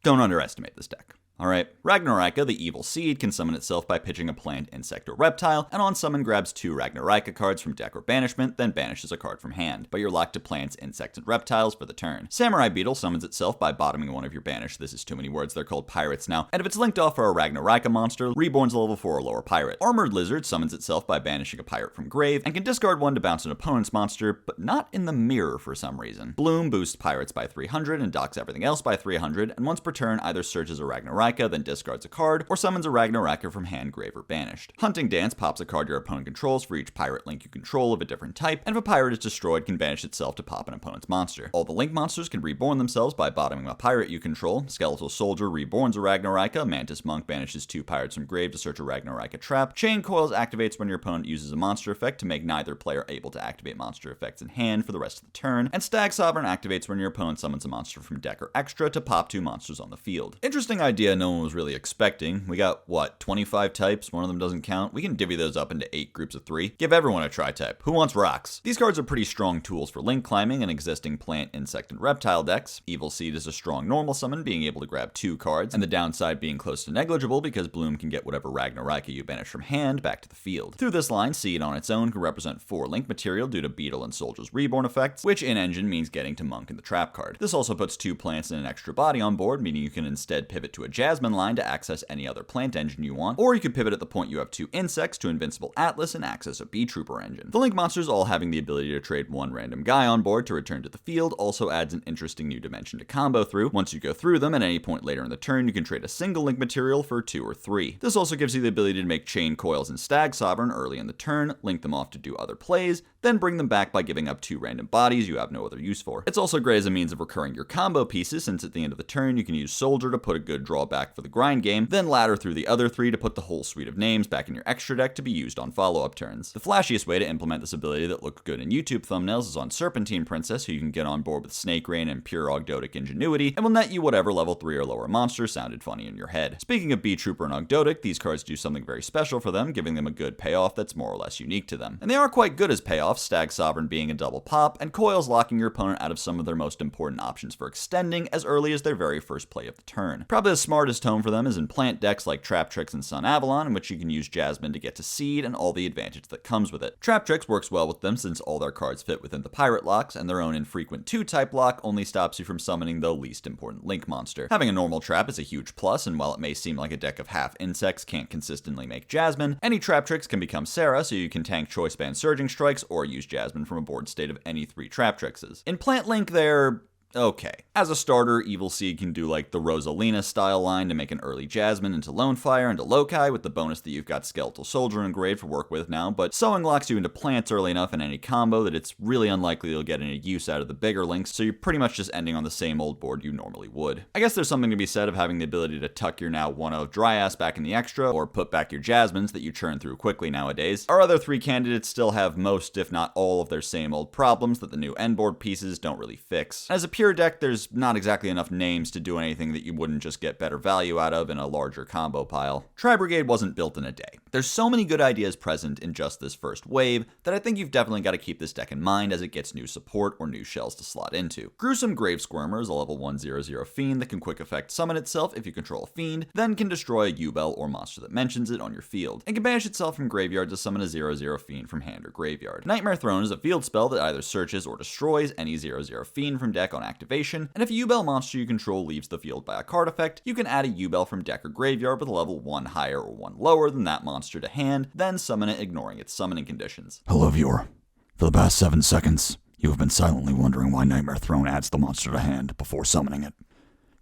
don't underestimate this deck. Alright, Ragnarika, the evil seed, can summon itself by pitching a plant, insect, or reptile, and on summon grabs 2 Ragnarika cards from deck or banishment, then banishes a card from hand, but you're locked to plants, insects, and reptiles for the turn. Samurai Beetle summons itself by bottoming one of your banished, this is too many words, they're called pirates now, and if it's linked off for a Ragnarika monster, reborns a level 4 or lower pirate. Armored Lizard summons itself by banishing a pirate from grave, and can discard 1 to bounce an opponent's monster, but not in the mirror for some reason. Bloom boosts pirates by 300 and docks everything else by 300, and once per turn either searches a Ragnarika, then discards a card, or summons a Ragnaraka from hand, grave, or banished. Hunting Dance pops a card your opponent controls for each pirate link you control of a different type, and if a pirate is destroyed, can banish itself to pop an opponent's monster. All the link monsters can reborn themselves by bottoming a pirate you control. Skeletal Soldier reborns a Ragnaraka, Mantis Monk banishes 2 pirates from grave to search a Ragnaraka trap, Chain Coils activates when your opponent uses a monster effect to make neither player able to activate monster effects in hand for the rest of the turn, and Stag Sovereign activates when your opponent summons a monster from deck or extra to pop 2 monsters on the field. Interesting idea no one was really expecting. We got, 25 types? One of them doesn't count? We can divvy those up into 8 groups of 3. Give everyone a tri-type. Who wants rocks? These cards are pretty strong tools for link climbing in existing plant, insect, and reptile decks. Evil Seed is a strong normal summon, being able to grab 2 cards, and the downside being close to negligible because Bloom can get whatever Ragnaraka you banish from hand back to the field. Through this line, Seed on its own can represent 4 link material due to Beetle and Soldier's reborn effects, which in engine means getting to Monk in the trap card. This also puts 2 plants and an extra body on board, meaning you can instead pivot to a Jasmine line to access any other plant engine you want, or you could pivot at the point you have 2 insects to Invincible Atlas and access a Bee Trooper engine. The link monsters all having the ability to trade 1 random guy on board to return to the field also adds an interesting new dimension to combo through. Once you go through them, at any point later in the turn, you can trade a single link material for 2 or 3. This also gives you the ability to make Chain Coils and Stag Sovereign early in the turn, link them off to do other plays, then bring them back by giving up 2 random bodies you have no other use for. It's also great as a means of recurring your combo pieces, since at the end of the turn you can use Soldier to put a good draw brought back for the grind game, then ladder through the other 3 to put the whole suite of names back in your extra deck to be used on follow-up turns. The flashiest way to implement this ability that looked good in YouTube thumbnails is on Serpentine Princess, who you can get on board with Snake Rain and pure Ogdotic Ingenuity, and will net you whatever level 3 or lower monster sounded funny in your head. Speaking of B-Trooper and Ogdotic, these cards do something very special for them, giving them a good payoff that's more or less unique to them. And they are quite good as payoffs, Stag Sovereign being a double pop, and Coils locking your opponent out of some of their most important options for extending as early as their very first play of the turn. Probably the smartest home for them is in plant decks like Traptrix and Sun Avalon, in which you can use Jasmine to get to seed and all the advantage that comes with it. Traptrix works well with them since all their cards fit within the pirate locks, and their own infrequent 2-type lock only stops you from summoning the least important link monster. Having a normal trap is a huge plus, and while it may seem like a deck of half insects can't consistently make Jasmine, any Traptrix can become Sarah, so you can tank Choice Band Surging Strikes or use Jasmine from a board state of any 3 Traptrixes. In Plant Link, they're okay. As a starter, Evil Seed can do like the Rosalina style line to make an early Jasmine into Lone Fire into Lokai, with the bonus that you've got Skeletal Soldier engraved to work with now, but Sowing locks you into plants early enough in any combo that it's really unlikely you'll get any use out of the bigger links, so you're pretty much just ending on the same old board you normally would. I guess there's something to be said of having the ability to tuck your now 1-0 Dryas back in the extra, or put back your Jasmines that you churn through quickly nowadays. Our other 3 candidates still have most, if not all, of their same old problems that the new end board pieces don't really fix. As a pure deck, there's not exactly enough names to do anything that you wouldn't just get better value out of in a larger combo pile. Tri-Brigade wasn't built in a day. There's so many good ideas present in just this first wave that I think you've definitely got to keep this deck in mind as it gets new support or new shells to slot into. Gruesome Grave Squirmer is a level 1/0/0 fiend that can quick effect summon itself if you control a fiend, then can destroy a Yubel or monster that mentions it on your field, and can banish itself from graveyard to summon a 0/0 fiend from hand or graveyard. Nightmare Throne is a field spell that either searches or destroys any 0/0 fiend from deck on activation, and if a Yubel monster you control leaves the field by a card effect, you can add a Yubel from deck or graveyard with a level 1 higher or 1 lower than that monster to hand, then summon it ignoring its summoning conditions. Hello, viewer. For the past 7 seconds, you have been silently wondering why Nightmare Throne adds the monster to hand before summoning it.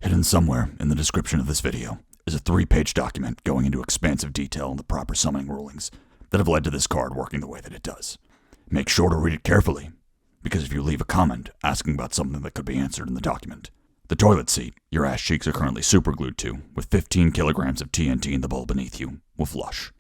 Hidden somewhere in the description of this video is a 3-page document going into expansive detail on the proper summoning rulings that have led to this card working the way that it does. Make sure to read it carefully, because if you leave a comment asking about something that could be answered in the document, the toilet seat your ass cheeks are currently superglued to, with 15 kilograms of TNT in the bowl beneath you, will flush.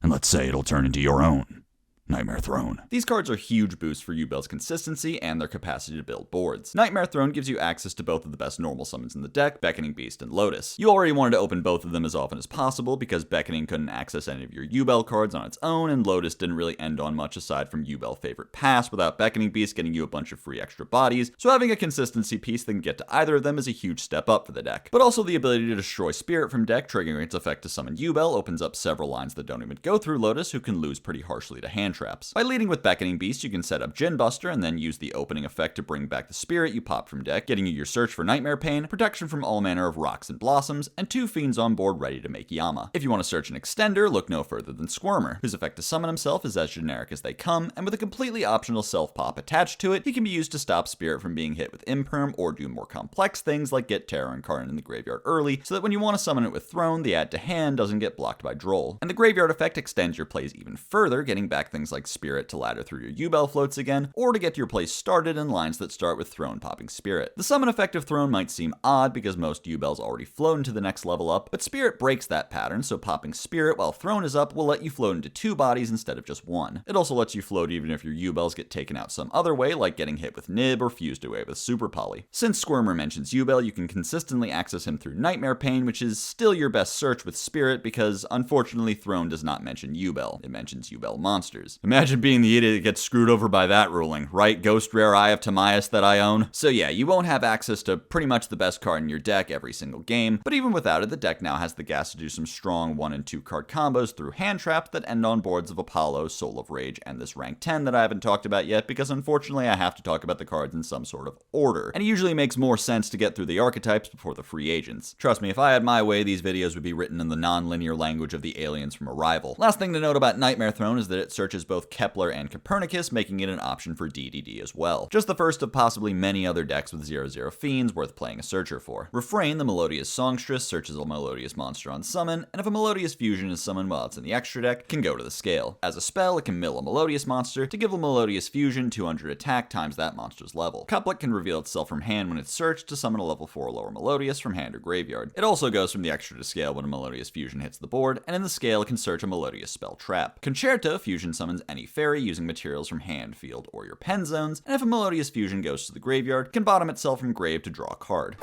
And let's say it'll turn into your own Nightmare Throne. These cards are huge boosts for Yubel's consistency and their capacity to build boards. Nightmare Throne gives you access to both of the best normal summons in the deck, Beckoning Beast and Lotus. You already wanted to open both of them as often as possible because Beckoning couldn't access any of your Yubel cards on its own, and Lotus didn't really end on much aside from Yubel Favorite Pass without Beckoning Beast getting you a bunch of free extra bodies, so having a consistency piece that can get to either of them is a huge step up for the deck. But also the ability to destroy Spirit from deck, triggering its effect to summon Yubel, opens up several lines that don't even go through Lotus, who can lose pretty harshly to hand traps. By leading with Beckoning Beast, you can set up Djinn Buster and then use the opening effect to bring back the Spirit you popped from deck, getting you your search for Nightmare Pain, protection from all manner of rocks and blossoms, and 2 fiends on board ready to make Yama. If you want to search an extender, look no further than Squirmer, whose effect to summon himself is as generic as they come, and with a completely optional self-pop attached to it, he can be used to stop Spirit from being hit with Imperm or do more complex things like get Terror Incarnate in the graveyard early, so that when you want to summon it with Throne, the add to hand doesn't get blocked by Droll. And the graveyard effect extends your plays even further, getting back things like Spirit to ladder through your Yubel floats again, or to get your plays started in lines that start with Throne popping Spirit. The summon effect of Throne might seem odd because most Yubels already float into the next level up, but Spirit breaks that pattern, so popping Spirit while Throne is up will let you float into 2 bodies instead of just 1. It also lets you float even if your Yubels get taken out some other way, like getting hit with Nib or fused away with Super Poly. Since Squirmer mentions Yubel, you can consistently access him through Nightmare Pain, which is still your best search with Spirit because unfortunately Throne does not mention Yubel. It mentions Yubel monsters. Imagine being the idiot that gets screwed over by that ruling, right? Ghost Rare Eye of Timaeus that I own. So yeah, you won't have access to pretty much the best card in your deck every single game, but even without it, the deck now has the gas to do some strong 1 and 2 card combos through hand traps that end on boards of Apollo, Soul of Rage, and this rank 10 that I haven't talked about yet because unfortunately I have to talk about the cards in some sort of order, and it usually makes more sense to get through the archetypes before the free agents. Trust me, if I had my way, these videos would be written in the non-linear language of the aliens from Arrival. Last thing to note about Nightmare Throne is that it searches banishes both Kepler and Copernicus, making it an option for DDD as well. Just the first of possibly many other decks with 0/0 Fiends worth playing a searcher for. Refrain, the Melodious Songstress, searches a Melodious monster on summon, and if a Melodious Fusion is summoned while it's in the extra deck, can go to the scale. As a spell, it can mill a Melodious monster to give a Melodious Fusion 200 attack times that monster's level. Couplet can reveal itself from hand when it's searched to summon a level 4 or lower Melodious from hand or graveyard. It also goes from the extra to scale when a Melodious Fusion hits the board, and in the scale it can search a Melodious spell trap. Concerto fusion summons any fairy using materials from hand, field, or your pen zones, and if a Melodious Fusion goes to the graveyard, can bottom itself from grave to draw a card.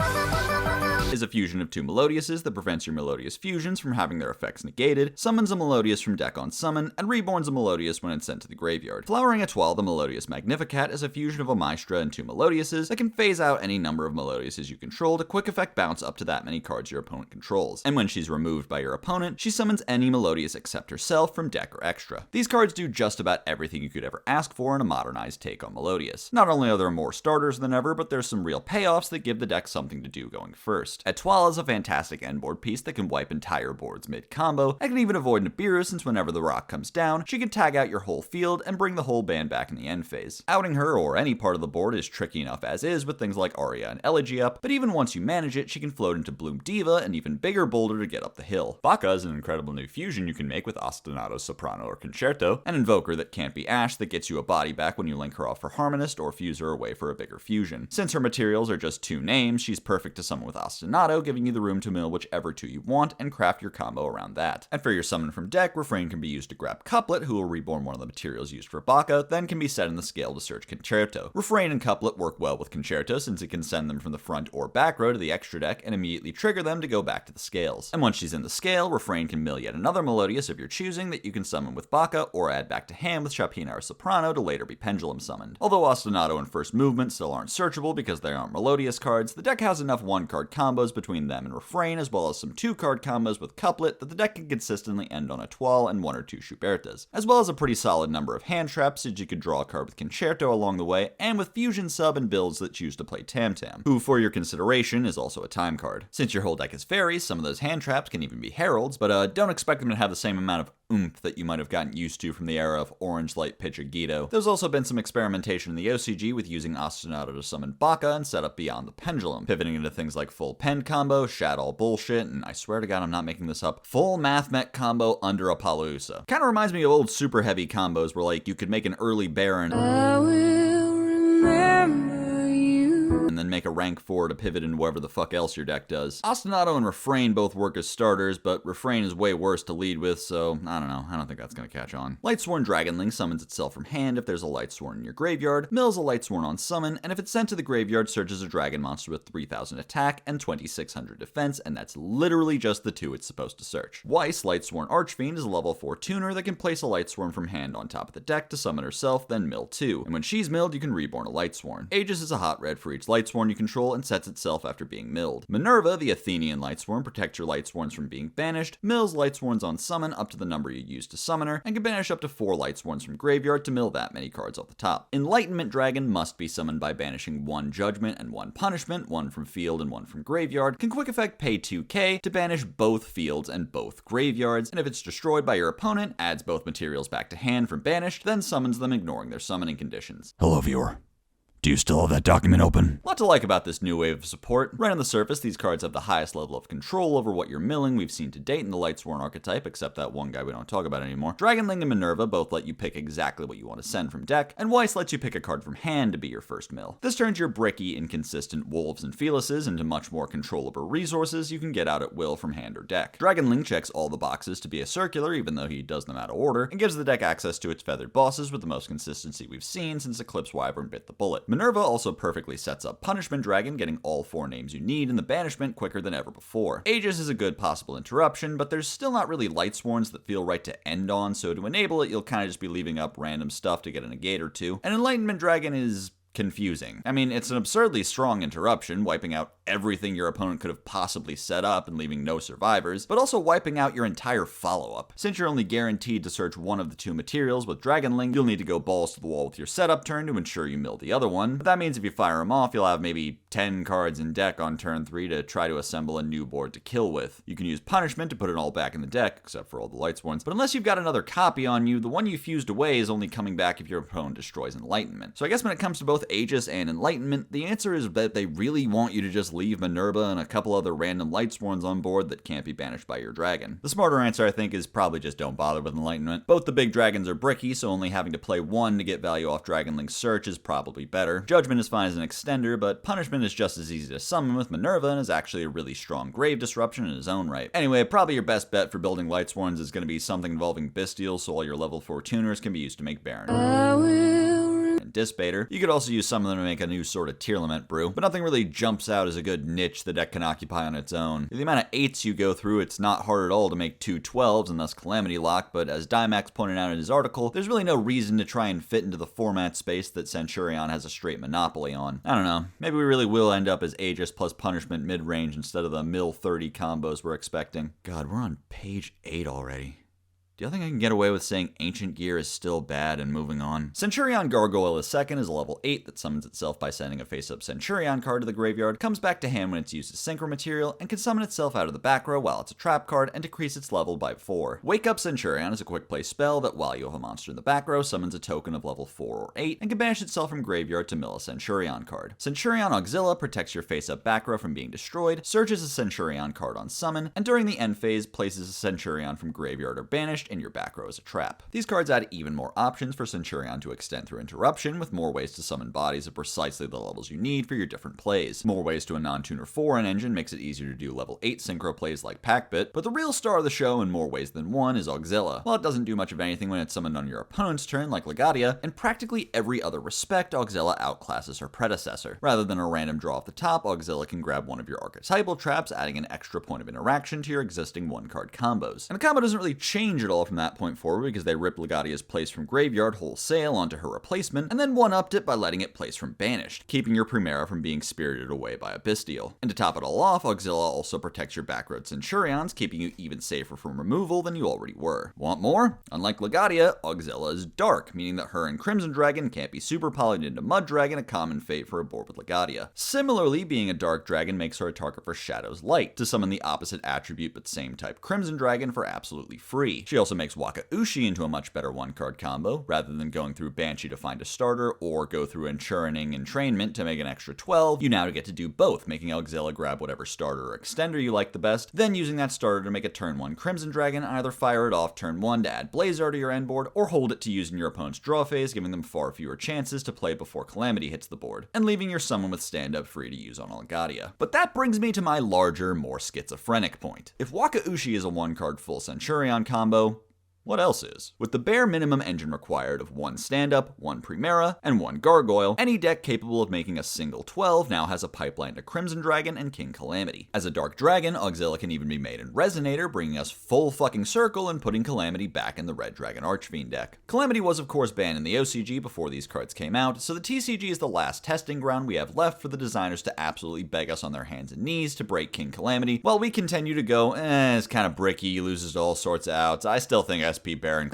Is a fusion of 2 Melodiouses that prevents your Melodious Fusions from having their effects negated, summons a Melodious from deck on summon, and reborns a Melodious when it's sent to the graveyard. Flowering Étoile, the Melodious Magnificat, is a fusion of a Maestra and 2 Melodiouses that can phase out any number of Melodiouses you control to quick effect bounce up to that many cards your opponent controls. And when she's removed by your opponent, she summons any Melodious except herself from deck or extra. These cards do just about everything you could ever ask for in a modernized take on Melodious. Not only are there more starters than ever, but there's some real payoffs that give the deck something to do going first. Étoile is a fantastic endboard piece that can wipe entire boards mid-combo, and can even avoid Nibiru since whenever the rock comes down, she can tag out your whole field and bring the whole band back in the end phase. Outing her or any part of the board is tricky enough as is with things like Aria and Elegy up, but even once you manage it, she can float into Bloom Diva, an even bigger boulder to get up the hill. Baka is an incredible new fusion you can make with Ostinato, Soprano, or Concerto, an invoker that can't be Ash that gets you a body back when you link her off for Harmonist or fuse her away for a bigger fusion. Since her materials are just 2 names, she's perfect to summon with Ostinato, giving you the room to mill whichever 2 you want and craft your combo around that. And for your summon from deck, Refrain can be used to grab Couplet, who will reborn one of the materials used for Baka, then can be set in the scale to search Concerto. Refrain and Couplet work well with Concerto since it can send them from the front or back row to the extra deck and immediately trigger them to go back to the scales. And once she's in the scale, Refrain can mill yet another Melodious of your choosing that you can summon with Baka or add back to hand with Chapina or Soprano to later be pendulum summoned. Although Ostinato and First Movement still aren't searchable because they aren't Melodious cards, the deck has enough 1-card combos between them and Refrain as well as some 2-card combos with Couplet that the deck can consistently end on Étoile and 1 or 2 Schubertas, as well as a pretty solid number of hand traps since you could draw a card with Concerto along the way, and with Fusion sub and builds that choose to play Tam Tam, who for your consideration is also a time card. Since your whole deck is fairies, some of those hand traps can even be heralds, but don't expect them to have the same amount of oomph that you might have gotten used to from the era of Orange Light Pitcher Guido. There's also been some experimentation in the OCG with using Ostinato to summon Baka and set up Beyond the Pendulum, pivoting into things like full pen combo, Shat all bullshit, and I swear to god I'm not making this up, full Math Mech combo under Apollousa. Kinda reminds me of old super heavy combos where like you could make an early Baron and then make a rank 4 to pivot into whatever the fuck else your deck does. Ostinato and Refrain both work as starters, but Refrain is way worse to lead with, so I don't know, I don't think that's gonna catch on. Lightsworn Dragonling summons itself from hand if there's a Lightsworn in your graveyard, mills a Lightsworn on summon, and if it's sent to the graveyard, searches a dragon monster with 3000 attack and 2600 defense, and that's literally just the 2 it's supposed to search. Weiss, Lightsworn Archfiend, is a level 4 tuner that can place a Lightsworn from hand on top of the deck to summon herself, then mill 2, and when she's milled, you can reborn a Lightsworn. Aegis is a hot red for each Lightsworn you control and sets itself after being milled. Minerva, the Athenian Lightsworn, protects your Lightsworns from being banished, mills Lightsworns on summon up to the number you use to summon her, and can banish up to 4 Lightsworns from graveyard to mill that many cards off the top. Enlightenment Dragon must be summoned by banishing 1 Judgment and 1 Punishment, 1 from field and 1 from graveyard, can quick effect pay 2k to banish both fields and both graveyards, and if it's destroyed by your opponent, adds both materials back to hand from banished, then summons them ignoring their summoning conditions. Hello, viewer. Do you still have that document open? Lot to like about this new wave of support. Right on the surface, these cards have the highest level of control over what you're milling we've seen to date in the Lightsworn archetype, except that one guy we don't talk about anymore. Dragonling and Minerva both let you pick exactly what you want to send from deck, and Weiss lets you pick a card from hand to be your first mill. This turns your bricky, inconsistent Wolves and Felices into much more controllable resources you can get out at will from hand or deck. Dragonling checks all the boxes to be a circular, even though he does them out of order, and gives the deck access to its feathered bosses with the most consistency we've seen since Eclipse Wyvern bit the bullet. Minerva also perfectly sets up Punishment Dragon, getting all 4 names you need in the banishment quicker than ever before. Aegis is a good possible interruption, but there's still not really Lightsworns that feel right to end on, so to enable it, you'll kind of just be leaving up random stuff to get a negate or 2. And Enlightenment Dragon is confusing. I mean, it's an absurdly strong interruption, wiping out everything your opponent could have possibly set up and leaving no survivors, but also wiping out your entire follow-up. Since you're only guaranteed to search one of the two materials with Dragonling, you'll need to go balls to the wall with your setup turn to ensure you mill the other one, but that means if you fire them off, you'll have maybe 10 cards in deck on turn 3 to try to assemble a new board to kill with. You can use Punishment to put it all back in the deck, except for all the Lightsworns, but unless you've got another copy on you, the one you fused away is only coming back if your opponent destroys Enlightenment. So I guess when it comes to both Aegis and Enlightenment, the answer is that they really want you to just leave Minerva and a couple other random Lightsworns on board that can't be banished by your dragon. The smarter answer, I think, is probably just don't bother with Enlightenment. Both the big dragons are bricky, so only having to play one to get value off Dragonling's search is probably better. Judgment is fine as an extender, but Punishment is just as easy to summon with Minerva and is actually a really strong grave disruption in his own right. Anyway, probably your best bet for building Lightsworns is going to be something involving Bestial, so all your level 4 tuners can be used to make Baron. And Dispater. You could also use some of them to make a new sort of Tearlament brew, but nothing really jumps out as a good niche the deck can occupy on its own. The amount of 8s you go through, it's not hard at all to make 2 12s and thus Calamity Lock, but as Dimax pointed out in his article, there's really no reason to try and fit into the format space that Centurion has a straight monopoly on. I don't know, maybe we really will end up as Aegis plus Punishment mid-range instead of the mill 30 combos we're expecting. God, we're on page 8 already. Do you think I can get away with saying Ancient Gear is still bad and moving on? Centurion Gargoyle II is a level 8 that summons itself by sending a face-up Centurion card to the graveyard, comes back to hand when it's used as Synchro material, and can summon itself out of the back row while it's a trap card and decrease its level by 4. Wake Up Centurion is a quick play spell that while you have a monster in the back row summons a token of level 4 or 8 and can banish itself from graveyard to mill a Centurion card. Centurion Auxilla protects your face-up back row from being destroyed, searches a Centurion card on summon, and during the end phase places a Centurion from graveyard or banished in your back row as a trap. These cards add even more options for Centurion to extend through interruption, with more ways to summon bodies of precisely the levels you need for your different plays. More ways to a non-tuner 4 in engine makes it easier to do level 8 synchro plays like Packbit, but the real star of the show in more ways than one is Auxilla. While it doesn't do much of anything when it's summoned on your opponent's turn like Legadia, in practically every other respect Auxilla outclasses her predecessor. Rather than a random draw off the top, Auxilla can grab one of your archetypal traps, adding an extra point of interaction to your existing one-card combos. And the combo doesn't really change at all from that point forward because they ripped Legadia's place from graveyard wholesale onto her replacement, and then one-upped it by letting it place from banished, keeping your Primera from being spirited away by a Bestial. And to top it all off, Auxilla also protects your backroad Centurions, keeping you even safer from removal than you already were. Want more? Unlike Legadia, Auxilla is dark, meaning that her and Crimson Dragon can't be super polyed into Mud Dragon, a common fate for a board with Legadia. Similarly, being a dark dragon makes her a target for Shadow's Light, to summon the opposite attribute but same type Crimson Dragon for absolutely free. She also makes Waka Ushi into a much better one-card combo, rather than going through Banshee to find a starter, or go through Enchurining Entrainment to make an extra 12, you now get to do both, making Auxilla grab whatever starter or extender you like the best, then using that starter to make a turn 1 Crimson Dragon, and either fire it off turn 1 to add Blazar to your end board, or hold it to use in your opponent's draw phase, giving them far fewer chances to play before Calamity hits the board, and leaving your summon with stand-up free to use on Legadia. But that brings me to my larger, more schizophrenic point. If Waka Ushi is a one-card full Centurion combo, what else is? With the bare minimum engine required of 1 stand-up, 1 Primera, and 1 Gargoyle, any deck capable of making a single 12 now has a pipeline to Crimson Dragon and King Calamity. As a Dark Dragon, Auxilla can even be made in Resonator, bringing us full fucking circle and putting Calamity back in the Red Dragon Archfiend deck. Calamity was of course banned in the OCG before these cards came out, so the TCG is the last testing ground we have left for the designers to absolutely beg us on their hands and knees to break King Calamity, while we continue to go, it's kind of bricky, loses to all sorts of outs. I still think SP Baron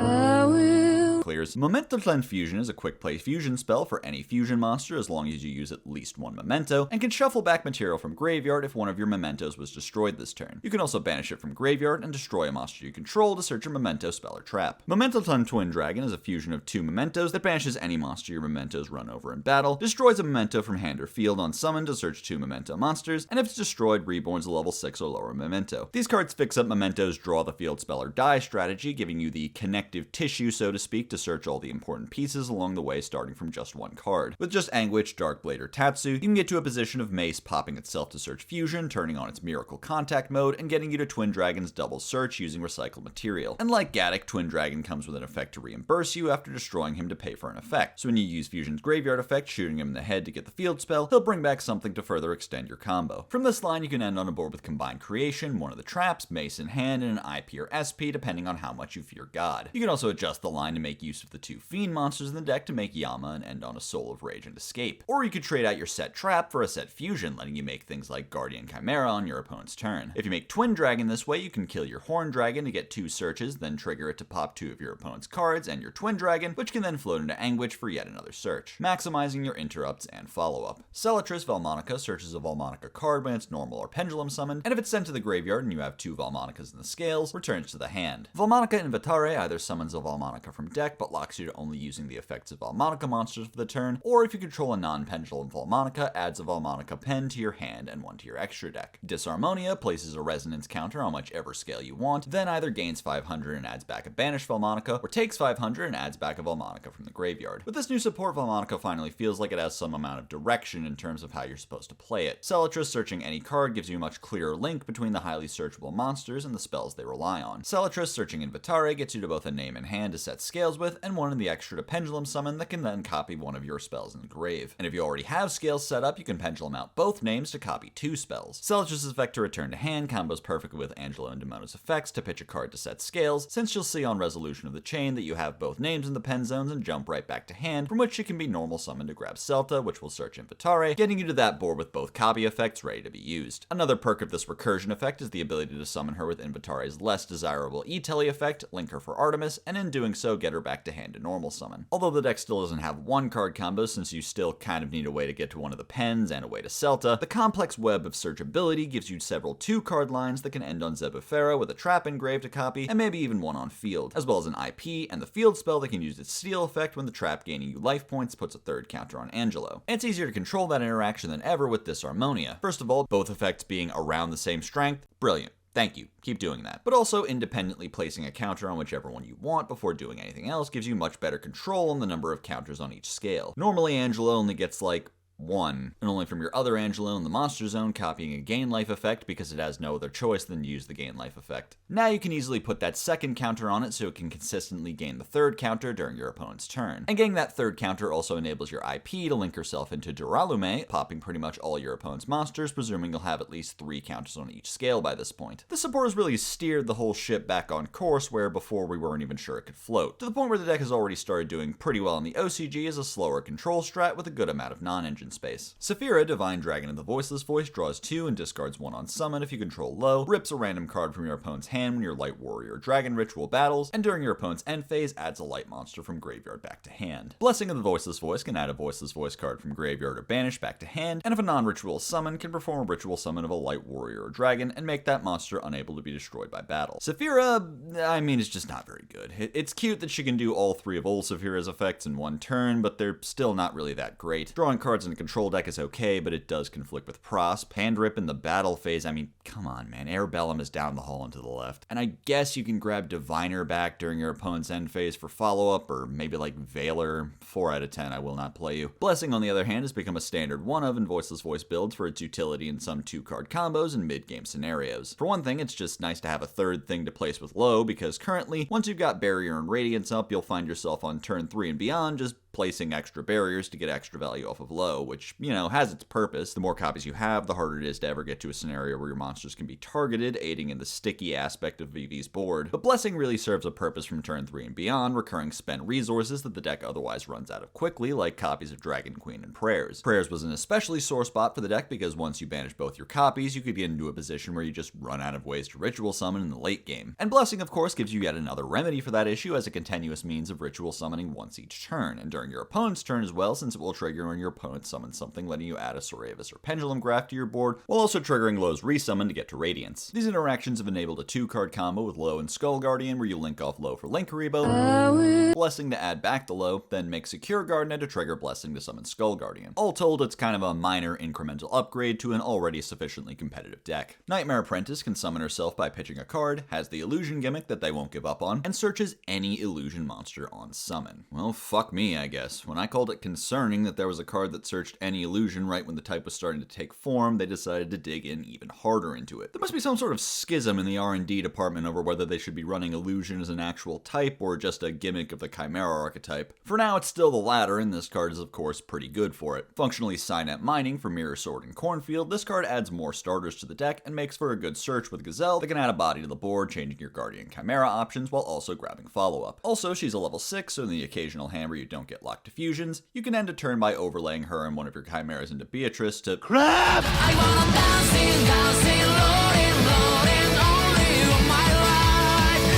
clears. Memento Fusion is a quick play fusion spell for any fusion monster as long as you use at least 1 memento, and can shuffle back material from graveyard if one of your mementos was destroyed this turn. You can also banish it from graveyard and destroy a monster you control to search a memento spell or trap. Memento Twin Dragon is a fusion of 2 mementos that banishes any monster your mementos run over in battle, destroys a memento from hand or field on summon to search 2 memento monsters, and if it's destroyed, reborns a level 6 or lower memento. These cards fix up mementos draw the field spell or die strategy, giving you the connective tissue, so to speak, to search all the important pieces along the way starting from just 1 card. With just Anguish, Darkblade, or Tatsu, you can get to a position of Mace popping itself to search Fusion, turning on its Miracle Contact mode, and getting you to Twin Dragon's double search using recycled material. And like Gaddock, Twin Dragon comes with an effect to reimburse you after destroying him to pay for an effect. So when you use Fusion's graveyard effect, shooting him in the head to get the field spell, he'll bring back something to further extend your combo. From this line, you can end on a board with Combined Creation, one of the traps, Mace in hand, and an IP or SP depending on how much you fear God. You can also adjust the line to make use of the 2 Fiend monsters in the deck to make Yama and end on a Soul of Rage and Escape. Or you could trade out your set Trap for a set Fusion, letting you make things like Guardian Chimera on your opponent's turn. If you make Twin Dragon this way, you can kill your Horn Dragon to get 2 searches, then trigger it to pop 2 of your opponent's cards and your Twin Dragon, which can then float into Anguish for yet another search, maximizing your interrupts and follow-up. Celatris Valmonica searches a Valmonica card when it's normal or pendulum summoned, and if it's sent to the graveyard and you have 2 Valmonicas in the scales, returns to the hand. Valmonica Invitare either summons a Valmonica from deck but locks you to only using the effects of Valmonica monsters for the turn, or if you control a non-pendulum Valmonica, adds a Valmonica pen to your hand and 1 to your extra deck. Disharmonia places a resonance counter on whichever scale you want, then either gains 500 and adds back a banished Valmonica, or takes 500 and adds back a Valmonica from the graveyard. With this new support, Valmonica finally feels like it has some amount of direction in terms of how you're supposed to play it. Celatris searching any card gives you a much clearer link between the highly searchable monsters and the spells they rely on. Celatris searching Invitare gets you to both a name in hand to set scales with, and 1 in the extra to pendulum summon that can then copy 1 of your spells in the grave. And if you already have scales set up, you can pendulum out both names to copy 2 spells. Celatris' effect to return to hand combos perfectly with Angelo and Demona's effects to pitch a card to set scales, since you'll see on resolution of the chain that you have both names in the pen zones and jump right back to hand, from which you can be normal summoned to grab Celta, which will search Invitare, getting you to that board with both copy effects ready to be used. Another perk of this recursion effect is the ability to summon her with Invitare's less desirable E-Telly effect, link her for Artemis, and in doing so get her back to hand to normal summon. Although the deck still doesn't have 1 card combo since you still kind of need a way to get to 1 of the pens and a way to Celta, the complex web of searchability gives you several 2-card lines that can end on Zebufera with a trap engraved to copy, and maybe even 1 on field, as well as an IP and the field spell that can use its steal effect when the trap gaining you life points puts a 3rd counter on Angelo. And it's easier to control that interaction than ever with Disharmonia. First of all, both effects being around the same strength, brilliant. Thank you, keep doing that. But also, independently placing a counter on whichever one you want before doing anything else gives you much better control on the number of counters on each scale. Normally, Angelo only gets like 1, and only from your other Angelo in the monster zone copying a gain life effect because it has no other choice than to use the gain life effect. Now you can easily put that 2nd counter on it so it can consistently gain the 3rd counter during your opponent's turn. And getting that 3rd counter also enables your IP to link herself into Duralume, popping pretty much all your opponent's monsters, presuming you'll have at least 3 counters on each scale by this point. The support has really steered the whole ship back on course where before we weren't even sure it could float, to the point where the deck has already started doing pretty well in the OCG as a slower control strat with a good amount of non-engine space. Saphira, Divine Dragon of the Voiceless Voice, draws 2 and discards 1 on summon if you control low, rips a random card from your opponent's hand when your Light Warrior or Dragon Ritual battles, and during your opponent's end phase adds a light monster from graveyard back to hand. Blessing of the Voiceless Voice can add a Voiceless Voice card from graveyard or banish back to hand, and if a non-ritual summon, can perform a ritual summon of a Light Warrior or Dragon and make that monster unable to be destroyed by battle. Saphira, I mean, is just not very good. It's cute that she can do all 3 of old Saphira's effects in 1 turn, but they're still not really that great. Drawing cards in a control deck is okay, but it does conflict with Prosp. Hand Rip in the battle phase, I mean, come on, man. Airbellum is down the hall and to the left. And I guess you can grab Diviner back during your opponent's end phase for follow-up, or maybe like Veiler. 4 out of 10, I will not play you. Blessing, on the other hand, has become a standard 1-of in Voiceless Voice builds for its utility in some 2-card combos and mid-game scenarios. For one thing, it's just nice to have a 3rd thing to place with low, because currently, once you've got Barrier and Radiance up, you'll find yourself on turn 3 and beyond just placing extra barriers to get extra value off of low, which, you know, has its purpose. The more copies you have, the harder it is to ever get to a scenario where your monsters can be targeted, aiding in the sticky aspect of VV's board. But Blessing really serves a purpose from turn 3 and beyond, recurring spent resources that the deck otherwise runs out of quickly, like copies of Dragon Queen and Prayers. Prayers was an especially sore spot for the deck because once you banish both your copies, you could get into a position where you just run out of ways to ritual summon in the late game. And Blessing, of course, gives you yet another remedy for that issue as a continuous means of ritual summoning once each turn, and during your opponent's turn as well, since it will trigger when your opponent summons something, letting you add a Soravis or Pendulum Graph to your board, while also triggering Low's resummon to get to Radiance. These interactions have enabled a 2-card combo with Low and Skull Guardian, where you link off Low for Linkaribo, Blessing to add back the Low, then make Secure Gardener to trigger Blessing to summon Skull Guardian. All told, it's kind of a minor incremental upgrade to an already sufficiently competitive deck. Nightmare Apprentice can summon herself by pitching a card, has the illusion gimmick that they won't give up on, and searches any illusion monster on summon. Well, fuck me, I guess. guess. When I called it concerning that there was a card that searched any illusion right when the type was starting to take form, they decided to dig in even harder into it. There must be some sort of schism in the R&D department over whether they should be running illusion as an actual type or just a gimmick of the Chimera archetype. For now, it's still the latter, and this card is of course pretty good for it. Functionally Signet Mining for Mirror Sword and Cornfield, this card adds more starters to the deck and makes for a good search with Gazelle that can add a body to the board, changing your Guardian Chimera options while also grabbing follow-up. Also, she's a level 6, so in the occasional hammer you don't get locked to fusions, you can end a turn by overlaying her and one of your Chimeras into Beatrice to crap!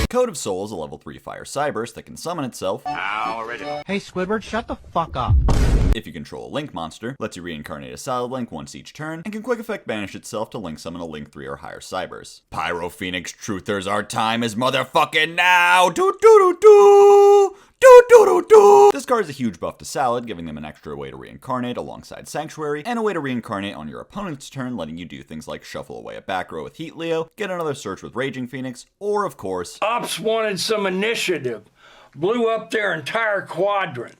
Code of Soul is a level 3 fire Cyburst that can summon itself. How original. Hey Squidward, shut the fuck up. If you control a Link monster, lets you reincarnate a Solid Link once each turn, and can quick effect banish itself to Link summon a Link 3 or higher Cyburst. Pyro Phoenix Truthers, our time is motherfucking now! Do-do-do-do! Do-do-do-do! This card is a huge buff to Salad, giving them an extra way to reincarnate alongside Sanctuary, and a way to reincarnate on your opponent's turn, letting you do things like shuffle away a back row with Heat Leo, get another search with Raging Phoenix, or of course, Ops wanted some initiative. Blew up their entire quadrant.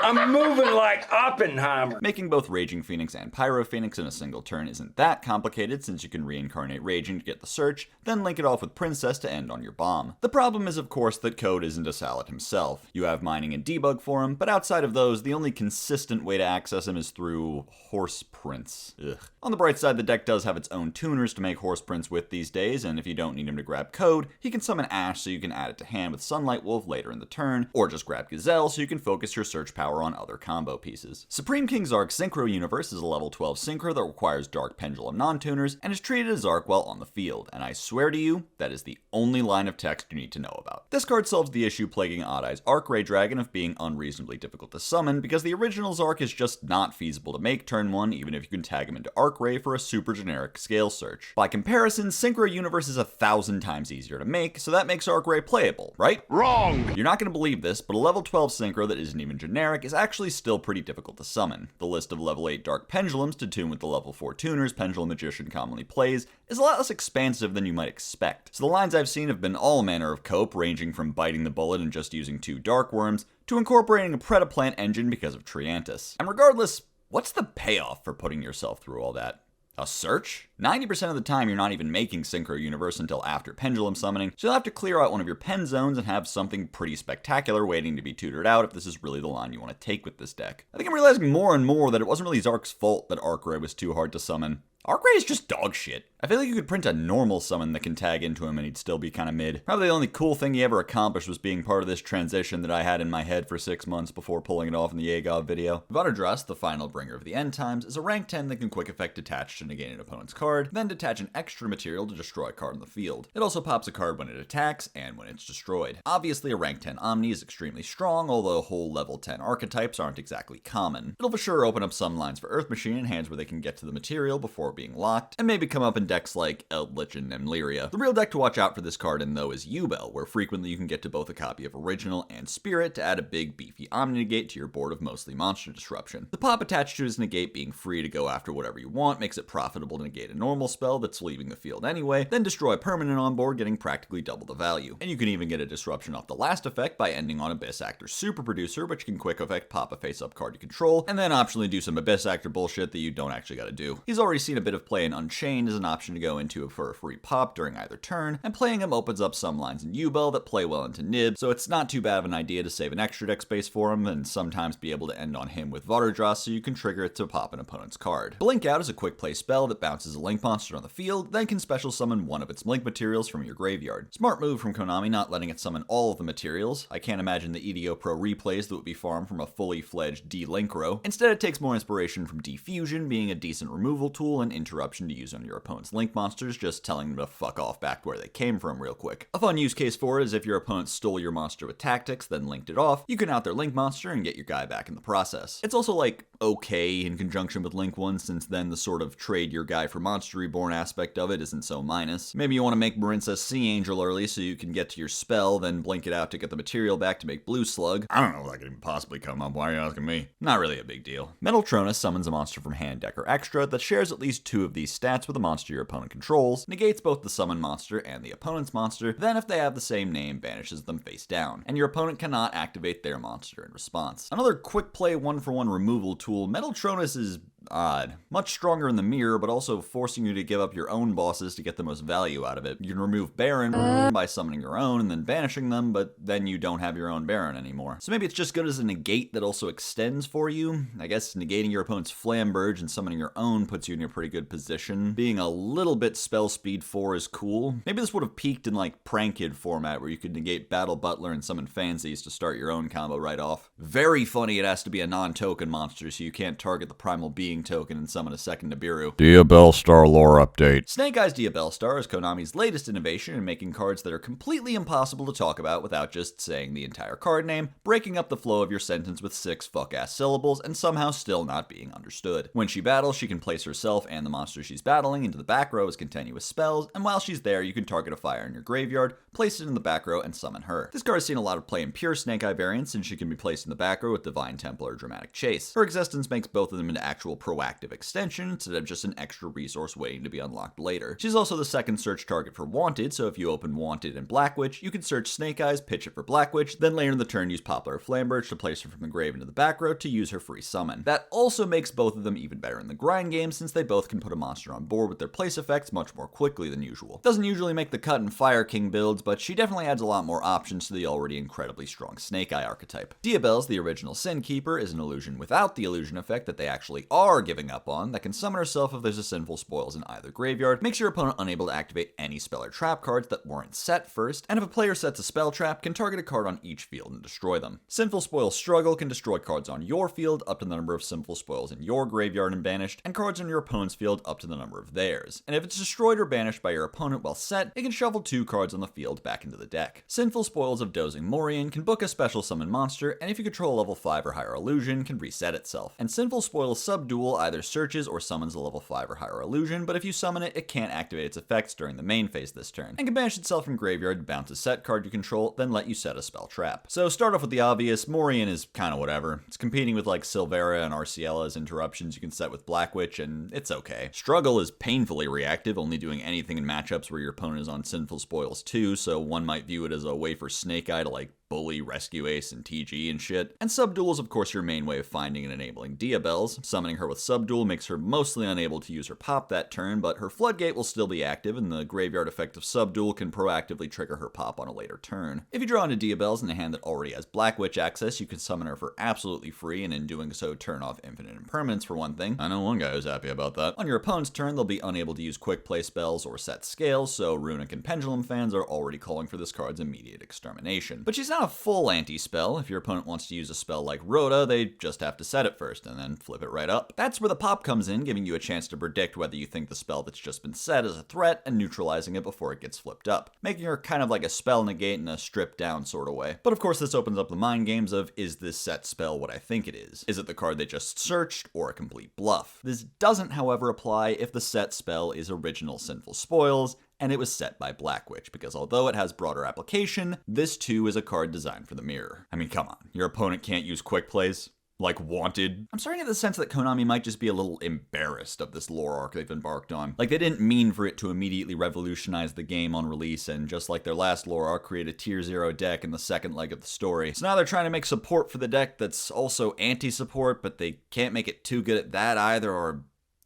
I'm moving like Oppenheimer. Making both Raging Phoenix and Pyro Phoenix in a single turn isn't that complicated, since you can reincarnate Raging to get the search, then link it off with Princess to end on your bomb. The problem is of course that Code isn't a Salad himself. You have mining and debug for him, but outside of those, the only consistent way to access him is through Horse Prince. Ugh. On the bright side, the deck does have its own tuners to make Horse Prince with these days, and if you don't need him to grab Code, he can summon Ash so you can add it to hand with Sunlight Wolf later in the turn, or just grab Gazelle so you can focus your search power on other combo pieces. Supreme King Zark Synchro Universe is a level 12 synchro that requires Dark Pendulum non-tuners and is treated as Zark while on the field, and I swear to you, that is the only line of text you need to know about. This card solves the issue plaguing Odd Eye's Arc-Ray Dragon of being unreasonably difficult to summon because the original Zark is just not feasible to make turn 1 even if you can tag him into Arc-Ray for a super generic scale search. By comparison, Synchro Universe is 1,000 times easier to make, so that makes Arc-Ray playable, right? Wrong! You're not going to believe this, but a level 12 synchro that isn't even generic is actually still pretty difficult to summon. The list of level 8 Dark Pendulums to tune with the level 4 tuners Pendulum Magician commonly plays is a lot less expansive than you might expect. So the lines I've seen have been all manner of cope, ranging from biting the bullet and just using 2 Dark Worms, to incorporating a Predaplant engine because of Triantis. And regardless, what's the payoff for putting yourself through all that? A search? 90% of the time you're not even making Synchro Universe until after Pendulum Summoning, so you'll have to clear out one of your pen zones and have something pretty spectacular waiting to be tutored out if this is really the line you want to take with this deck. I think I'm realizing more and more that it wasn't really Zark's fault that Arc-Ray was too hard to summon. Arc-Ray is just dog shit. I feel like you could print a normal summon that can tag into him and he'd still be kinda mid. Probably the only cool thing he ever accomplished was being part of this transition that I had in my head for 6 months before pulling it off in the AGOV video. Vatardras, the final bringer of the end times, is a rank 10 that can quick effect detach to negate an opponent's card, then detach an extra material to destroy a card in the field. It also pops a card when it attacks and when it's destroyed. Obviously a rank 10 Omni is extremely strong, although whole level 10 archetypes aren't exactly common. It'll for sure open up some lines for Earth Machine in hands where they can get to the material before being locked, and maybe come up in decks like Eldritch and Nemlyria. The real deck to watch out for this card in though is Yubel, where frequently you can get to both a copy of Original and Spirit to add a big beefy Omni negate to your board of mostly monster disruption. The pop attached to his negate being free to go after whatever you want makes it profitable to negate a normal spell that's leaving the field anyway, then destroy a permanent on board, getting practically double the value. And you can even get a disruption off the last effect by ending on Abyss Actor Super Producer, which can quick effect pop a face-up card to control, and then optionally do some Abyss Actor bullshit that you don't actually gotta do. He's already seen a bit of play in Unchained as an option to go into for a free pop during either turn, and playing him opens up some lines in Yubel that play well into Nib, so it's not too bad of an idea to save an extra deck space for him, and sometimes be able to end on him with Vatardras so you can trigger it to pop an opponent's card. Blink Out is a quick play spell that bounces a Link monster on the field, then can special summon one of its Link materials from your graveyard. Smart move from Konami not letting it summon all of the materials. I can't imagine the EDO Pro replays that would be farmed from a fully fledged D-Link row. Instead it takes more inspiration from D-Fusion, being a decent removal tool and interruption to use on your opponent's Link monsters, just telling them to fuck off back where they came from real quick. A fun use case for it is if your opponent stole your monster with tactics, then linked it off, you can out their Link monster and get your guy back in the process. It's also like okay in conjunction with Link 1, since then the sort of trade your guy for Monster Reborn aspect of it isn't so minus. Maybe you want to make Marinsa Sea Angel early so you can get to your spell, then blink it out to get the material back to make Blue Slug. I don't know if that could even possibly come up, why are you asking me? Not really a big deal. Metaltronus summons a monster from hand, deck, or extra that shares at least 2 of these stats with a monster your opponent controls, negates both the summon monster and the opponent's monster, then if they have the same name, banishes them face down, and your opponent cannot activate their monster. monster in response. Another quick play 1-for-1 removal tool, Metaltronus is odd. Much stronger in the mirror, but also forcing you to give up your own bosses to get the most value out of it. You can remove Baron by summoning your own and then banishing them, but then you don't have your own Baron anymore. So maybe it's just good as a negate that also extends for you. I guess negating your opponent's Flamberge and summoning your own puts you in a pretty good position. Being a little bit spell speed 4 is cool. Maybe this would have peaked in like Prankid format where you could negate Battle Butler and summon Fancies to start your own combo right off. Very funny it has to be a non-token monster so you can't target the Primal Being token and summon a second Nibiru. Diabellstar lore update. Snake Eyes Diabellstar is Konami's latest innovation in making cards that are completely impossible to talk about without just saying the entire card name, breaking up the flow of your sentence with 6 fuck-ass syllables, and somehow still not being understood. When she battles, she can place herself and the monster she's battling into the back row as continuous spells, and while she's there, you can target a fire in your graveyard, place it in the back row, and summon her. This card has seen a lot of play in pure Snake Eye variants, and she can be placed in the back row with Divine Temple or Dramatic Chase. Her existence makes both of them into actual proactive extension instead of just an extra resource waiting to be unlocked later. She's also the second search target for Wanted, so if you open Wanted and Black Witch, you can search Snake Eyes, pitch it for Black Witch, then later in the turn use Poplar or Flamberge to place her from the grave into the back row to use her free summon. That also makes both of them even better in the grind game since they both can put a monster on board with their place effects much more quickly than usual. Doesn't usually make the cut in Fire King builds, but she definitely adds a lot more options to the already incredibly strong Snake Eye archetype. Diabell's the original Sin Keeper is an illusion without the illusion effect that they actually are giving up on that can summon herself if there's a Sinful Spoils in either graveyard, makes your opponent unable to activate any spell or trap cards that weren't set first, and if a player sets a spell trap, can target a card on each field and destroy them. Sinful Spoils Struggle can destroy cards on your field up to the number of Sinful Spoils in your graveyard and banished, and cards on your opponent's field up to the number of theirs. And if it's destroyed or banished by your opponent while set, it can shuffle 2 cards on the field back into the deck. Sinful Spoils of Dozing Morian can book a special summon monster, and if you control a level 5 or higher illusion, can reset itself. And Sinful Spoils Subdual either searches or summons a level 5 or higher illusion, but if you summon it, it can't activate its effects during the main phase this turn, and can banish itself from graveyard, bounce a set card you control, then let you set a spell trap. So start off with the obvious, Morian is kinda whatever. It's competing with like Silvera and Arciela as interruptions you can set with Black Witch, and it's okay. Struggle is painfully reactive, only doing anything in matchups where your opponent is on Sinful Spoils too, so one might view it as a way for Snake Eye to like bully Rescue Ace and TG and shit. And Subdual is of course your main way of finding and enabling Diabell's. Summoning her with Subdual makes her mostly unable to use her pop that turn, but her Floodgate will still be active, and the graveyard effect of Subdual can proactively trigger her pop on a later turn. If you draw into Diabell's in a hand that already has Black Witch access, you can summon her for absolutely free, and in doing so turn off Infinite Impermanence for one thing. I know one guy who's happy about that. On your opponent's turn, they'll be unable to use quick play spells or set scales, so Runic and Pendulum fans are already calling for this card's immediate extermination. But she's not a full anti-spell. If your opponent wants to use a spell like Rhoda, they just have to set it first and then flip it right up. That's where the pop comes in, giving you a chance to predict whether you think the spell that's just been set is a threat and neutralizing it before it gets flipped up, making her kind of like a spell negate in a stripped down sort of way. But of course this opens up the mind games of, is this set spell what I think it is? Is it the card they just searched, or a complete bluff? This doesn't, however, apply if the set spell is original Sinful Spoils, and it was set by Black Witch, because although it has broader application, this too is a card designed for the mirror. I mean, come on, your opponent can't use quick plays? Like Wanted? I'm starting to get the sense that Konami might just be a little embarrassed of this lore arc they've embarked on. Like, they didn't mean for it to immediately revolutionize the game on release, and just like their last lore arc, create a tier 0 deck in the second leg of the story. So now they're trying to make support for the deck that's also anti-support, but they can't make it too good at that either, or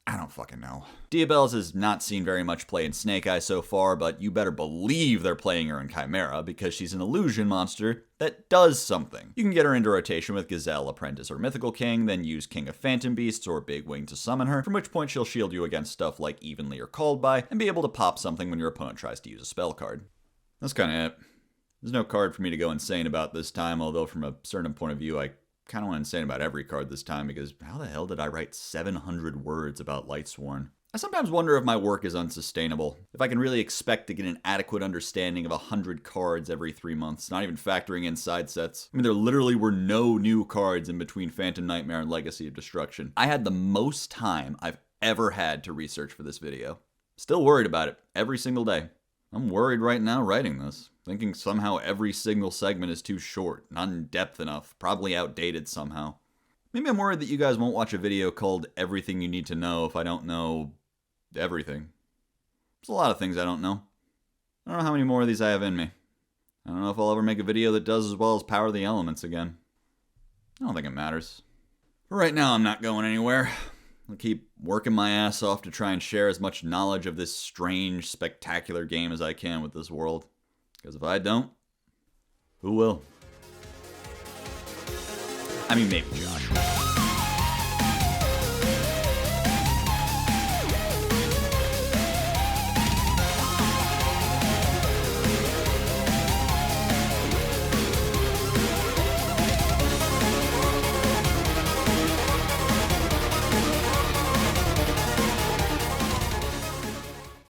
I don't fucking know. Diabell's has not seen very much play in Snake Eye so far, but you better believe they're playing her in Chimera, because she's an illusion monster that does something. You can get her into rotation with Gazelle, Apprentice, or Mythical King, then use King of Phantom Beasts or Big Wing to summon her, from which point she'll shield you against stuff like Evenly or Called By, and be able to pop something when your opponent tries to use a spell card. That's kinda it. There's no card for me to go insane about this time, although from a certain point of view, I kind of went insane about every card this time, because how the hell did I write 700 words about Lightsworn? I sometimes wonder if my work is unsustainable, if I can really expect to get an adequate understanding of 100 cards every 3 months, not even factoring in side sets. I mean, there literally were no new cards in between Phantom Nightmare and Legacy of Destruction. I had the most time I've ever had to research for this video. Still worried about it every single day. I'm worried right now writing this, thinking somehow every single segment is too short, not in depth enough, probably outdated somehow. Maybe I'm worried that you guys won't watch a video called Everything You Need to Know if I don't know everything. There's a lot of things I don't know. I don't know how many more of these I have in me. I don't know if I'll ever make a video that does as well as Power of the Elements again. I don't think it matters. For right now, I'm not going anywhere. I'll keep working my ass off to try and share as much knowledge of this strange, spectacular game as I can with this world. Because if I don't, who will? I mean, maybe Josh.